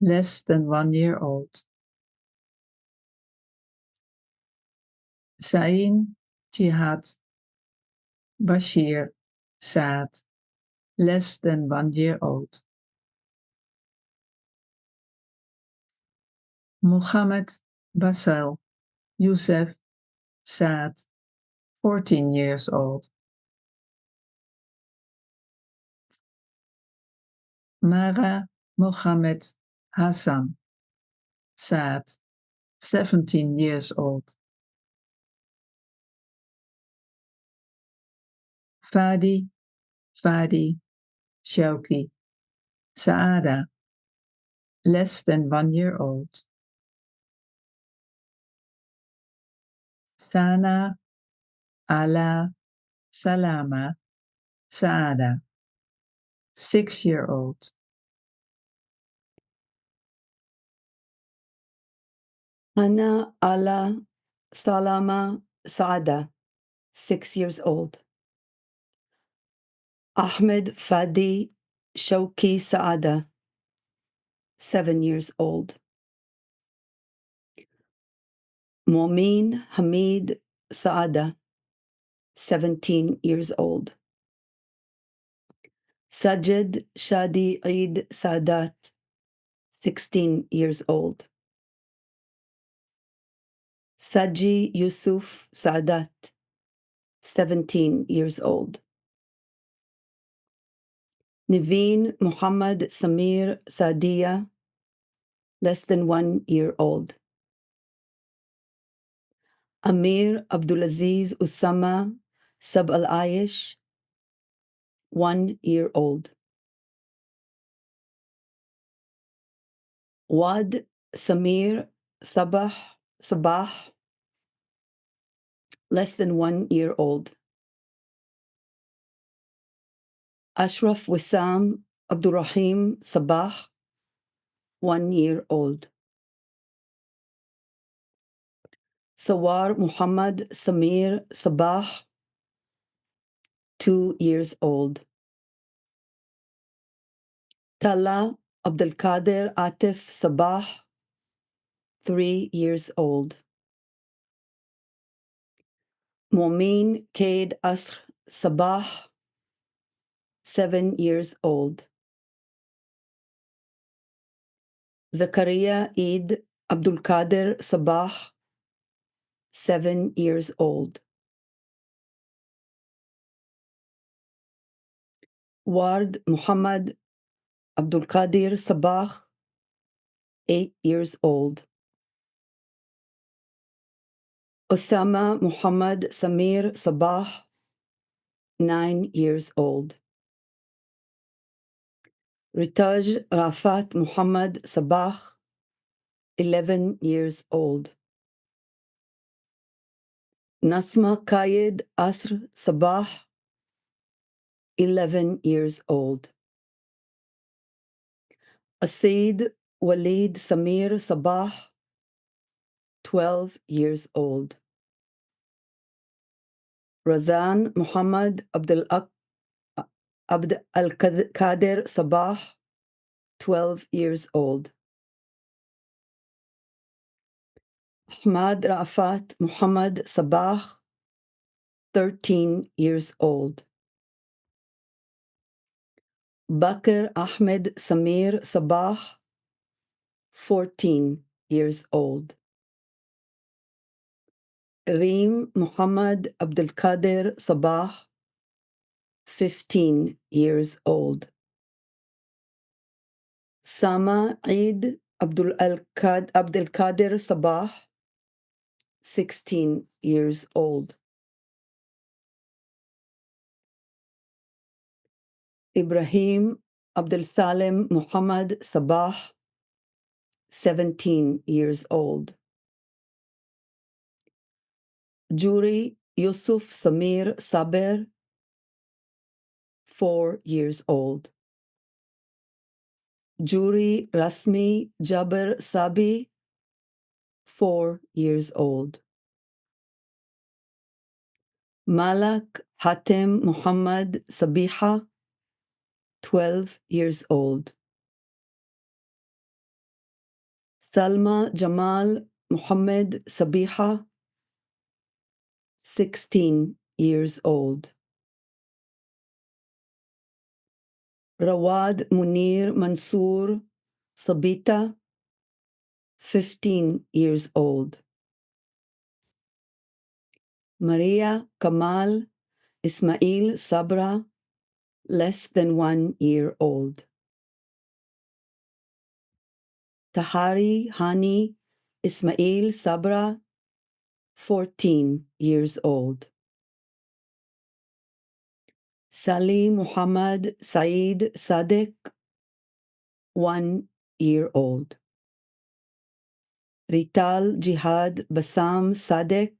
less than 1 year old. Sain Jihad Bashir Saad, less than 1 year old. Muhammad Basel Youssef Saad, 14 years old. Mara Mohammed Hassan Saad, 17 years old. Fadi Shauki Saada, less than 1 year old. Sana Ala Salama Saada, 6 year old. Hana Ala Salama Saada, 6 years old. Ahmed Fadi Shauki Saada, 7 years old. Momin Hamid Saada, 17 years old. Sajid Shadi Eid Sadat, 16 years old. Saji Yusuf Sadat, 17 years old. Niveen Muhammad Samir Sadia, less than 1 year old. Amir Abdulaziz Usama Sab al-Aish, 1 year old. Wad Samir Sabah, less than 1 year old. Ashraf Wissam Abdurrahim Sabah, 1 year old. Sawar Muhammad Samir Sabah, 2 years old. Tala Abdulkader Atif Sabah, 3 years old. Momin Kaid Asr Sabah, 7 years old. Zakaria Eid Abdulkader Sabah, 7 years old. Ward Muhammad Abdulkadir Sabah, 8 years old. Osama Muhammad Samir Sabah, 9 years old. Ritaj Rafat Muhammad Sabah, 11 years old. Nasma Qaid Asr Sabah, 11 years old. Asid Walid Samir Sabah, 12 years old. Razan Muhammad Abd al-Qadir Sabah, 12 years old. Ahmad Rafat Muhammad Sabah, 13 years old. Bakr Ahmed Samir Sabah, 14 years old. Reem Muhammad Abdul Qadir Sabah, 15 years old. Sama Eid Abdul Qadir Sabah, 16 years old. Ibrahim Abdul Salim Muhammad Sabah, 17 years old. Juri Yusuf Samir Saber, 4 years old. Juri Rasmi Jabir Sabi, 4 years old. Malak Hatem Muhammad Sabiha, 12 years old. Salma Jamal Muhammad Sabiha, 16 years old. Rawad Munir Mansoor Sabita, 15 years old. Maria Kamal Ismail Sabra, less than 1 year old. Tahari Hani Ismail Sabra, 14 years old. Sali Muhammad Saeed Sadek, 1 year old. Rital Jihad Bassam Sadek,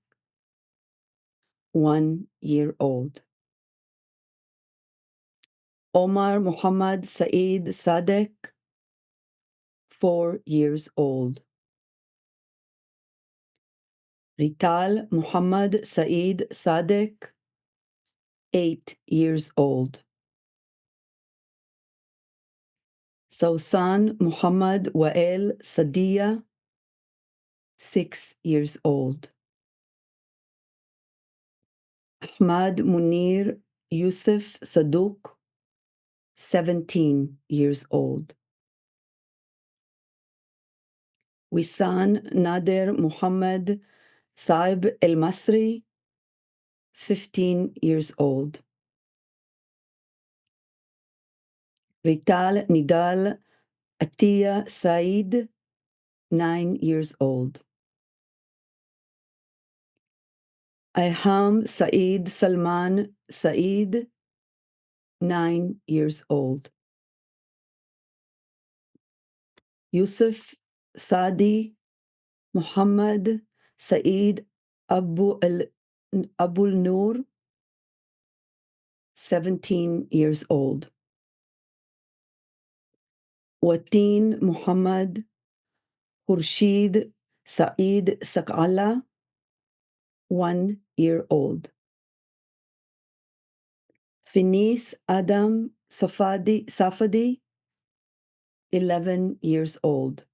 1 year old. Omar Muhammad Saeed Sadek, 4 years old. Rital Muhammad Saeed Sadek, 8 years old. Sausan Muhammad Wael Sadia, 6 years old. Ahmad Munir Yusuf Saduk, 17 years old. Wisan Nader Muhammad Saib El Masri, 15 years old. Rital Nidal Atiya Said, 9 years old. Iham Saeed Salman Saeed, 9 years old. Yusuf Sadi Muhammad Saeed Abul Noor, 17 years old. Wateen Muhammad Khurshid Saeed Sakala, 1 year old. Finis Adam Safadi, 11 years old.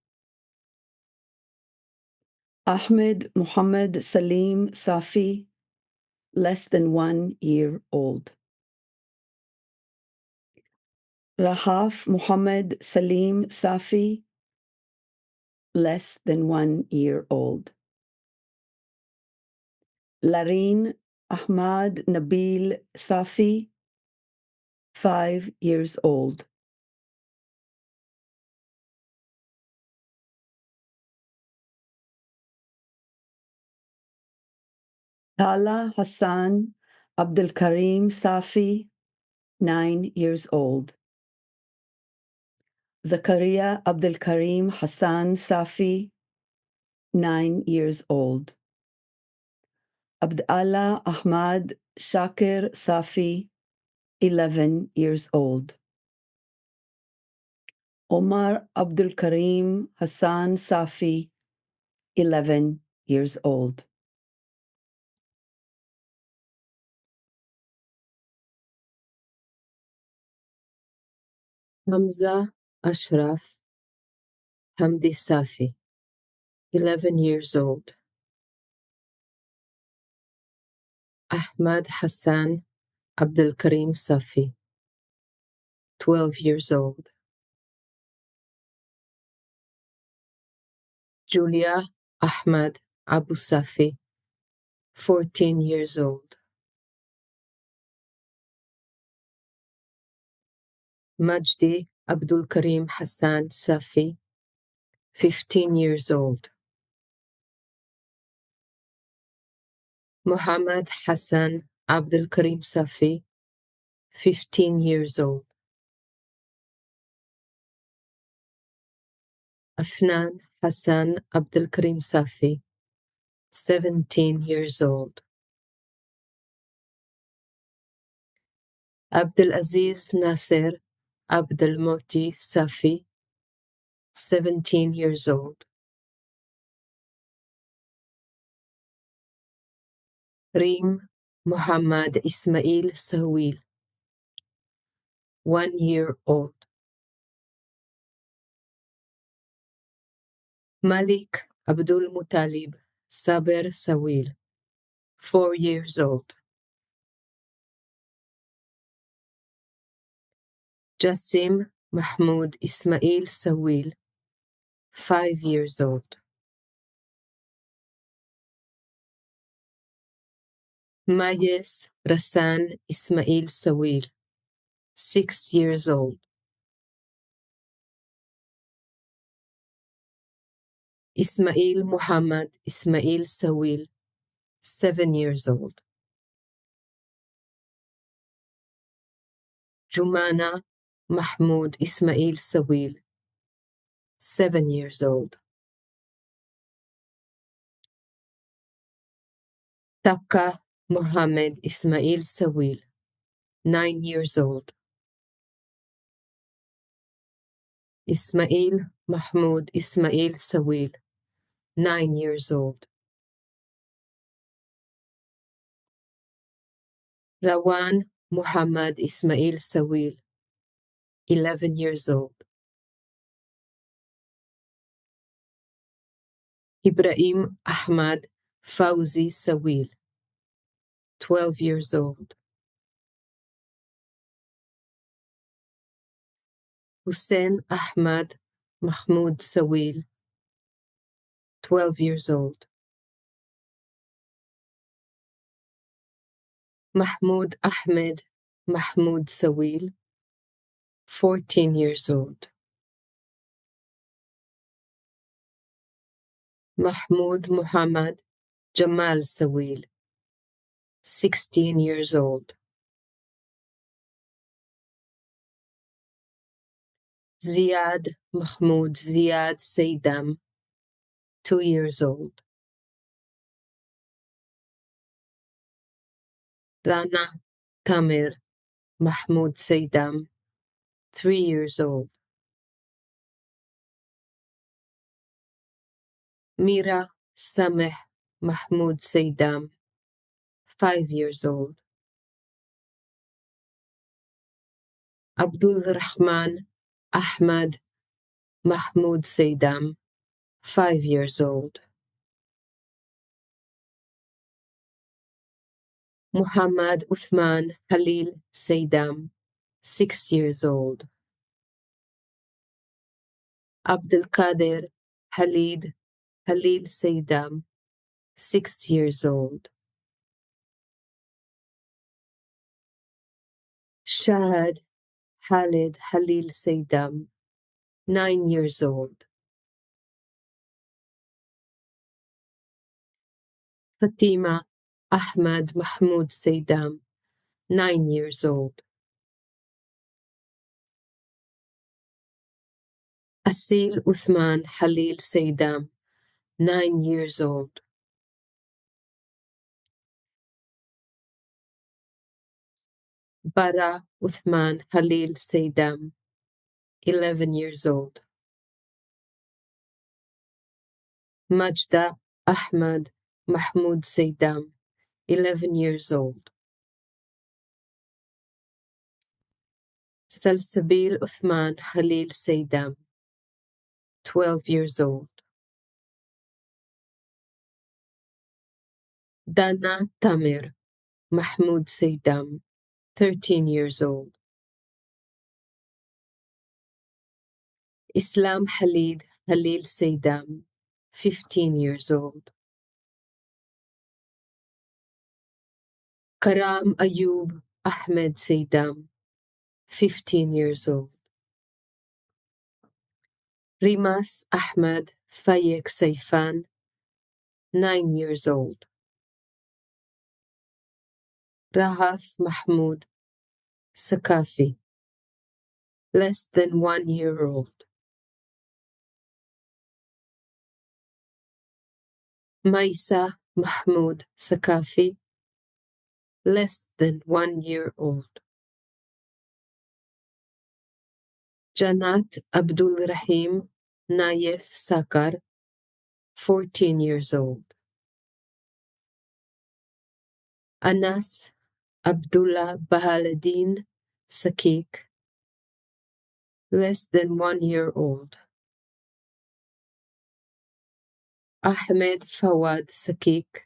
Ahmed Muhammad Salim Safi, less than 1 year old. Rahaf Muhammad Salim Safi, less than 1 year old. Lareen Ahmad Nabil Safi, 5 years old. Tala Hassan Abdul Karim Safi, 9 years old. Zakaria Abdul Karim Hassan Safi, 9 years old. Abdallah Ahmad Shakir Safi, 11 years old. Omar Abdul Karim Hassan Safi, 11 years old. Hamza Ashraf Hamdi Safi, 11 years old. Ahmad Hassan Abdul Karim Safi, 12 years old. Julia Ahmad Abu Safi, 14 years old. Majdi Abdul Karim Hassan Safi, 15 years old. Muhammad Hassan Abdul Karim Safi, 15 years old. Afnan Hassan Abdul Karim Safi, 17 years old. Abdul Aziz Nasser Abdul Moti Safi, 17 years old. Reem Muhammad Ismail Sawil, 1 year old. Malik Abdul Muttalib Saber Sawil, 4 years old. Jassim Mahmoud Ismail Sawil, 5 years old. Mayes Rassan Ismail Sawil, 6 years old. Ismail Muhammad Ismail Sawil, 7 years old. Jumana Mahmoud Ismail Sawil, 7 years old. Taka Mohammed Ismail Sawil, 9 years old. Ismail Mahmoud Ismail Sawil, 9 years old. Rawan Muhammad Ismail Sawil, 11 years old. Ibrahim Ahmad Fawzi Sawil, 12 years old. Hussein Ahmad Mahmoud Sawil, 12 years old. Mahmoud Ahmed Mahmoud Sawil, 14 years old. Mahmoud Muhammad Jamal Sawil, 16 years old. Ziad Mahmoud Ziad Saydam, 2 years old. Rana Tamir Mahmoud Saydam, 3 years old. Mira Sameh Mahmoud Saydam, 5 years old. Abdul Rahman Ahmad Mahmoud Saydam, 5 years old. Muhammad Uthman Halil Saydam, 6 years old. Abdul Qadir Halil Saydam, 6 years old. Shahad Khalid Halil Saydam, 9 years old. Fatima Ahmad Mahmoud Saydam, 9 years old. Asil Uthman Halil Saydam, 9 years old. Bara Uthman Halil Saydam, 11 years old. Majda Ahmad Mahmoud Saydam, 11 years old. Salsabil Uthman Halil Saydam, 12 years old. Dana Tamir Mahmoud Saydam, 13 years old. Islam Khalid Halil Saydam, 15 years old. Karam Ayub Ahmed Seydam, 15 years old. Rimas Ahmed Fayek Saifan, 9 years old. Rahaf Mahmoud Sakafi, less than 1 year old. Maisa Mahmoud Sakafi, less than 1 year old. Janat Abdul Rahim Nayef Sakar, 14 years old. Anas Abdullah Bahaluddin Sakik, less than 1 year old. Ahmed Fawad Sakik,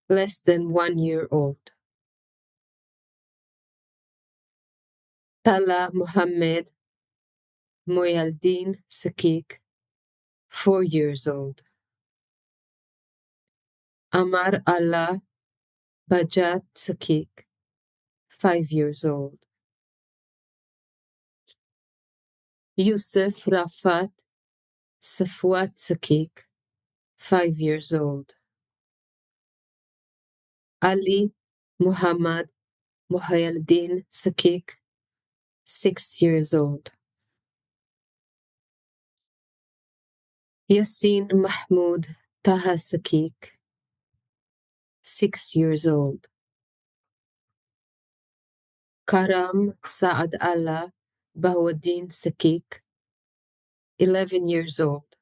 less than 1 year old. Tala Muhammad Moyaldin Sakik, 4 years old. Amar Allah Bajat Sakik, 5 years old. Yusuf Rafat Safwat Sakik, 5 years old. Ali Muhammad Mohyaldin Sakik, 6 years old. Yasin Mahmoud Taha Sakik, 6 years old. Karam Saad Allah Bahuddin Sakik, 11 years old.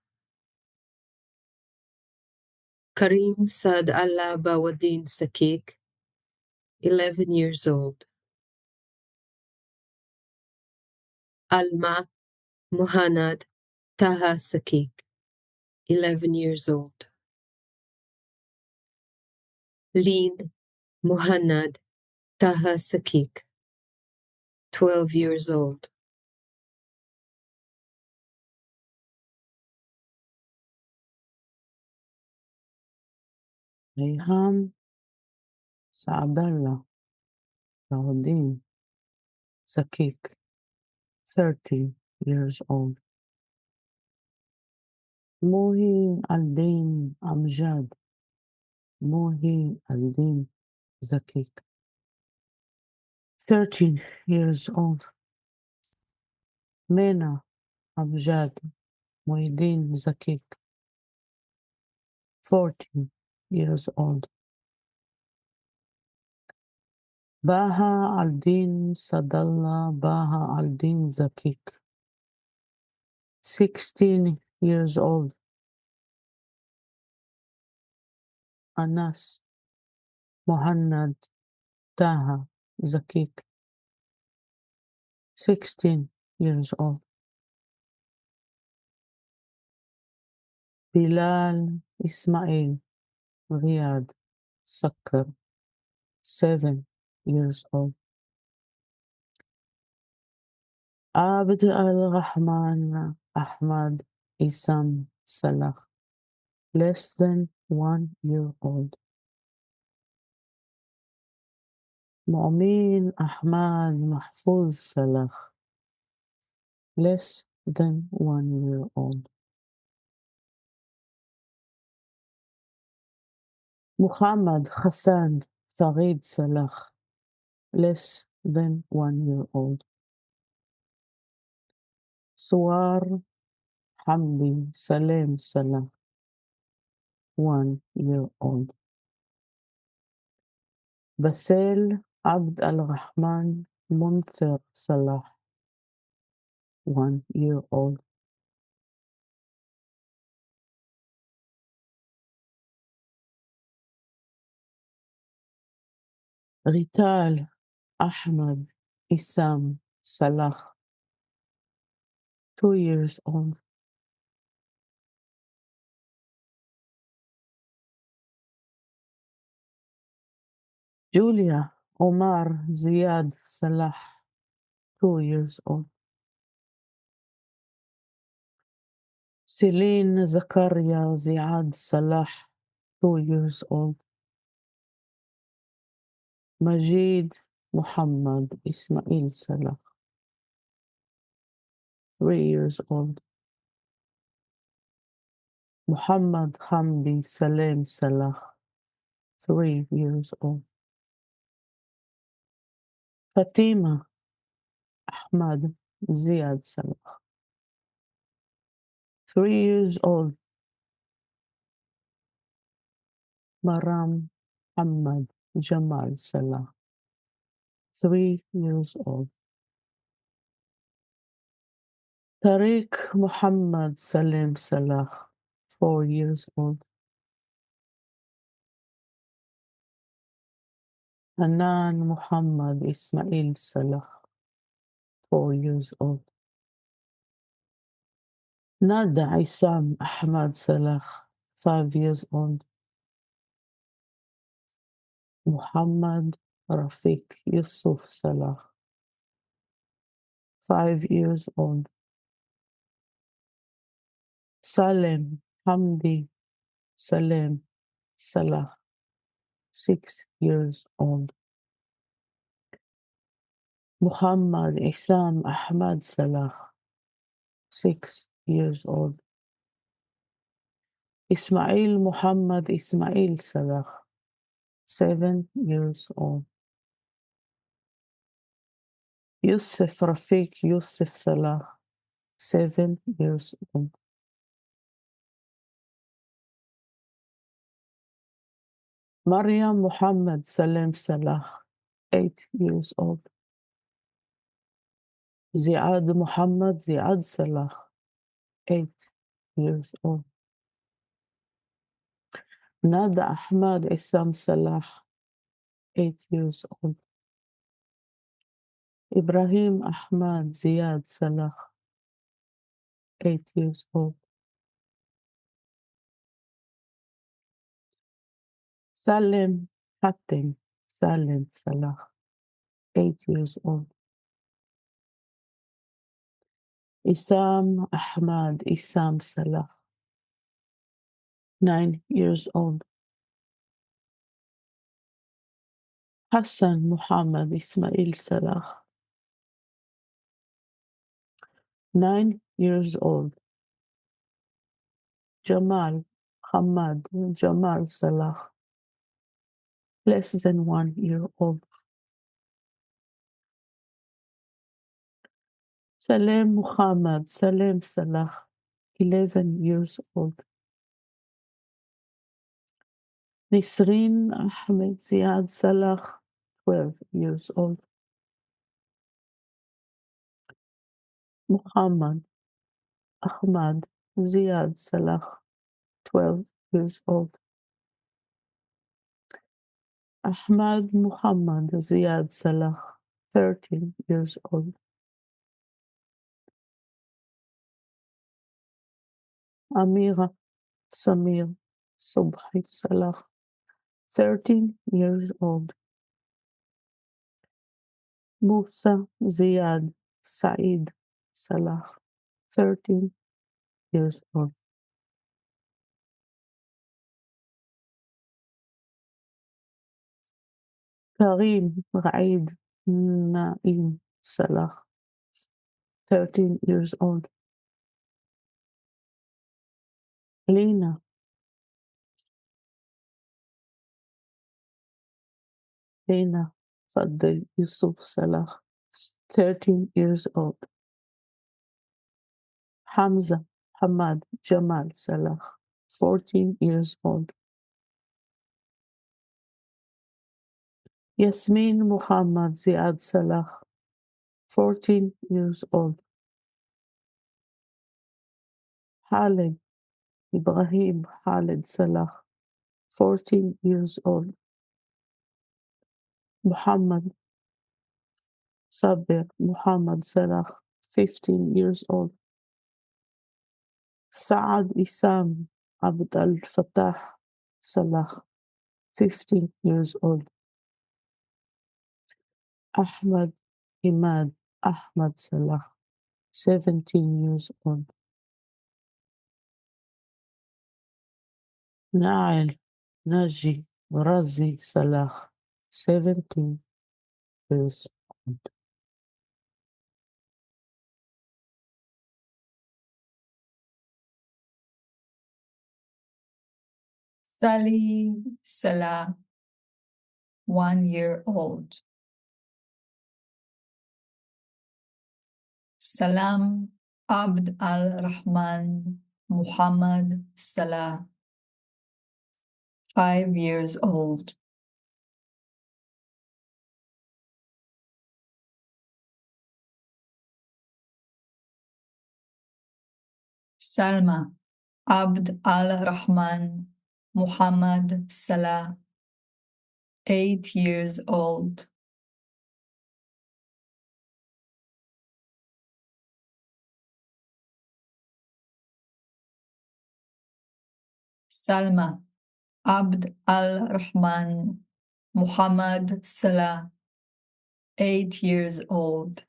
Karim Saad Allah Bahuddin Sakik, 11 years old. Alma Muhannad Taha Sakik, 11 years old. Leen Muhannad Taha Sakik, 12 years old. Rayhan Saadallah Bahuddin Sakik, 13 years old. Mohi Aldin Amjad Mohi Aldin Zakik, 13 years old. Mena Amjad Muhyiddin Zakik, 14 years old. Baha Aldin Sadallah Baha Aldin Zakik, 16 years old. Anas Muhannad Taha Zakik, 16 years old. Bilal Ismail Riyad Sakkar, 7 years old. Abd al-Rahman Ahmad Isam Salah, less than 1 year old. Mu'min Ahmad Mahfouz Salah, less than 1 year old. Muhammad Hassan Farid Salah, less than 1 year old. Suwar Hamdi Salem Salah, 1 year old. Basel Abd al-Rahman Munther Salah, 1 year old. Rital Ahmad Isam Salah, 2 years old. Julia Omar Ziad Salah, 2 years old. Celine Zakaria Ziad Salah, 2 years old. Majid Muhammad Ismail Salah, 3 years old. Muhammad Hamdi Salem Salah, 3 years old. Fatima Ahmad Ziad Salah, 3 years old. Maram Ahmad Jamal Salah, 3 years old. Tariq Muhammad Salem Salah, 4 years old. Hanan Muhammad Ismail Salah, 4 years old. Nada Isam Ahmad Salah, 5 years old. Muhammad Rafiq Yusuf Salah, 5 years old. Salem Hamdi Salem Salah, 6 years old. Muhammad Isam Ahmad Salah, 6 years old. Ismail Muhammad Ismail Salah, 7 years old. Yusuf Rafiq Yusuf Salah, 7 years old. Maryam Muhammad Salem Salah, 8 years old. Ziad Muhammad Ziad Salah, 8 years old. Nada Ahmad Isam Salah, 8 years old. Ibrahim Ahmad Ziad Salah, 8 years old. Salem Hatem Salem Salah, 8 years old. Isam Ahmad Isam Salah, 9 years old. Hassan Muhammad Ismail Salah, 9 years old. Jamal Hamad Jamal Salah, less than 1 year old. Salem Muhammad Salem Salah, 11 years old. Nisreen Ahmed Ziad Salah, 12 years old. Muhammad Ahmad Ziad Salah, 12 years old. Ahmad Muhammad Ziad Salah, 13 years old. Amira Samir Subhi Salah, 13 years old. Musa Ziad Said Salah, 13 years old. Karim Raid Naim Salah, 13 years old. Lina Fadl Yusuf Salah, 13 years old. Hamza Hamad Jamal Salah, 14 years old. Yasmin Muhammad Ziad Salah, 14 years old. Khalid Ibrahim Khalid Salah, 14 years old. Muhammad Sabir Muhammad Salah, 15 years old. Saad Isam Abd al Fattah Salah, 15 years old. Ahmad Imad Ahmad Salah, 17 years old. Nail Naji Razi Salah, 17 years old. Sally Salah, 1 year old. Salam Abd al-Rahman Muhammad Salah, 5 years old. Salma Abd al-Rahman Muhammad Salah, 8 years old. Salma Abd al-Rahman Muhammad Salah, 8 years old.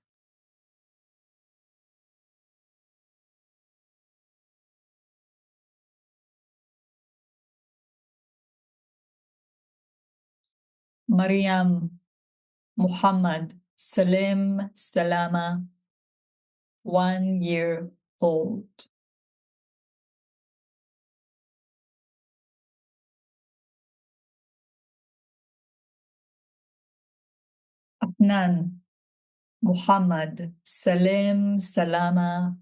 Maryam Muhammad Salim Salama, 1 year old. Adnan Muhammad Salim Salama,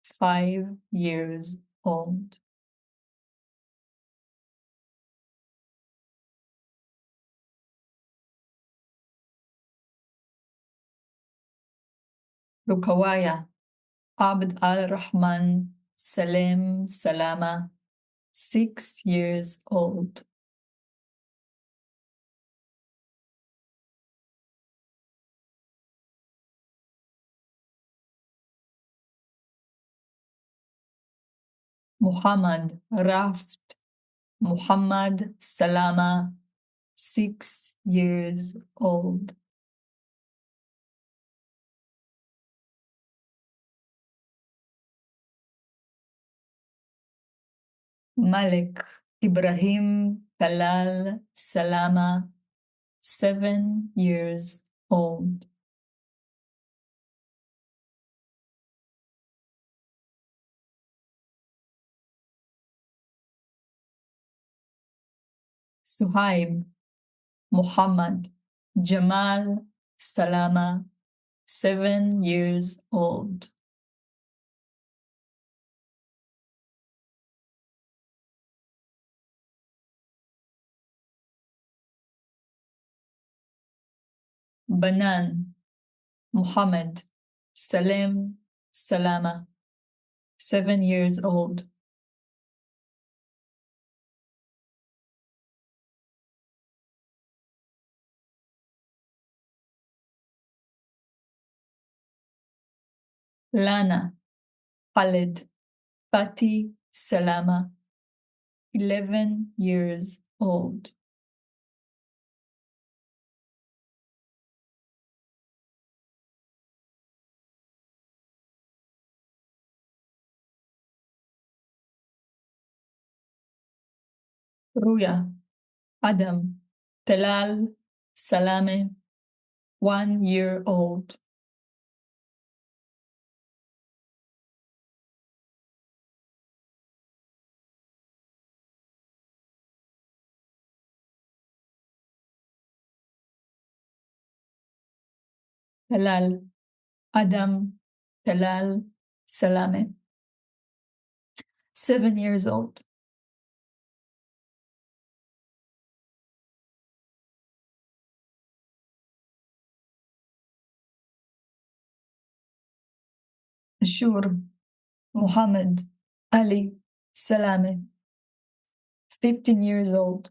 5 years old. Rukawaya Abd al-Rahman Salim Salama, 6 years old. Muhammad Raft Muhammad Salama, 6 years old. Malik Ibrahim Talal Salama, 7 years old. Suhaib Muhammad Jamal Salama, 7 years old. Banan Muhammad Salim Salama, 7 years old. Lana Khalid Fati Salama, 11 years old. Ruya Adam Telal Salame, 1 year old. Telal Adam Telal Salame, 7 years old. Ashur Muhammad Ali Salame, 15 years old.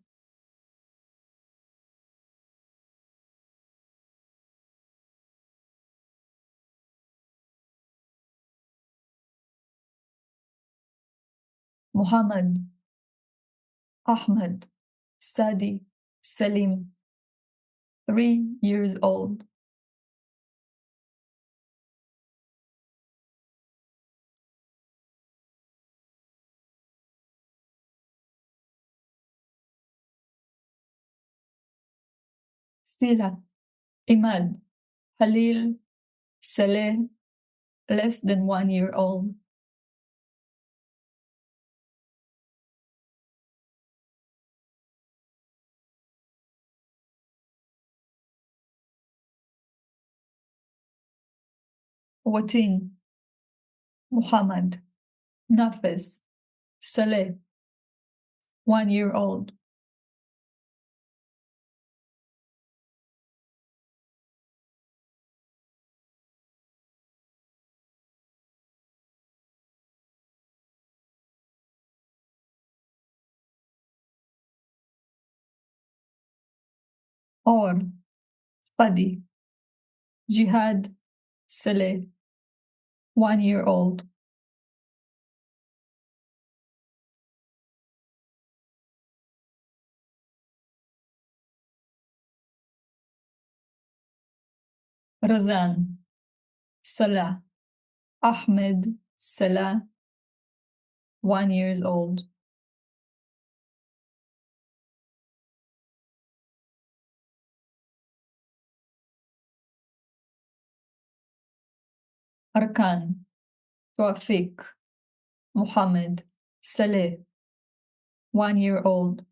Muhammad Ahmad Sadi Salim, 3 years old. Sila, Imad, Halil, Saleh, less than 1 year old. Watin, Muhammad, Nafis, Saleh, 1 year old. Or, Fadi, Jihad, Saleh, 1 year old. Razan, Salah, Ahmed, Salah, 1 year old. Arkan, Tawfiq, Muhammad, Saleh, 1 year old.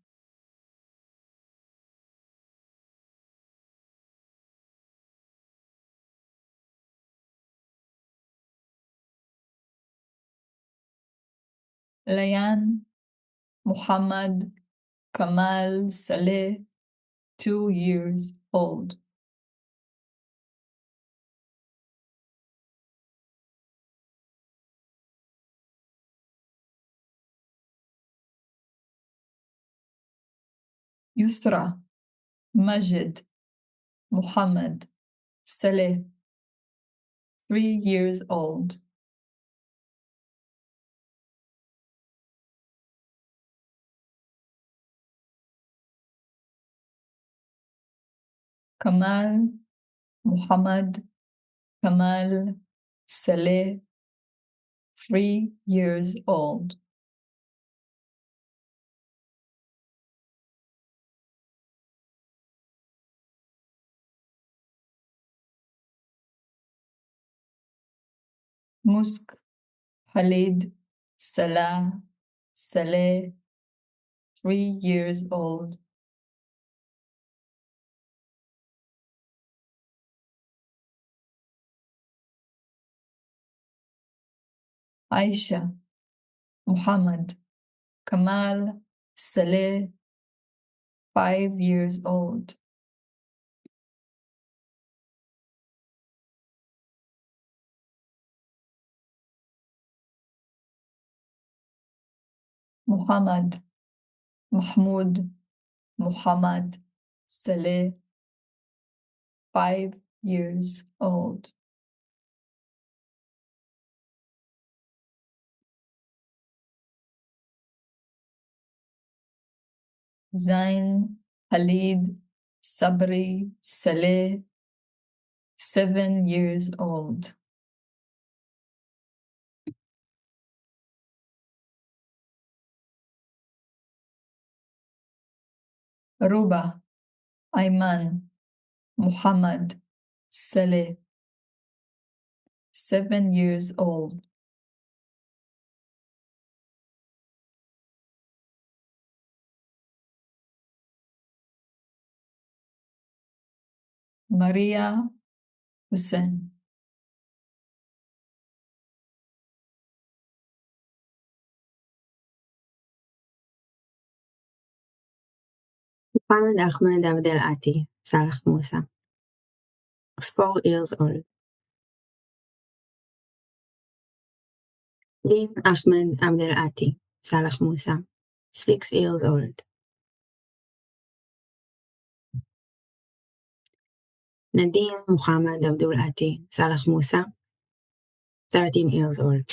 Layan, Muhammad, Kamal, Saleh, 2 years old. Yusra, Majid, Muhammad, Saleh, 3 years old. Kamal, Muhammad, Kamal, Saleh, 3 years old. Musk, Khalid, Salah, Saleh, 3 years old. Aisha, Muhammad, Kamal, Saleh, 5 years old. Muhammad, Mahmoud, Muhammad, Saleh, 5 years old. Zain, Khalid, Sabri, Saleh, 7 years old. Ruba, Ayman, Muhammad, Saleh, 7 years old. Maria, Hussein. Muhammad Ahmed Abdel Ati, Salah Musa, 4 years old. Din Ahmed Abdel Ati, Salah Musa, 6 years old. Nadine Muhammad Abdul Ati, Salah Musa, 13 years old.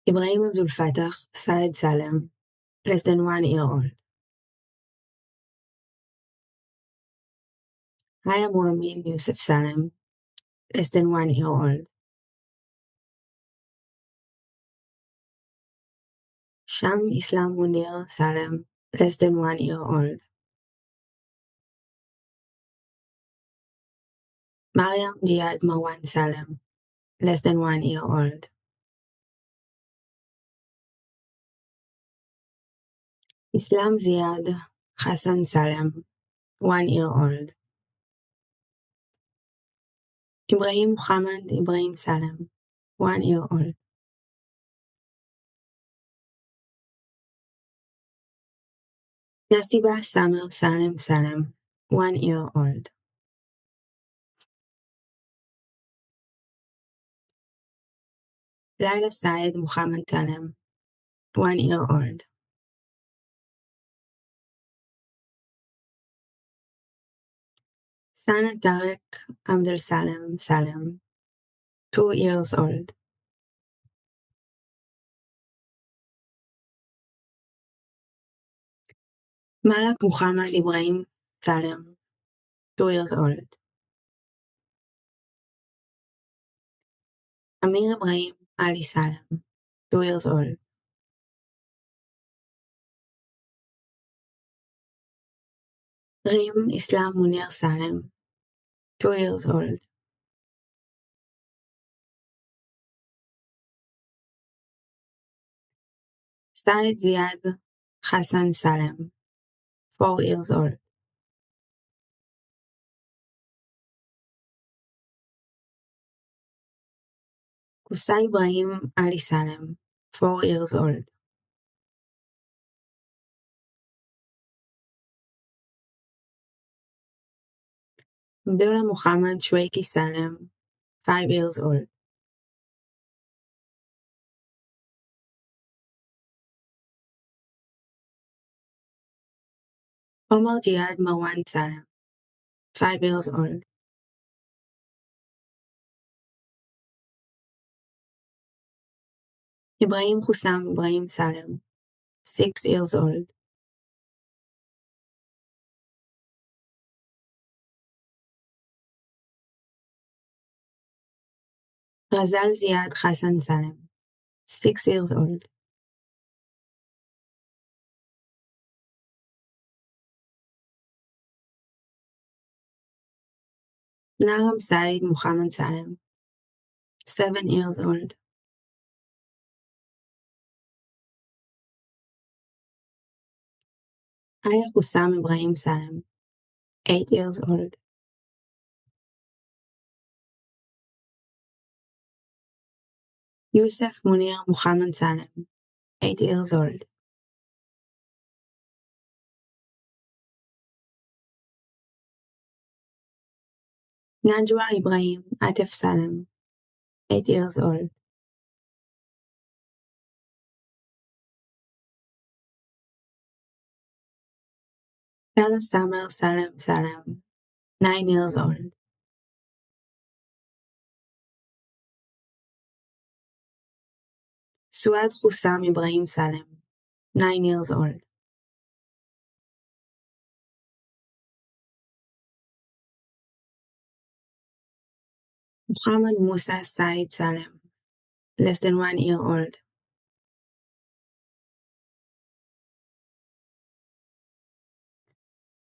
Ibrahim Abdul Fatah Said Salem, less than 1 year old. Haya Muamin Yusuf Salem, less than 1 year old. Sham Islam Munir Salem, less than 1 year old. Mariam Jihad Marwan Salem, less than 1 year old. Islam Ziad Hassan Salem, 1 year old. Ibrahim Muhammad Ibrahim Salem, 1 year old. Nasiba Samir Salem Salem, 1 year old. Laila Said Muhammad Salem, 1 year old. Sana Tarek Abdul Salem Salem, 2 years old. Malak Muhammad Ibrahim Salem, 2 years old. Amir Ibrahim Ali Salem, 2 years old. Rim Islam Munir Salem, 2 years old. Said Ziad Hassan Salem, 4 years old. Qusay Ibrahim Ali Salem, 4 years old. Abdullah Muhammad Shweiki Salem, 5 years old. Omar Jihad Marwan Salem, 5 years old. Ibrahim Hussam Ibrahim Salem, 6 years old. Razal Ziad Hassan Salem, 6 years old. Naram Said Muhammad Salem, 7 years old. Aya Hussam Ibrahim Salem, 8 years old. Yusuf Munir Muhammad Salem, 8 years old. Najwa Ibrahim Atif Salem, 8 years old. Bella Samer Salem Salem, 9 years old. Suad Hussam Ibrahim Salem, 9 years old. Muhammad Musa Said Salem, less than 1 year old.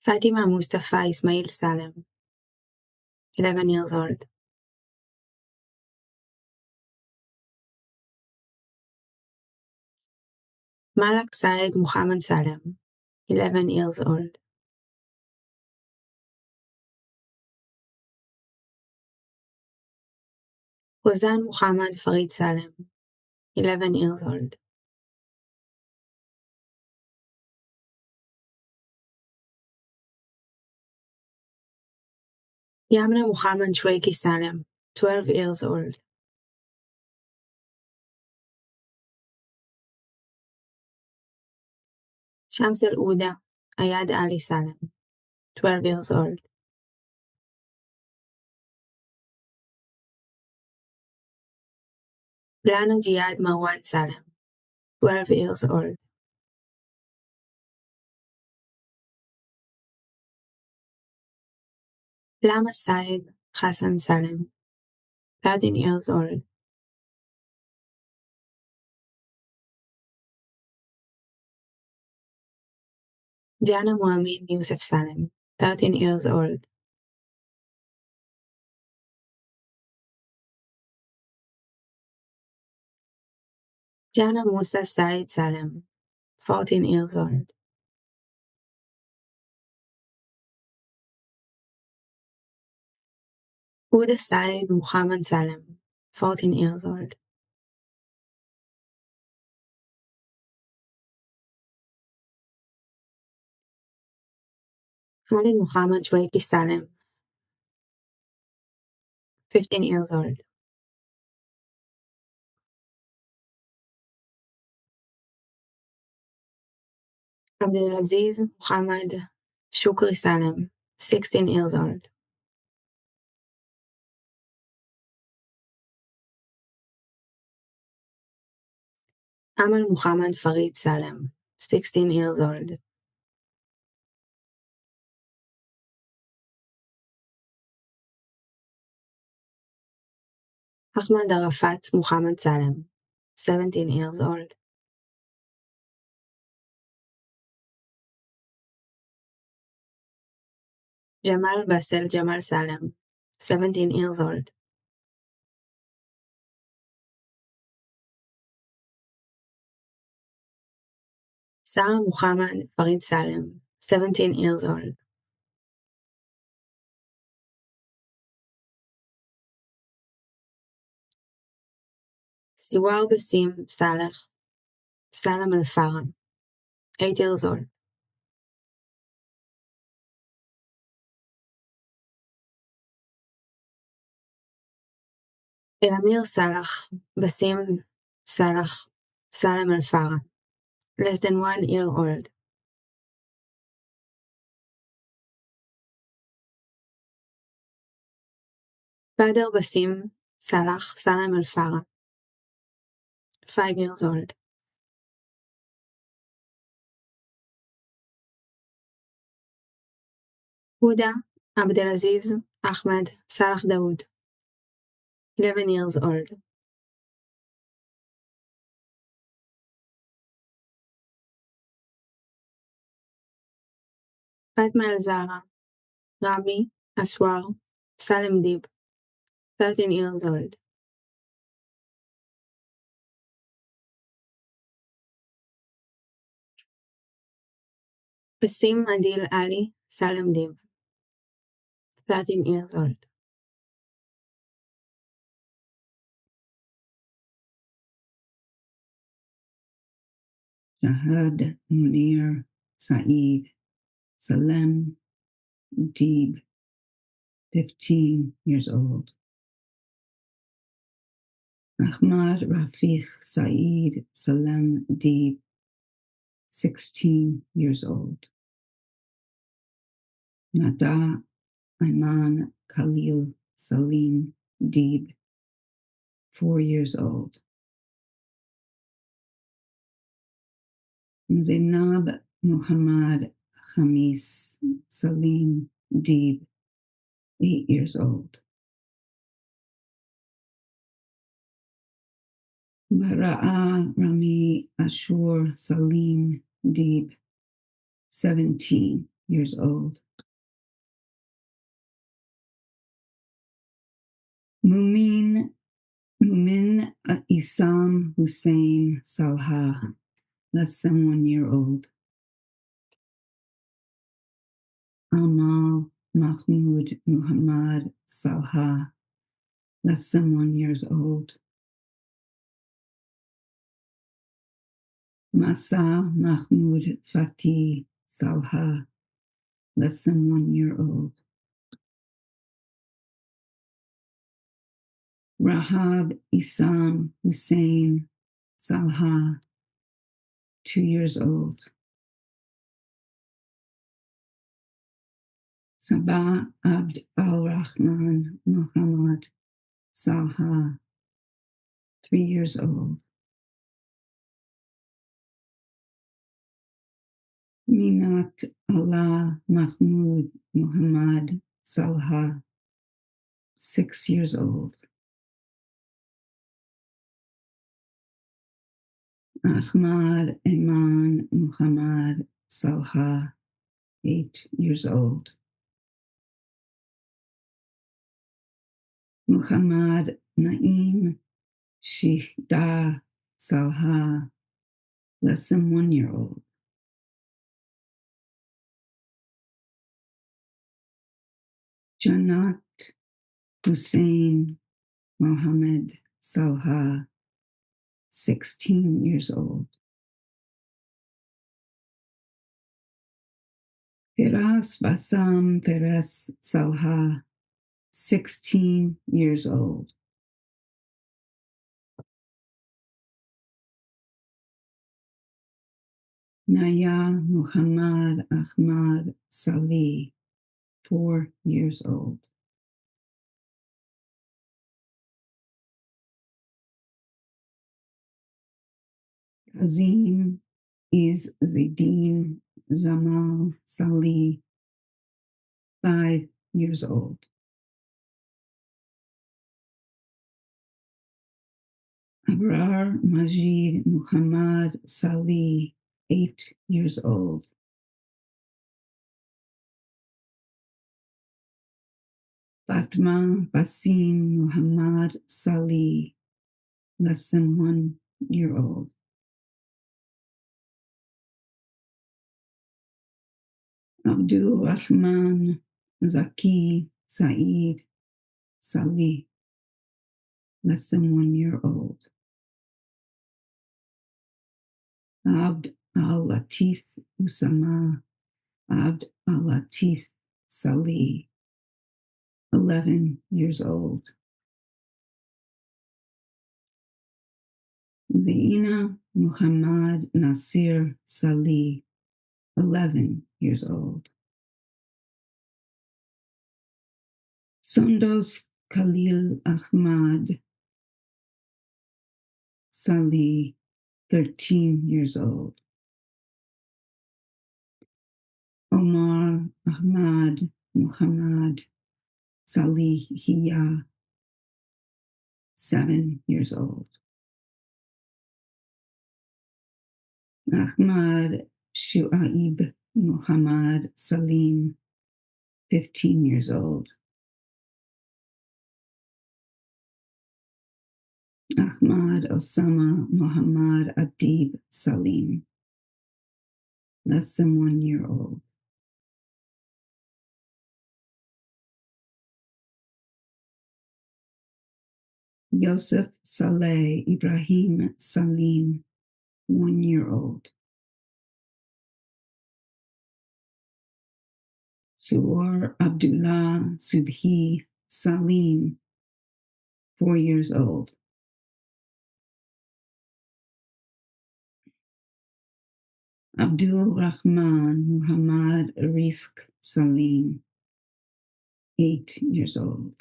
Fatima Mustafa Ismail Salem, 11 years old. Malak Said Muhammad Salem, 11 years old. Hozan Muhammad Farid Salem, 11 years old. Yamna Muhammad Shweiki Salem, 12 years old. Shams al-Uda Ayad Ali Salem, 12 years old. Lana Jihad Marwan Salem, 12 years old. Lama Said Hassan Salem, 13 years old. Jana Muamin Yusuf Salem, 13 years old. Jana Musa Said Salem, 14 years old. Uda Said Muhammad Salem, 14 years old. Khalid Muhammad Shwaiki Salem, 15 years old. Abdulaziz Muhammad Shukri Salem, 16 years old. Amal Muhammad Farid Salem, 16 years old. Ahmad Arafat Muhammad Salem, 17 years old. Jamal Basel Jamal Salem, 17 years old. Sarah Muhammad Farid Salem, 17 years old. Siwar Basim Saleh Salem Al Farah, 8 years old. Elamir Salah Basim Salah Salem Al Farah, less than 1 year old. Badr Basim Salah Salem Al Farah, 5 years old. Huda Abdelaziz Ahmed Salah Dawood, 11 years old. Fatma Al Zahra Rami Aswar Salem Dib, 13 years old. Basim Adil Ali Salem Dib, 13 years old. Shahad Munir Saeed Salem Deeb, 15 years old. Ahmad Rafiq Saeed Salem Deeb, 16 years old. Nada Ayman Khalil Salim Deeb, 4 years old. Zainab Muhammad Khamis Salim Deeb, 8 years old. Bara'a Rami Ashur Salim Deeb, 17 years old. Mumin Isam Hussein Salha, less than 1 year old. Amal Mahmoud Muhammad Salha, less than 1 year old. Masa Mahmoud Fatih Salha, less than 1 year old. Rahab Isam Hussein Salha, 2 years old. Sabah Abd al-Rahman Muhammad Salha, 3 years old. Minat Allah Mahmoud Muhammad Salha, 6 years old. Ahmad Iman Muhammad Salha, 8 years old. Muhammad Naim Shihda Salha, less than 1 year old. Janat Hussein Mohammed Salha, 16 years old. Firas Bassam Feres Salha, 16 years old. Naya Muhammad Ahmad Salih, 4 years old. Azim Izzeddin Jamal Salih, 5 years old. Abrar Majid Muhammad Salih, 8 years old. Fatma Basim Muhammad Salih, less than 1 year old. Abdul Rahman Zaki Saeed Salih, less than 1 year old. Abd al-Latif Usama Abd al-Latif Salih, 11 years old. Zaina Muhammad Nasir Salih, 11 years old. Sondos Khalil Ahmad Salih, 13 years old. Omar Ahmad Muhammad Salih Hiya, 7 years old. Ahmad Shu'aib Muhammad Salim, 15 years old. Ahmad Osama Muhammad Adib Salim, less than 1 year old. Yosef Saleh Ibrahim Salim, 1 year old. Suor Abdullah Subhi Salim, 4 years old. Abdul Rahman Muhammad Rifq Salim, 8 years old.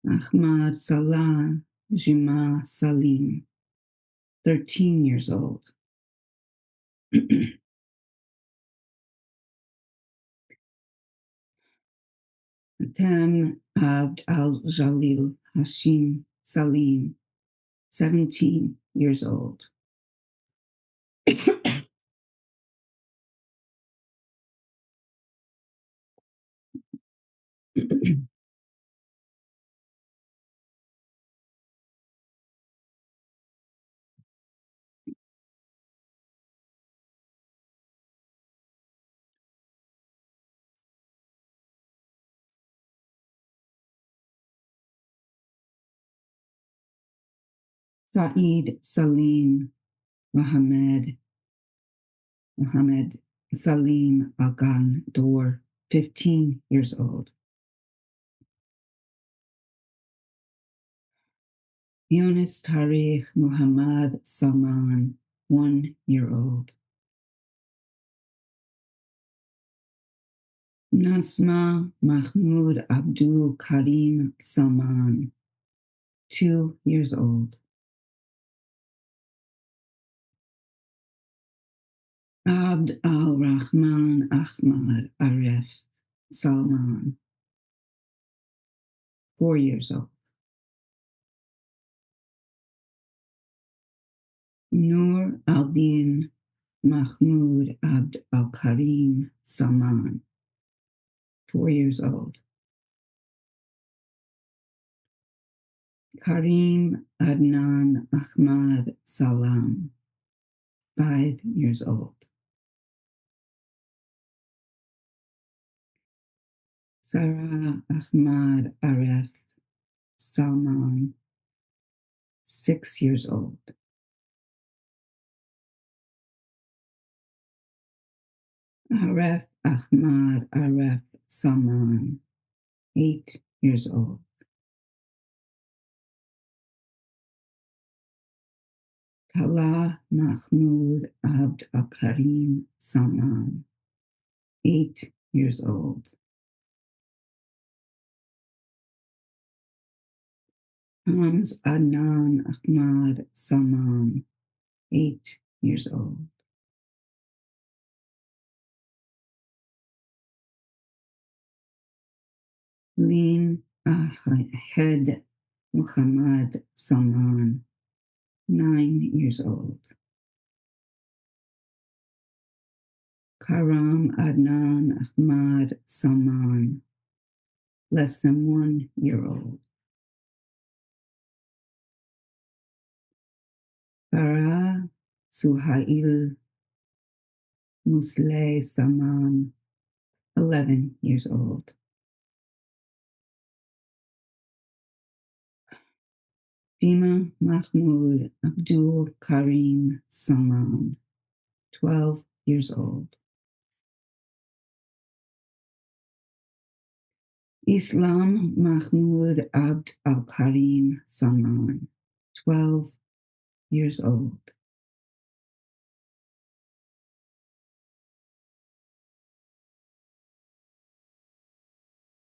Ahmad Salah Juma Salim, 13 years old. Tam Abd al-Jalil Hashim Salim, 17 years old. Saeed Salim Muhammad Salim Agan Dor, 15 years old. Yunus Tariq Muhammad Salman, 1 year old. Nasma Mahmoud Abdul Karim Salman, 2 years old. Abd al-Rahman Ahmad Arif Salman, 4 years old. Noor al-Din Mahmoud Abd al Karim Salman, 4 years old. Karim Adnan Ahmad Salam, 5 years old. Sarah Ahmad Aref Salman, 6 years old. Aref Ahmad Aref Salman, 8 years old. Tallah Mahmoud Abd al Karim Salman, 8 years old. Hams Adnan Ahmad Salman, 8 years old. Lin Ahed Muhammad Salman, 9 years old. Karam Adnan Ahmad Salman, less than 1 year old. Farah Suhail Musleh Salman, 11 years old. Dima Mahmoud Abdul Karim Salman, 12 years old. Islam Mahmoud Abd al Karim Salman, 12 years old.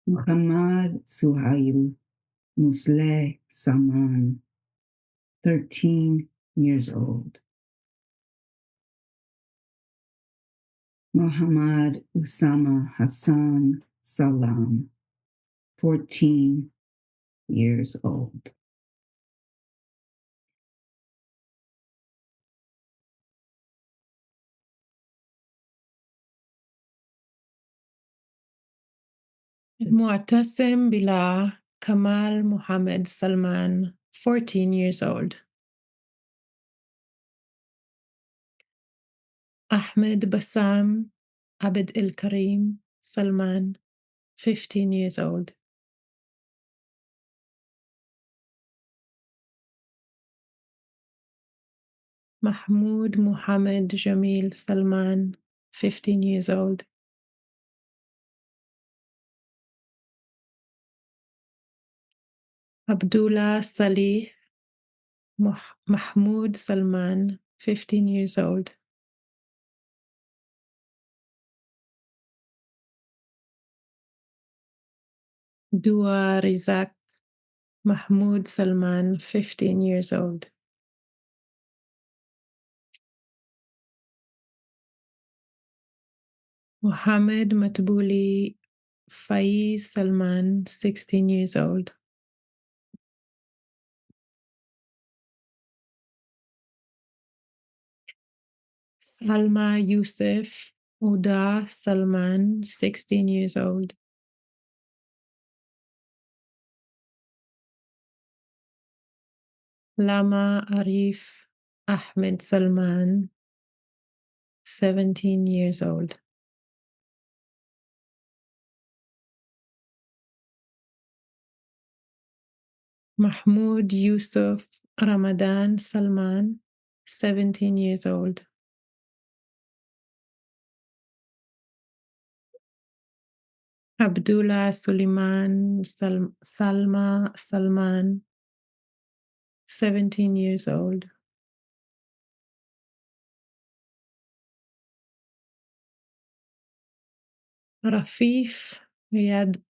Muhammad Suhail Musleh Salman, 13 years old. Muhammad Usama Hassan Salam, 14 years old. Mu'tasim Billah Kamal Muhammad Salman, 14 years old. Ahmed Bassam Abd el Karim Salman, 15 years old. Mahmoud Muhammad Jamil Salman, 15 years old. Abdullah Salih Mahmoud Salman, 15 years old. Dua Rizak Mahmoud Salman, 15 years old. Muhammad Matbuli Faiz Salman, 16 years old. Salma Yusuf Uda Salman, 16 years old. Lama Arif Ahmed Salman, 17 years old. Mahmoud Yusuf Ramadan Salman, 17 years old. Abdullah Suleiman Salma Salman, 17 years old. Rafif Riyad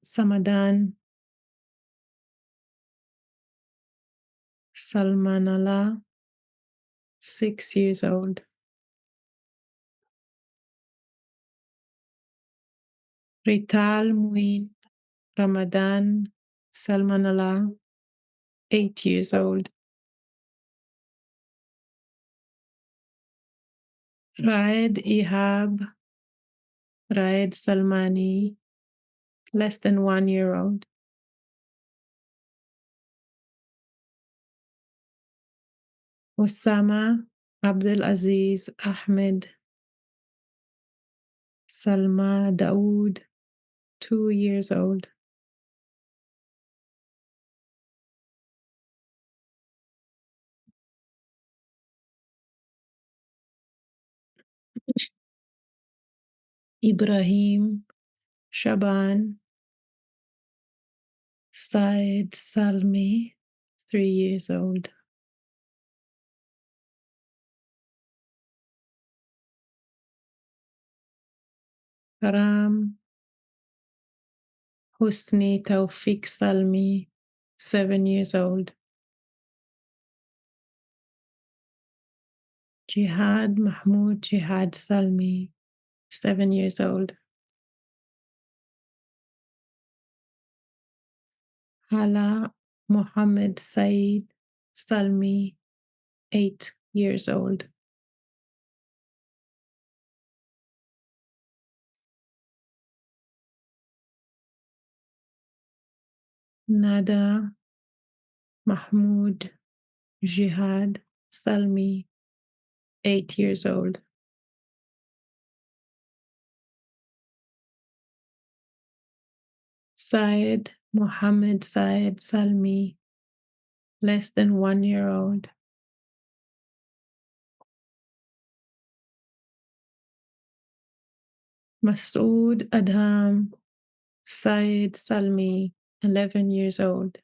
Samadan Salmanallah, 6 years old. Rital Muin Ramadan Salmanallah, 8 years old. Raed Ihab, Raed Salmani, less than 1 year old. Osama Abdul Aziz Ahmed Salma Daoud, 2 years old. Ibrahim Shaban Said Salmi, 3 years old. Karam Husni Tawfiq Salmi, 7 years old. Jihad Mahmoud Jihad Salmi, 7 years old. Hala Mohammed Said Salmi, 8 years old. Nada Mahmoud Jihad Salmi, 8 years old. Syed Mohammed Syed Salmi, less than 1 year old. Masood Adham Syed Salmi, 11 years old.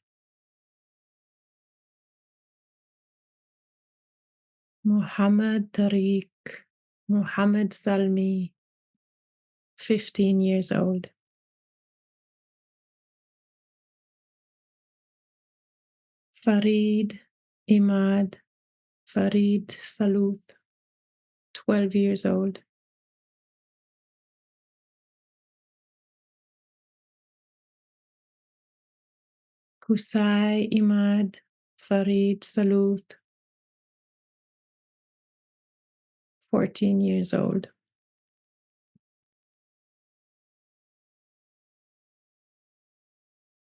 Muhammad Tariq Muhammad Salmi, 15 years old. Farid Imad Farid Saluth, 12 years old. Kusai Imad Farid Saluth, 14 years old.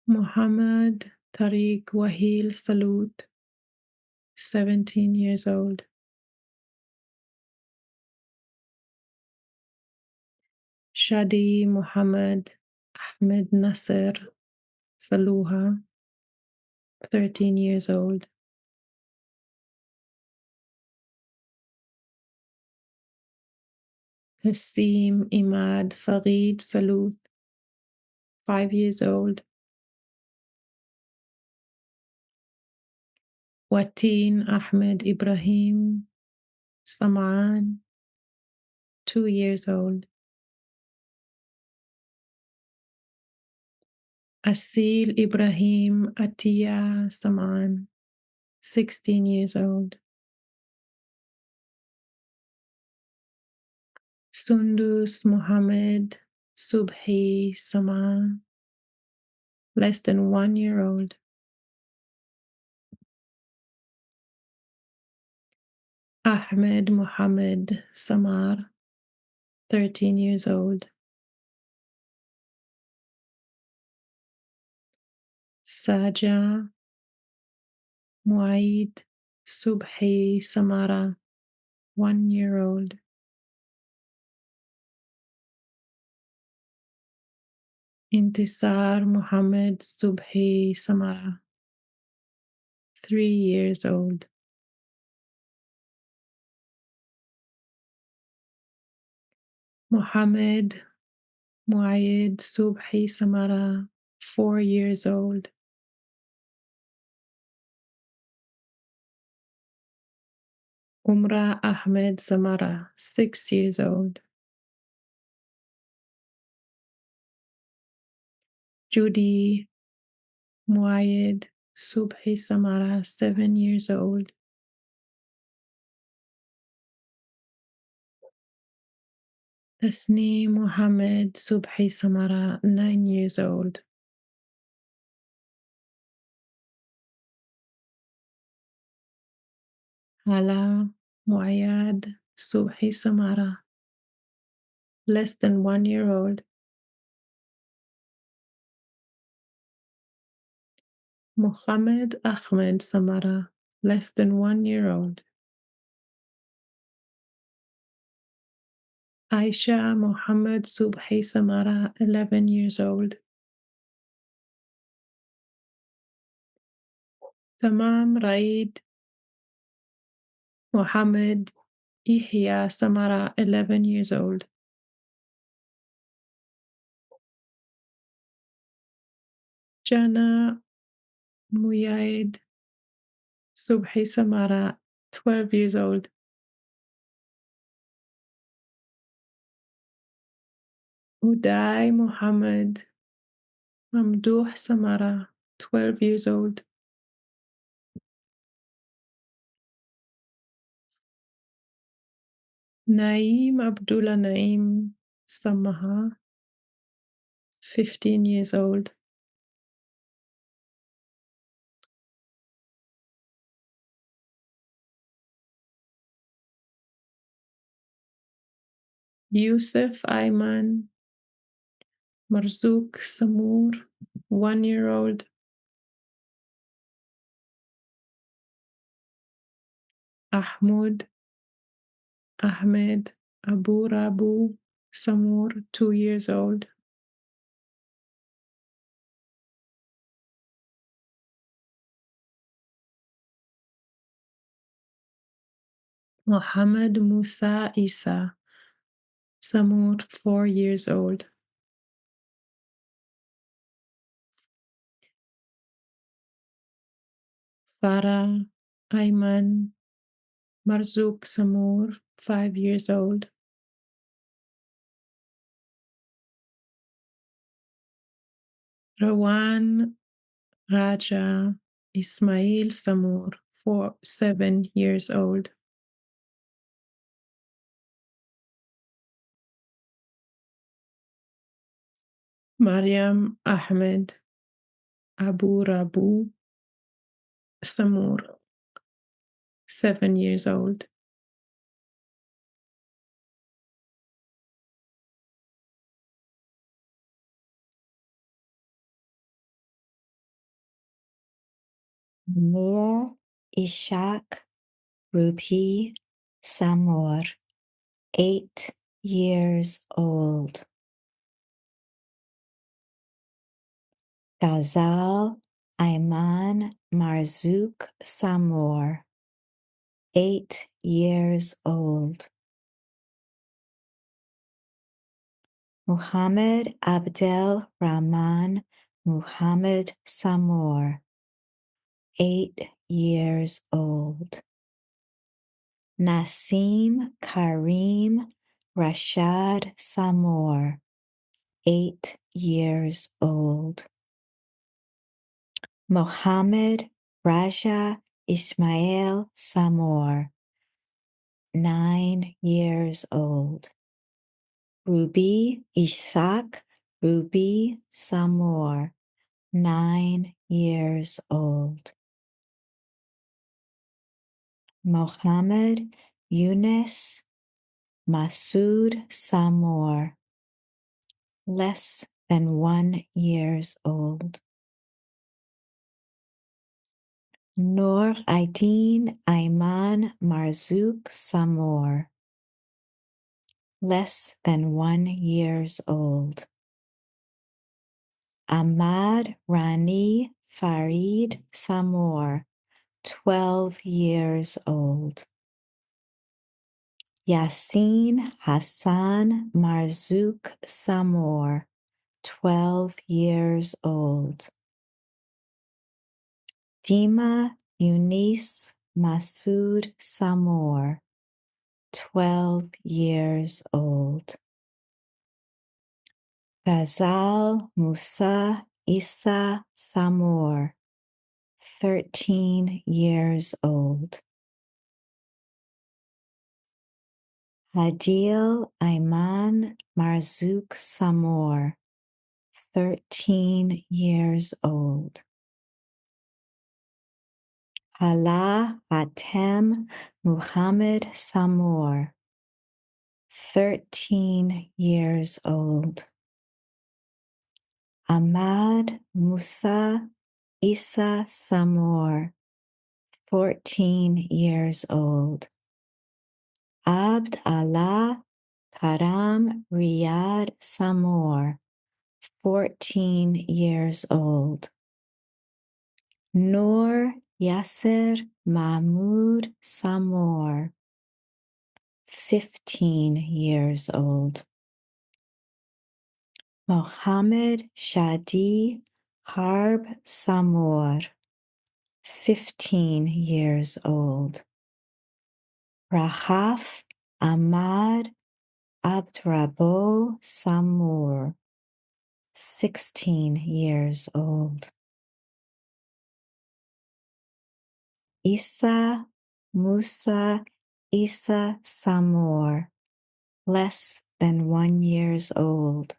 Muhammad Tariq Wahil Salut, 17 years old. Shadi Muhammad Ahmed Nasser Saluha, 13 years old. Hasim Imad Farid Saluth, 5 years old. Watin Ahmed Ibrahim Samaan, 2 years old. Asil Ibrahim Atiya Samaan, 16 years old. Sundus Muhammad Subhi Samaan, less than 1 year old. Ahmed Muhammad Samar, 13 years old. Saja Muaid Subhi Samara, 1 year old. Intisar Muhammad Subhi Samara, 3 years old. Muhammad Muaid Subhi Samara, 4 years old. Umrah Ahmed Samara, 6 years old. Judy Muaid Subhi Samara, 7 years old. Tasneem Muhammad Subhi Samara, 9 years old. Hala Muayyad Subhi Samara, less than 1 year old. Muhammad Ahmed Samara, less than 1 year old. Aisha Muhammad Subhi Samara, 11 years old. Tamam Raid Muhammad Ihya Samara, 11 years old. Jana Muyaid Subhi Samara, 12 years old. Uday Muhammad Mamduh Samara, 12 years old. Naeem Abdullah Naeem Samaha, 15 years old. Yusuf Ayman Marzouk Samour, 1 year old. Ahmud Ahmed Abu Rabu Samour, 2 years old. Muhammad Musa Isa Samour, 4 years old. Farah Ayman Marzouk Samour, 5 years old. Rawan Raja Ismail Samour, 7 years old. Mariam Ahmed Abu Rabu Samour, 7 years old. Mir Ishak Rupi Samour, 8 years old. Ghazal Ayman Marzouk Samour, 8 years old. Muhammad Abdel Rahman Muhammad Samour, 8 years old. Nasim Karim Rashad Samour, 8 years old. Mohammed Raja Ismail Samour, 9 years old. Ruby Ishaq Ruby Samour, 9 years old. Mohammed Yunus Masood Samour, less than 1 years old. Noor Aideen Ayman Marzouk Samour, less than 1 years old. Ahmad Rani Farid Samour, 12 years old. Yasin Hassan Marzouk Samour, 12 years old. Dima Eunice Masood Samour, 12 years old. Ghazal Musa Issa Samour, 13 years old. Hadil Ayman Marzouk Samour, 13 years old. Hala Atem Muhammad Samour, 13 years old. Ahmad Musa Isa Samor, 14 years old. Abd Allah Karam Riyad Samor, 14 years old. Noor Yasser Mahmoud Samor, 15 years old. Mohammed Shadi Harb Samor, 15 years old. Rahaf Ahmad Abdrabo Samur, 16 years old. Isa Musa Isa Samur, less than 1 year old.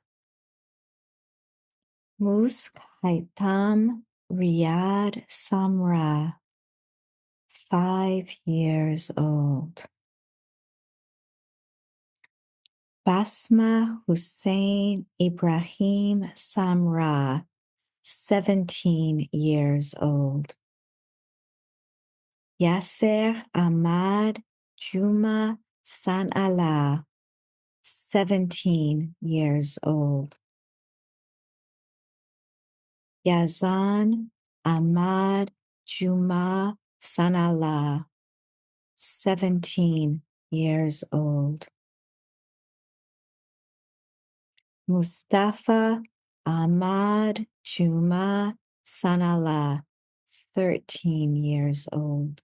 Musk Haitam Riyad Samra, 5 years old. Basma Hussein Ibrahim Samra, 17 years old. Yasser Ahmad Juma San'Allah, 17 years old. Yazan Ahmad Juma San'Allah, 17 years old. Mustafa Ahmad Juma San'Allah, 13 years old.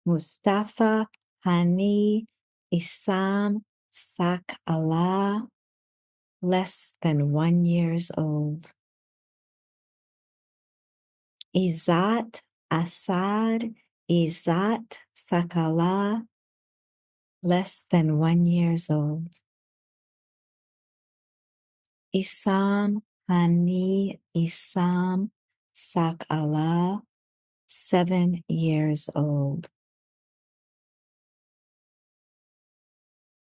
Mustafa Hani Isam Sak Allah, less than 1 year old. Izat Asad Izat Sakala, less than 1 year old. Isam Hani Isam Sakala, 7 years old.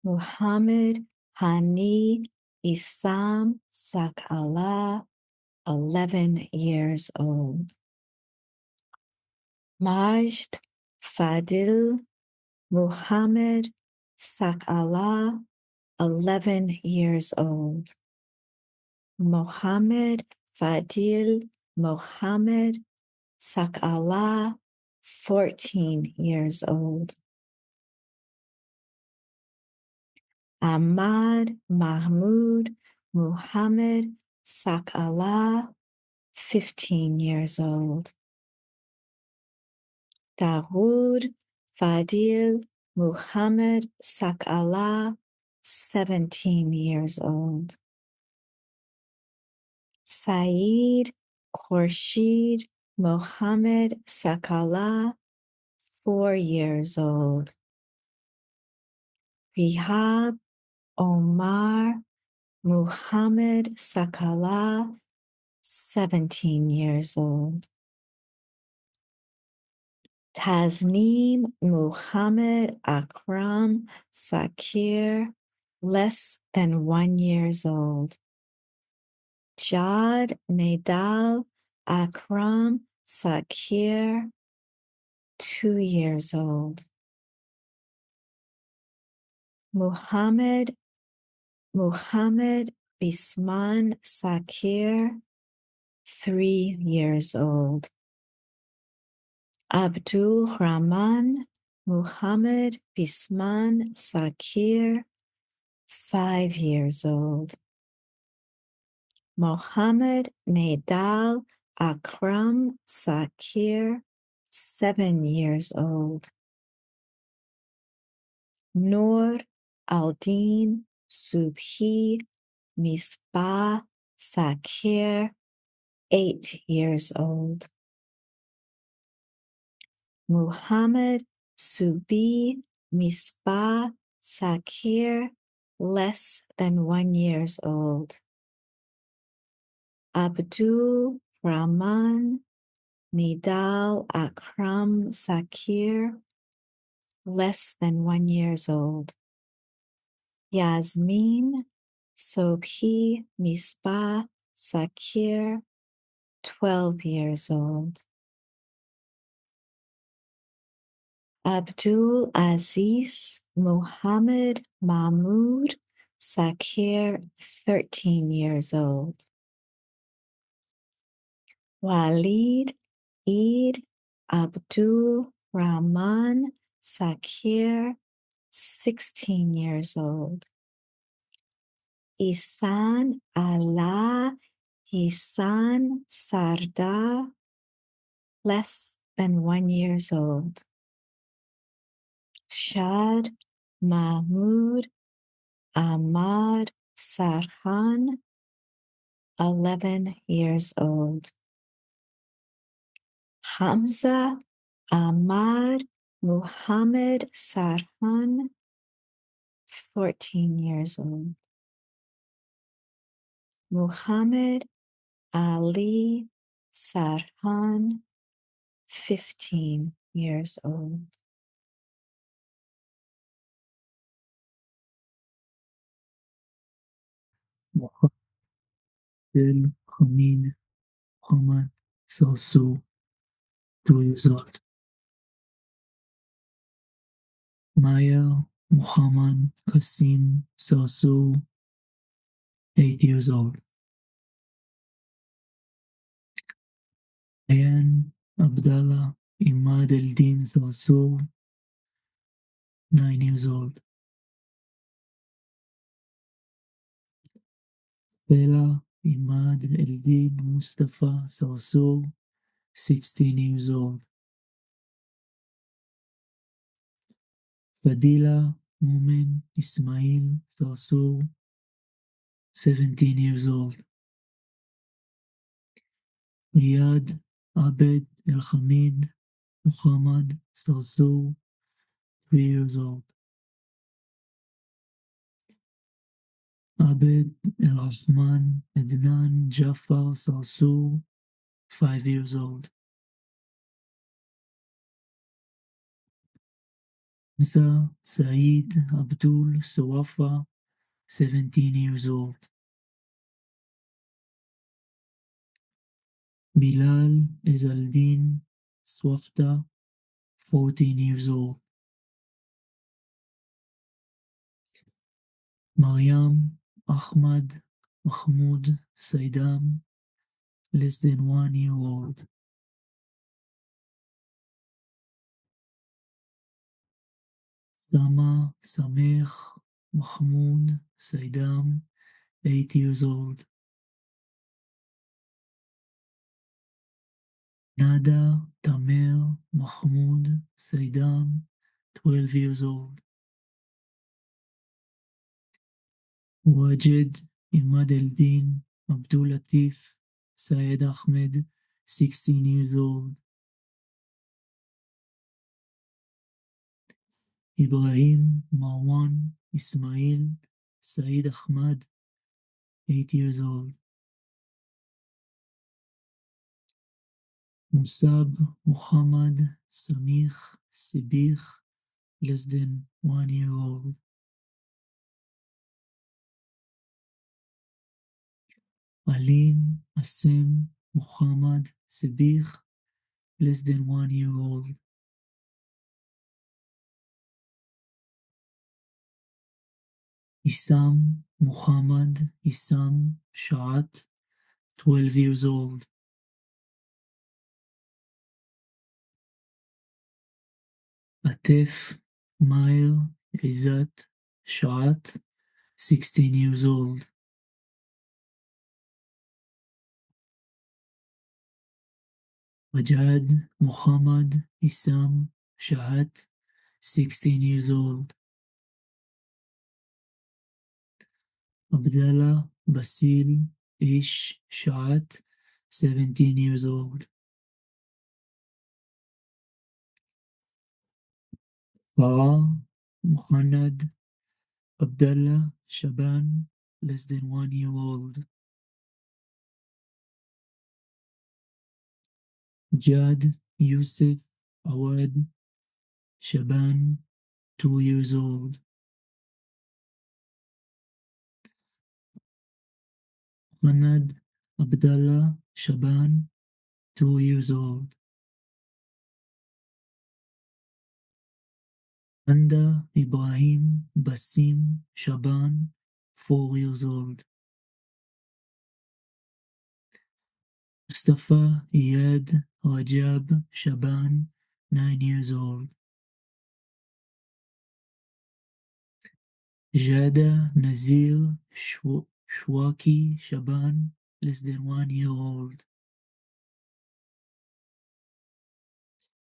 Muhammad Hani Isam Sakala, 11 years old. Majd Fadil Muhammad Sakala, 11 years old. Mohammed Fadil Mohammed Sakala, 14 years old. Ahmad Mahmoud Muhammad Sakala, 15 years old. Dawood Fadil Muhammad Sakala, 17 years old. Saeed Khurshid Mohammed Sakala, 4 years old. Rihab Omar Muhammad Sakala, 17 years old. Tasneem Muhammad Akram Sakir, less than 1 year old. Jad Nadal Akram Sakir, 2 years old. Muhammad Bisman Sakir, 3 years old. Abdul Rahman Muhammad Bisman Sakir, 5 years old. Mohammed Nadal Akram Sakir, 7 years old. Noor Aldin Subhi Misbah Sakir, 8 years old. Muhammad Subi Misbah Sakir, less than 1 year old. Abdul Rahman Nidal Akram Sakir, less than 1 year old. Yasmin Sobhi Misbah Sakir, 12 years old. Abdul Aziz Muhammad Mahmoud Sakir, 13 years old. Walid Eid Abdul Rahman Sakir, 16 years old. Isan Allah Isan Sardar, less than 1 year old. Shad Mahmoud Ahmad Sarhan, 11 years old. Hamza Ahmad Muhammad Sarhan, 14 years old. Muhammad Ali Sarhan, 15 years old. Abdel Hamid Muhammad Sasu, 2 years old. Maya Muhammad Qasim Sasu, 8 years old. Ayan Abdallah Imad Eldin Sasu, 9 years old. Bella Imad Eldin Mustafa Sasu, 16 years old. Fadila Mumin Ismail Sasu, 17 years old. Riyad Abed El Hamid Muhammad Sasu, 3 years old. Abed El Rahman Adnan Jafar Sasu, 5 years old. Hamza Saeed Abdul Sawafa, 17 years old. Bilal Ezaldin Swafta, 14 years old. Maryam Ahmad Mahmoud Saidam, less than 1 year old. Sama Samir Mahmoud Saidam, 8 years old. Nada Tamer Mahmoud Saidam, 12 years old. Wajid Imad Eldin Abdul Latif Syed Ahmed, 16 years old. Ibrahim Marwan Ismail Said Ahmad, 8 years old. Musab Muhammad Samih Sibih, less than 1 year old. Alim Asim Muhammad Sibih, less than 1 year old. Isam Muhammad Isam Shaat, 12 years old. Atef Mayer Izat Shaat, 16 years old. Majad Muhammad Isam Shaat, 16 years old. Abdallah Basil Ish Shaat, 17 years old. Farah Muhammad Abdallah Shaban, less than 1 year old. Jad Yusuf Awad Shaban, 2 years old. Muhammad Abdallah Shaban, 2 years old. Anda Ibrahim Basim Shaban, 4 years old. Mustafa Iyad Rajab Shaban, 9 years old. Jada Nazir Shwaki Shaban, less than 1 year old.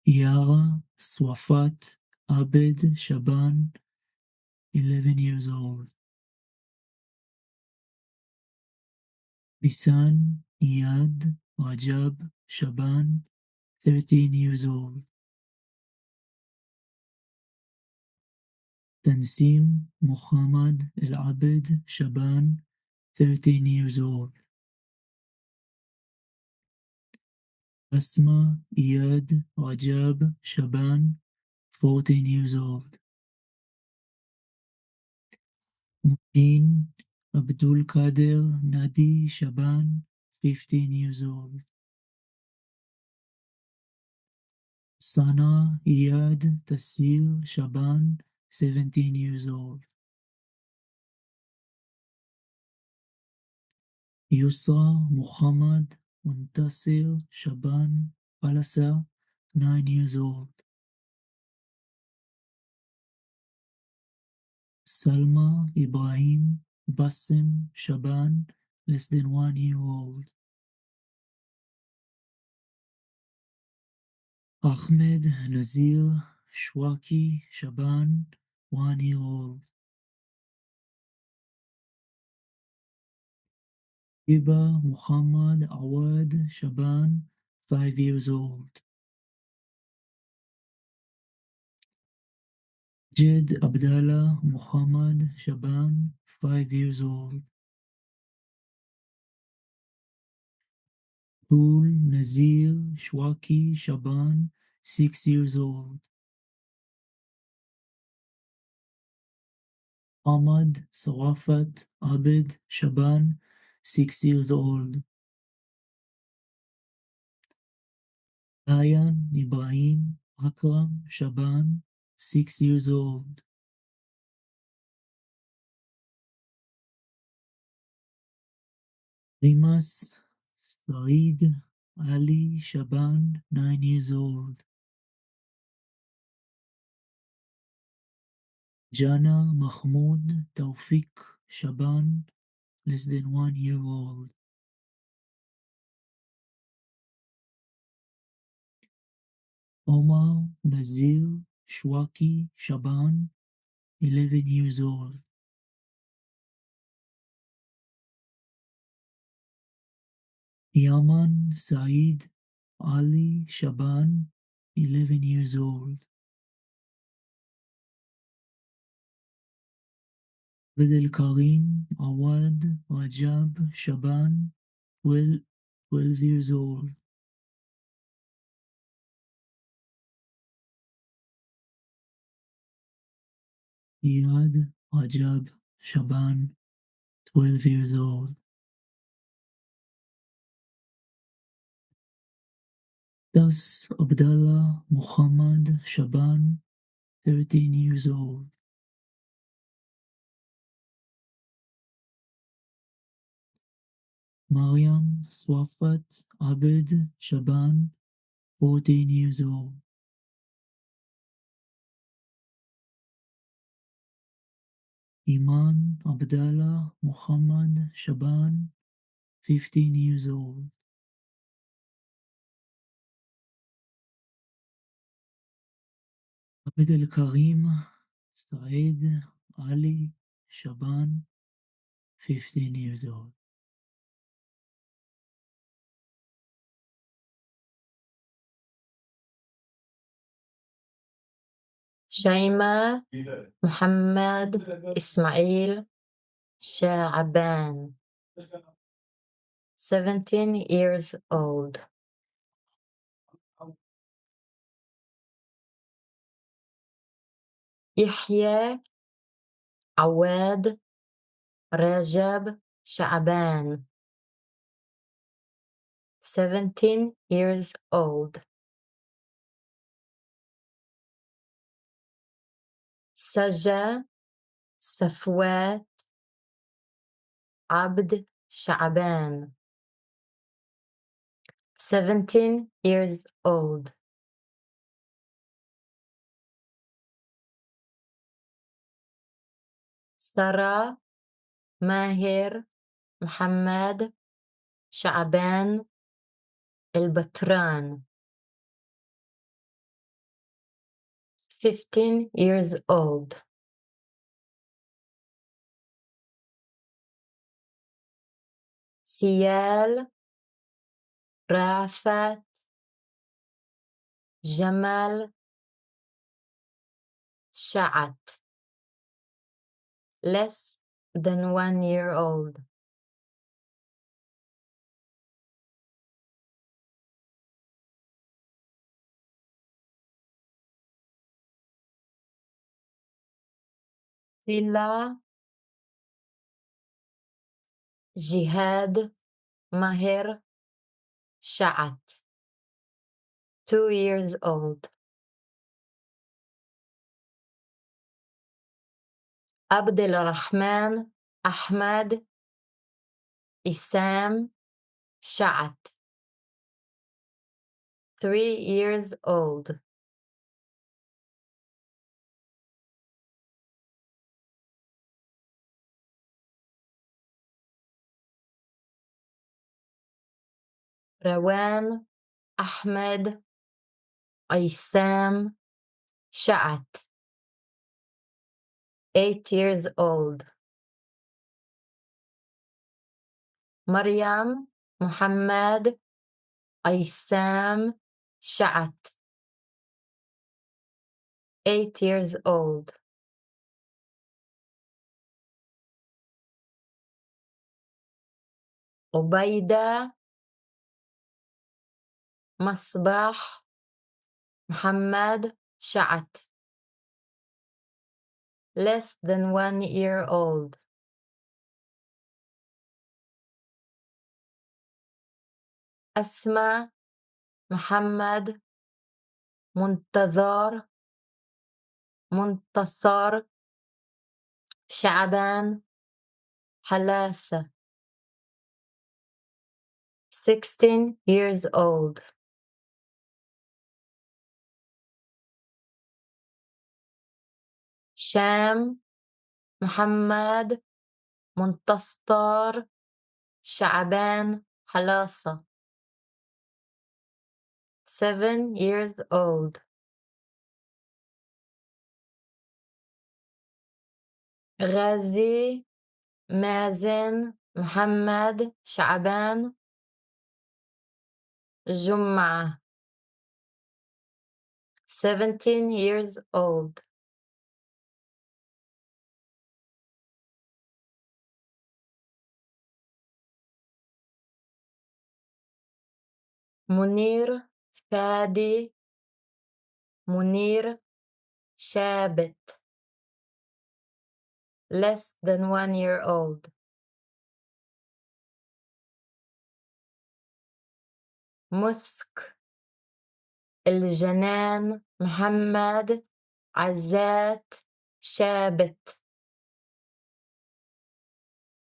Yara Swafat Abed Shaban, 11 years old. Bisan Iyad Rajab Shaban, 13 years old. Tansim Muhammad El Abed Shaban, 13 years old. Asma Iyad Rajab Shaban, 14 years old. Mutin Abdul Kader Nadi Shaban, 15 years old. Sana Iyad Tasir Shaban, 17 years old. Yusra Muhammad Muntasir Shaban Palasa, 9 years old. Salma Ibrahim Basim Shaban, less than 1 year old. Ahmed Nazir Shwaki Shaban, 1 year old. Iba Muhammad Awad Shaban, 5 years old. Jed Abdallah Muhammad Shaban, 5 years old. Tul Nazir Shwaki Shaban, 6 years old. Ahmad Sawafat Abed Shaban, 6 years old. Ayan Ibrahim Akram Shaban, 6 years old. Rimas Saeed Ali Shaban, 9 years old. Jana Mahmoud Taufik Shaban, less than 1 year old. Omar Nazir Shwaki Shaban, 11 years old. Yaman Saeed Ali Shaban, 11 years old. Abdel Karim Awad Rajab Shaban, 12 years old. Iyad Rajab Shaban, 12 years old. Das Abdallah Muhammad Shaban, 13 years old. Mariam Swafat Abed Shaban, 14 years old. Iman Abdallah Muhammad Shaban, 15 years old. Abdel Karim Saeed Ali Shaban, 15 years old. Shaima Muhammad Ismail Sha'aban, 17 years old. يحيى عواد رجب شعبان 17 years old. سجى صفوات عبد شعبان 17 years old. سارة ماهر محمد شعبان البتران 15 years old. سيال رافت جمال شعت less than 1 year old. سيلا جهاد ماهر شعت 2 years old. عبد الرحمن أحمد إسام شعت 3 years old. روان أحمد إسام شعت 8 years old. مريم محمد إسام شعت 8 years old. عبيدة مصباح محمد شعت less than 1 year old. أسماء محمد منتظر منتصر شعبان حلاسة 16 years old. شام محمد منتصر شعبان حلاسة 7 years old. غازي مازن محمد شعبان جمعة 17 years old. منير فادي منير شابت less than 1 year old. مسك الجنان محمد عزات شابت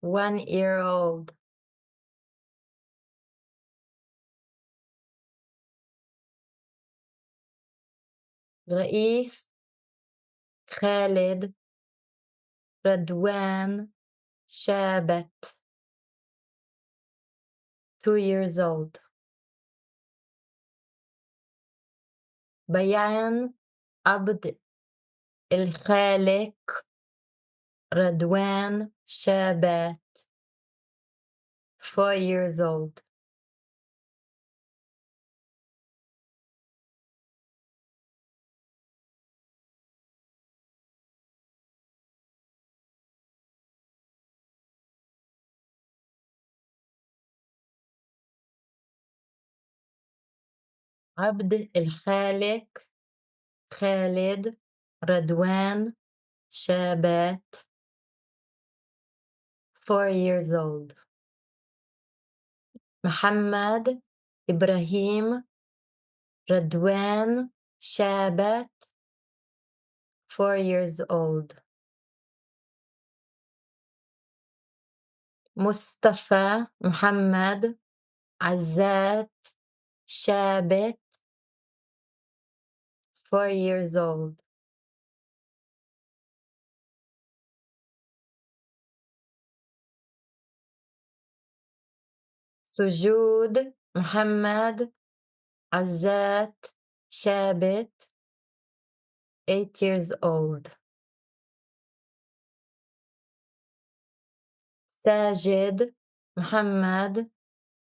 1 year old. رئيس خالد رضوان شابت 2 years old. بيان عبد الخالق رضوان شابت 4 years old. عبد الخالق خالد رضوان Shabbat, 4 years old. Muhammad Ibrahim Radwan Shabbat, 4 years old. Mustafa Muhammad Azat Shabbat, 4 years old. Sujud Muhammad Azat Shabbat, 8 years old. Sajid Muhammad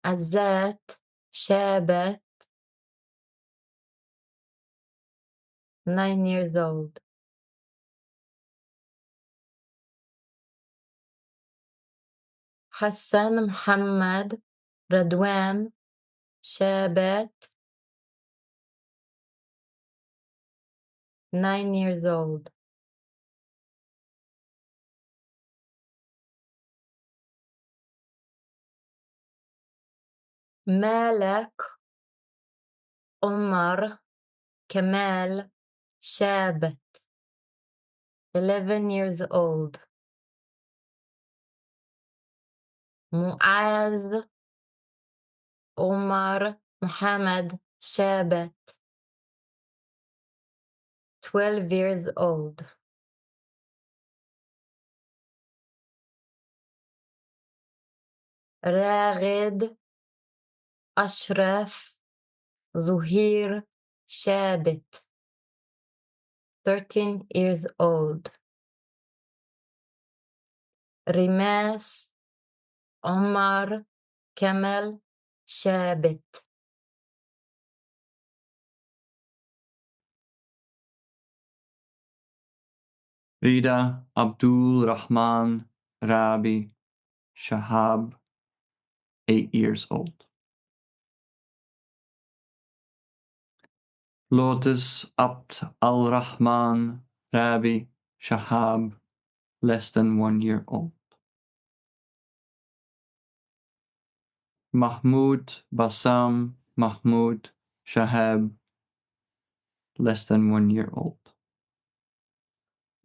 Azat Shabbat, 9 years old. Hassan Muhammad Radwan Shabbat, 9 years old. Malak Omar Kamal Shabbat, 11 years old. Muaz Omar Muhammad Shabbat, 12 years old. Raghed Ashraf Zuhir Shabbat, 13 years old. Rimas Omar Kamal Shabbat. Rida Abdul Rahman Rabi Shahab, 8 years old. Lotus Abd al-Rahman Rabi Shahab, less than 1 year old. Mahmoud Bassam Mahmoud Shahab, less than 1 year old.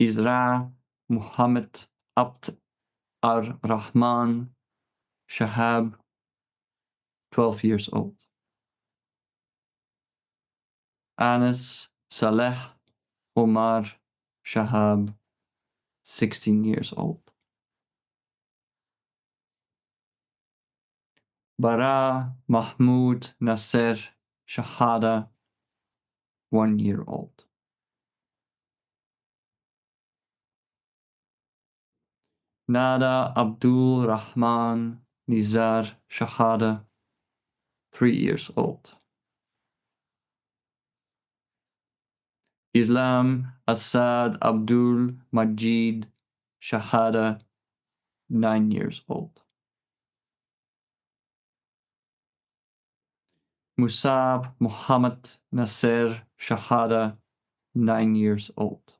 Isra Muhammad Abd ar-Rahman Shahab, 12 years old. Anas Saleh Omar Shahab, 16 years old. Bara Mahmoud Nasser Shahada, 1 year old. Nada Abdul Rahman Nizar Shahada, 3 years old. Islam Assad Abdul Majid Shahada, 9 years old. Musab Muhammad Nasser Shahada, 9 years old.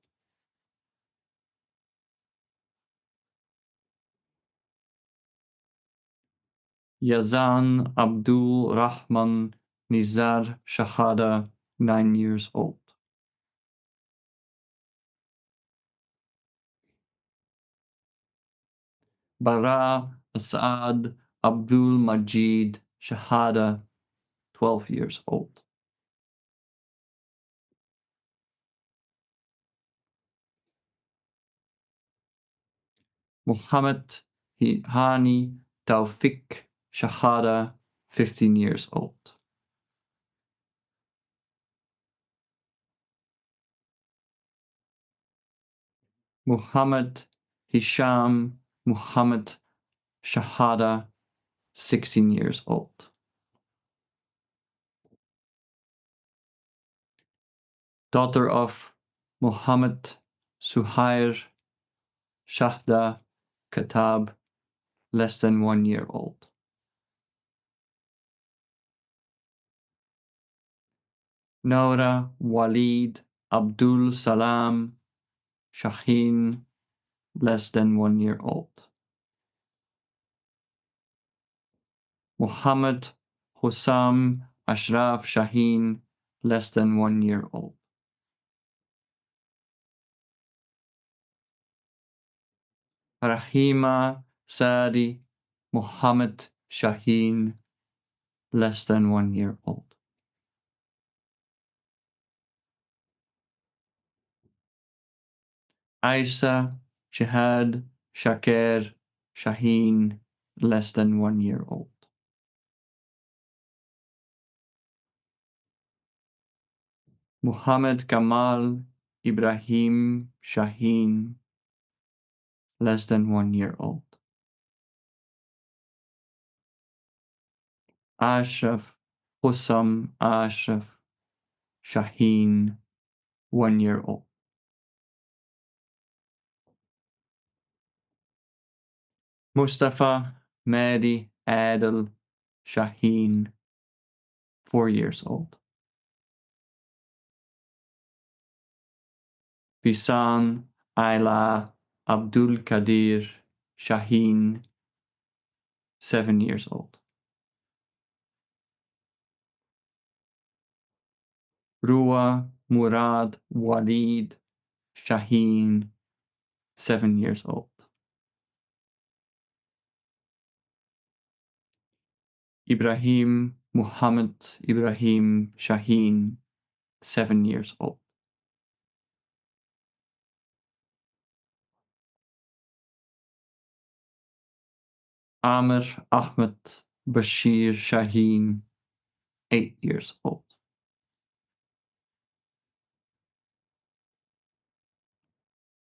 Yazan Abdul Rahman Nizar Shahada, 9 years old. Bara Asad Abdul Majid Shahada, 12 years old. Muhammad Hani Tawfiq Shahada, 15 years old. Muhammad Hisham Muhammad Shahada, 16 years old. Daughter of Muhammad Suhair Shahda Katab, less than 1 year old. Noura Walid Abdul Salam Shaheen, less than 1 year old. Muhammad Hussam Ashraf Shaheen, less than 1 year old. Rahima Sadi Muhammad Shaheen, less than 1 year old. Aisha Jihad Shakir Shaheen, less than 1 year old. Muhammad Kamal Ibrahim Shaheen, less than 1 year old. Ashraf Hussam Ashraf Shaheen, 1 year old. Mustafa Mehdi Adil Shaheen, 4 years old. Bisan Ayla Abdul Qadir Shaheen, 7 years old. Ruwa Murad Walid Shaheen, 7 years old. Ibrahim Muhammad Ibrahim Shaheen, 7 years old. Amr Ahmed Bashir Shaheen, 8 years old.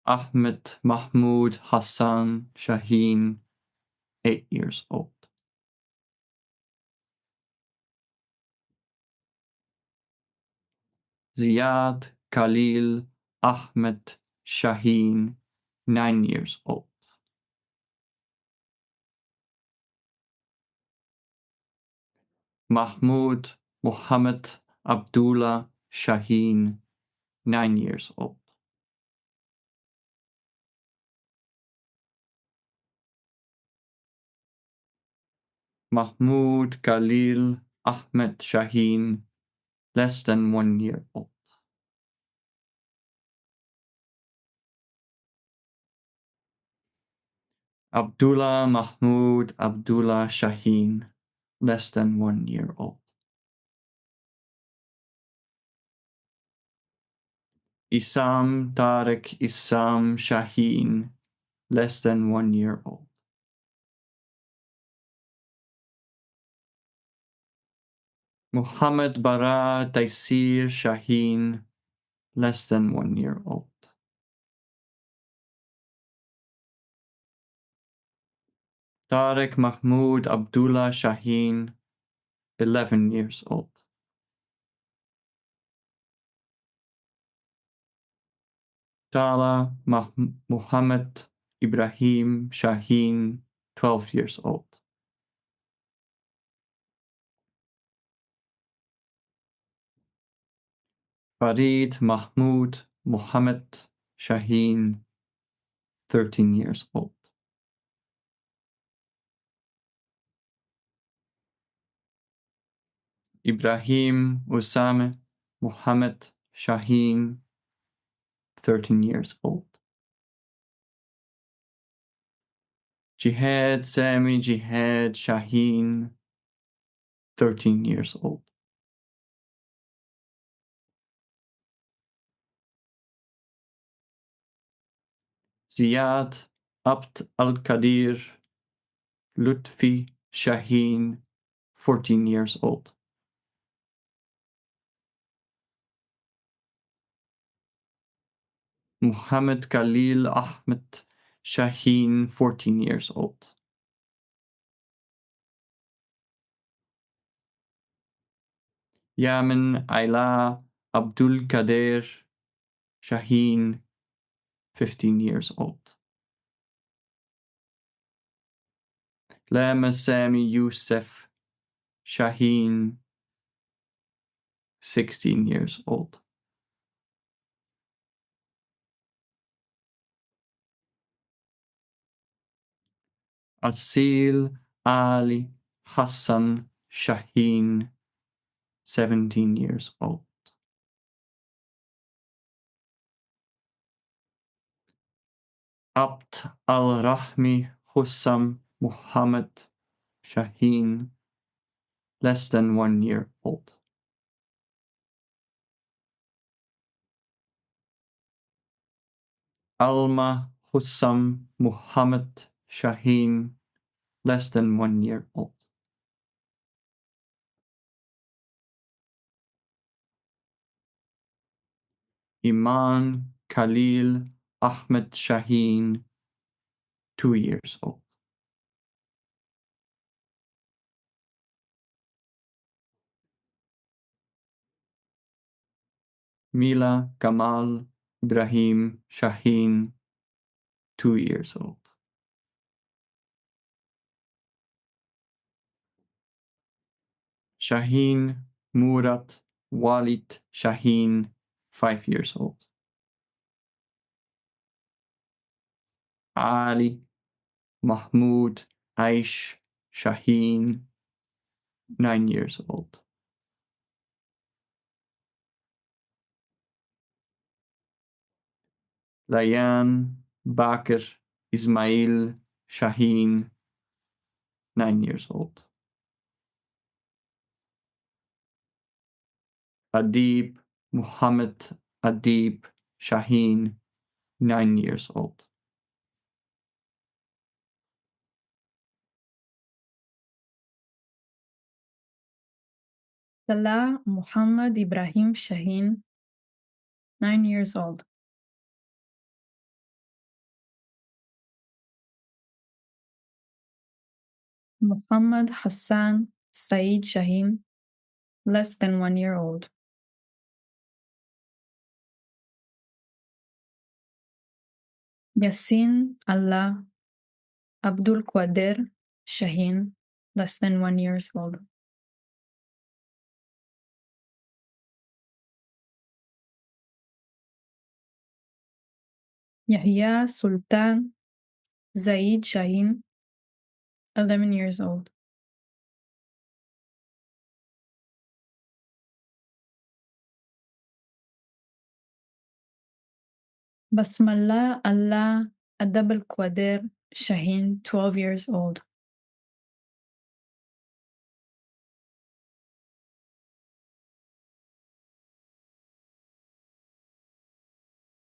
Ahmed Mahmoud Hassan Shaheen, 8 years old. Ziyad Khalil Ahmed Shaheen, 9 years old. Mahmoud Muhammad Abdullah Shaheen, 9 years old. Mahmoud Khalil Ahmed Shaheen, less than 1 year old. Abdullah Mahmoud Abdullah Shaheen, less than 1 year old. Isam Tariq Isam Shaheen, less than 1 year old. Muhammad Bara Taisir Shaheen, less than 1 year old. Tariq Mahmoud Abdullah Shaheen, 11 years old. Tala Muhammad Ibrahim Shaheen, 12 years old. Farid Mahmoud Muhammad Shaheen, 13 years old. Ibrahim Usame Muhammad Shaheen, 13 years old. Jihad Sami Jihad Shaheen, 13 years old. Ziyad Abd al-Qadir Lutfi Shaheen, 14 years old. Muhammad Khalil Ahmed Shaheen, 14 years old. Yamin Ayla Abdul Qadir Shaheen, 15 years old. Lama Sami Youssef Shaheen, 16 years old. Asil Ali Hassan Shaheen, 17 years old. Abd al-Rahmi Hussam Muhammad Shaheen, less than 1 year old. Alma Hussam Muhammad Shaheen, less than 1 year old. Iman Khalil Ahmed Shaheen, 2 years old. Mila Kamal Ibrahim Shaheen, 2 years old. Shaheen Murat Walid Shaheen, 5 years old. Ali Mahmoud Aish Shaheen, 9 years old. Layan Bakr Ismail Shaheen, 9 years old. Adib Muhammad Adib Shaheen, 9 years old. Salah Muhammad Ibrahim Shaheen, 9 years old. Muhammad Hassan Saeed Shaheen, less than 1 year old. Yassin Allah Abdul Qadir Shaheen, less than 1 years old. Yahya Sultan Zaid Shaheen, 11 years old. Basmallah Allah Adab al Qadir Shaheen, 12 years old.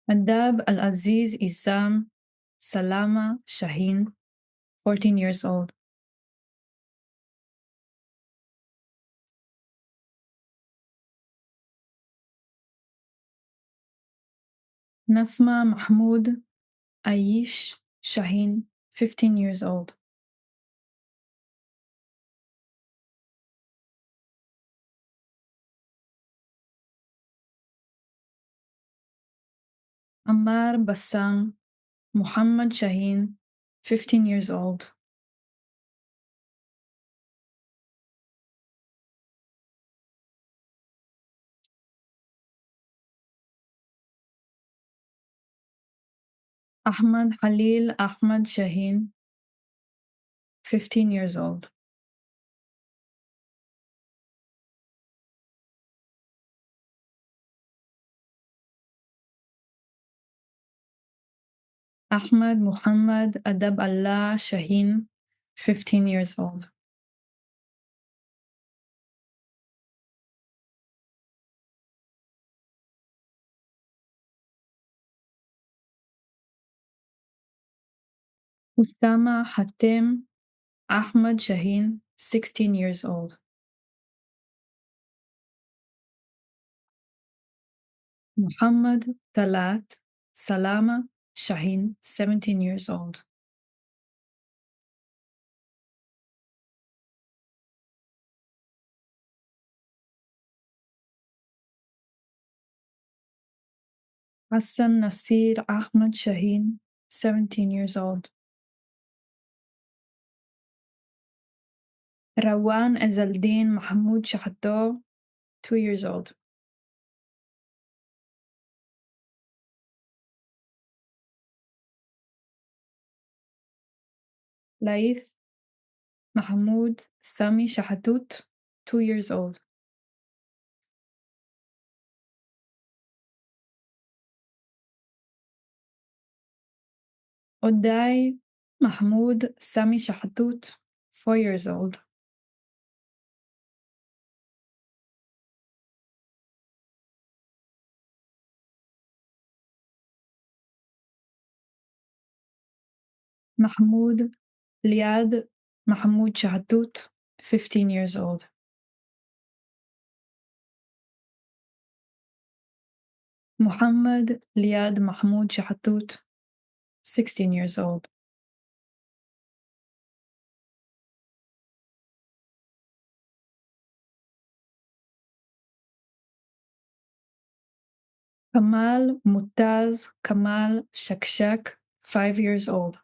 Adab Al Aziz Isam Salama Shaheen, 14 years old. Nasma Mahmoud Aish Shaheen, 15 years old. Ammar Bassam Muhammad Shaheen, 15 years old. Ahmad Khalil Ahmad Shaheen, 15 years old. Ahmad Muhammad Adab Allah Shaheen, 15 years old. Usama Hatem Ahmad Shaheen, 16 years old. Muhammad Talat Salama Shaheen, 17 years old. Hassan Nasir Ahmad Shaheen, 17 years old. Rawan Azaldin Mahmoud Shahto, 2 years old. Laith Mahmoud Sami Shahatut, 2 years old. Odai Mahmoud Sami Shahatut, 4 years old. Mahmoud Liad Mahmoud Shahatut, 15 years old. Muhammad Liad Mahmoud Shahatut, 16 years old. Kamal Mutaz Kamal Shakshak, 5 years old.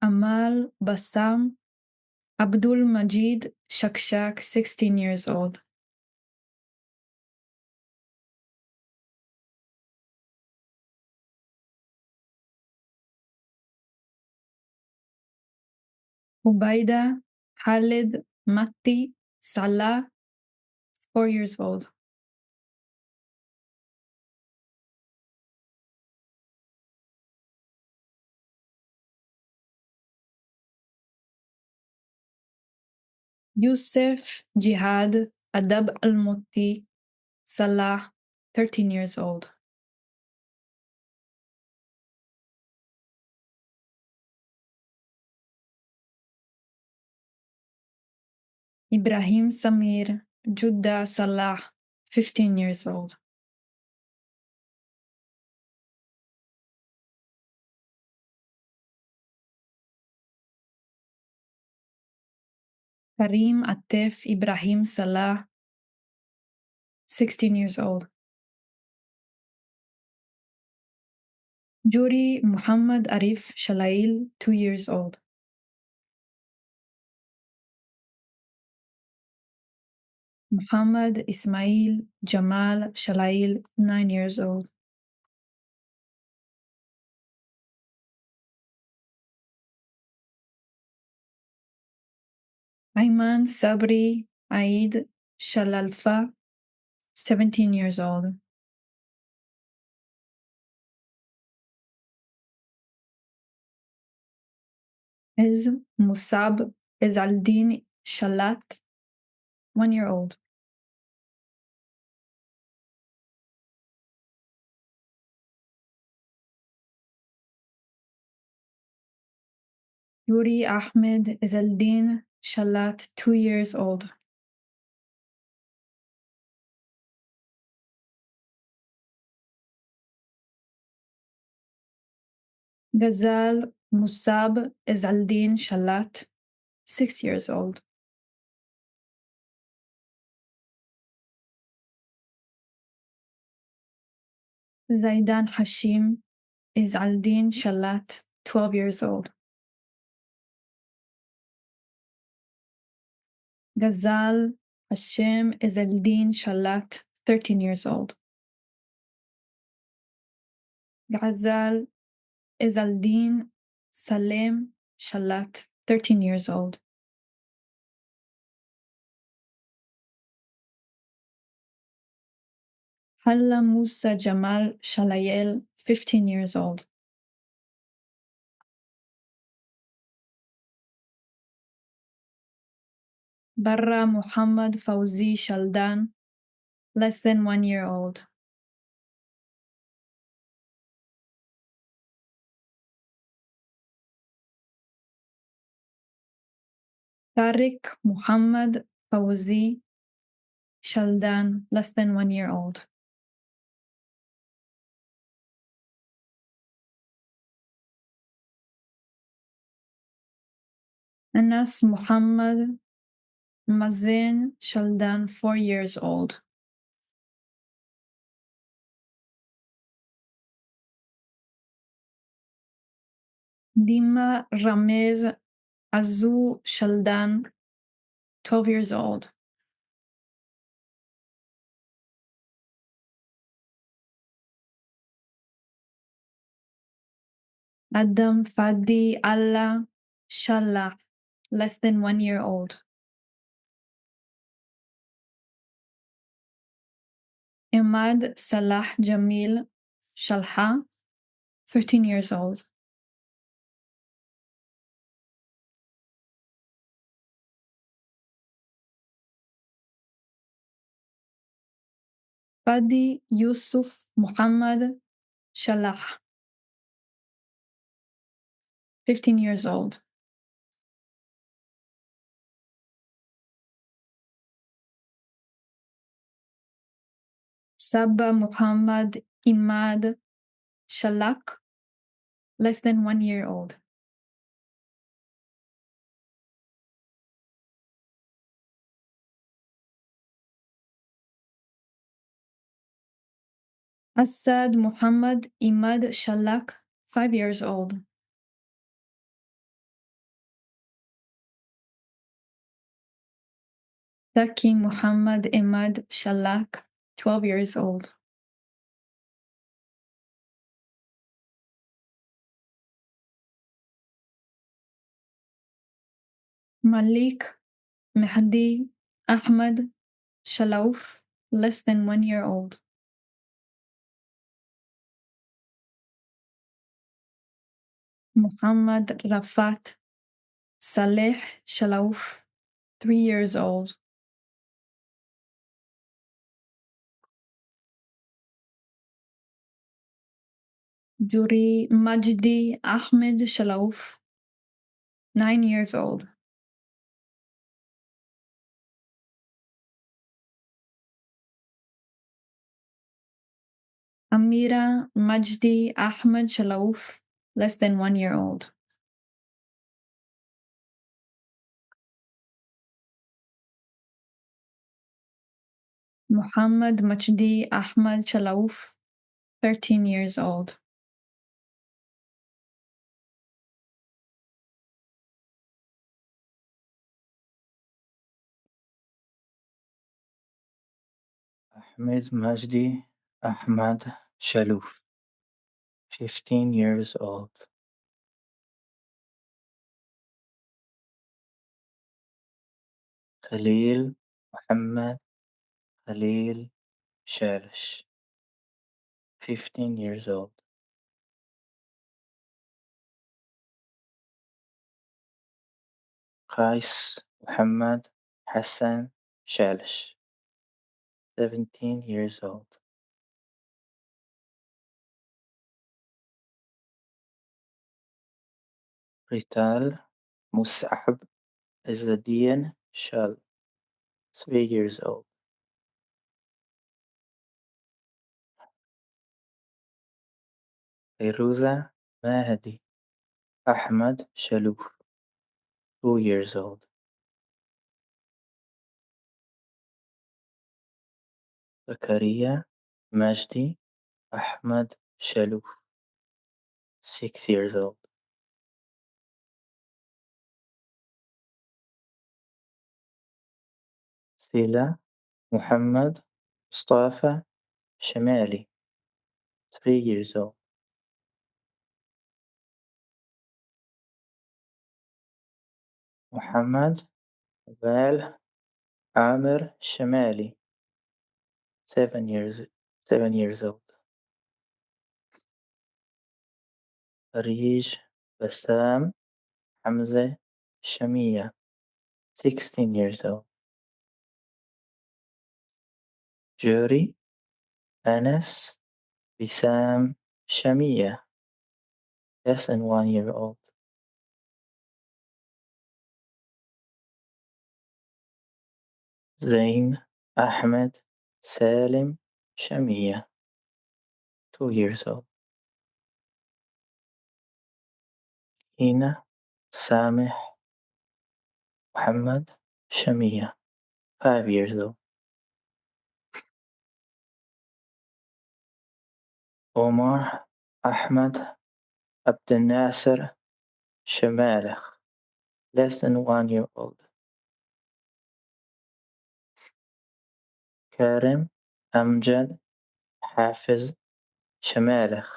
Amal Bassam Abdul Majid Shakshak, 16 years old. Ubaida Khalid Matti Salah, 4 years old. Yusuf Jihad Adab Al-Mutti Salah, 13 years old. Ibrahim Samir Judda Salah, 15 years old. Karim Atef Ibrahim Salah, 16 years old. Juri Muhammad Arif Shalail, 2 years old. Muhammad Ismail Jamal Shalail, 9 years old. Ayman Sabri Aid Shalalfa, 17 years old. Iz Musab Izaldin Shalat, 1 year old. Yuri Ahmed Izaldin Shalat, 2 years old. Ghazal Musab Izaldin Shalat, 6 years old. Zaidan Hashim Izaldin Shalat, 12 years old. Ghazal Hashem Izaldin Shalat, 13 years old. Ghazal Izaldin Salem Shalat, 13 years old. Halla Musa Jamal Shalayel, 15 years old. Barra Muhammad Fauzi Shaldan, less than 1 year old. Tariq Muhammad Fauzi Shaldan, less than 1 year old. Anas Muhammad Mazen Shaldan, 4 years old. Dima Ramez Azu Shaldan, 12 years old. Adam Fadi Allah Shallah, less than 1 year old. Imad Salah Jamil Shalha, 13 years old. Fadi Yusuf Muhammad Shalah, 15 years old. Sabah Muhammad Imad Shalak, less than 1 year old. Asad Muhammad Imad Shalak, 5 years old. Taki Muhammad Imad Shalak, 12 years old. Malik Mahdi Ahmad Shalauf, less than 1 year old. Muhammad Rafat Saleh Shalauf, 3 years old. Juri Majdi Ahmed Shalauf, 9 years old. Amira Majdi Ahmed Shalauf, less than 1 year old. Muhammad Majdi Ahmed Shalauf, 13 years old. Ahmed Majdi Ahmad Shalouf, 15 years old. Khalil Muhammad Khalil Shalish, 15 years old. Qais Muhammad Hassan Shalish, 17 years old. Rital Mus'ab Izzadin Shal, 3 years old. Firuza Mahdi Ahmad Shalouf, 2 years old. Zakaria Majdi Ahmad Shalouf, 6 years old. Sila Muhammad Mustafa Shamali, 3 years old. Muhammad Val Amir Shamali, 7 years old. Arij Bassam Hamza Shamia, 16 years old. Jury Anas Bissam Shamia, less than 1 year old. Zain Ahmed Salim Shamia, 2 years old. Hina Sameh Muhammad Shamia, 5 years old. Omar Ahmad Abdel Nasser Shamalekh, less than 1 year old. Karim Amjad Hafiz Shamalekh,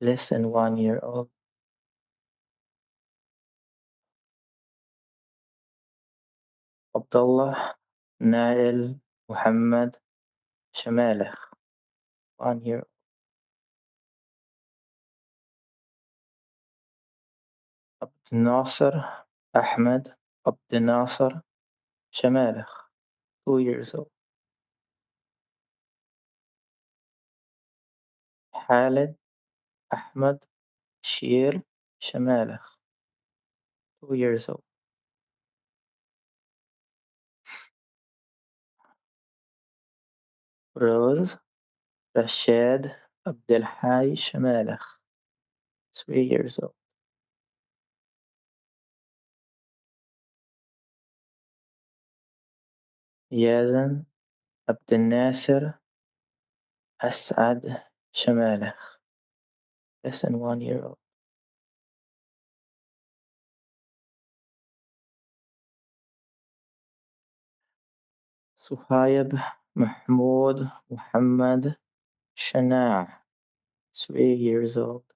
less than 1 year old. عبد الله نائل محمد شمالخ 1 year. عبد الناصر أحمد عبد الناصر شمالخ 2 years old. خالد أحمد شير شمالخ 2 years old. روز رشاد عبد الحي شمالخ 3 years old. يازن عبد الناصر أسعد شمالخ less than 1 year old. صهيب محمود محمد شناع 3 years old.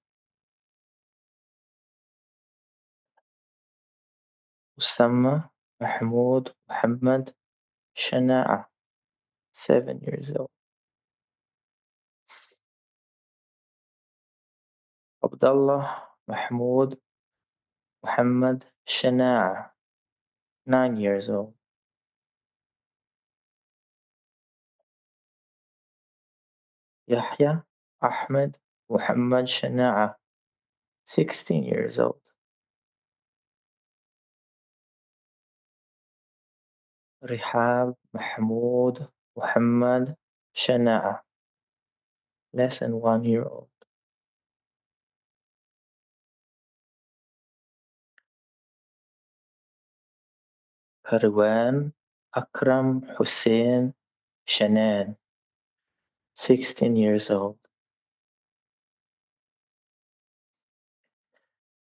أسامة محمود محمد شناع 7 years old. عبد الله محمود محمد شناع 9 years old. يحيى أحمد محمد شناع 16 years old. رحاب محمود محمد شناع less than 1 year old. كروان أكرم حسين شنان 16 years old.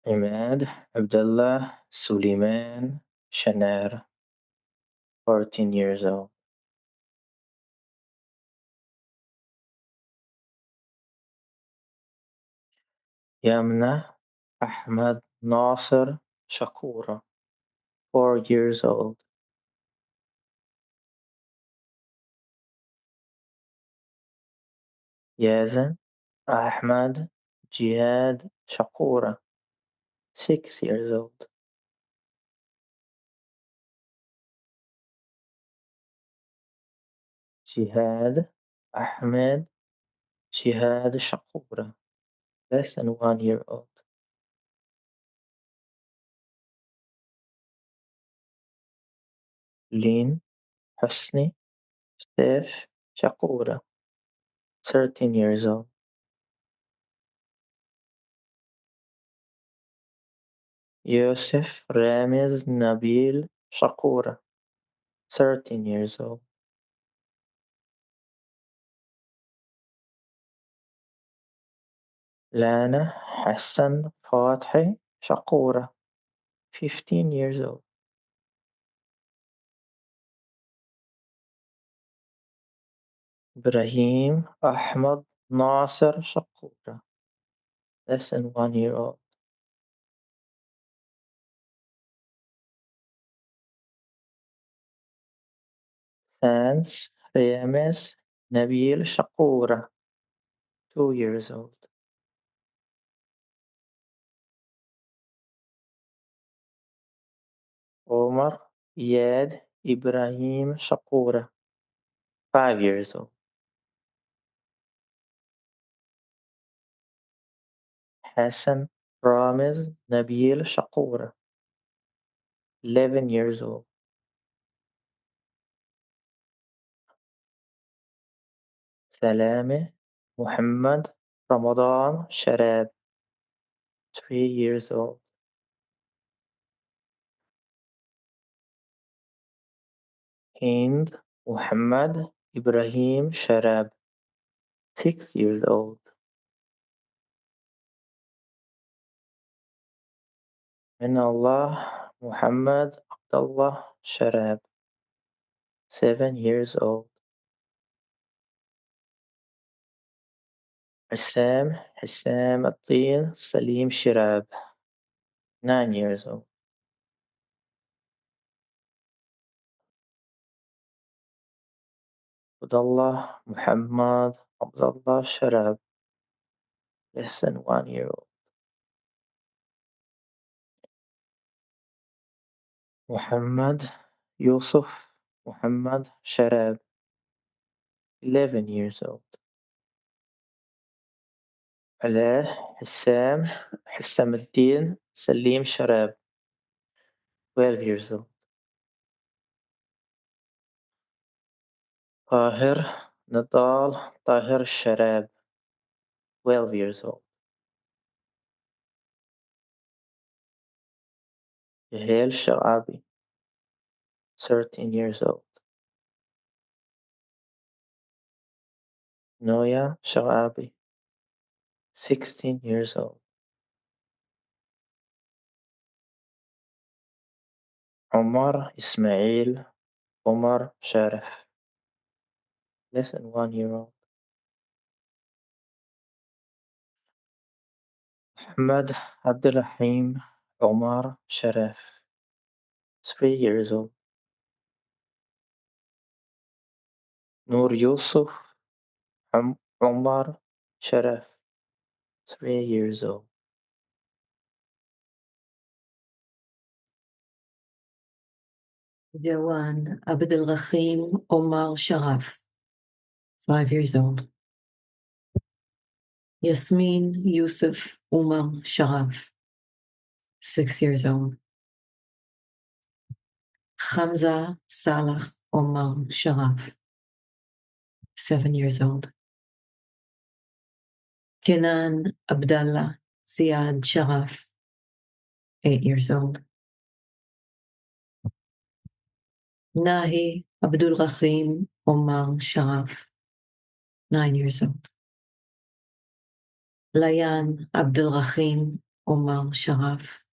عماد عبد الله سليمان شنار 14 years old. يمنة أحمد ناصر شكورة 4 years old. يازن أحمد جهاد شكورة 6 years old. جهاد أحمد جهاد شكورة less than 1 year old. لين حسني سيف شكورة 13 years old. يوسف رامز نبيل شكورة 13 years old. لانا حسن فاتحي شكورة 15 years old. إبراهيم أحمد ناصر شكورة less than 1 year old. سانس رامز نبيل شكورة 2 years old. عمر إياد إبراهيم شكورة 5 years old. حسن رامز نبيل شكورة 11 years old. سلامة محمد رمضان شراب 3 years old. هند محمد إبراهيم شراب 6 years old. من الله محمد عبد الله شراب 7 years old. حسام الدين سليم شراب 9 years old. Abdullah Muhammad Abdullah Sharab, less than 1 year old. Muhammad Yusuf Muhammad Sharab, 11 years old. Alah Hissam Al-Din Salim Sharab, 12 years old. Tahir Nadal Tahir Sharab, 12 years old. Yahail Sharabi, 13 years old. Noya Sharabi, 16 years old. Omar Ismail Omar Sharif, less than 1 year old. Ahmad Abdurrahim Omar Sharif, 3 years old. Nur Yusuf Omar Sharif, 3 years old. Jawan Abdul Rahim Omar Sharaf, 5 years old. Yasmin Yusuf Umar Sharaf, 6 years old. Hamza Salah Omar Sharaf, 7 years old. Kenan Abdallah Ziad Sharaf, 8 years old. Nahi Abdul Rahim Omar Sharaf, 9 years old. Layan Abdul Rahim Omar Sharaf,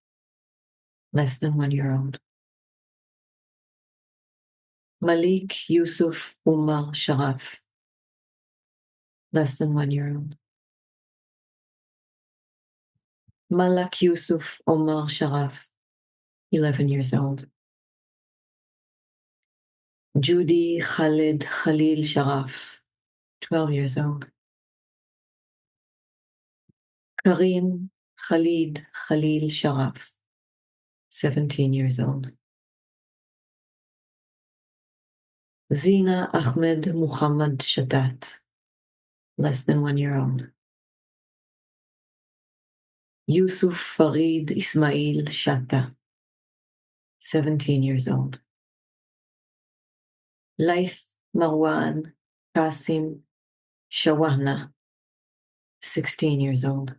less than 1 year old. Malik Yusuf Umar Sharaf, less than 1 year old. Malak Yusuf Omar Sharaf, 11 years old. Judy Khalid Khalil Sharaf, 12 years old. Karim Khalid Khalil Sharaf, 17 years old. Zina Ahmed Muhammad Shatat, less than 1 year old. Yusuf Farid Ismail Shatta, 17 years old. Laith Marwan Qasim Shawahna, 16 years old.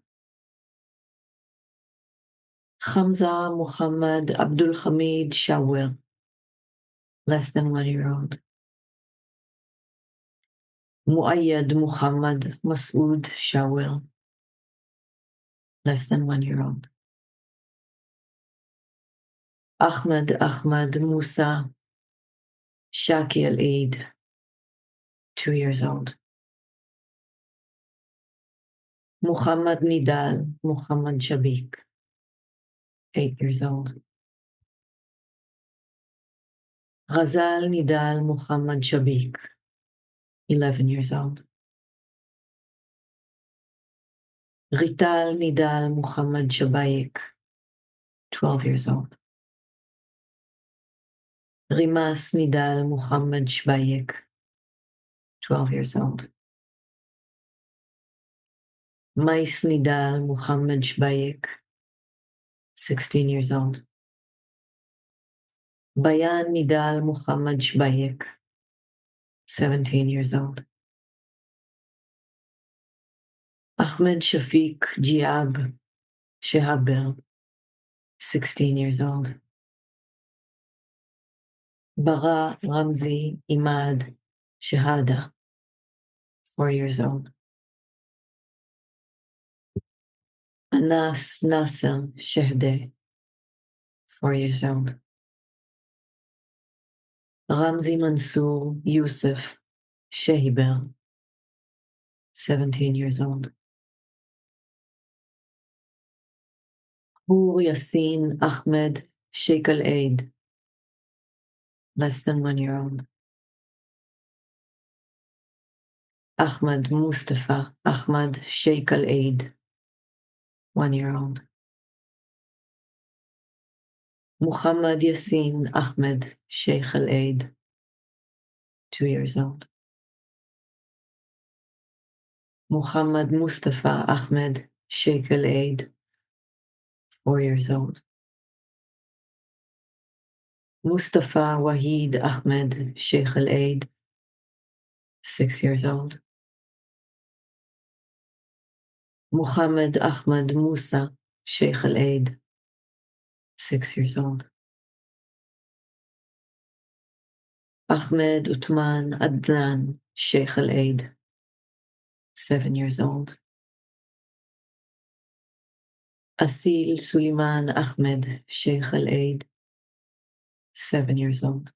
Hamza Muhammad Abdul Hamid Shawir, less than 1 year old. Muayyad Muhammad Masood Shawir, less than 1 year old. Ahmad Musa Shaki Al-Eid, 2 years old. Muhammad Nidal Muhammad Shabik, 8 years old. Ghazal Nidal Muhammad Shabik, 11 years old. Rital Nidal Muhammad Shabayek, 12 years old. Rimas Nidal Muhammad Shbayek, 12 years old. Mais Nidal Muhammad Shbayek, 16 years old. Bayan Nidal Muhammad Shbayek, 17 years old. Ahmed Shafiq Jiab Shehaber, 16 years old. Bara Ramzi Imad Shahada, 4 years old. Anas Nasser Shehde, 4 years old. Ramzi Mansour Yusuf Shehiber, 17 years old. Hur Yassin Ahmed Sheikh Al-Aid, less than 1 year old. Ahmad Mustafa Ahmad Sheikh Al-Aid, 1-year-old. Muhammad Yassin Ahmed Sheikh Al-Aid, 2 years old. Muhammad Mustafa Ahmed Sheikh Al-Aid, 4 years old. Mustafa Wahid Ahmed Sheikh Al-Aid, 6 years old. Muhammad Ahmad Musa Sheikh Al-Aid, 6 years old. Ahmed Utman Adlan Sheikh Al-Aid, 7 years old. Asil Suleiman Ahmed Sheikh Al-Aid, 7 years old.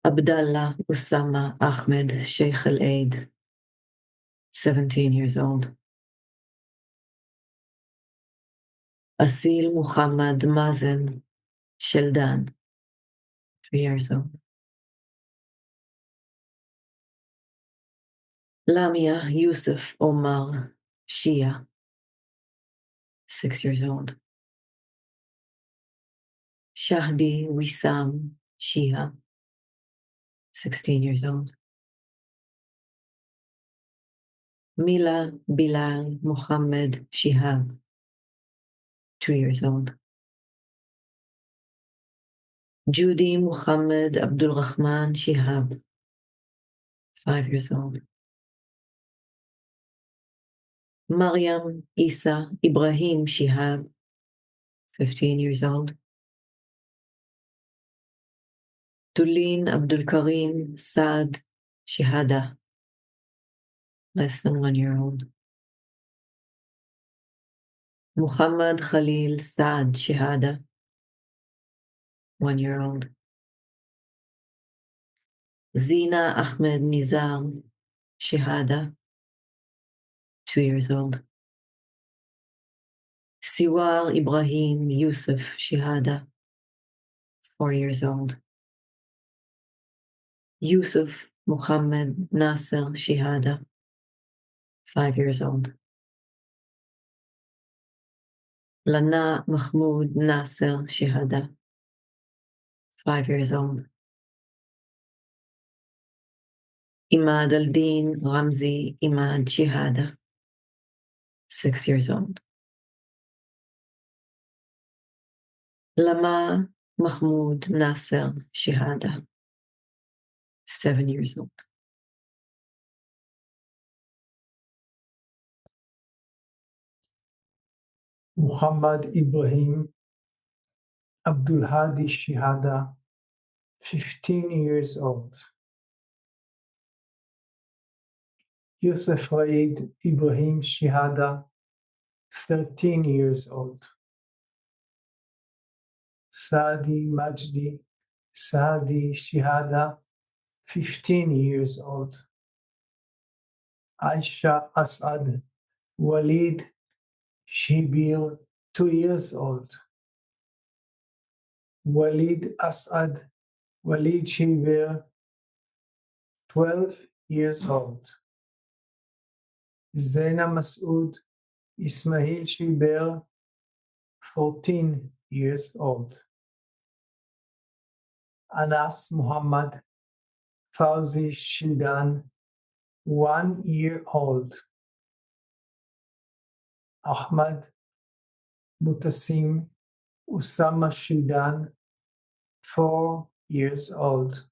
Abdallah Usama Ahmed Sheikh Al-Aid, 17 years old. Asil Muhammad Mazen Sheldan, 3 years old. Lamia Yusuf Omar Shia, 6 years old. Shahdi Wissam Shia, 16 years old. Mila Bilal Muhammad Shihab, 2 years old. Judy Muhammad Abdul Rahman Shihab, 5 years old. Maryam Isa Ibrahim Shihab, 15 years old. Tulin Abdul Karim Saad Shihada, less than 1 year old. Muhammad Khalil Saad Shihada, 1 year old. Zina Ahmed Nizam Shihada, 2 years old. Siwar Ibrahim Yusuf Shihada, 4 years old. Yusuf Muhammad Nasser Shihada, 5 years old. Lana Mahmoud Nasser Shihada, 5 years old. Imad al-Din Ramzi Imad Shihada, 6 years old. Lama Mahmoud Nasser Shihada, 7 years old. Muhammad Ibrahim Abdul Hadi Shihada, 15 years old. Yusuf Raid Ibrahim Shihada, 13 years old. Saadi Majdi Saadi Shihada, 15 years old. Aisha Asad Walid Shibir, 2 years old. Walid Asad Walid Shibir, 12 years old. Zaina Masood Ismail Shibir, 14 years old. Anas Muhammad Fauzi Shildan, 1 year old. Ahmad Mutasim Usama Shildan, 4 years old.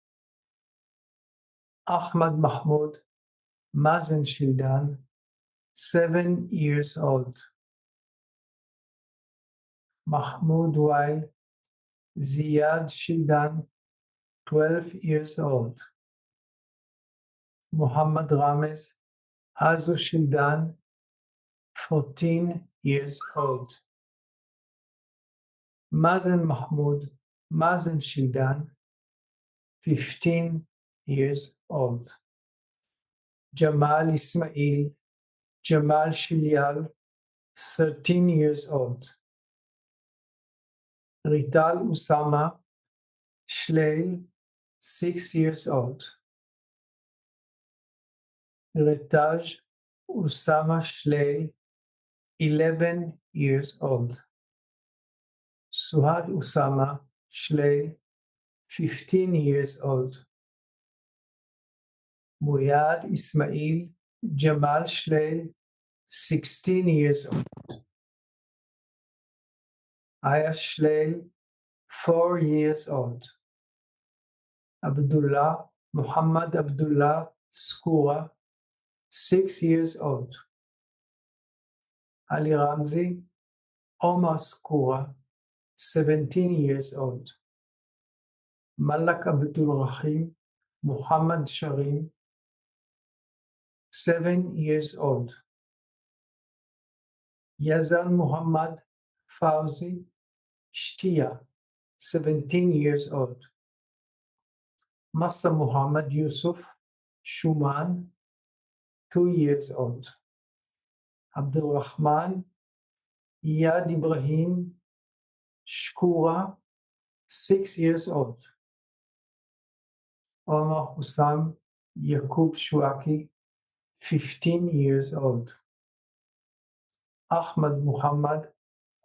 Ahmad Mahmoud Mazen Shildan, 7 years old. Mahmoud Wail Ziyad Shildan, 12 years old. Muhammad Rames Azu Shildan, 14 years old. Mazen Mahmoud Mazen Shildan, 15 years old. Jamal Ismail Jamal Shilyal, 13 years old. Rital Usama Shleil, 6 years old. Retaj Usama Shlei, 11 years old. Suhad Usama Shlei, 15 years old. Muyad Ismail Jamal Shlei, 16 years old. Aya Shlei, 4 years old. Abdullah Muhammad Abdullah Skura, 6 years old. Ali Ramzi Omar Skura, 17 years old. Malak Abdul Rahim Muhammad Sharim, 7 years old. Yazan Muhammad Fauzi Shtia, 17 years old. Massa Muhammad Yusuf Shuman, 2 years old. Abdul Rahman Iyad Ibrahim Shkura, 6 years old. Omar Hussam Yaqub Shuaki, 15 years old. Ahmad Muhammad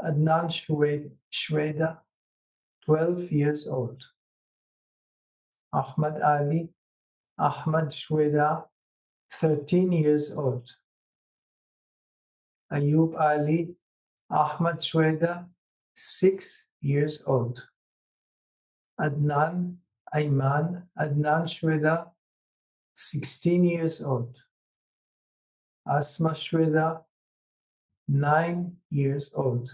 Adnan Shweda, 12 years old. Ahmad Ali Ahmad Shweda, 13 years old. Ayub Ali Ahmad Shweda, 6 years old. Adnan Ayman Adnan Shweda, 16 years old. Asma Shweda, 9 years old.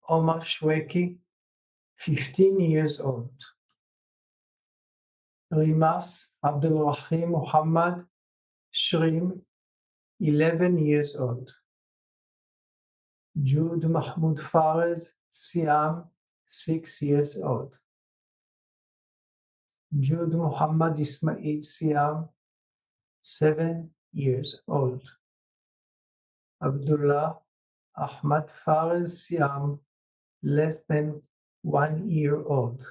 Omar Shweki, 15 years old. Rimas Abdul Rahim Muhammad Shrim, 11 years old. Jude Mahmoud Farez Siam, 6 years old. Jude Muhammad Ismail Siam, 7 years old. Abdullah Ahmad Farez Siam, less than 1 year old.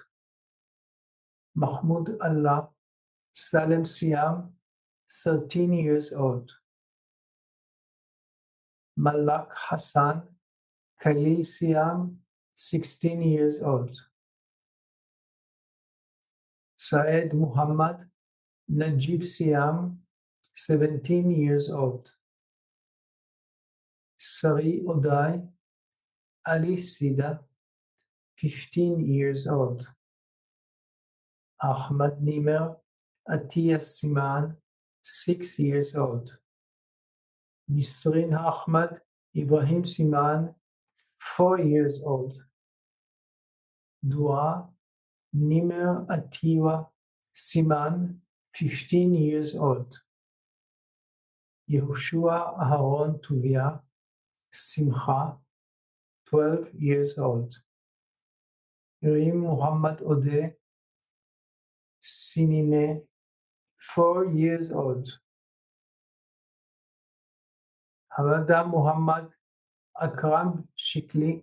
Mahmoud Allah Salem Siam, 13 years old. Malak Hassan Khalil Siam, 16 years old. Saeed Muhammad Najib Siam, 17 years old. Sari Oday Ali Sida, 15 years old. Ahmad Nimer Atiyah Siman, 6 years old. Nisrin Ahmad Ibrahim Siman, 4 years old. Dua Nimer Atiwa Siman, 15 years old. Yehoshua Aharon Tuvia Simcha, 12 years old. Rim Muhammad Odeh Sinine, 4 years old. Hamada Muhammad Akram Shikli,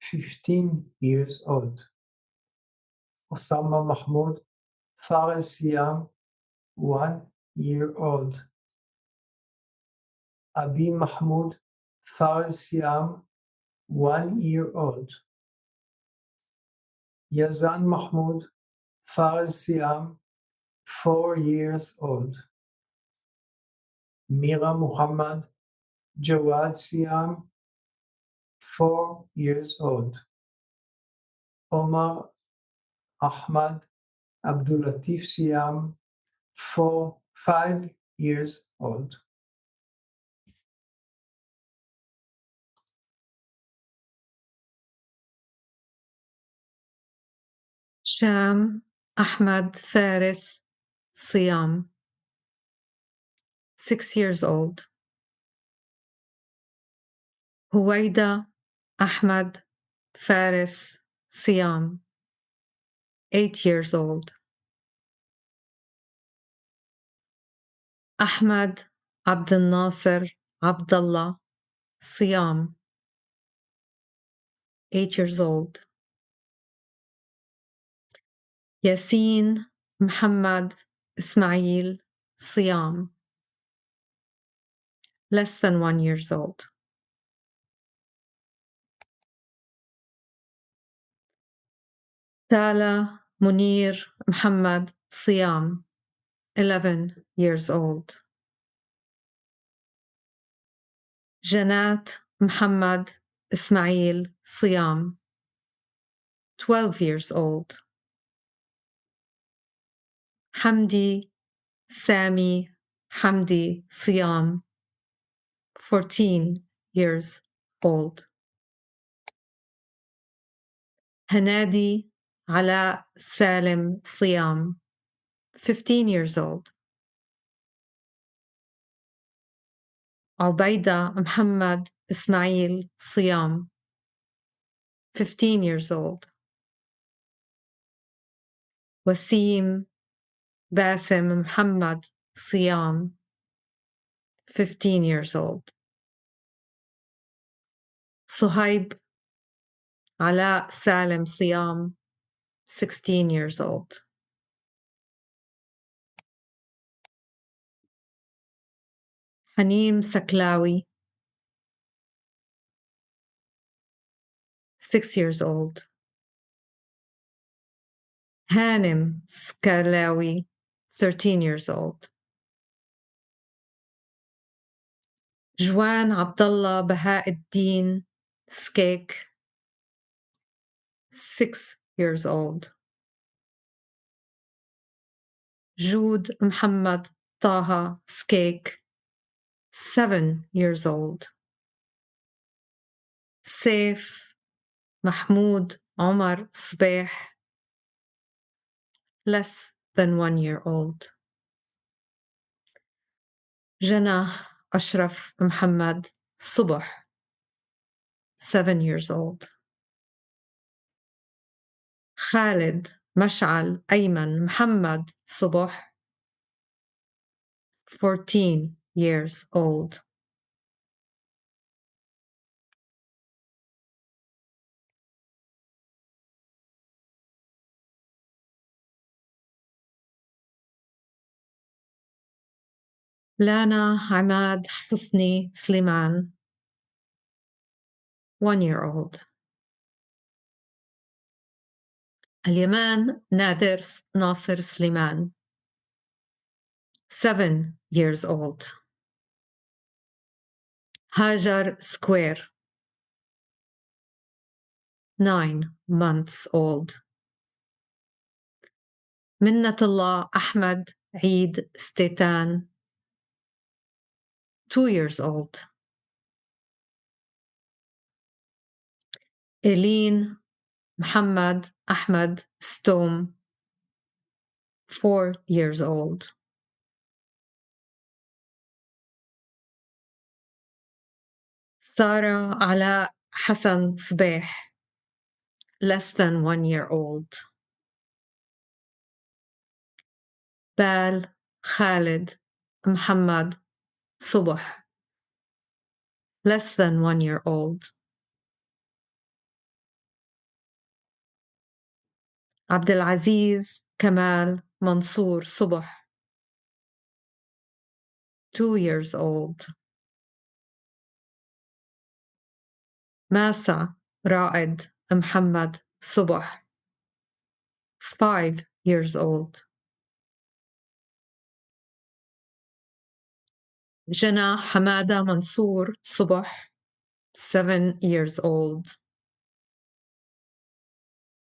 15 years old. Osama Mahmoud Fares Siam, 1 year old. Abi Mahmoud Fares Siam, 1 year old. Yazan Mahmoud Fares Siam, 4 years old. Mira Muhammad Jawad Siam, 4 years old. Omar Ahmad Abdulatif Siam, 5 years old. Sham Ahmad Faris Siam, 6 years old. Huwaida Ahmad Faris Siam, 8 years old. Ahmad Abdel Nasser Abdullah Siam, 8 years old. Yasin Muhammad Ismail Siam, less than 1 year old. Tala Munir Muhammad Siam, 11 years old. Janat Muhammad Ismail Siam, 12 years old. Hamdi Sami Hamdi Siam, 14 years old. Hanadi Ala Salim Siam, 15 years old. Ubaida Muhammad Ismail Siam, 15 years old. Wasim Basim Muhammad Siam, 15 years old. Suhaib Ala Salim Siam, 16 years old. Hanim Saklawi, 6 years old. Hanem Skalawi, 13 years old. Juan Abdullah Bahauddin Skek, 6 years old. Joud Muhammad Taha Skek, 7 years old. Saif Mahmoud Omar Sbeh, less than 1 year old. Jannah Ashraf Muhammad Subh, 7 years old. Khalid Mash'al Ayman Muhammad Subh, 14 years old. Lana Ahmad Husni Sliman, 1 year old. Al-Yaman Nadir Nasir Sliman, 7 years old. Hajar Square, 9 months old. Minnatullah Ahmad Eid Stetan, 2 years old. Eileen Muhammad Ahmad Stom, 4 years old. Sarah Ala Hassan Sbeh, less than 1 year old. Bal Khalid Muhammad Subh, less than 1 year old. Abdulaziz Kamal Mansour Subh, 2 years old. Masa Ra'id Muhammad Subh, 5 years old. Jana Hamada Mansour Subh, 7 years old.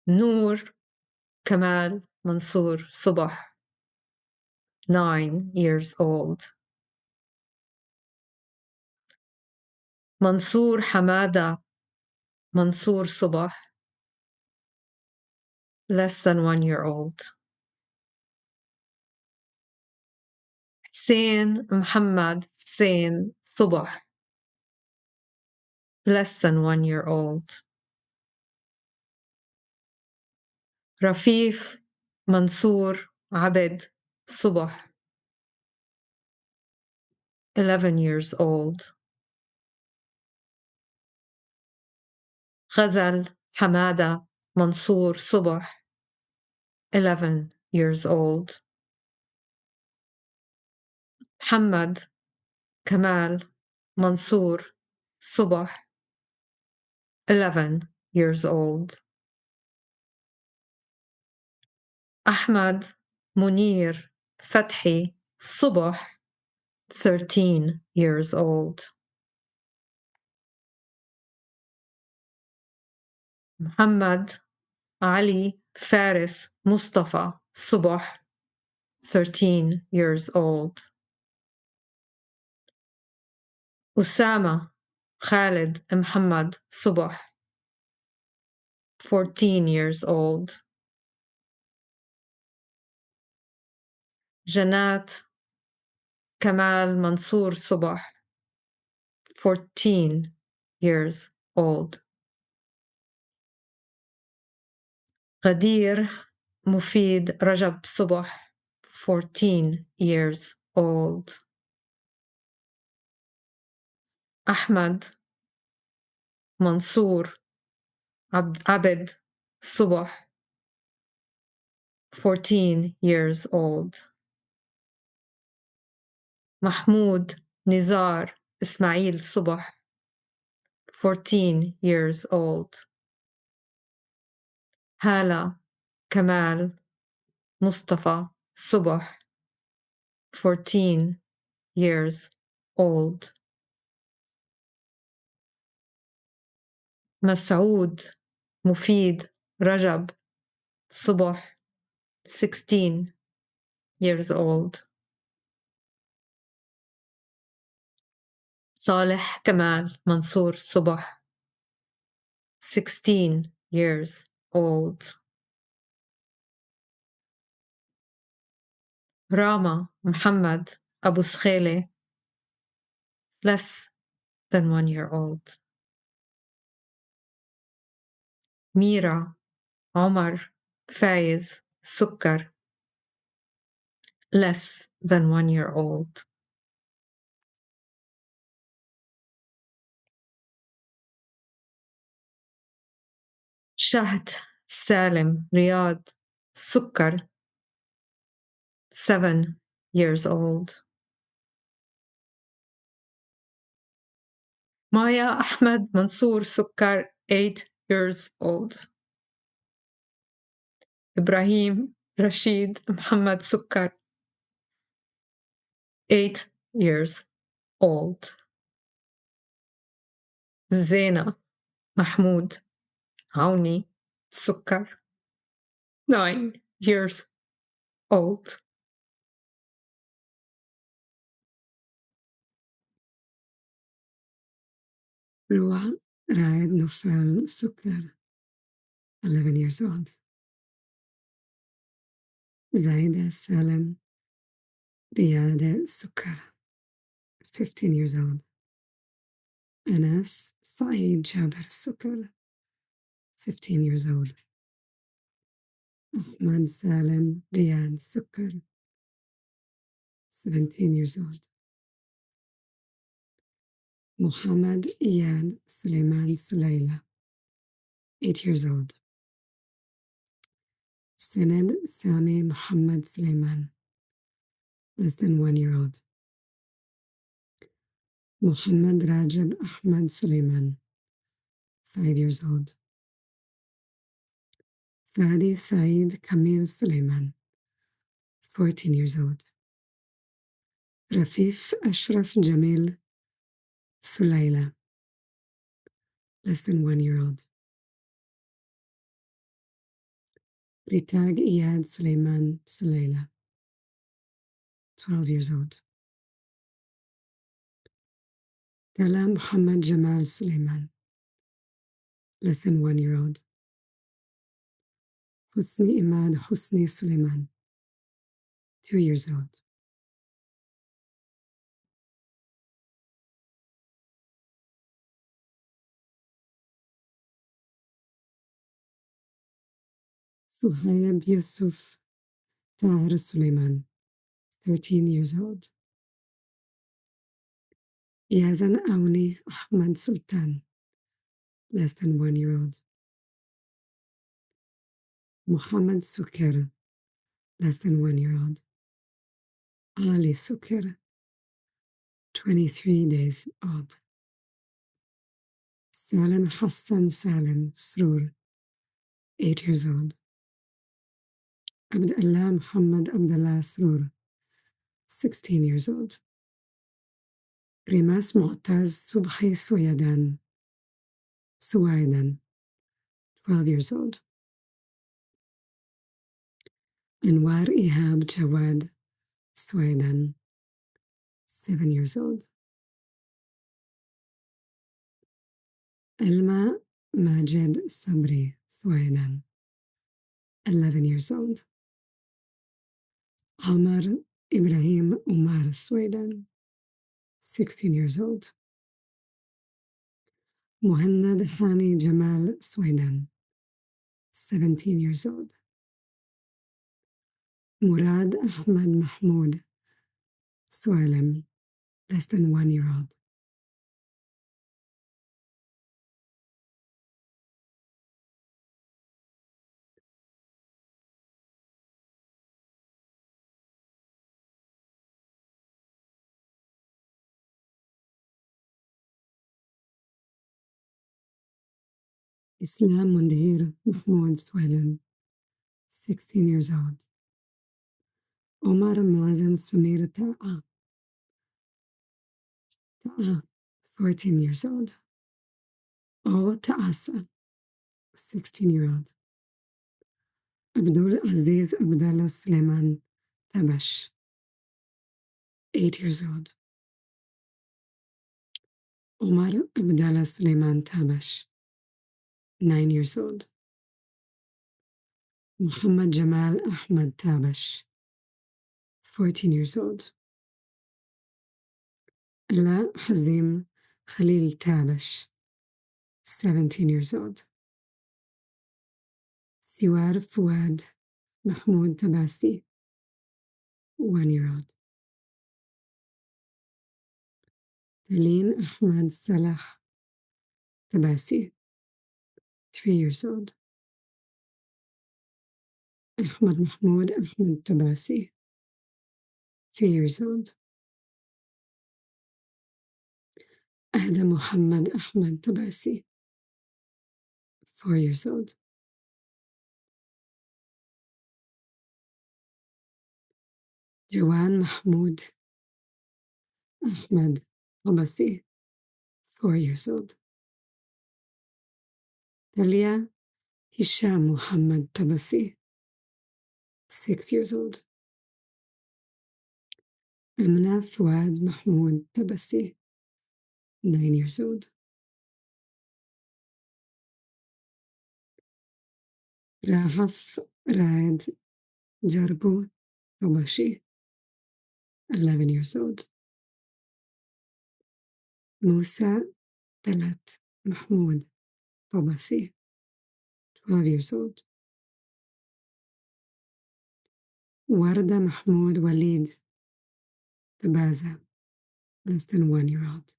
Noor Kamal Mansour Subh, 9 years old. Mansour Hamada Mansour Subh, less than 1 year old. Hussein Muhammad Hussein Subh, less than 1 year old. Rafif Mansour Abed Subh, 11 years old. Ghazal Hamada Mansour Subh, 11 years old. محمد كمال منصور صبح 11 years old. أحمد منير فتحي صبح 13 years old. محمد علي فارس مصطفى صبح 13 years old. أسامة خالد محمد صبح 14 years old. جنات كمال منصور صبح 14 years old. غدير مفيد رجب صبح 14 years old. أحمد منصور عبد صبح 14 years old. محمود نزار إسماعيل صبح 14 years old. هالة كمال مصطفى صبح 14 years old. مسعود مفيد رجب صبح 16 years old. صالح كمال منصور صبح 16 years old. راما محمد أبو سخيلة less than 1 year old. ميرا عمر فايز سكر less than 1 year old. شهد سالم رياض سكر 7 years old. مايا أحمد منصور سكر 8 years old. إبراهيم رشيد محمد سكر 8 years old. زينة محمود عوني سكر 9 years old. روى رائد نوفل سكر 11 years old. زايدة سالم ريادة سكر 15 years old. أنس سعيد جابر سكر 15 years old. أحمد سالم ريان سكر 17 years old. محمد إيان سليمان سليلة 8 years old. سند سامي محمد سليمان less than 1 year old. محمد راجب أحمد سليمان 5 years old. فادي سعيد كميل سليمان 14 years old. رفيف أشرف جميل سليلة less than 1 year old. ريتاج إياد سليمان سليلة 12 years old. تلا محمد جمال سليمان less than 1 year old. حسني إماد حسني سليمان 2 years old. سهيب يوسف طاهر سليمان 13 years old. يازن أوني أحمد سلطان less than 1 year old. محمد سكر less than 1 year old. علي سكر 23 days old. Salim Hassan Salim Sroor, 8 years old. Abdullah Muhammad Abdullah Sroor, 16 years old. Rimas Mu'taz Subhi Suwaidan, 12 years old. Anwar Ihab Jawad Suwaidan, 7 years old. Elma Majid Sabri Suwaidan, 11 years old. Omar Ibrahim Umar Suwaidan, 16 years old. Muhannad Hani Jamal Suwaidan, 17 years old. Murad Ahmad Mahmoud Sualim, less than 1 year old. Islam Mundhir Mahmoud Sualim, 16 years old. Omar Mazen Samir Ta'a, 14 years old. O Ta'asa, 16-year-old. Abdul Aziz Abdallah Suleiman Tabash, 8 years old. Omar Abdallah Suleiman Tabash, 9 years old. Muhammad Jamal Ahmad Tabash, 14 years old. Ala Hazim Khalil Tabash, 17 years old. Siwar Fuad Mahmoud Tabasi, 1 year old. Talin Ahmad Salah Tabasi, 3 years old. Ahmad Mahmoud Ahmad Tabasi, 3 years old. Ahda Muhammad Ahmad Tabasi, 4 years old. Jawan Mahmoud Ahmad Tabasi, 4 years old. Talia Hisham Muhammad Tabasi, 6 years old. Amna Fuad Mahmoud Tabasi, 9 years old. Rahaf Raed Jarbu Tabashi, 11 years old. Musa Talat Mahmoud Tabasi, 12 years old. Warda Mahmoud Walid Tabaza, less than 1 year old.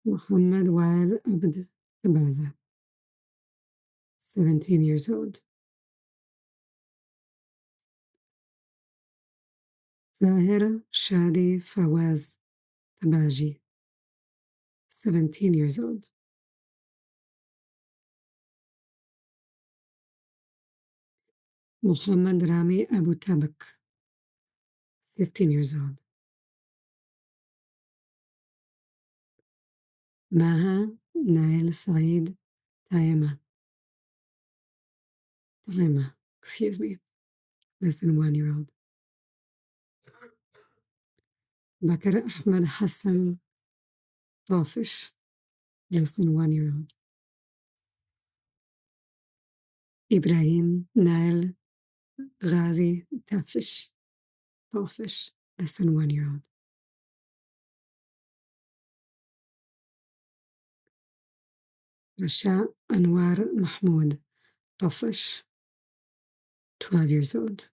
Muhammad Wael Abd Tabaza, 17 years old. Zahir Shadi Fawaz Tabaji, 17 years old. Muhammad Rami Abu Tabak, 15 years old. Maha Nail Saeed Taima, less than 1 year old. Bakr Ahmad Hassan Tafish, less than 1 year old. Ibrahim Nail Ghazi Tafish, less than 1 year old. Rasha Anwar Mahmoud Tafish, 12 years old.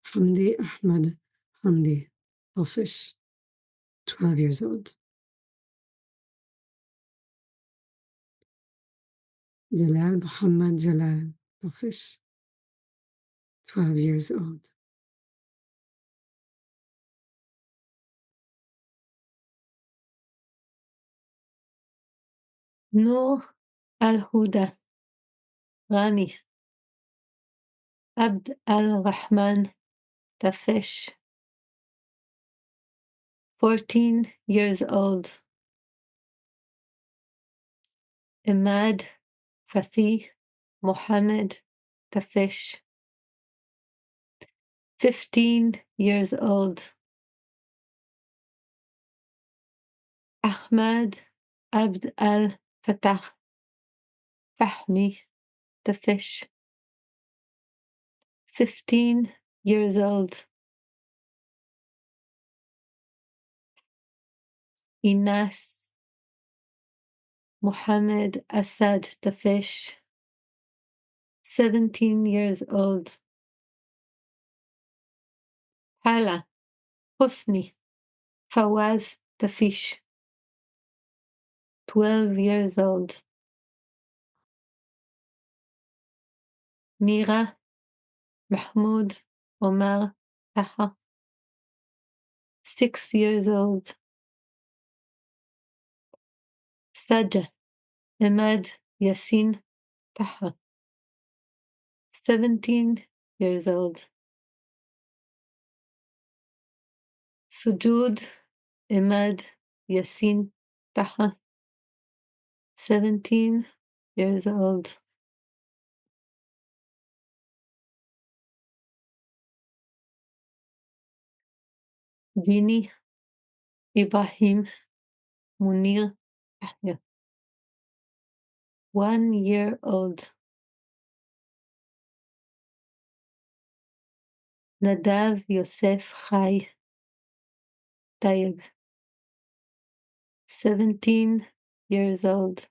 Hamdi Ahmad Hamdi Tafish, 12 years old. Jalal Muhammad Jalal Tafish, 12 years old. Noor Al-Huda Rami Abd Al-Rahman Tafish, 14 years old. Imad Fatih Mohammed Tafish, 15 years old. Ahmad Abd Al-Fatah Fahmi Tafish, 15 years old. Inas Mohammed Assad Tafish, 17 years old. Hala Husni Fawaz Tafish, 12 years old. Mira Mahmoud Omar Taha, 6 years old. Sajah Ahmad Yassin Taha, 17 years old. Sujud Ahmad Yassin Taha, 17 years old. Vini Ibrahim Munir Tahya, 1 year old. Nadav Yosef Chai Tayeb, 17 years old.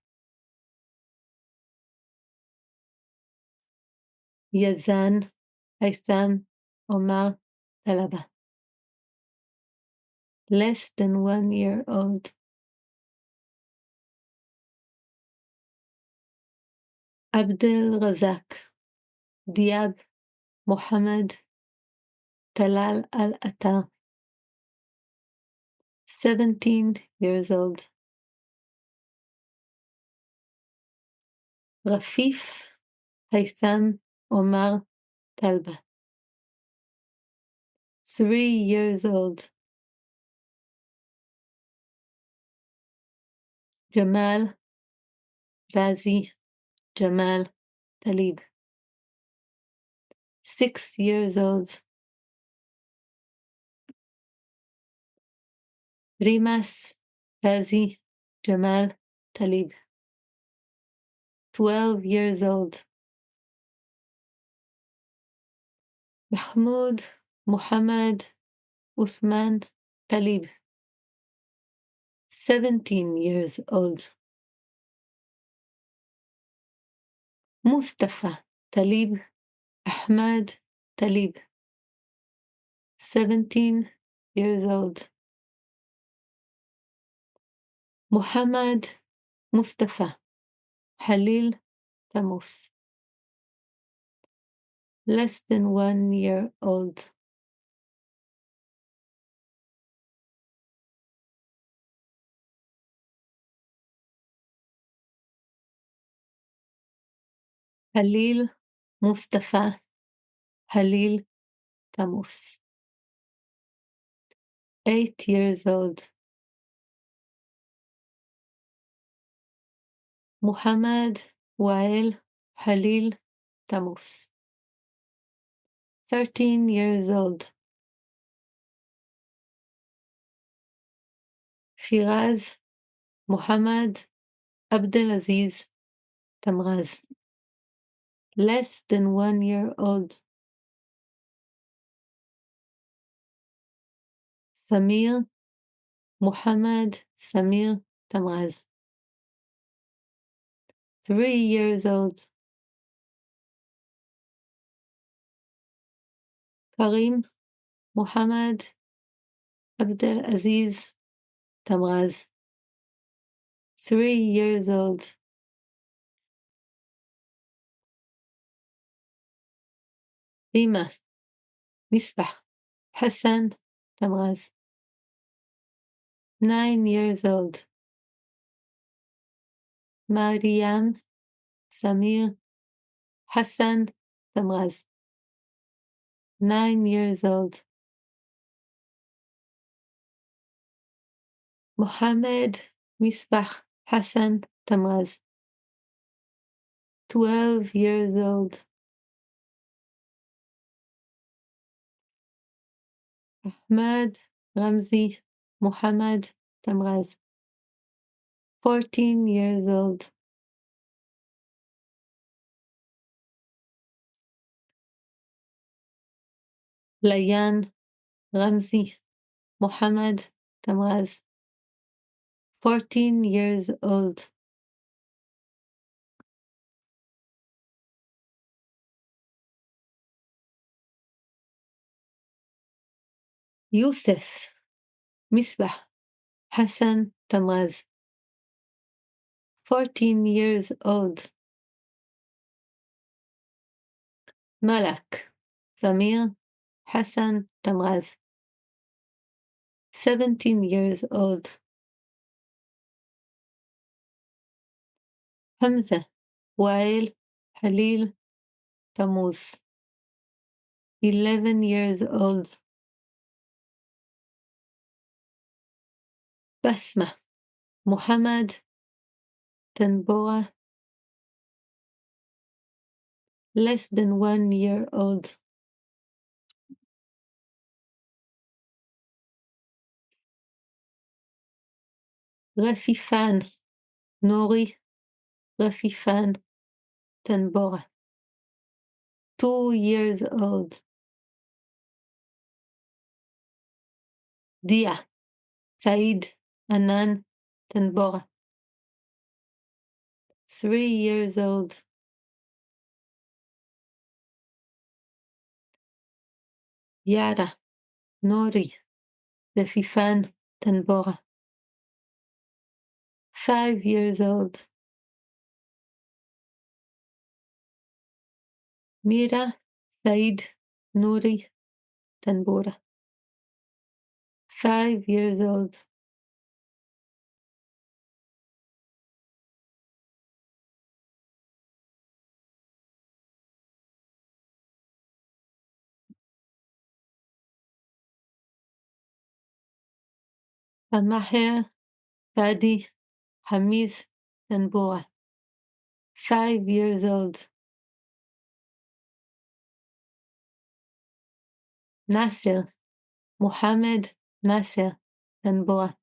Yazan Haitham Omar Talaba, less than 1 year old. Abdel Razak Diab Mohammed Talal Al-Attar, 17 years old. Rafif Haitham Omar Talba, 3 years old. Jamal Razi Jamal Talib, 6 years old. Rimas Razi Jamal Talib, 12 years old. Mahmoud Muhammad Uthman Talib, 17 years old. Mustafa Talib Ahmad Talib, 17 years old. Muhammad Mustafa Halil Tamus, less than 1 year old. Halil Mustafa Halil Tamus, 8 years old. Muhammad Wael Halil Tamus, 13 years old. Firaz Muhammad Abdelaziz Tamraz, less than 1 year old. Samir Muhammad Samir Tamraz, 3 years old. Karim Muhammad Abdelaziz Tamraz, 3 years old. ريما مسبح حسن تمغاز 9 years old مريم سمير حسن تمغاز 9 years old محمد مسبح حسن تمغاز 12 years old أحمد رمزي محمد تمغاز 14 years old ليان رمزي محمد تمغاز 14 years old يوسف مسبح حسن تمغاز 14 years old ملك سمير حسن تمغاز 17 years old حمزة وائل حليل تموز 11 years old بسمة محمد تنبوة less than 1 year old رفيفان نوري رفيفان تنبوة 2 years old ديا سعيد أنان تنبوة 3 years old يارا نوري رفيفان تنبوة 5 years old ميرا سعيد نوري تنبورة 5 years old أماحر فادي حميد تنبوة 5 years old ناصر محمد ناصر تنبوة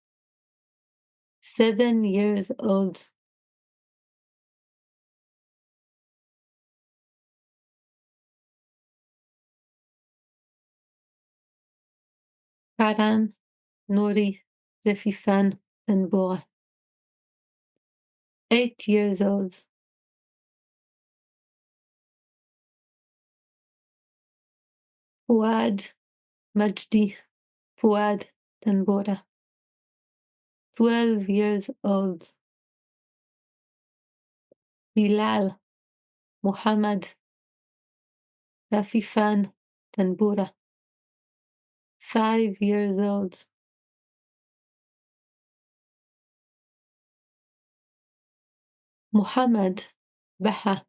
7 years old كاران نوري رفيفان تنبوة 8 years old فؤاد مجدي فؤاد تنبورة 12 years old بلال محمد رفيفان تنبورة 5 years old محمد بحة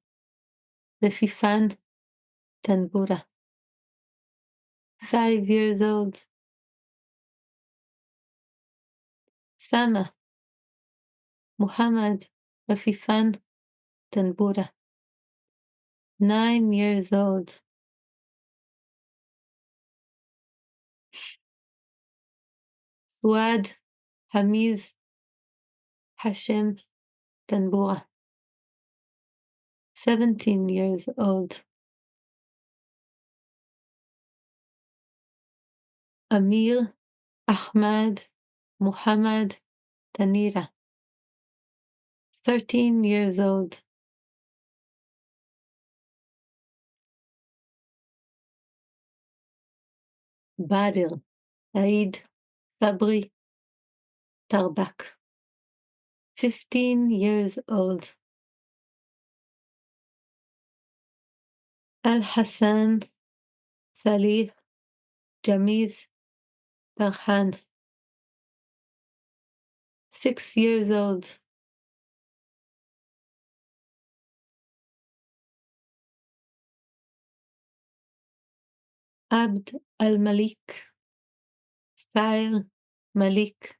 رفيفان تنبورة 5 years old سامة محمد رفيفان تنبورة 9 years old سواد حميز حشم تنبورة 17 years old أمير أحمد محمد تنيرة 13 years old بادر عيد صبري تربك 15 years old الحسن Salih Jamiz Tarhan, 6 years old. Abd al-Malik Sair Malik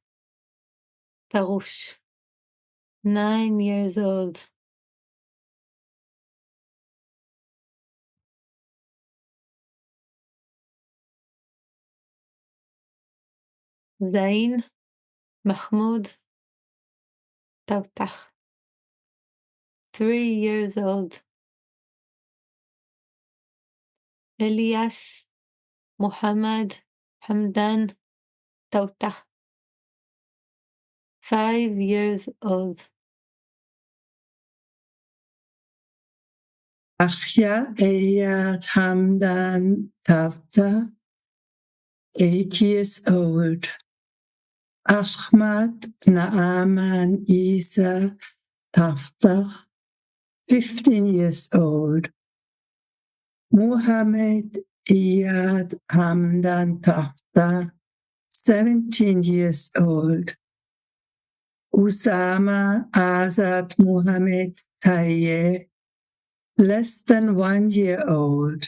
Tarush, 9 years old. Zain Mahmoud Tautah, 3 years old. Elias Muhammad Hamdan Tautah, 5 years old. Achia Eyad Hamdan Tautah, 8 years old. Ahmad Naaman Isa Tautah, 15 years old. Muhammad Iyad Hamdan Tautah, 17 years old. Usama Azad Muhammad Taye, less than 1 year old.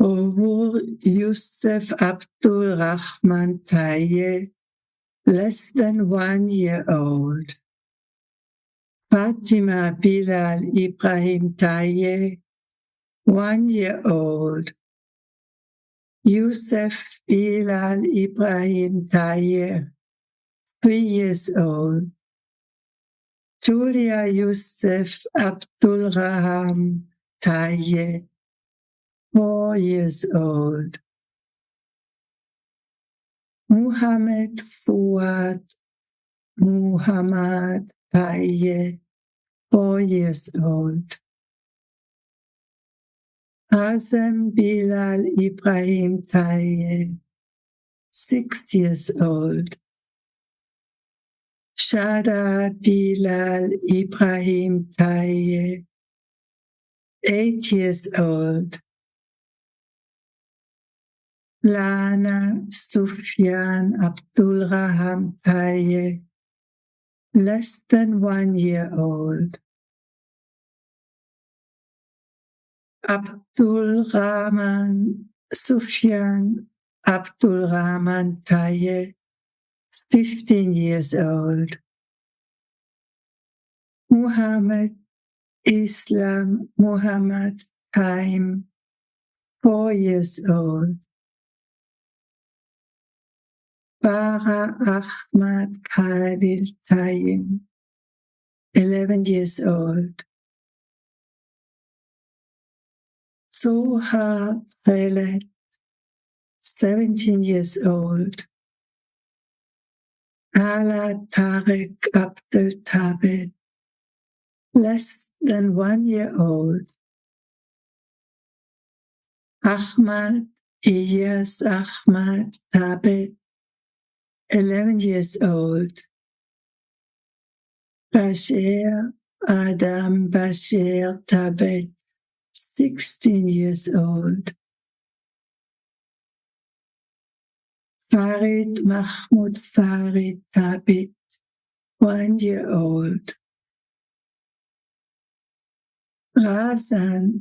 Ovur Yusuf Abdul Rahman Taye, less than 1 year old. Fatima Bilal Ibrahim Taye, 1 year old. Yusuf Bilal Ibrahim Taye, 3 years old. Julia Yusuf Abdul Raham Taye, 4 years old. Muhammad Fuad Muhammad Taye, 4 years old. Azem Bilal Ibrahim Taye, 6 years old. Shada Bilal Ibrahim Taye, 8 years old. Lana Sufyan Abdul Raham Taye, less than 1 year old. Abdul Rahman Sufyan Abdul Rahman Taye, 15 years old. Muhammad Islam Muhammad Taim, 4 years old. Bara Ahmad Khalil Taim, 11 years old. Soha Khaled, 17 years old. Ala Tariq Abdul Tabet, less than 1 year old. Ahmad Iyas Ahmad Tabet, 11 years old. Bashir Adam Bashir Tabet, 16 years old. Farid Mahmoud Farid Tabet, 1 year old. Razan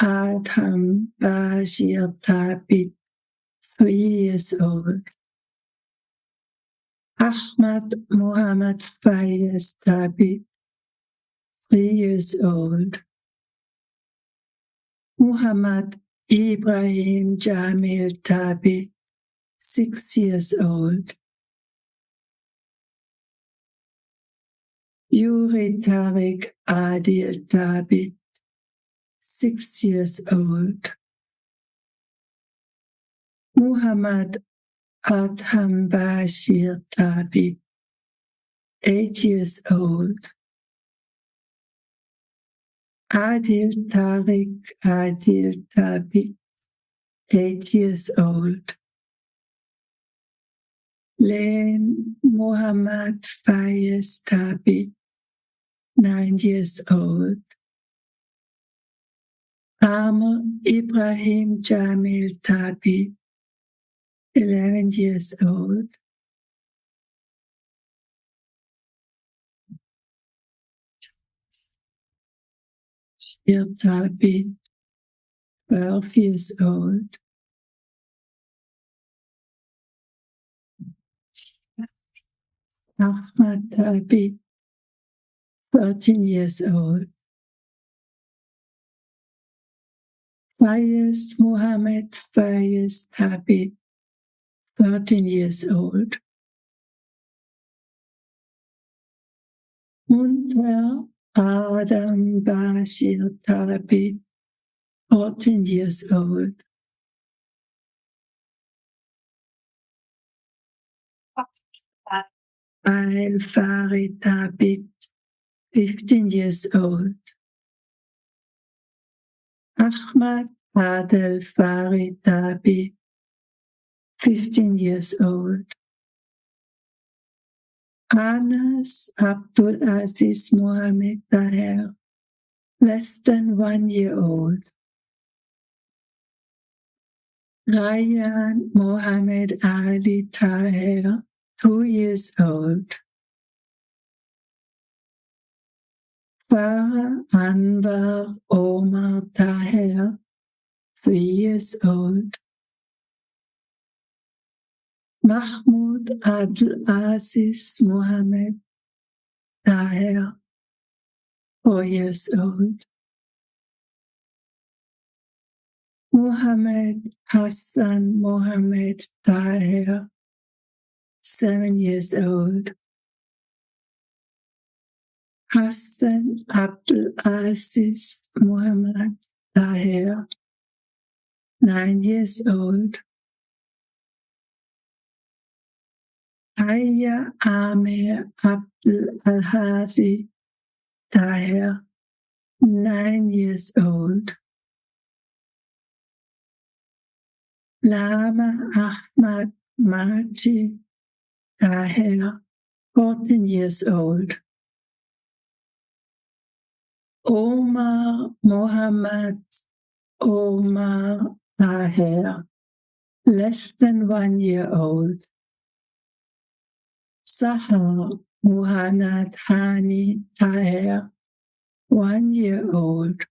Adham Bashir Tabet, 3 years old. Ahmad Muhammad Fayez Tabet, 3 years old. Muhammad Ibrahim Jamil Tabet, 6 years old. Yuri Tariq Adil Tabet, 6 years old. Muhammad Adham Bashir Tabet, 8 years old. Adil Tariq Adil Tabet, 8 years old. Len Muhammad Fayez Tabet, 9 years old. Amr Ibrahim Jamil Tabi, 11 years old. Shir Tabi, 12 years old. Ahmad Tabi, 13 years old. Fayez Muhammad Fayez Tabi, 13 years old. Munter Adam Bashir Tabi, 14 years old. Al Farid Tabi, 15 years old. Ahmad Adel Farid Tabi, 15 years old. Anas Abdul Aziz Mohammed Taher, less than 1 year old. Ryan Mohammed Ali Taher, 2 years old. Farah Anwar Omar Taher, 3 years old. Mahmoud Abdul Aziz Mohammed Taher, 4 years old. Muhammad Hassan Mohammed Taher, 7 years old. Hassan Abdul Aziz Mohammed Taher, 9 years old. Aya Amir Abdul Al-Hadi Taher, 9 years old. Lama Ahmad Maji Taher, 14 years old. Omar Mohammed Omar Taher, less than 1 year old. Sahar Muhannad Hani Taher, 1 year old.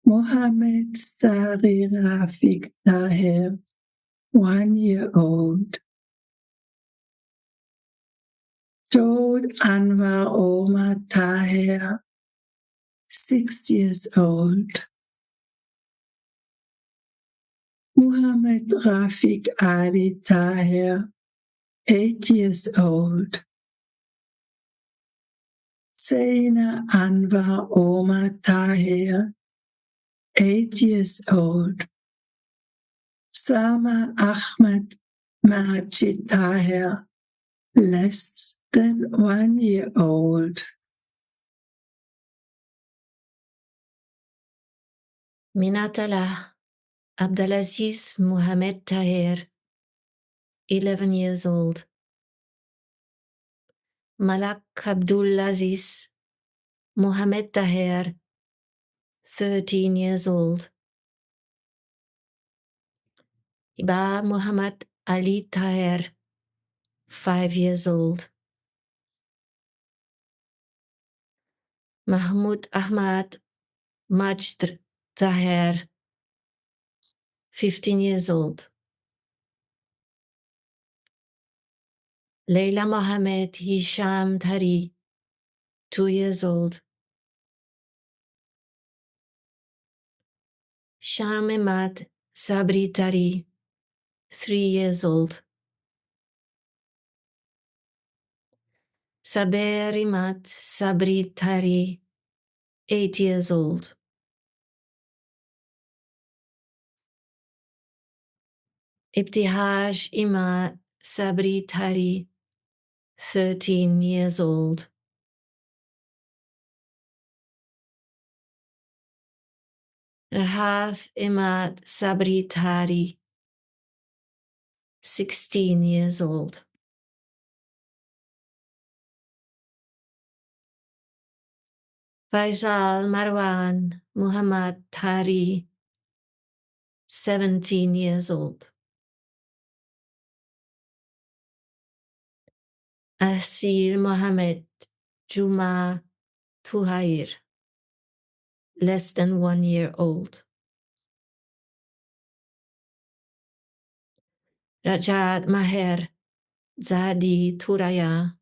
Mohammed Sari Rafiq Taher, 1 year old. Jod Anwar Omar Taher, 6 years old. Muhammad Rafiq Ali Taher, 8 years old. Zaina Anwar Omar Taher, 8 years old. Sama Ahmad Majid Taher, less than 1 year old. Minatalah Abdulaziz Mohammed Taher, 11 years old. Malak Abdulaziz Mohammed Taher, 13 years old. Iba Muhammad Ali Taher, 5 years old. Mahmoud Ahmad Majd Taher, 15 years old. Leila Mohammed Hisham Tari, 2 years old. Sham Ahmad Sabri Tari, 3 years old. Saber Imad Sabri Tari, 8 years old. Ibtihaj Imad Sabri Tari, 13 years old. Rahav Imad Sabri Tari, 16 years old. Faisal Marwan Muhammad Tari, 17 years old. Asil Mohammed Juma Tuhair, less than 1 year old. Rajat Maher Zadi Turaya,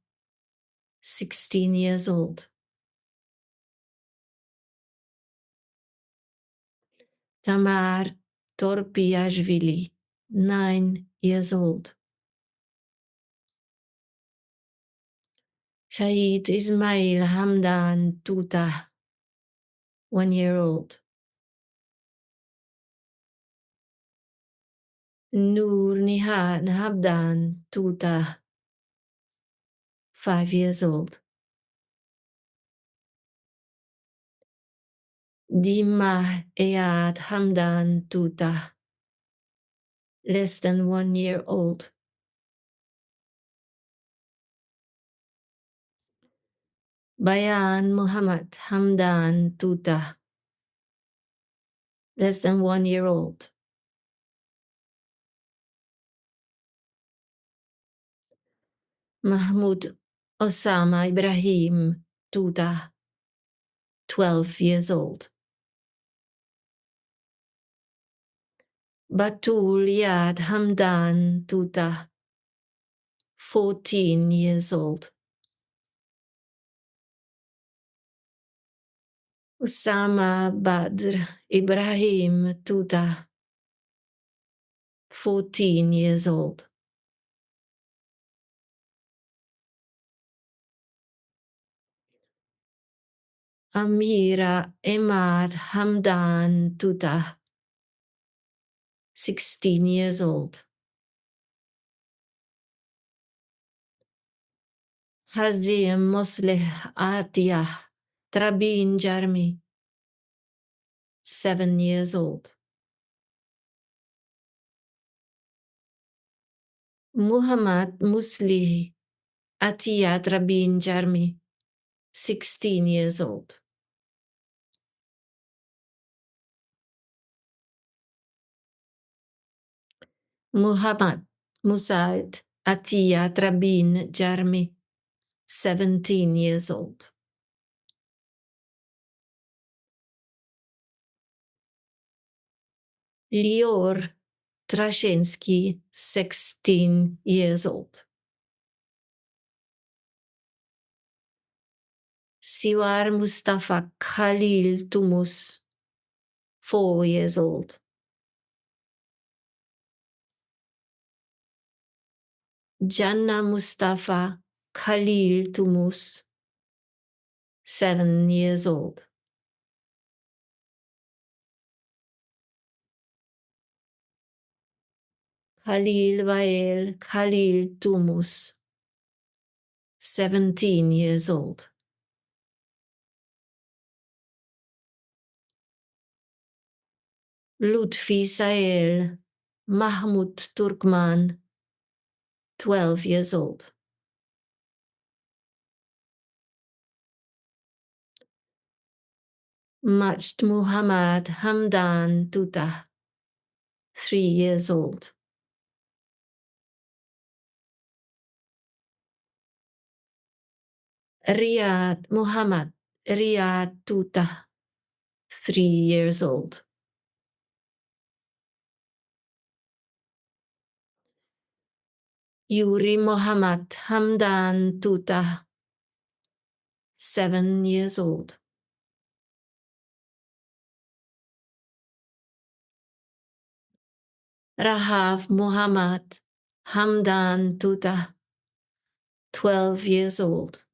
16 years old. Tamar Torpiashvili, 9 years old. Shahid Ismail Hamdan Tuta, 1 year old. Nur Nihat Hamdan Tuta, 5 years old. Dima Eyad Hamdan Tuta, less than 1 year old. Bayan Muhammad Hamdan Tuta, less than 1 year old. Mahmoud Osama Ibrahim Tuta, 12 years old. Batul Yad Hamdan Tuta, 14 years old. Usama Badr Ibrahim Tuta, 14 years old. Amira Emad Hamdan Tuta, 16 years old. Hazim Mosleh Atiyah Trabin Jarmi, 7 years old. Muhammad Muslih Atiyah Trabin Jarmi, 16 years old. Muhammad Musaid Atiyah Trabin Jarmi, 17 years old. Lior Trashensky, 16 years old. Siwar Mustafa Khalil Tumus, 4 years old. Janna Mustafa Khalil Tumus, 7 years old. Khalil Wael Khalil Tumus, 17 years old. Lutfi Sael Mahmoud Turkman, 12 years old. Majd Muhammad Hamdan Tuta, 3 years old. Riyad Muhammad Riyad Tuta, 3 years old. Yuri Muhammad Hamdan Tuta, 7 years old. Rahav Muhammad Hamdan Tuta, 12 years old.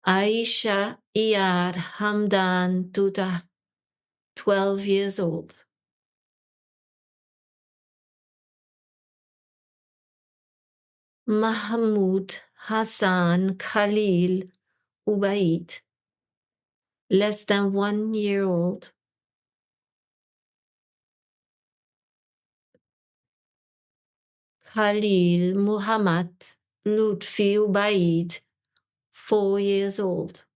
Aisha Iyad Hamdan Tuta, 12 years old. Mahmoud Hassan Khalil Ubaid, less than 1 year old. Khalil Muhammad Lutfi Ubaid, 4 years old.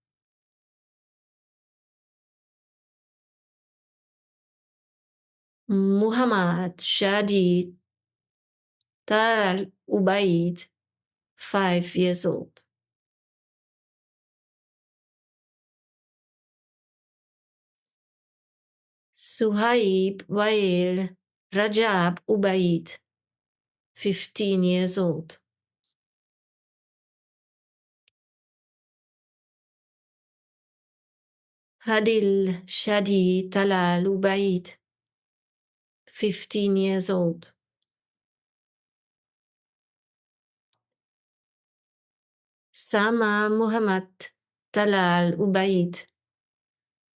Muhammad Shadi Tal Ubaid, 5 years old. Suhaib Wael Rajab Ubaid, 15 years old. Hadil Shadi Talal Ubaid, 15 years old. Sama Muhammad Talal Ubaid,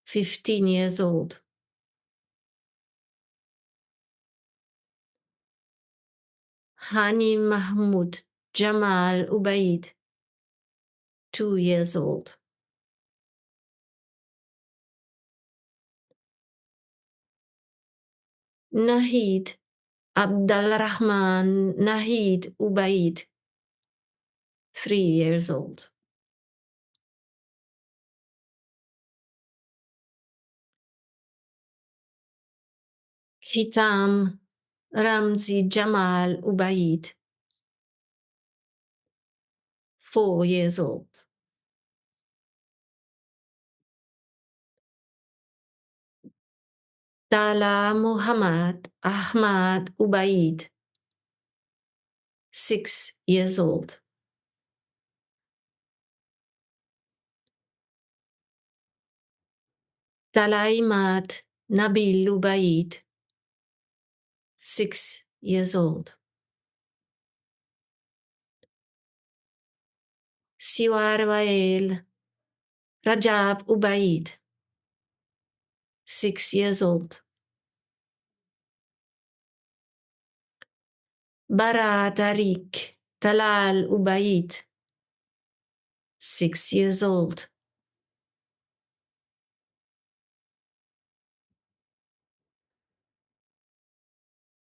15 years old. Hani Mahmoud Jamal Ubaid, 2 years old. Nahid Abdul Rahman Nahid Ubaid, 3 years old. Hitam Ramzi Jamal Ubaid, 4 years old. Tala Muhammad Ahmad Ubaid, 6 years old. Talaimat Nabil Ubaid, 6 years old. Siwar Wael Rajab Ubaid, 6 years old. Bara Tariq Talal Ubaid, 6 years old.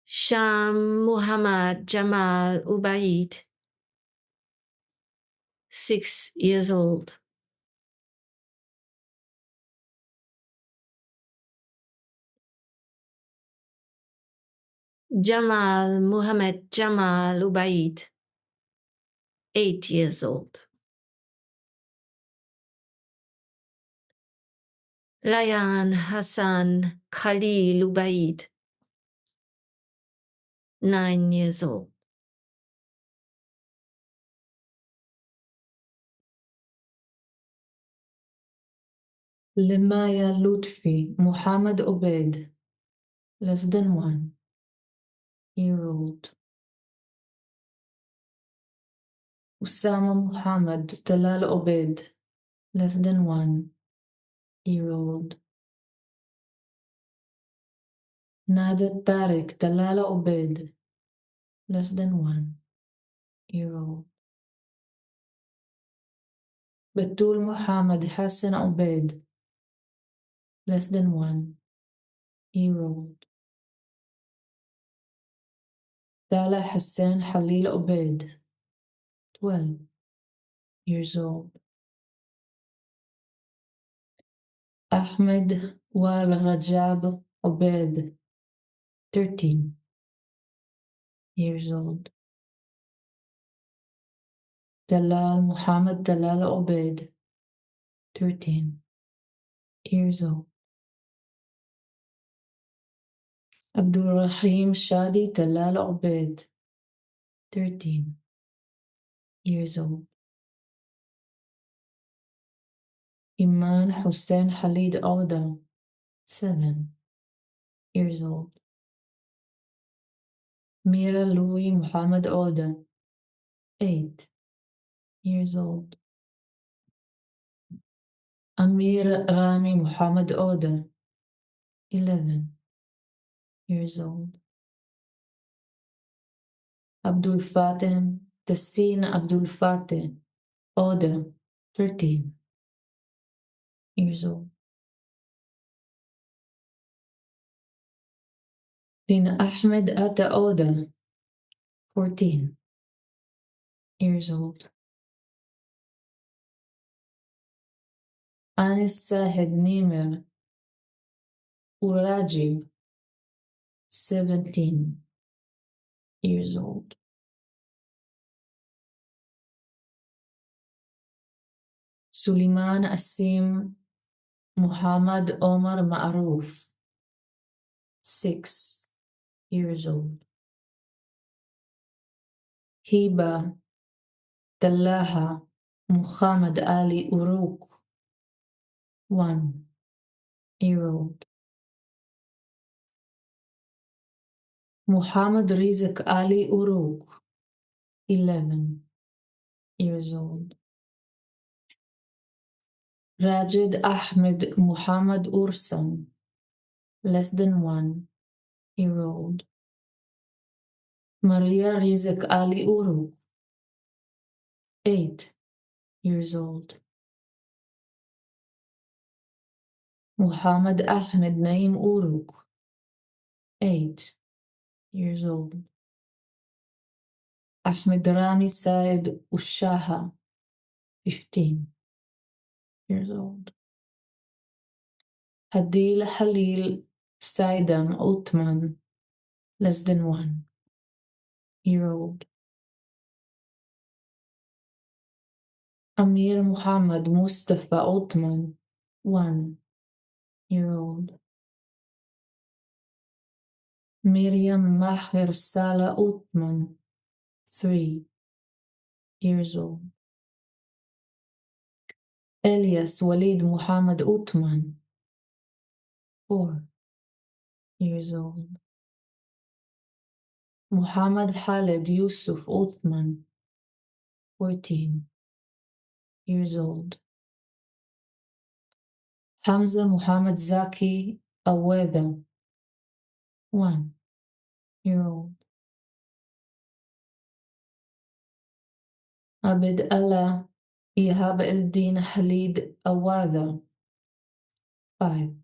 Sham Muhammad Jamal Ubaid, 6 years old. Jamal Muhammad Jamal Ubaid, 8 years old. Layan Hassan Khalil Ubaid, 9 years old. Lemaya Lutfi Muhammad Obed, less than 1 year old. Usama Muhammad Talal Obed, less than 1 year old. Nader Tariq Talal Obed, less than 1 year old. Batul Muhammad Hassan Obed, less than 1 year old. Tala Hassan Khalil Obed, 12 years old. Ahmed Wal Rajab Obed, 13 years old. Talal Muhammad Talal Obed, 13 years old. Abdul Rahim Shadi Talal Obed, 13 years old. Iman Hussein Khalid Oda, 7 years old. Mira Louis Muhammad Oda, 8 years old. Amir Rami Muhammad Oda, 11 years old. Abdul Fateh Tassin Abdul Fateh Oda, 13 years old. Lina Ahmed Atta Oda, 14 years old. Anis Sahed Nimer Urajib, 17 years old. Suleiman Asim Muhammad Omar Ma'ruf, 6 years old. Hiba Dallaha Muhammad Ali Uruk, 1 year old. Muhammad Rizq Ali Uruk, 11 years old. Rajid Ahmed Muhammad Ursan, less than 1 year old. Maria Rizq Ali Uruk, 8 years old. Muhammad Ahmed Naim Uruk, 8 years old. Ahmed Rami Said Ushaha, 15 years old. Hadil Halil Saidam Uthman, less than 1 year old. Amir Muhammad Mustafa Uthman, 1 year old. Miriam Maher Sala Uthman, 3 years old. Elias Walid Muhammad Uthman, 4 years old. Muhammad Khalid Yusuf Uthman, 14 years old. Hamza Muhammad Zaki Aweda, 1 year old. Abed Allah Ihab Eldin Halid Awada, 5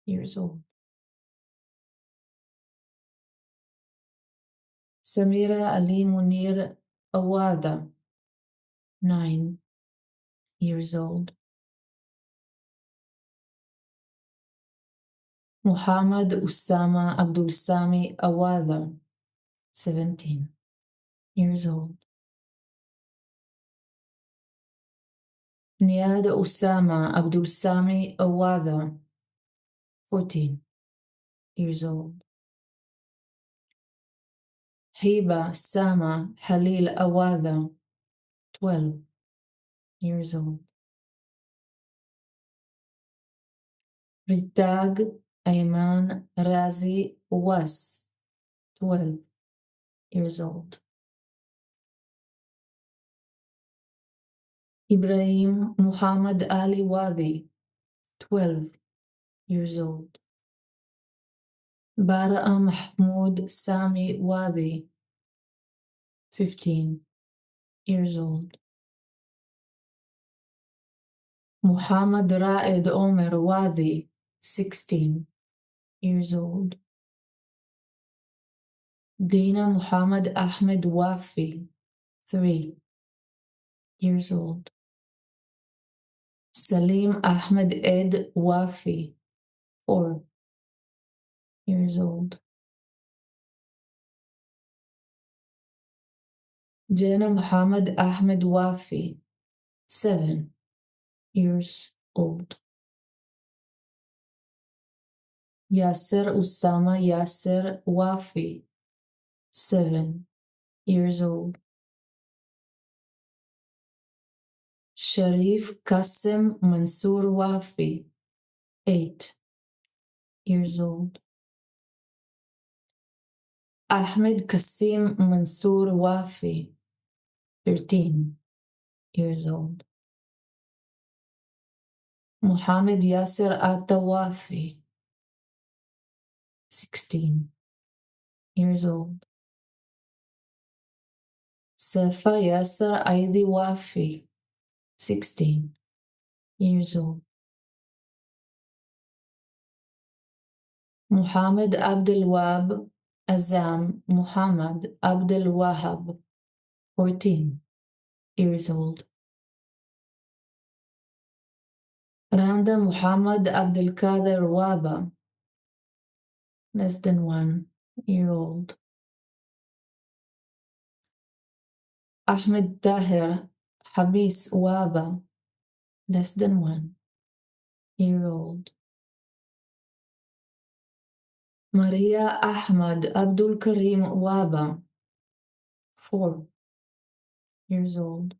years old. Samira Ali Munir Awada, 9 years old. Muhammad Usama Abdul Sami Awada, 17 years old. Niad Usama Abdul Sami Awada, 14 years old. Hiba Sama Halil Awada, 12 years old. Ritag Ayman Razi Was, 12 years old. Ibrahim Muhammad Ali Wadi, 12 years old. Bara'a Mahmoud Sami Wadi, 15 years old. Muhammad Ra'ed Omer Wadi, 16 years old. Dina Muhammad Ahmed Wafi, 3 years old. Salim Ahmed Ed Wafi, 4 years old. Jana Muhammad Ahmed Wafi, 7 years old. Yasser Usama Yasser Wafi, 7 years old. Sharif Qasim Mansour Wafi, 8 years old. Ahmed Qasim Mansour Wafi, 13 years old. Muhammad Yasser Atta Wafi, 16 years old. Safa Yasser Aidi Wafi, 16 years old. Muhammad Abdul Wahab Azam Muhammad Abdul Wahab, 14 years old. Randa Muhammad Abdul Qadir Waba, less than 1 year old. Ahmed Tahir Habis Waba, less than 1 year old. Maria Ahmad Abdul Karim Waba, 4 years old.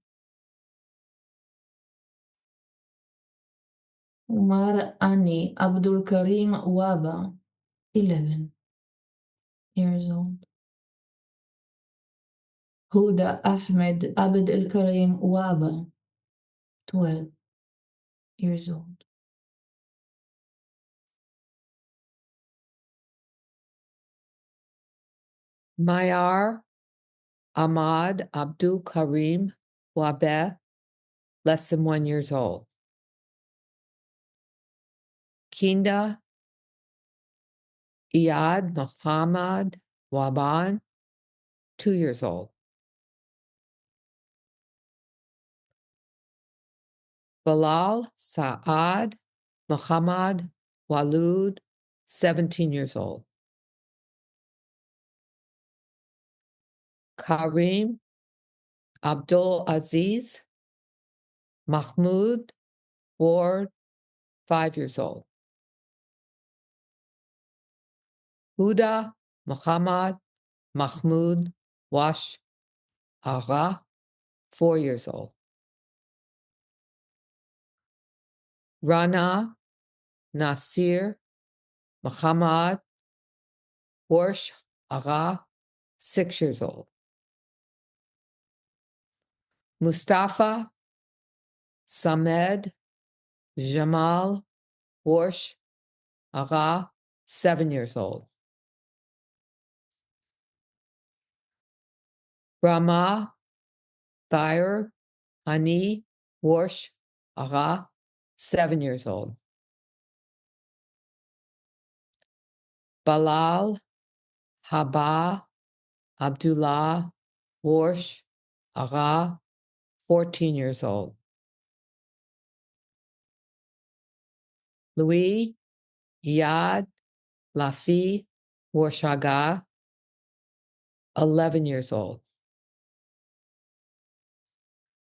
Umar Ani Abdul Karim Waba, 11 years old. Huda Ahmed Abd al Karim Waba, 12 years old. Mayar Ahmad Abdul Karim Wabeh, less than 1 year old. Kinda Iyad Muhammad Waban, 2 years old. Bilal Saad Muhammad Walud, 17 years old. Karim Abdul Aziz Mahmoud Ward, 5 years old. Huda Muhammad Mahmoud Wash Agha, 4 years old. Rana Nasir Muhammad Warsh Agha, 6 years old. Mustafa Samed Jamal Warsh Agha, 7 years old. Rama Thayer Hani Warsh Agha, 7 years old. Balal Haba Abdullah Warsh Agha, 14 years old. Louis Yad Lafi Warsh Agha, 11 years old.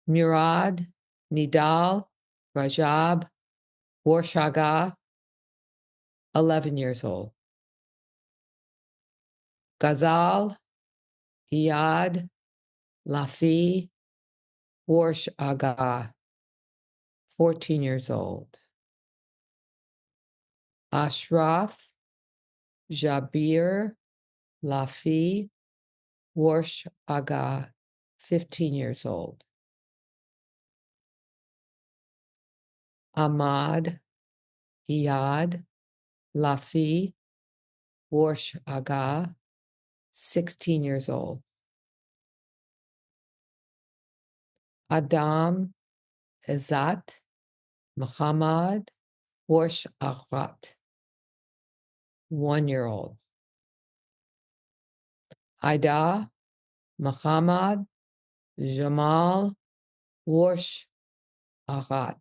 Murad Nidal Rajab Warsh Agha, 11 years old. Ghazal Iyad Lafi Warsh Agha, 14 years old. Ashraf Jabir Lafi Warsh Agha, 15 years old. Ahmad Iyad Lafi Warsh Agha, 16 years old. Adam Izzat Muhammad Warsh Aghat, 1 year old. Ida Muhammad Jamal Warsh Aghat,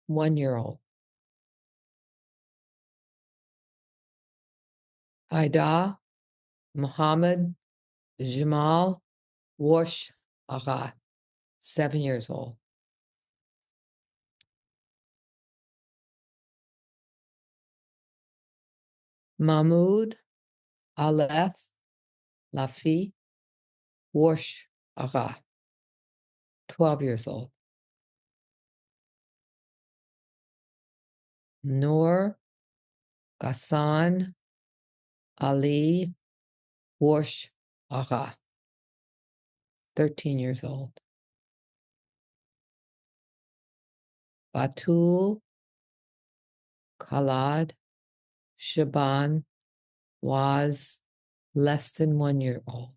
1 year old. Ida Muhammad Jamal Warsh Aghat, 7 years old. Mahmoud Aleph Lafi Warsh Agha, 12 years old. Noor Ghassan Ali Warsh Agha, 13 years old. Batul Khalad Shaban was less than 1 year old.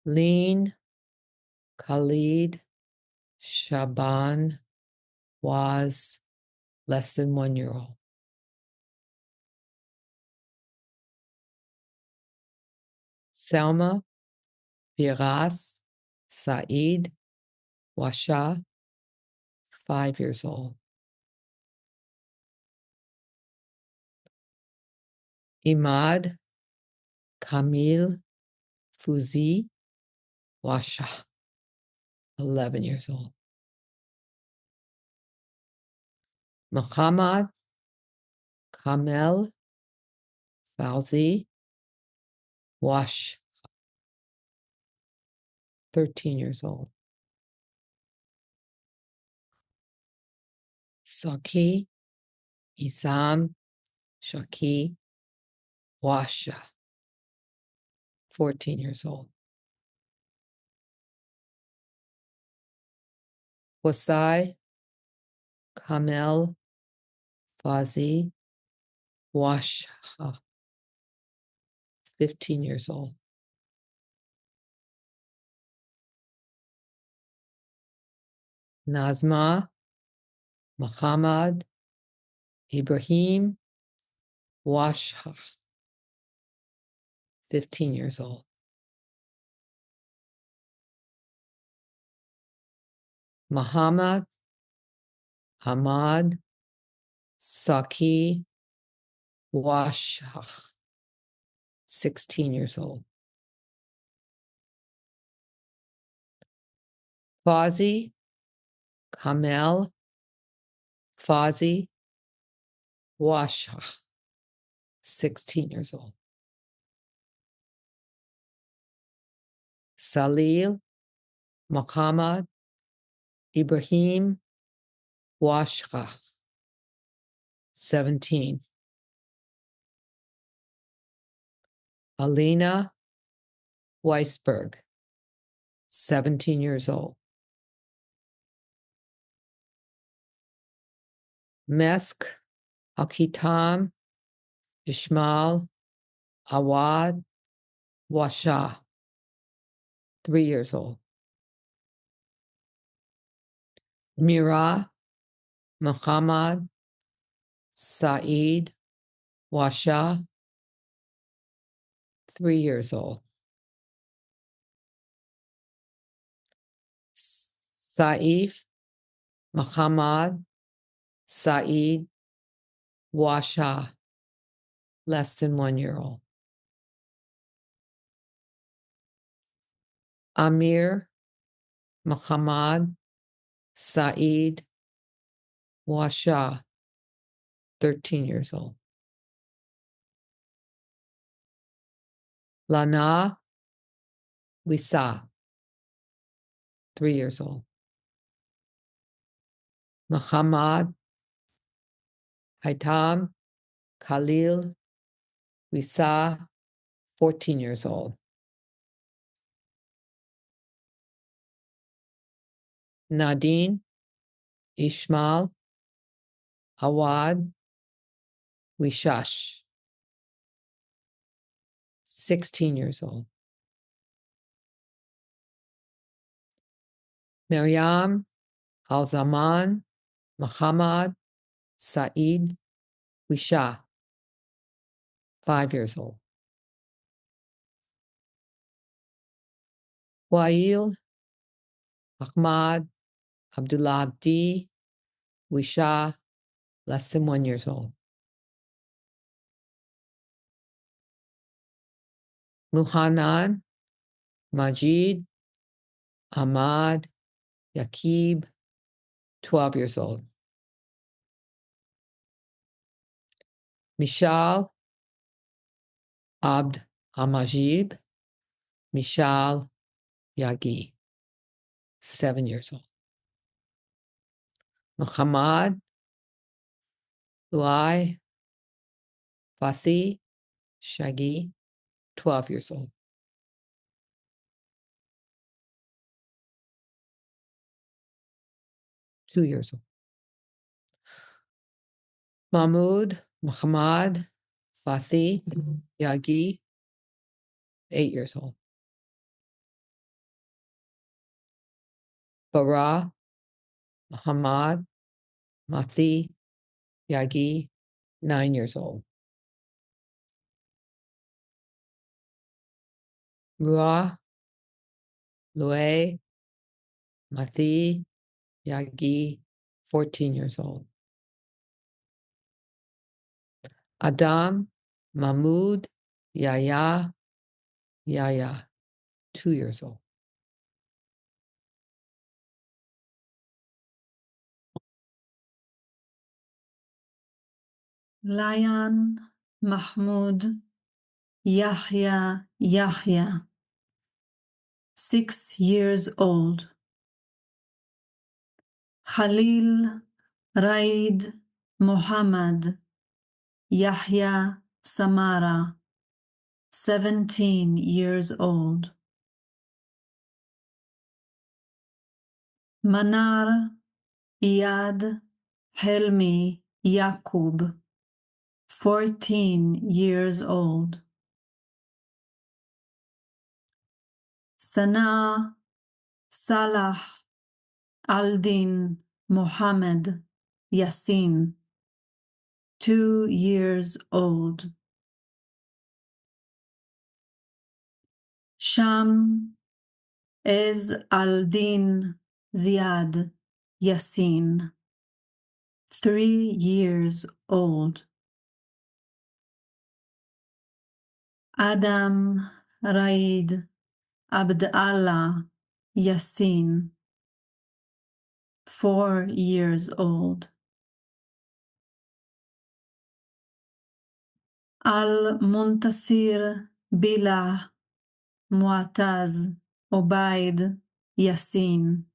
Lean Khalid Shaban was less than 1 year old. Selma Biras Saeed Washa, 5 years old. Imad Kamil Fuzi Washa, 11 years old. Muhammad Kamel Fauzi Wash, 13 years old. Saki Isam Shaki Washa, 14 years old. Wasai Kamel Fazi Washa, 15 years old. Nazma Muhammad Ibrahim Washa, 15 years old. Muhammad Ahmad Saki Washa, 16 years old. Fazi Kamel Fazi Washa, 16 years old. Salil Muhammad Ibrahim Washa, 17. Alina Weisberg, 17 years old. Mesk Hakitam Ishmael Awad Washa, 3 years old. Mira Muhammad Saeed Washa, 3 years old. Saif Muhammad Saeed Washa, less than 1 year old. Amir Muhammad Saeed Washa, 13 years old. Lana Wisa, 3 years old. Muhammad Haitam Khalil Wisa, 14 years old. Nadine Ishmael Awad Wishash, 16 years old. Maryam Al-Zaman Muhammad Saeed Wisha, 5 years old. Wail Ahmad Abdullah D. Wisha, less than 1 year old. Muhanan Majid Ahmad Yaqib, 12 years old. Mishal Abd Amajib Mishal Yagi, 7 years old. Muhammad Luai Fathi Shagi, 12 years old. Two years old. Mahmoud Muhammad Fathi Yagi, 8 years old. Bara Muhammad Mathi Yagi, 9 years old. Ruah, Luay, Mathi, Yagi, 14 years old. Adam, Mahmoud, Yaya, 2 years old. Lion, Mahmoud, Yahya, 6 years old. Khalil, Raid, Muhammad, Yahya, Samara, 17 years old. Manar, Iyad, Helmi, Yaqub, 14 years old. Sana, Salah, Aldin, Muhammad, Yassin, 2 years old. Sham, Ez Aldin, Ziad, Yassin, 3 years old. Adam, Raid, Abdallah, Yassin, 4 years old. Al-Muntasir, Billah, Muataz, Obaid, Yassin,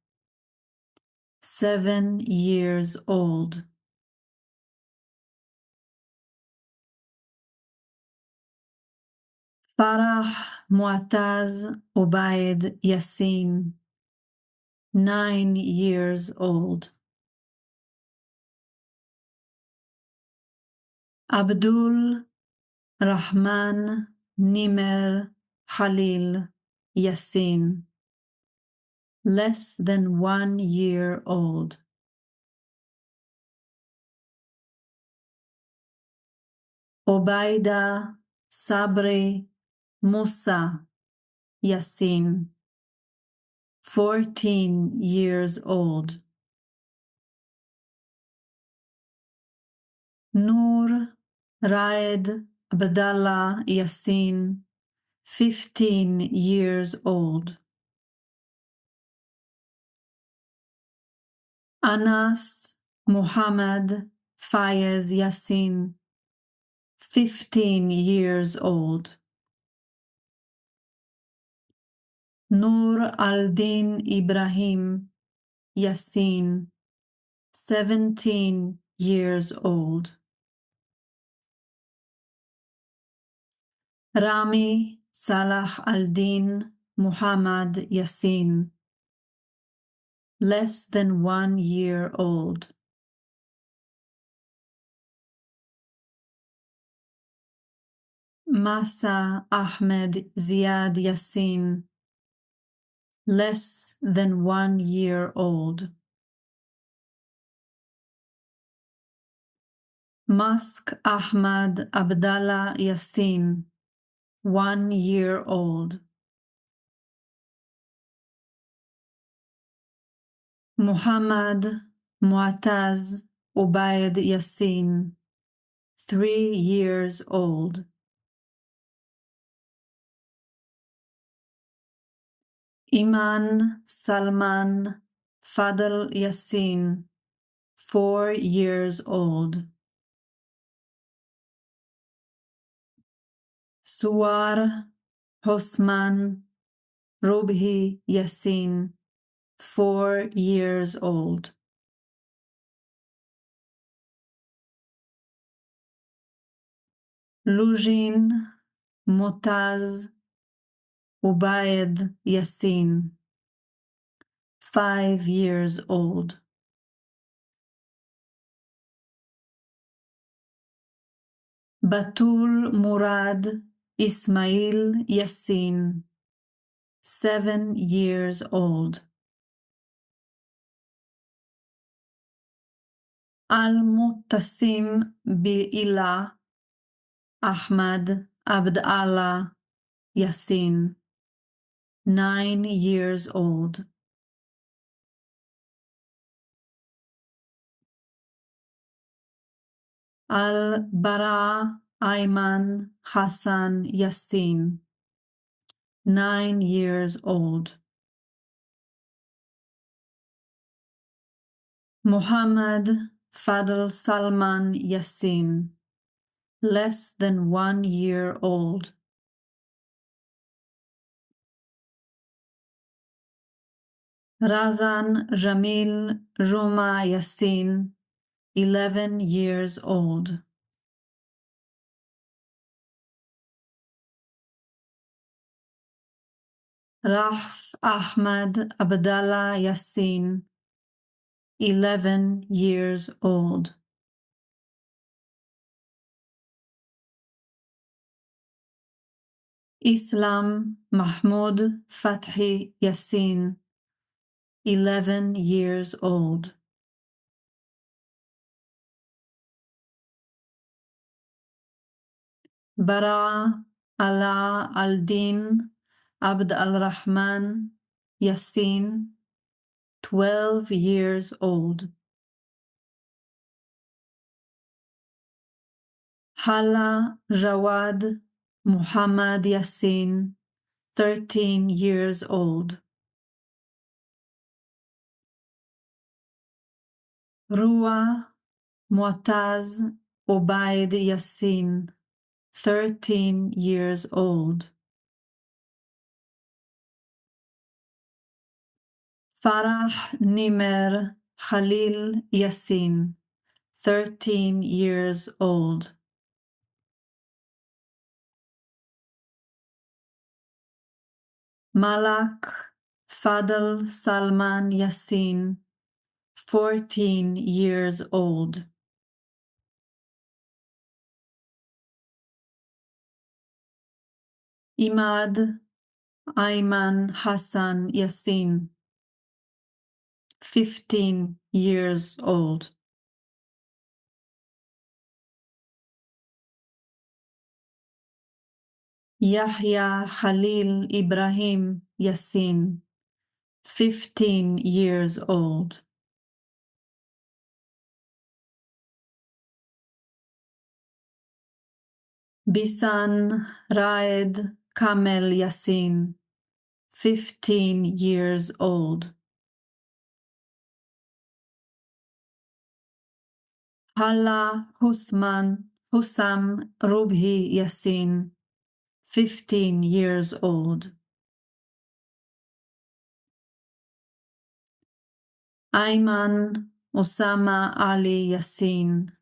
7 years old. Farah, Muataz, Obaid, Yassin, 9 years old. Abdul Rahman, Nimer, Khalil, Yassin, less than 1 year old. Obaida, Sabri, Musa, Yassin, 14 years old. Nur, Raed, Abdallah, Yassin, 15 years old. Anas, Muhammad, Fayez, Yassin, 15 years old. Nur al-Din Ibrahim, Yassin, 17 years old. Rami Salah al-Din Muhammad, Yassin, less than 1 year old. Masa Ahmed Ziad, Yassin, less than 1 year old. Musk Ahmad Abdallah, Yassin, 1 year old. Muhammad Muataz Ubaid, Yassin, 3 years old. Iman Salman Fadl, Yassin, 4 years old. Suwar Hosman Rubhi, Yassin, 4 years old. Lujin Mutaz Ubaid, Yassin, 5 years old. Batul Murad Ismail, Yassin, 7 years old. Al-Muttasim Bi'ila Ahmad Abdallah, Yassin, 9 years old. Al-Bara Ayman Hassan Yassin, 9 years old. Muhammad Fadl Salman Yassin, less than 1 year old. Razan Jamil Juma Yassin, 11 years old. Raf Ahmad Abdallah Yassin, 11 years old. Islam Mahmoud Fathi Yassin, 11 years old. Bara Ala Al-Din Abd al-Rahman Yassin, 12 years old. Hala Jawad Muhammad Yassin, 13 years old. Ruwa Mu'taz Ubaid Yassin, 13 years old. Farah Nimer Khalil Yassin, 13 years old. Malak Fadl Salman Yassin, 14 years old. Imad Ayman Hassan Yassin, 15 years old. Yahya Khalil Ibrahim Yassin, 15 years old. Bisan Raed Kamel Yassin, 15 years old. Hala Hussam Rubhi Yassin, 15 years old. Ayman Osama Ali Yassin,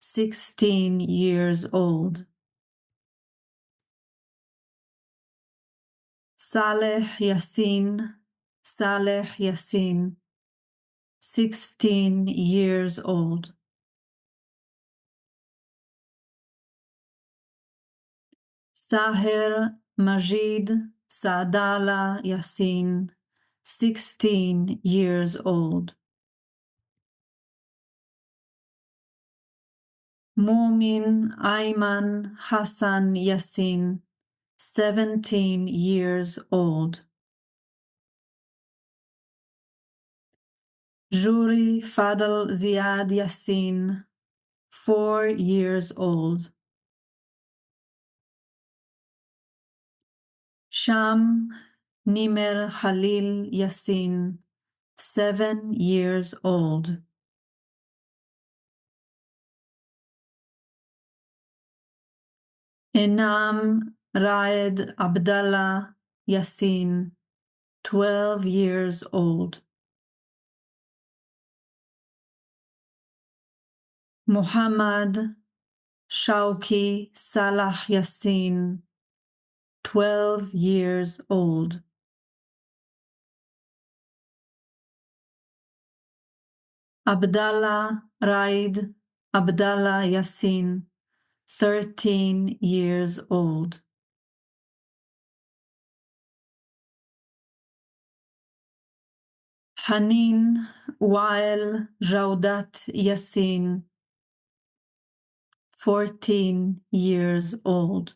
16 years old. Saleh Yassin, 16 years old. Sahir Majid Saadala Yassin, 16 years old. Mumin Ayman Hassan Yassin, 17 years old. Juri Fadl Ziad Yassin, 4 years old. Sham Nimer Khalil Yassin, 7 years old. Enam Raed Abdallah Yassin, 12 years old. Muhammad Shauki Salah Yassin, 12 years old. Abdallah Raed Abdallah Yassin, 13 years old. Hanin Wael Jaudat Yassin, 14 years old.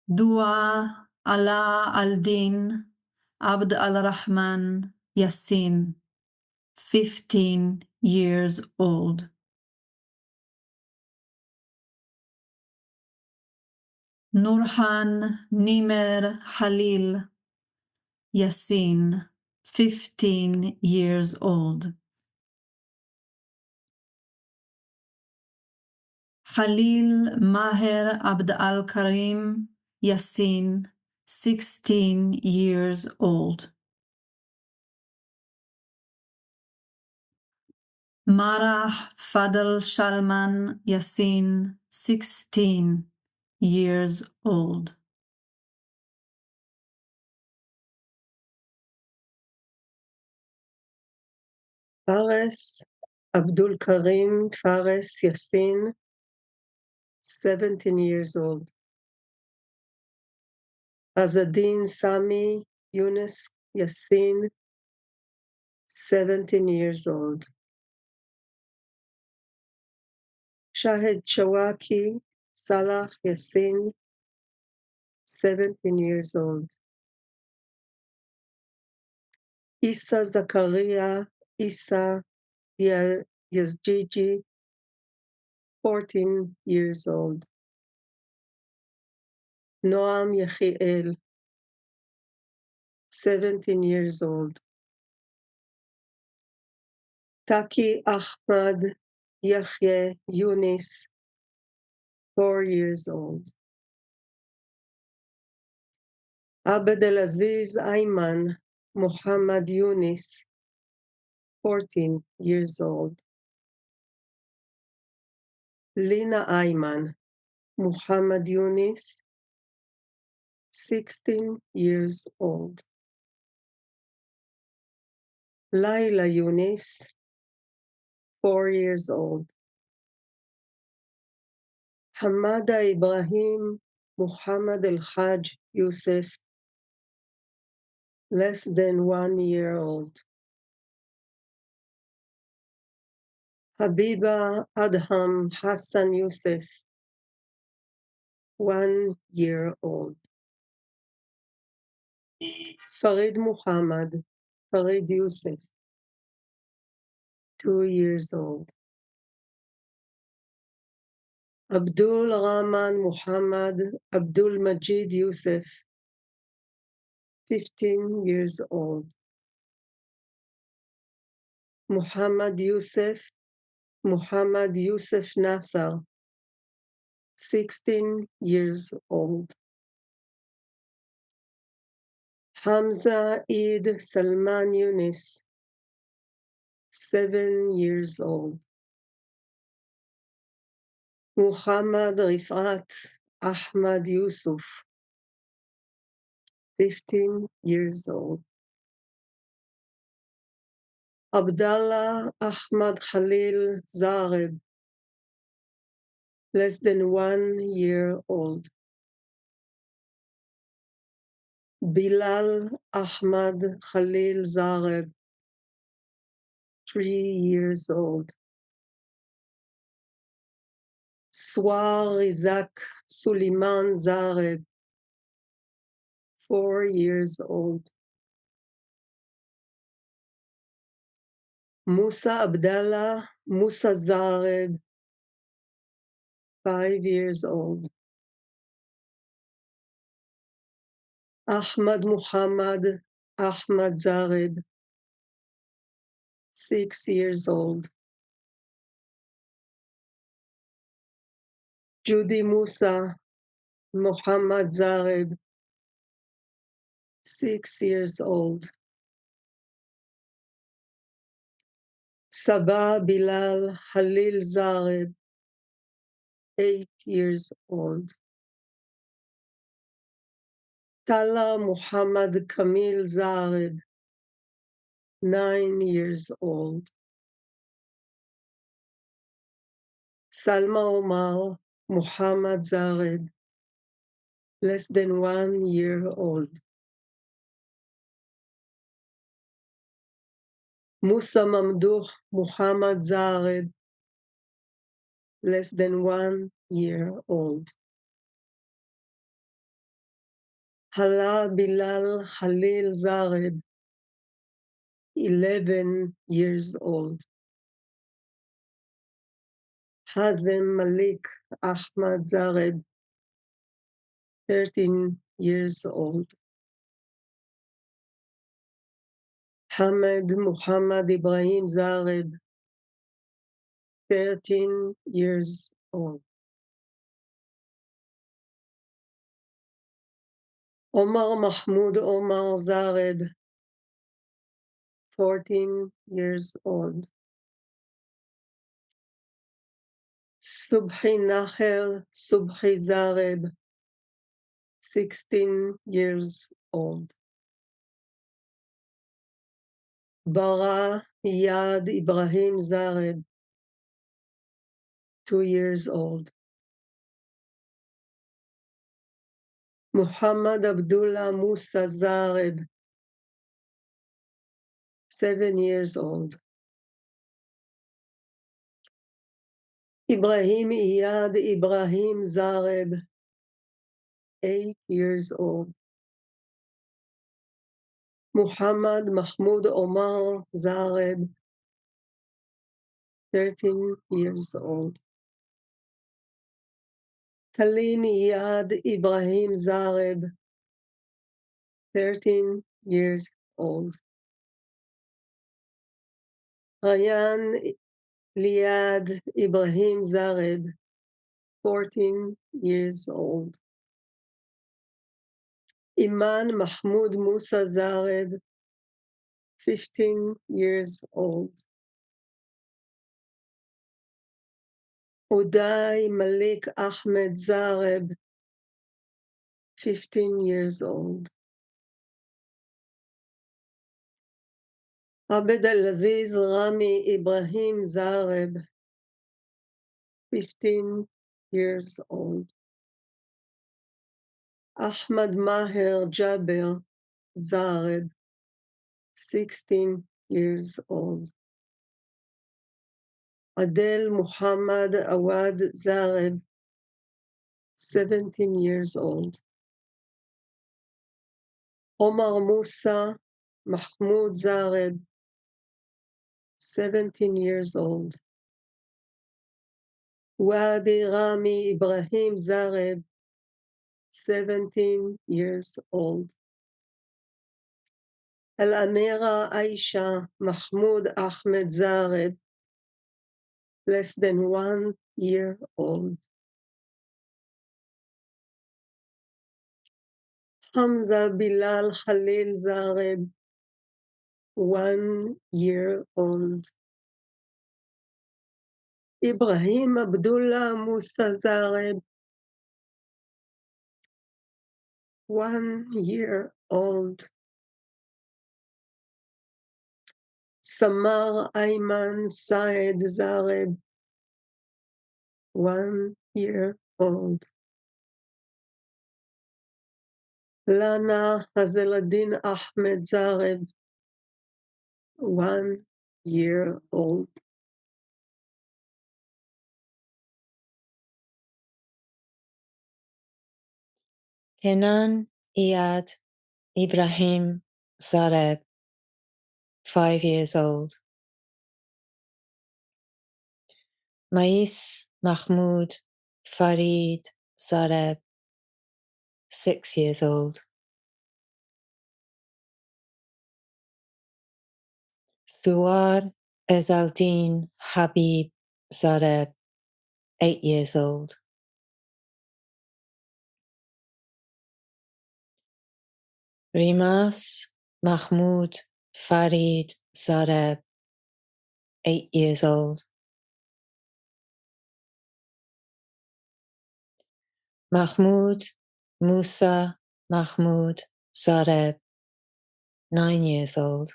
Dua Ala al-Din Abd al-Rahman Yassin, 15 years old. Nurhan Nimer Halil Yassin, 15 years old. Khalil Maher Abd al-Karim Yassin, 16 years old. Marah Fadl Shalman Yassin, 16 years old. Fares Abdul Karim Fares Yassin, 17 years old. Azadin Sami Yunus Yassin, 17 years old. Shahid Shawaki Salah Yassin, 17 years old. Isa Zakaria Isa Yazjiji, 14 years old. Noam Yechiel, 17 years old. Taki Ahmad Yahya Yunis, 4 years old. Abdelaziz Ayman Muhammad Yunis, 14 years old. Lina Ayman Muhammad Yunis, 16 years old. Laila Yunis, 4 years old. Hamada Ibrahim Muhammad Al-Hajj Yusuf, less than 1 year old. Habiba Adham Hassan Yusuf, 1 year old. Farid Muhammad Farid Yusuf, 2 years old. Abdul Rahman Muhammad Abdul Majid Yusuf, 15 years old. Muhammad Yusuf Nasser, 16 years old. Hamza Eid Salman Yunis, 7 years old. Muhammad Rifat Ahmad Yusuf, 15 years old. Abdallah Ahmad Khalil Zareb, less than 1 year old. Bilal Ahmad Khalil Zareb, 3 years old. Swar Rizak Suleiman Zareb, 4 years old. Musa Abdallah Musa Zareb, 5 years old. Ahmad Muhammad Ahmad Zareb, 6 years old. Judy Musa Muhammad Zareb, 6 years old. Sabah Bilal Halil Zareb, 8 years old. Tala Muhammad Kamil Zareb, 9 years old. Salma Omar Muhammad Zareb, less than 1 year old. Musa Mamduh Muhammad Zareb, less than 1 year old. Hala Bilal Khalil Zared, 11 years old. Hazem Malik Ahmad Zared, 13 years old. Hamed Muhammad Ibrahim Zared, 13 years old. Omar Mahmoud Omar Zared, 14 years old. Subhi Nacher Subhi Zared, 16 years old. Bara Yad Ibrahim Zared, 2 years old. Muhammad Abdullah Musa Zared, 7 years old. Ibrahim Iyad Ibrahim Zared, 8 years old. Muhammad Mahmoud Omar Zared, 13 years old. Talim Iyad Ibrahim Zared, 13 years old. Rayan Liad Ibrahim Zared, 14 years old. Iman Mahmoud Musa Zared, 15 years old. Uday Malik Ahmed Zared, 15 years old. Abed Al-Aziz Rami Ibrahim Zared, 15 years old. Ahmad Maher Jaber Zared, 16 years old. Adel Muhammad Awad Zared, 17 years old. Omar Musa Mahmoud Zared, 17 years old. Wadi Rami Ibrahim Zared, 17 years old. Al-Amira Aisha Mahmoud Ahmed Zared, less than 1 year old. Hamza Bilal Khalil Zared, 1 year old. Ibrahim Abdullah Musa Zared, 1 year old. Samar Ayman Saed Zared, 1 year old. Lana Hazeladin Ahmed Zared, 1 year old. Kenan Iyad Ibrahim Zared, 5 years old. Mais Mahmoud Farid Zared, 6 years old. Suar Ezaldin Habib Zared, 8 years old. Rimas Mahmoud Farid Zared, 8 years old. Mahmoud Musa Mahmoud Zared, 9 years old.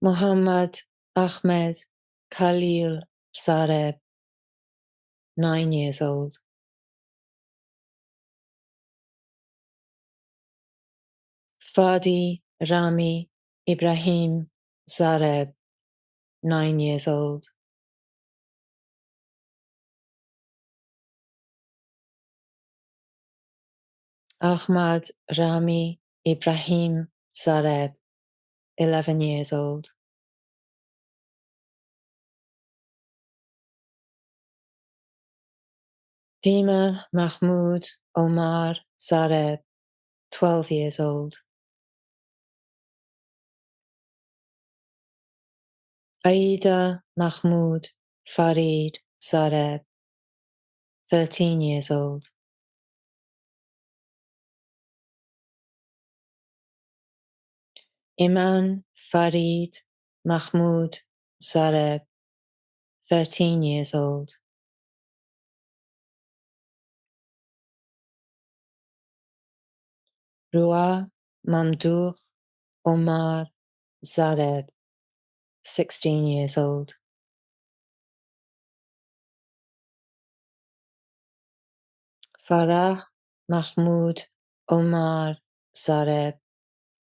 Muhammad Ahmed Khalil Zared, 9 years old. Fadi Rami Ibrahim Zared, 9 years old. Ahmad Rami Ibrahim Zareb, 11 years old. Dima Mahmoud Omar Zareb, 12 years old. Aida Mahmoud Farid Zareb, 13 years old. Iman Farid Mahmoud Zareb, 13 years old. Rua Mamdouh Omar Zareb, 16 years old. Farah Mahmoud Omar Zareb,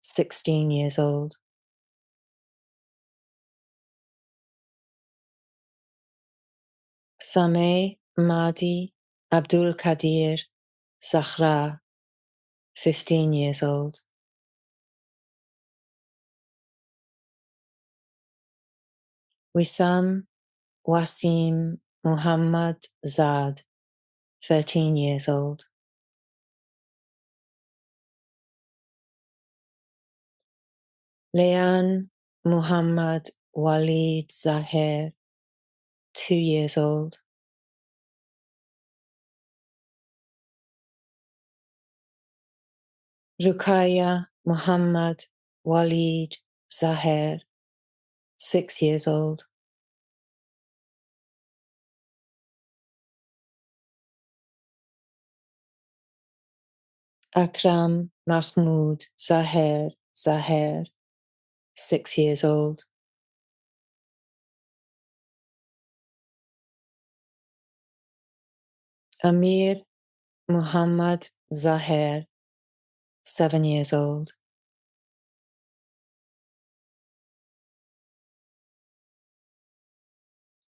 16 years old. Sameh Mahdi Abdul Qadir Zahra, 15 years old. Wissam Wasim Muhammad Zad, 13 years old. Leanne Muhammad Walid Zahir, 2 years old. Rukaya Muhammad Walid Zahir, 6 years old. Akram Mahmoud Zahir, 6 years old. Amir Muhammad Zahir, 7 years old.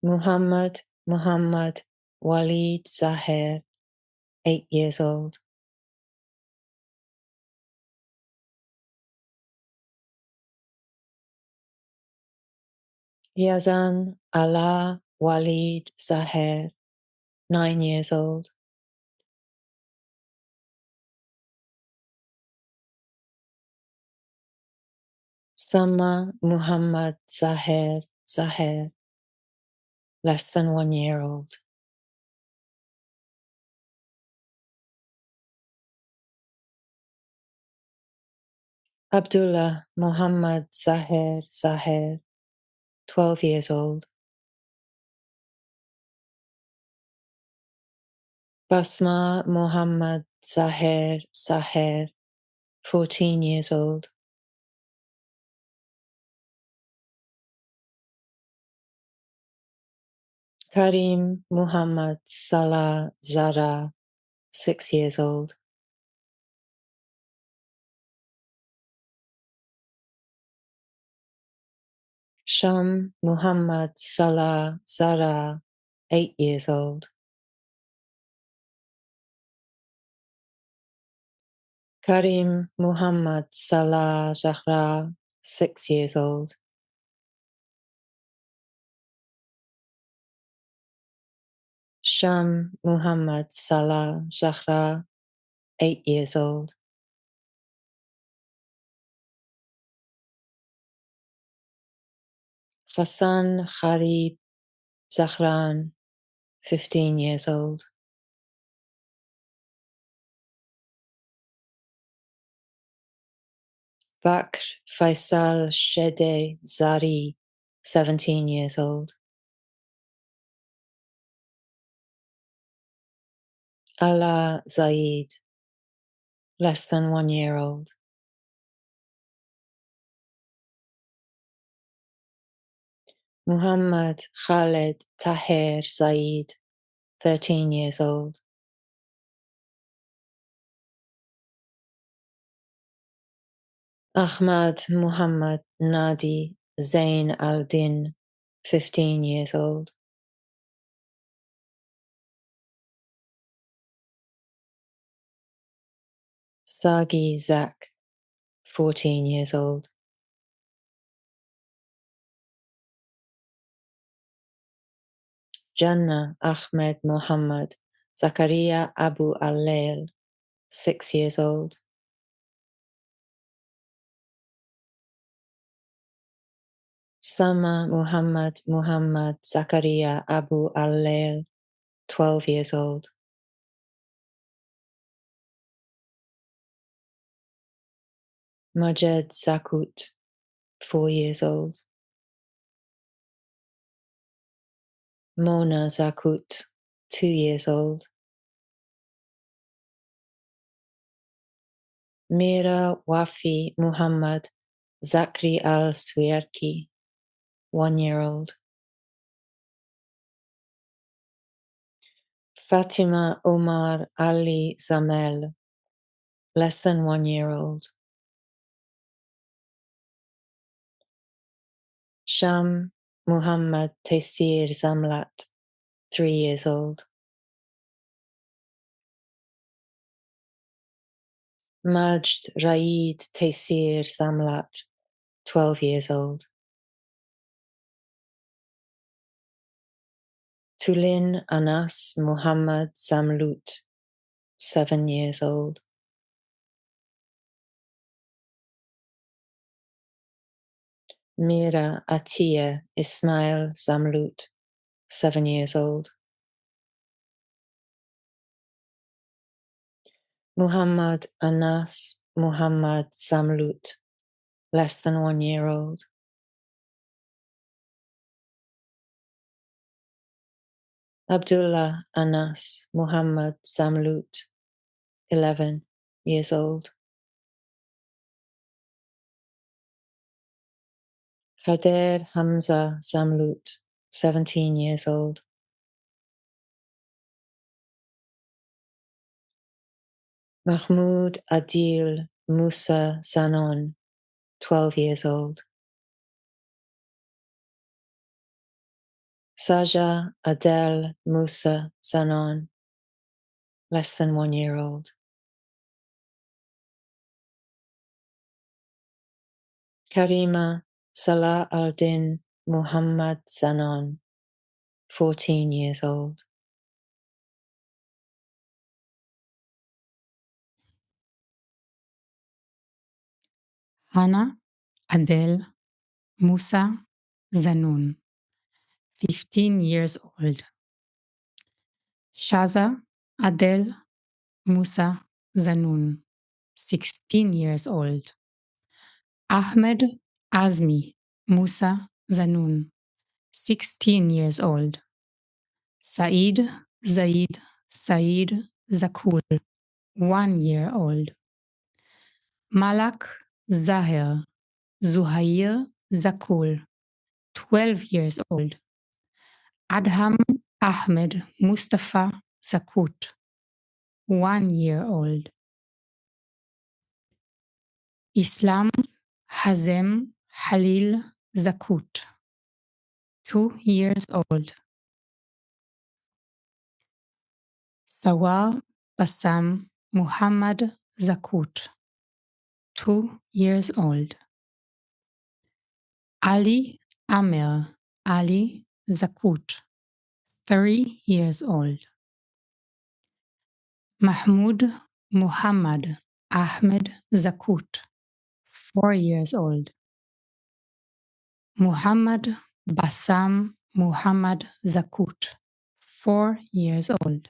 Muhammad Walid Zahir, 8 years old. Yazan Allah Walid Zahir, 9 years old. Sama Muhammad Zahir, less than 1 year old. Abdullah Muhammad Zahir, 12 years old. Basma Muhammad Zahir, 14 years old. Karim Muhammad Salah Zara, 6 years old. Sham Muhammad Salah Zara, 8 years old. Karim Muhammad Salah Zahra, 6 years old. Sham Muhammad Salah Zahra, 8 years old. Hassan Kharib Zahran, 15 years old. Bakr Faisal Shede Zari, 17 years old. Allah Zaid, less than 1 year old. Muhammad Khaled Taher Zaid, 13 years old. Ahmad Muhammad Nadi Zain al-Din, 15 years old. Sagi Zak, 14 years old. Jannah Ahmed Muhammad Zakaria Abu Al-Lail, 6 years old. Sama Muhammad Muhammad Zakaria Abu Al-Lail, 12 years old. Majed Zakut, 4 years old. Mona Zakut, 2 years old. Mira Wafi Muhammad Zakri Al-Swierki, 1 year old. Fatima Omar Ali Zamel, less than 1 year old. Sham Muhammad Taysir Zamlat, 3 years old. Majd Raid Taysir Zamlat, 12 years old. Tulin Anas Muhammad Zamlut, 7 years old. Mira Atiya Ismail Zamlut, 7 years old. Muhammad Anas Muhammad Zamlut, less than 1 year old. Abdullah Anas Muhammad Zamlut, 11 years old. Khader Hamza Zamlut, 17 years old. Mahmoud Adil Musa Zanon, 12 years old. Saja Adel Musa Zanon, less than 1 year old. Karima Salah al-Din Muhammad Zanon, 14 years old. Hannah Adel Musa Zanun, 15 years old. Shaza Adel Musa Zanun, 16 years old. Ahmed Azmi Musa Zanun, 16 years old. Said Zaid Said Zakul, 1 year old. Malak Zahir Zuhair Zakul, 12 years old. Adham Ahmed Mustafa Zakut, 1 year old. Islam Hazem Halil Zakut, 2 years old. Sawar Bassam Muhammad Zakut, 2 years old. Ali Amir Ali Zakut, 3 years old. Mahmoud Muhammad Ahmed Zakut, 4 years old. Muhammad Bassam Muhammad Zakut, 4 years old.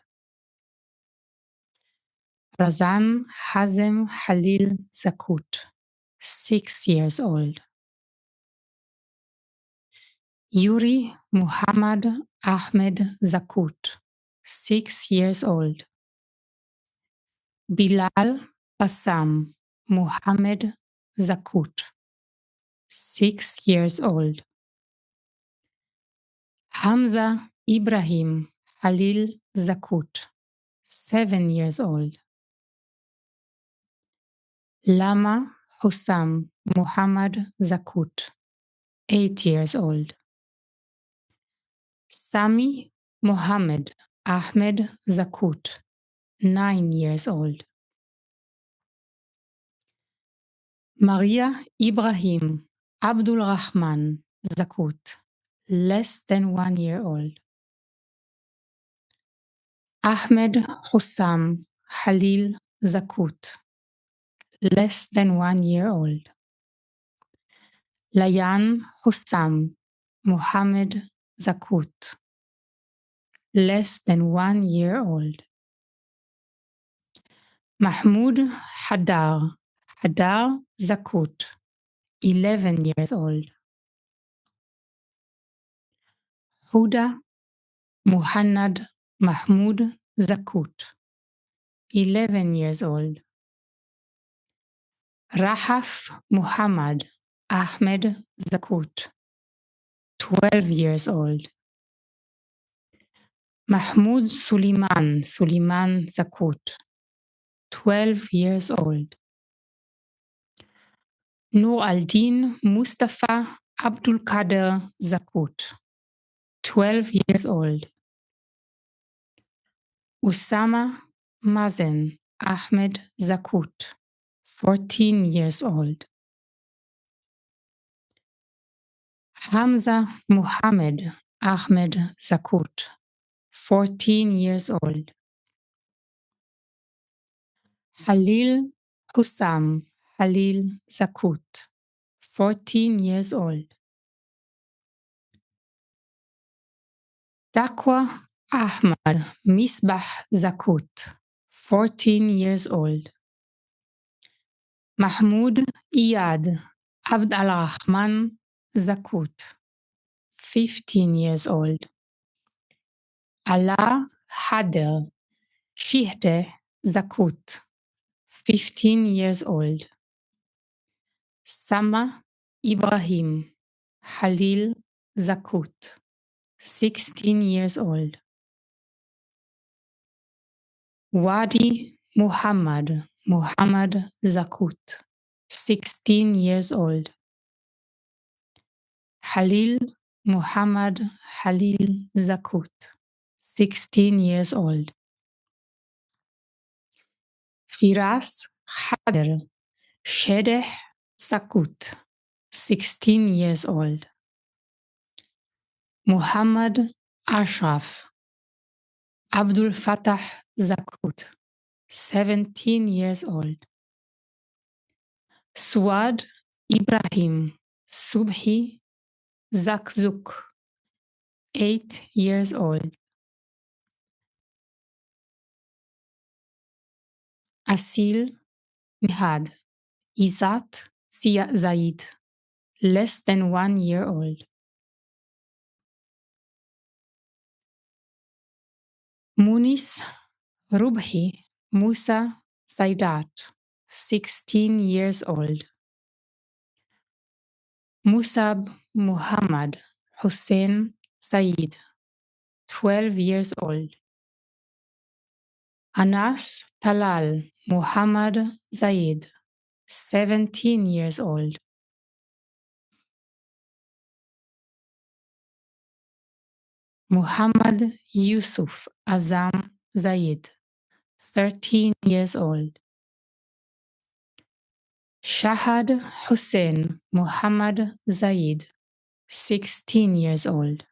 Razan Hazem Halil Zakut, 6 years old. Yuri Muhammad Ahmed Zakut, 6 years old. Bilal Bassam Muhammad Zakut, 6 years old. Hamza Ibrahim Halil Zakut, 7 years old. Lama Hussam Muhammad Zakut, 8 years old. Sami Muhammad Ahmed Zakut, 9 years old. Maria Ibrahim Abdul Rahman Zakut, less than 1 year old. Ahmed Hussam Halil Zakut, less than 1 year old. Layan Hussam Muhammad Zakut, less than 1 year old. Mahmoud Hadar Zakut, 11 years old. Huda Muhannad Mahmoud Zakut, 11 years old. Rahaf Muhammad Ahmed Zakut, 12 years old. Mahmoud Suleiman Zakut, 12 years old. Nur al-Din Mustafa Abdul Qadir Zakut, 12 years old. Usama Mazen Ahmed Zakut, 14 years old. Hamza Muhammad Ahmed Zakut, 14 years old. Halil Hussam Halil Zakut, 14 years old. Taqwa Ahmad Misbah Zakut, 14 years old. Mahmoud Iyad Abd al-Rahman Zakut, 15 years old. Ala Hader Shihde Zakut, 15 years old. Sama Ibrahim Halil Zakut, 16 years old. Wadi Muhammad Zakut, 16 years old. Halil Muhammad Halil Zakut, 16 years old. Firas Hader Shedeh Zakut, 16 years old. Muhammad Ashraf Abdul Fattah Zakut, 17 years old. Suad Ibrahim Subhi Zakzuk, 8 years old. Asil Nihad Izat Zaid, less than 1 year old. Munis Rubhi Musa Saidat, 16 years old. Musab Muhammad Hussein Said, 12 years old. Anas Talal Muhammad Zaid, 17 years old. Muhammad Yusuf Azam Zaid, 13 years old. Shahad Hussein Muhammad Zaid, 16 years old.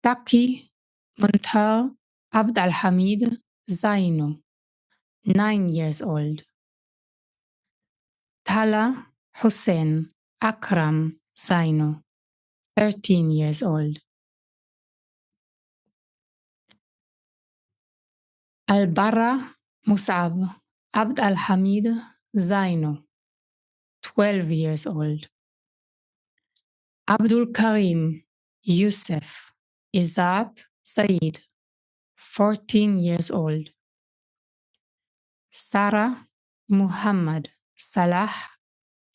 Taki Muntar Abd al-Hamid Zaino, 9 years old. Tala Hussein Akram Zaino, 13 years old. Al-Barra Musab Abd al-Hamid Zaino, 12 years old. Abdul Karim Youssef Izat Said, 14 years old. Sarah Muhammad Salah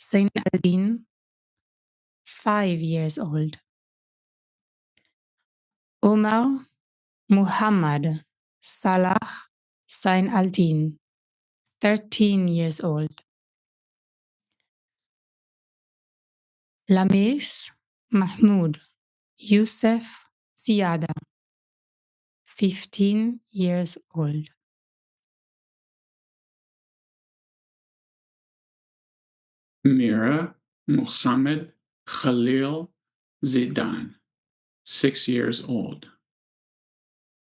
Zain al-Din, 5 years old. Umar Muhammad Salah Zain al-Din, 13 years old. Lamis Mahmoud Youssef Ziada, 15 years old. Mira Muhammad Khalil Zidane, 6 years old.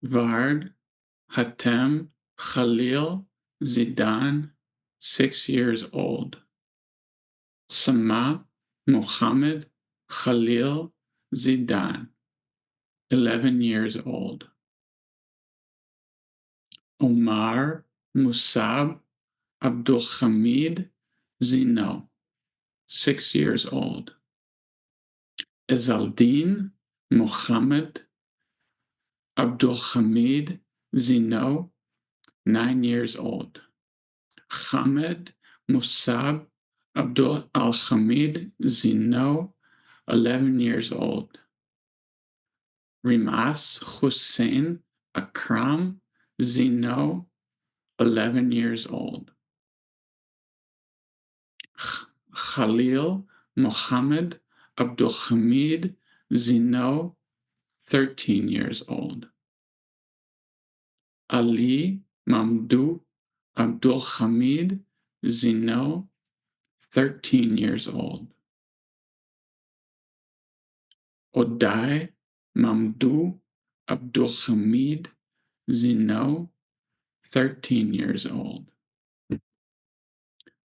Vard Hatem Khalil Zidane, 6 years old. Sama Muhammad Khalil Zidane, 11 years old. Omar Musab Abdul Hamid Zino, 6 years old. Ezaldin Muhammad Abdul Hamid Zino, 9 years old. Hamed Musab Abdul Al Hamid Zino, 11 years old. Rimas Hussein Akram Zino, 11 years old. Khalil Mohammed Abdul Hamid Zino, 13 years old. Ali Mamdou Abdul Hamid Zino, 13 years old. Odai Mamdou Abdul Hamid Zino, 13 years old.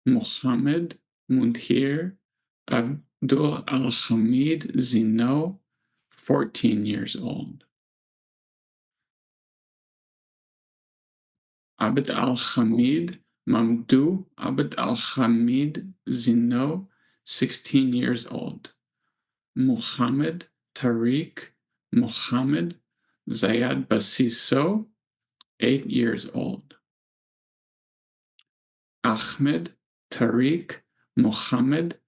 Muhammad Mundhir Abdul Al Hamid Zino, 14 years old. Abd Al Hamid Mamdou Abd Al Hamid Zino, 16 years old. Muhammad Tariq Muhammad Zayad Basiso, 8 years old. Ahmed Tariq Muhammad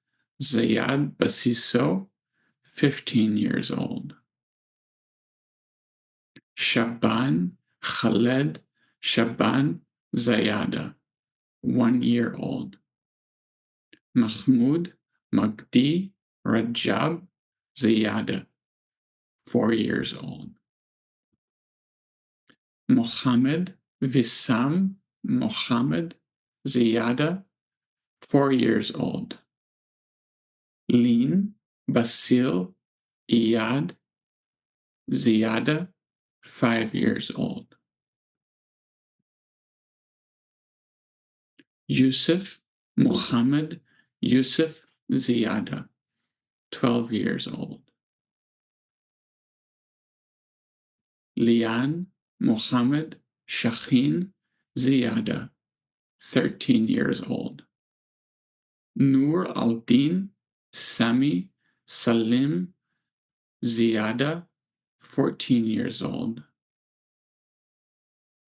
Zayad Basiso, 15 years old. Shaban Khaled Shaban Zayada, 1 year old. Mahmoud Magdi Rajab Zayada, 4 years old. Mohammed Wissam Mohammed Ziyada, 4 years old. Lin Basil Iyad Ziyada, 5 years old. Yusuf Muhammad Yusuf Ziyada, 12 years old. Lian Muhammad Shakhin Ziyada, 13 years old. Nur al-Din Sami Salim Ziyada, 14 years old.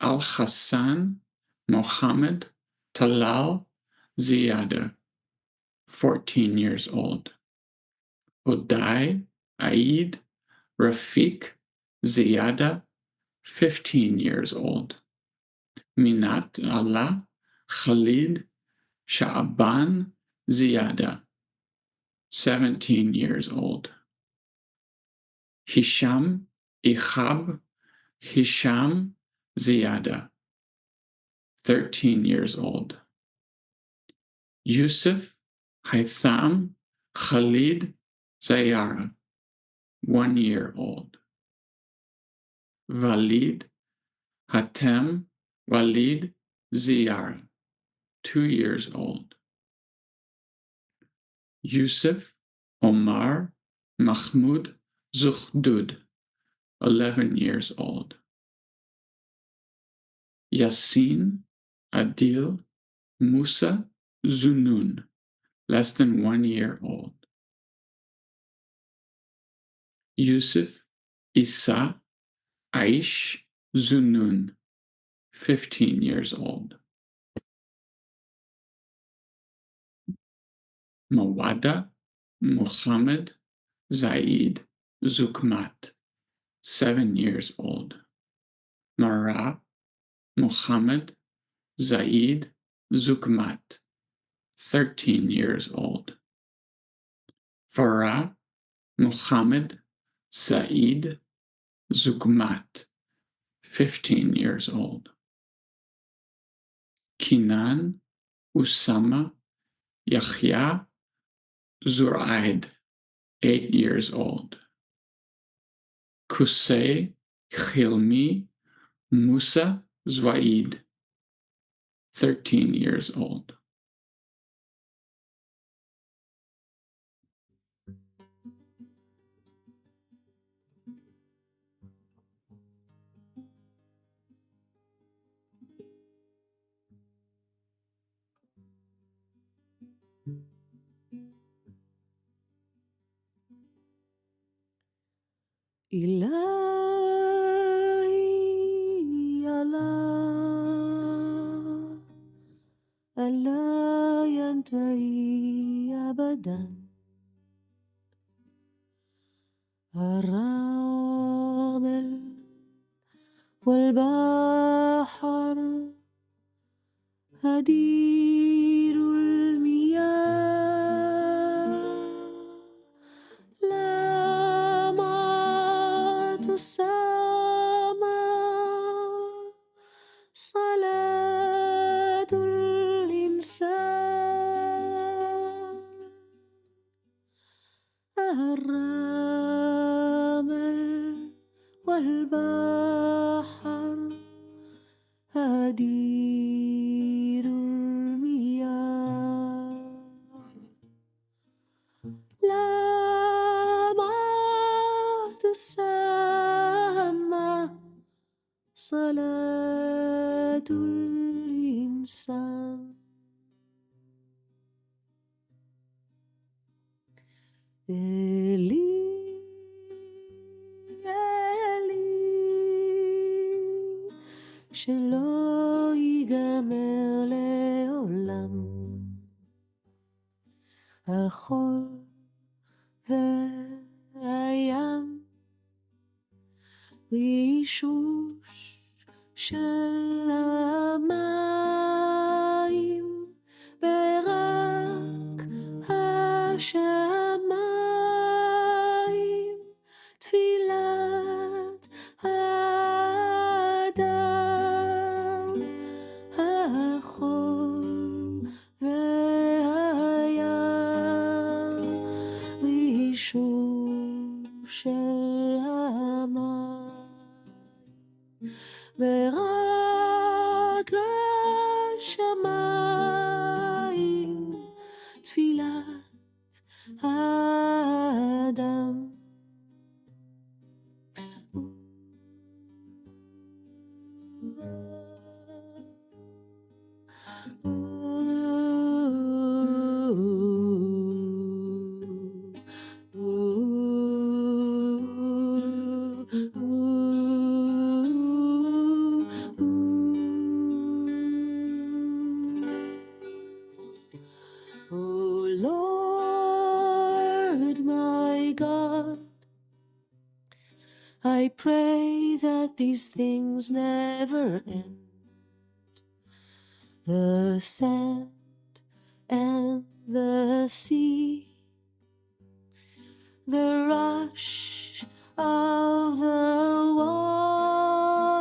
Al-Hassan Mohammed Talal Ziyada, 14 years old. Uday Aid Rafiq Ziyada, 15 years old. Minat Allah Khalid Sha'ban Ziyada, 17 years old. Hisham Ikhab Hisham Ziyada, 13 years old. Yusuf Haitham Khalid Zayara, 1 year old. Walid Hatem Walid Ziyara, 2 years old. Yusuf Omar Mahmoud Zukhdud, 11 years old. Yassin Adil Musa Zunun, less than 1 year old. Yusuf Isa Aish Zunun, 15 years old. Mawada Muhammad Zaid Zukmat, 7 years old. Mara Muhammad Zaid Zukmat, 13 years old. Farah Muhammad Zaid Zukmat, 15 years old. Kinan Usama Yahya Zuraid, 8 years old. Kusei Khilmi Musa Zwaid, 13 years old. إلهي الله ألا ينتهي أبدا الرمل والبحر هدير المياه لمعة السماء صلاة الإنسان الرمل والبحر هدير المياه لمعة السماء صلاة الإنسان إلي إلي שלא ייגמר לעולם החול והים רישוש של המים ברק השמיים תפילת האדם החול והים רישוש של המים ורק השמיים תפילת האדם Oh Lord my God, I pray that these things never end. The sand and the sea, the rush of the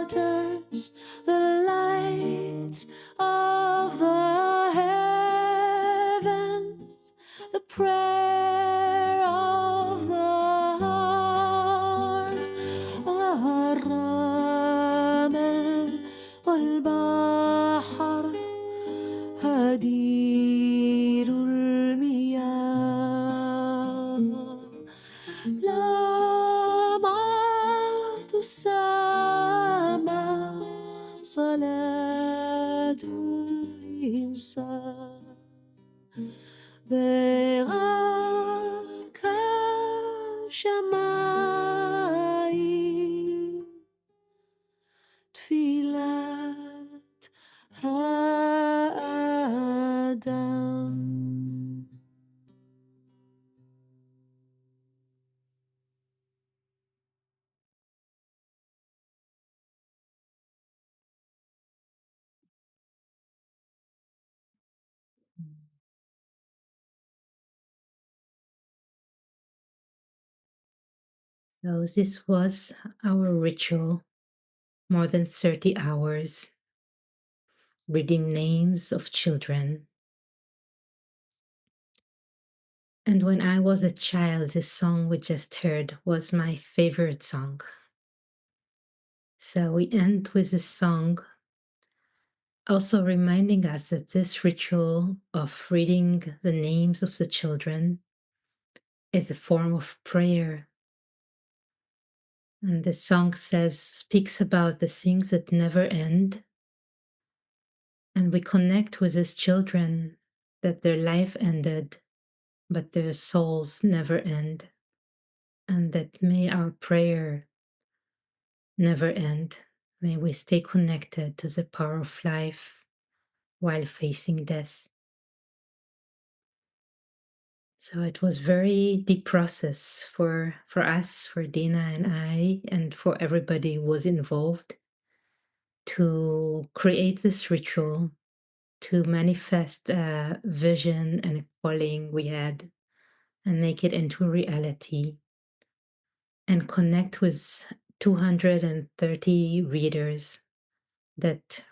waters, the lights of the heavens, the prayer of the heart, الرمل والبحر هدير المياه لمعة السماء صلاة الإنسان برك الشمائم تفيلات האדם. So this was our ritual, more than 30 hours, reading names of children. And when I was a child, the song we just heard was my favorite song. So we end with a song also reminding us that this ritual of reading the names of the children is a form of prayer. And the song speaks about the things that never end. And we connect with these children that their life ended, but their souls never end. And that may our prayer never end. May we stay connected to the power of life while facing death. So it was very deep process for us, for Dina and I, and for everybody who was involved to create this ritual, to manifest a vision and a calling we had and make it into reality and connect with 230 readers that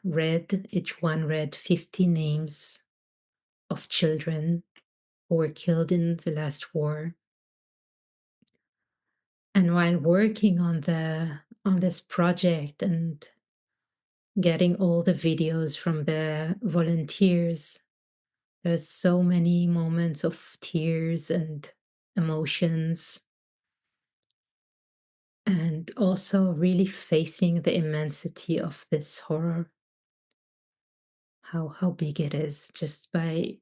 each one read 50 names of children who were killed in the last war. And while working on this project and getting all the videos from the volunteers, there's so many moments of tears and emotions, and also really facing the immensity of this horror, how big it is, just by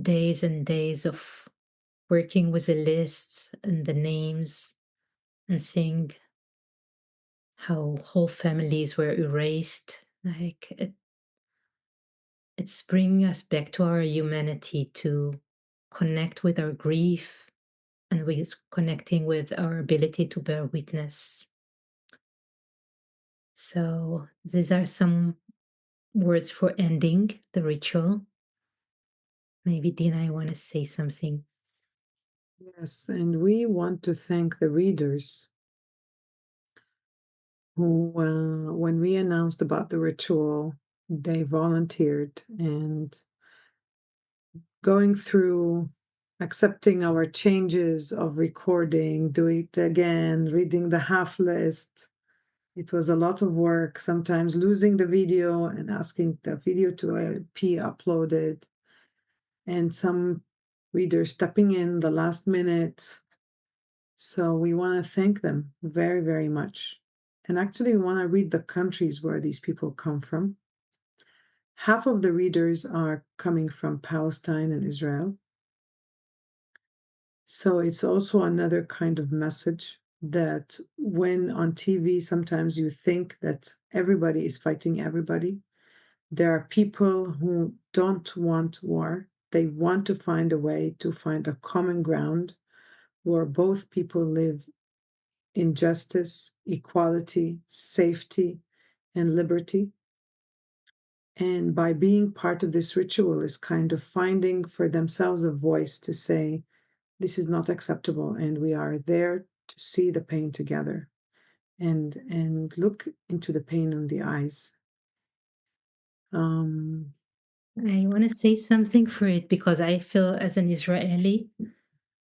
days and days of working with the lists and the names and seeing how whole families were erased. Like it's bringing us back to our humanity, to connect with our grief and with connecting with our ability to bear witness. So these are some words for ending the ritual. Maybe Dina, I want to say something. Yes, and we want to thank the readers who, when we announced about the ritual, they volunteered and going through accepting our changes of recording, doing it again, reading the half list. It was a lot of work, sometimes losing the video and asking the video to be uploaded, and some readers stepping in the last minute. So we want to thank them very, very much. And actually, we want to read the countries where these people come from. Half of the readers are coming from Palestine and Israel. So it's also another kind of message that when on TV, sometimes you think that everybody is fighting everybody. There are people who don't want war. They want to find a way to find a common ground where both people live in justice, equality, safety, and liberty. And by being part of this ritual is kind of finding for themselves a voice to say, this is not acceptable, and we are there to see the pain together and look into the pain in the eyes. I want to say something for it because I feel as an Israeli,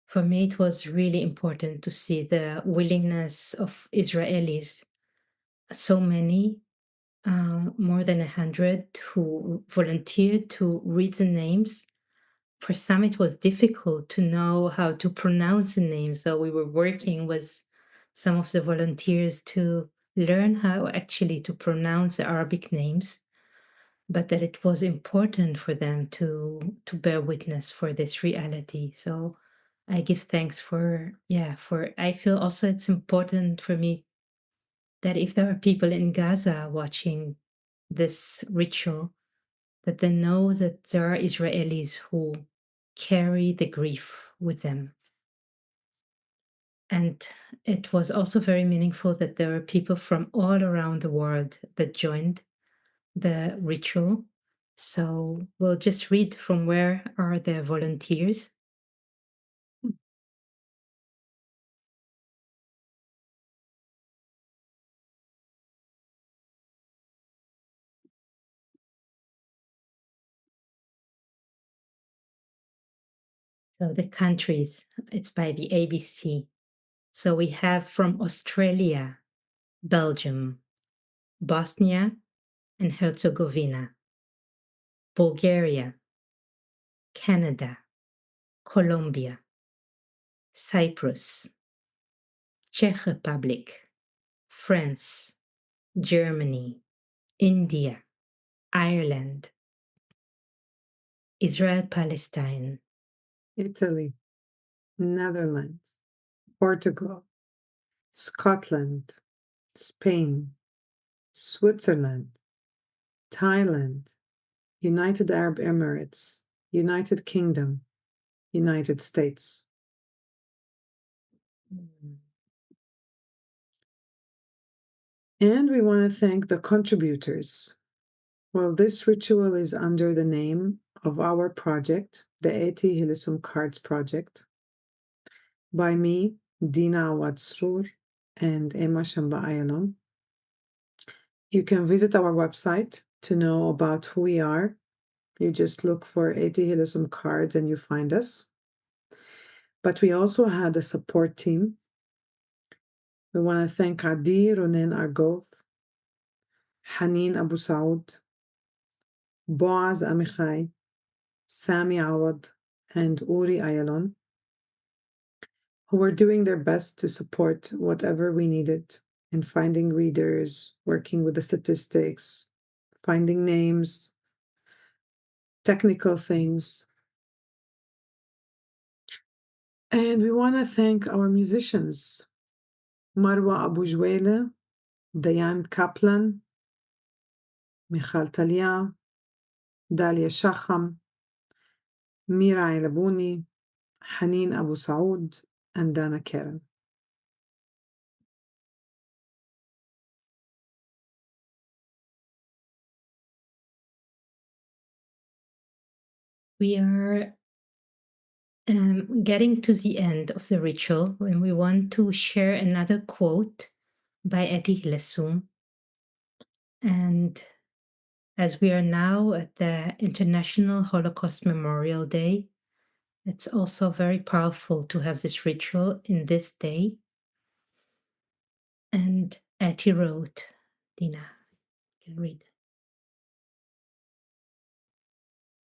for me, it was really important to see the willingness of Israelis, so many, more than 100, who volunteered to read the names. For some, it was difficult to know how to pronounce the names, so we were working with some of the volunteers to learn how actually to pronounce the Arabic names, but that it was important for them to bear witness for this reality. So I give thanks for I feel also it's important for me that if there are people in Gaza watching this ritual, that they know that there are Israelis who carry the grief with them. And it was also very meaningful that there are people from all around the world that joined the ritual. So we'll just read from where are the volunteers. So the countries, it's by the ABC. So we have from Australia, Belgium, Bosnia and Herzegovina, Bulgaria, Canada, Colombia, Cyprus, Czech Republic, France, Germany, India, Ireland, Israel, Palestine, Italy, Netherlands, Portugal, Scotland, Spain, Switzerland, Thailand, United Arab Emirates, United Kingdom, United States. And we want to thank the contributors. Well, this ritual is under the name of our project, the Eti Hilesum Cards Project, by me, Dina Awadsrur, and Emma Shamba Ayalon. You can visit our website to know about who we are. You just look for Eti Hilesum Cards and you find us. But we also had a support team. We want to thank Adi Ronen Argov, Hanin Abu Saud, Boaz Amichai, Sami Awad, and Uri Ayalon, who were doing their best to support whatever we needed in finding readers, working with the statistics, finding names, technical things. And we want to thank our musicians, Marwa Abu Jwele, Dayan Kaplan, Michal Talia, Dalia Shacham, Mira Elabuni, Hanin Abu Saud, and Dana Karen. We are getting to the end of the ritual and we want to share another quote by Eti Hilesum. And as we are now at the International Holocaust Memorial Day, it's also very powerful to have this ritual in this day. And Eti wrote, Dina, you can read.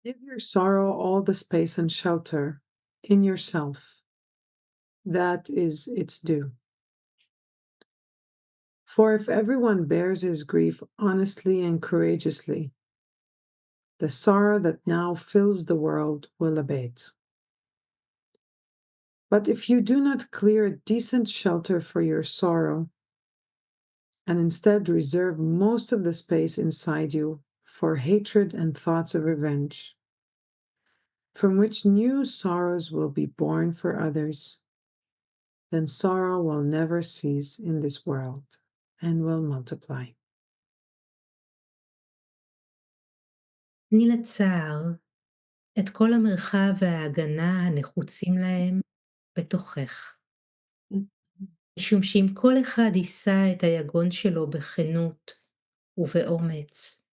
Give your sorrow all the space and shelter in yourself. That is its due. For if everyone bears his grief honestly and courageously, the sorrow that now fills the world will abate. But if you do not clear a decent shelter for your sorrow, and instead reserve most of the space inside you for hatred and thoughts of revenge, from which new sorrows will be born for others, then sorrow will never cease in this world and will multiply. תני לצער את כל המרחב וההגנה הנחוצים להם בתוכך. משום שאם כל אחד יישא את היגון שלו בכנות ובאומץ,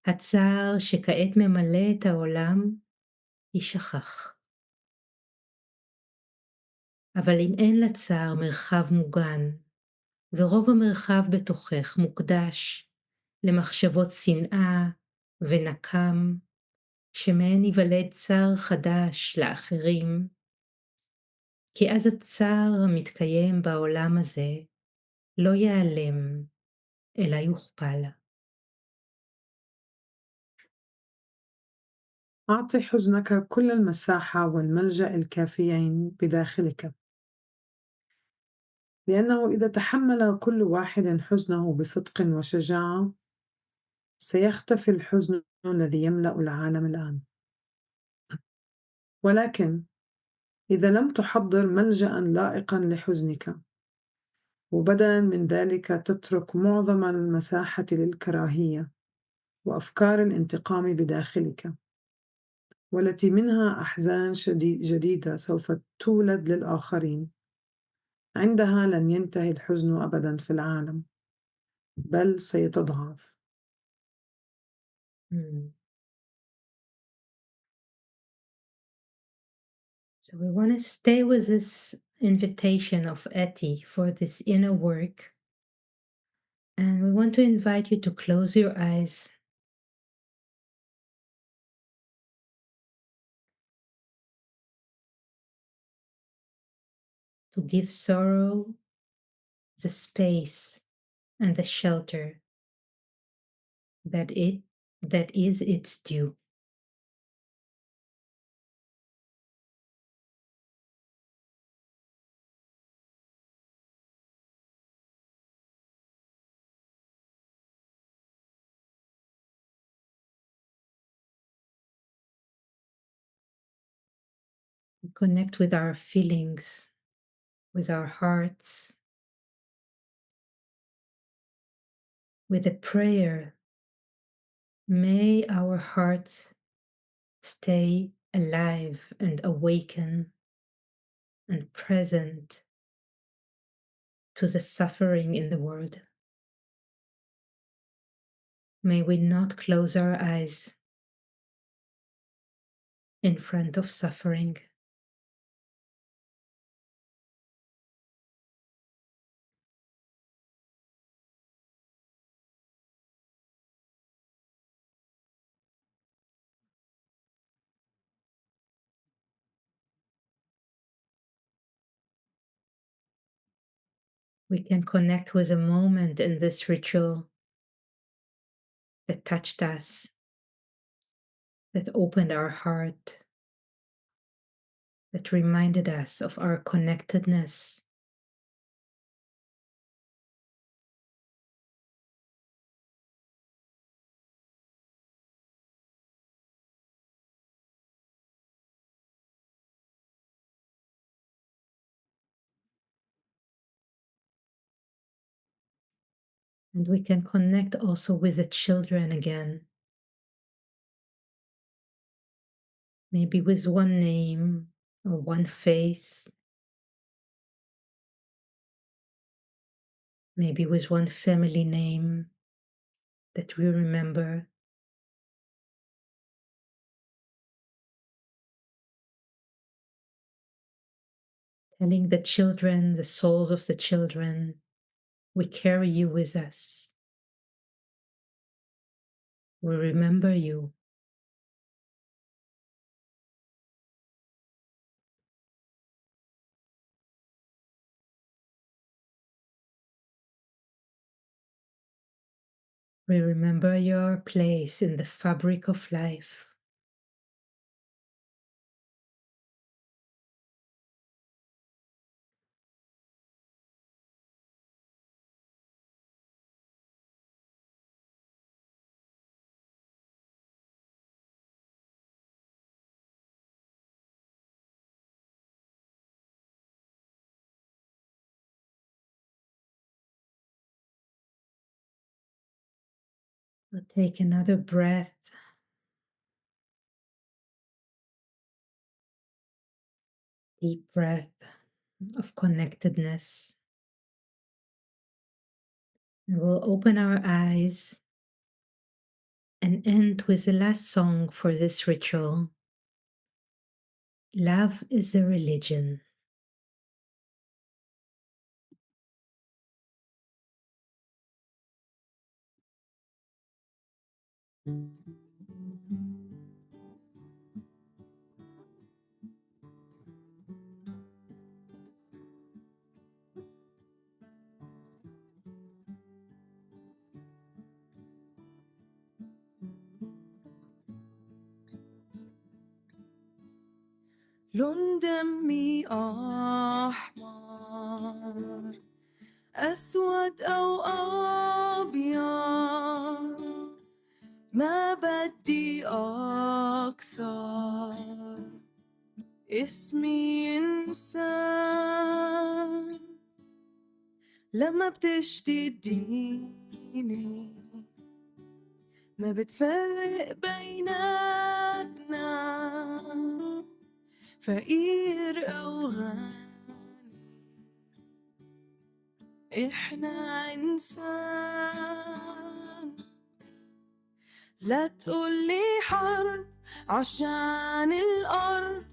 הצער שכעת ממלא את העולם יישכח. אבל אם אין לצער מרחב מוגן, ורוב המרחב בתוכך מוקדש למחשבות שנאה ונקם, שמהן ייוולד צער חדש לאחרים, כי אז הצער המתקיים בעולם הזה לא ייעלם, אלא יוכפל. أعطِ حزنك كل المساحة والملجأ الكافيين بداخلك، لأنه إذا تحمل كل واحد حزنه بصدق وشجاعة، سيختفي الحزن الذي يملأ العالم الآن. ولكن إذا لم تحضر ملجأ لائقا لحزنك، وبدلا من ذلك تترك معظم المساحة للكراهية وأفكار الانتقام بداخلك، والتي منها أحزان جديدة سوف تولد للآخرين، عندها لن ينتهي الحزن أبدا في العالم، بل سيتضاعف. So we want to stay with this invitation of Eti for this inner work. And we want to invite you to close your eyes. To give sorrow the space and the shelter that is its due. Connect with our feelings, with our hearts, with a prayer. May our hearts stay alive and awaken and present to the suffering in the world. May we not close our eyes in front of suffering. We can connect with a moment in this ritual that touched us, that opened our heart, that reminded us of our connectedness. And we can connect also with the children again. Maybe with one name or one face. Maybe with one family name that we remember. Telling the children, the souls of the children, we carry you with us. We remember you. We remember your place in the fabric of life. We'll take another breath. Deep breath of connectedness. And we'll open our eyes and end with the last song for this ritual. Love is a religion. لون دمي أحمر أسود أو أبيض ما بدي أكثر اسمي إنسان لما بتشتديني ما بتفرق بيناتنا فقير أو غني إحنا إنسان لا تقولي حرب عشان الأرض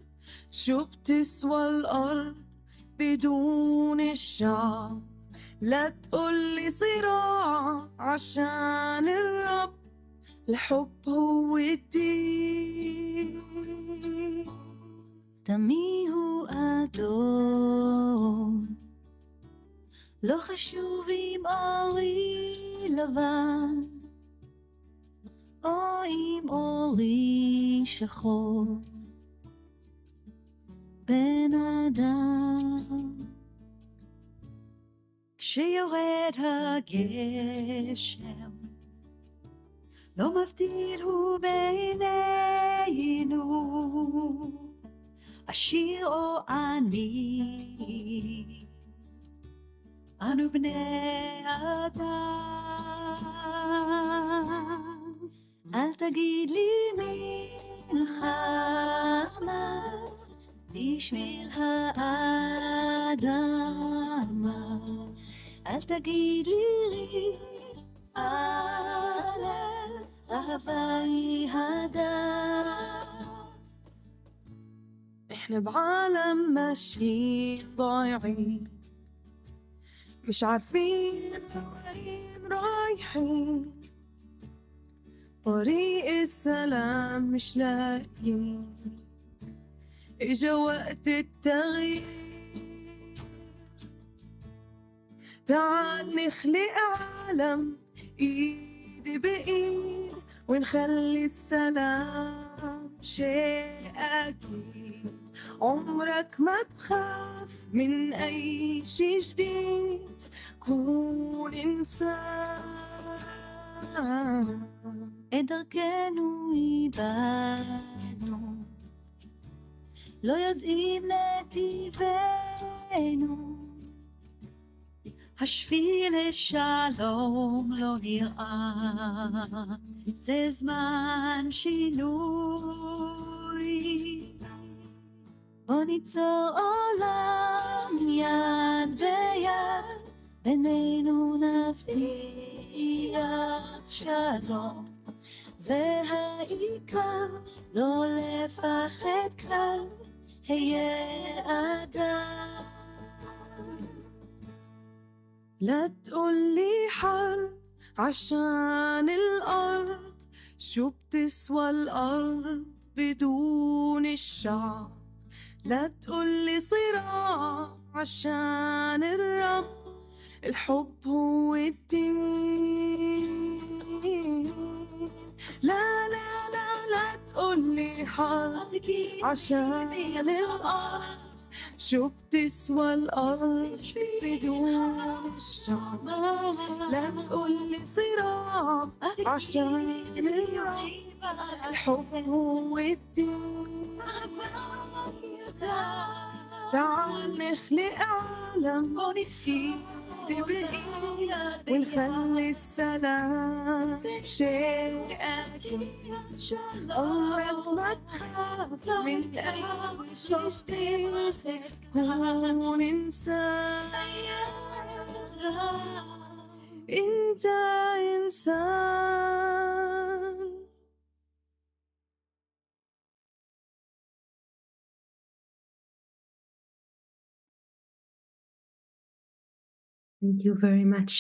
شو بتسوى الأرض بدون الشعب؟ لا تقولي صراع عشان الرب، الحب هو الدين. תמיהו אדום, לא חשוב אם אורי לבן או אם אורי שחור. בן אדם, כשיורד הגשם לא מבדיל הוא בינינו, עשיר או עני, אנו בני אדם. אל תגיד לי מלחמה בשביל האדמה, אל תגיד לי על אהבה היא הדם. احنا بعالم ماشيين ضايعين، مش عارفين وين رايحين، طريق السلام مش لاقيين. اجا وقت التغيير، تعال نخلق عالم ايد بايد ونخلي السلام شيء اكيد. عمرك ما تخاف من اي شي جديد، كون انسان. את דרכנו איבדנו, לא יודעים נתיבנו, השביל לשלום לא נראה, זה זמן שינוי. בוא ניצור עולם יד ביד, בינינו נבטיח שלום, והעיקר לא לפחד כלל, היה אדם. لا تقولي حرب عشان الأرض، شو بتسوى الأرض بدون الشعب؟ لا تقولي صراع عشان الرب، الحب هو الدين. لا لا لا لا تقولي حرب عشان الأرض، شو بتسوى الأرض بدون الشعب؟ لا تقولي صراع عشان الرب، الحب هو الدين. تعال نخلق عالم ايد بايد ونخلي السلام شيء اكيد. عمرك ما تخاف من اي شي جديد، كون انسان. انت انسان. Thank you very much.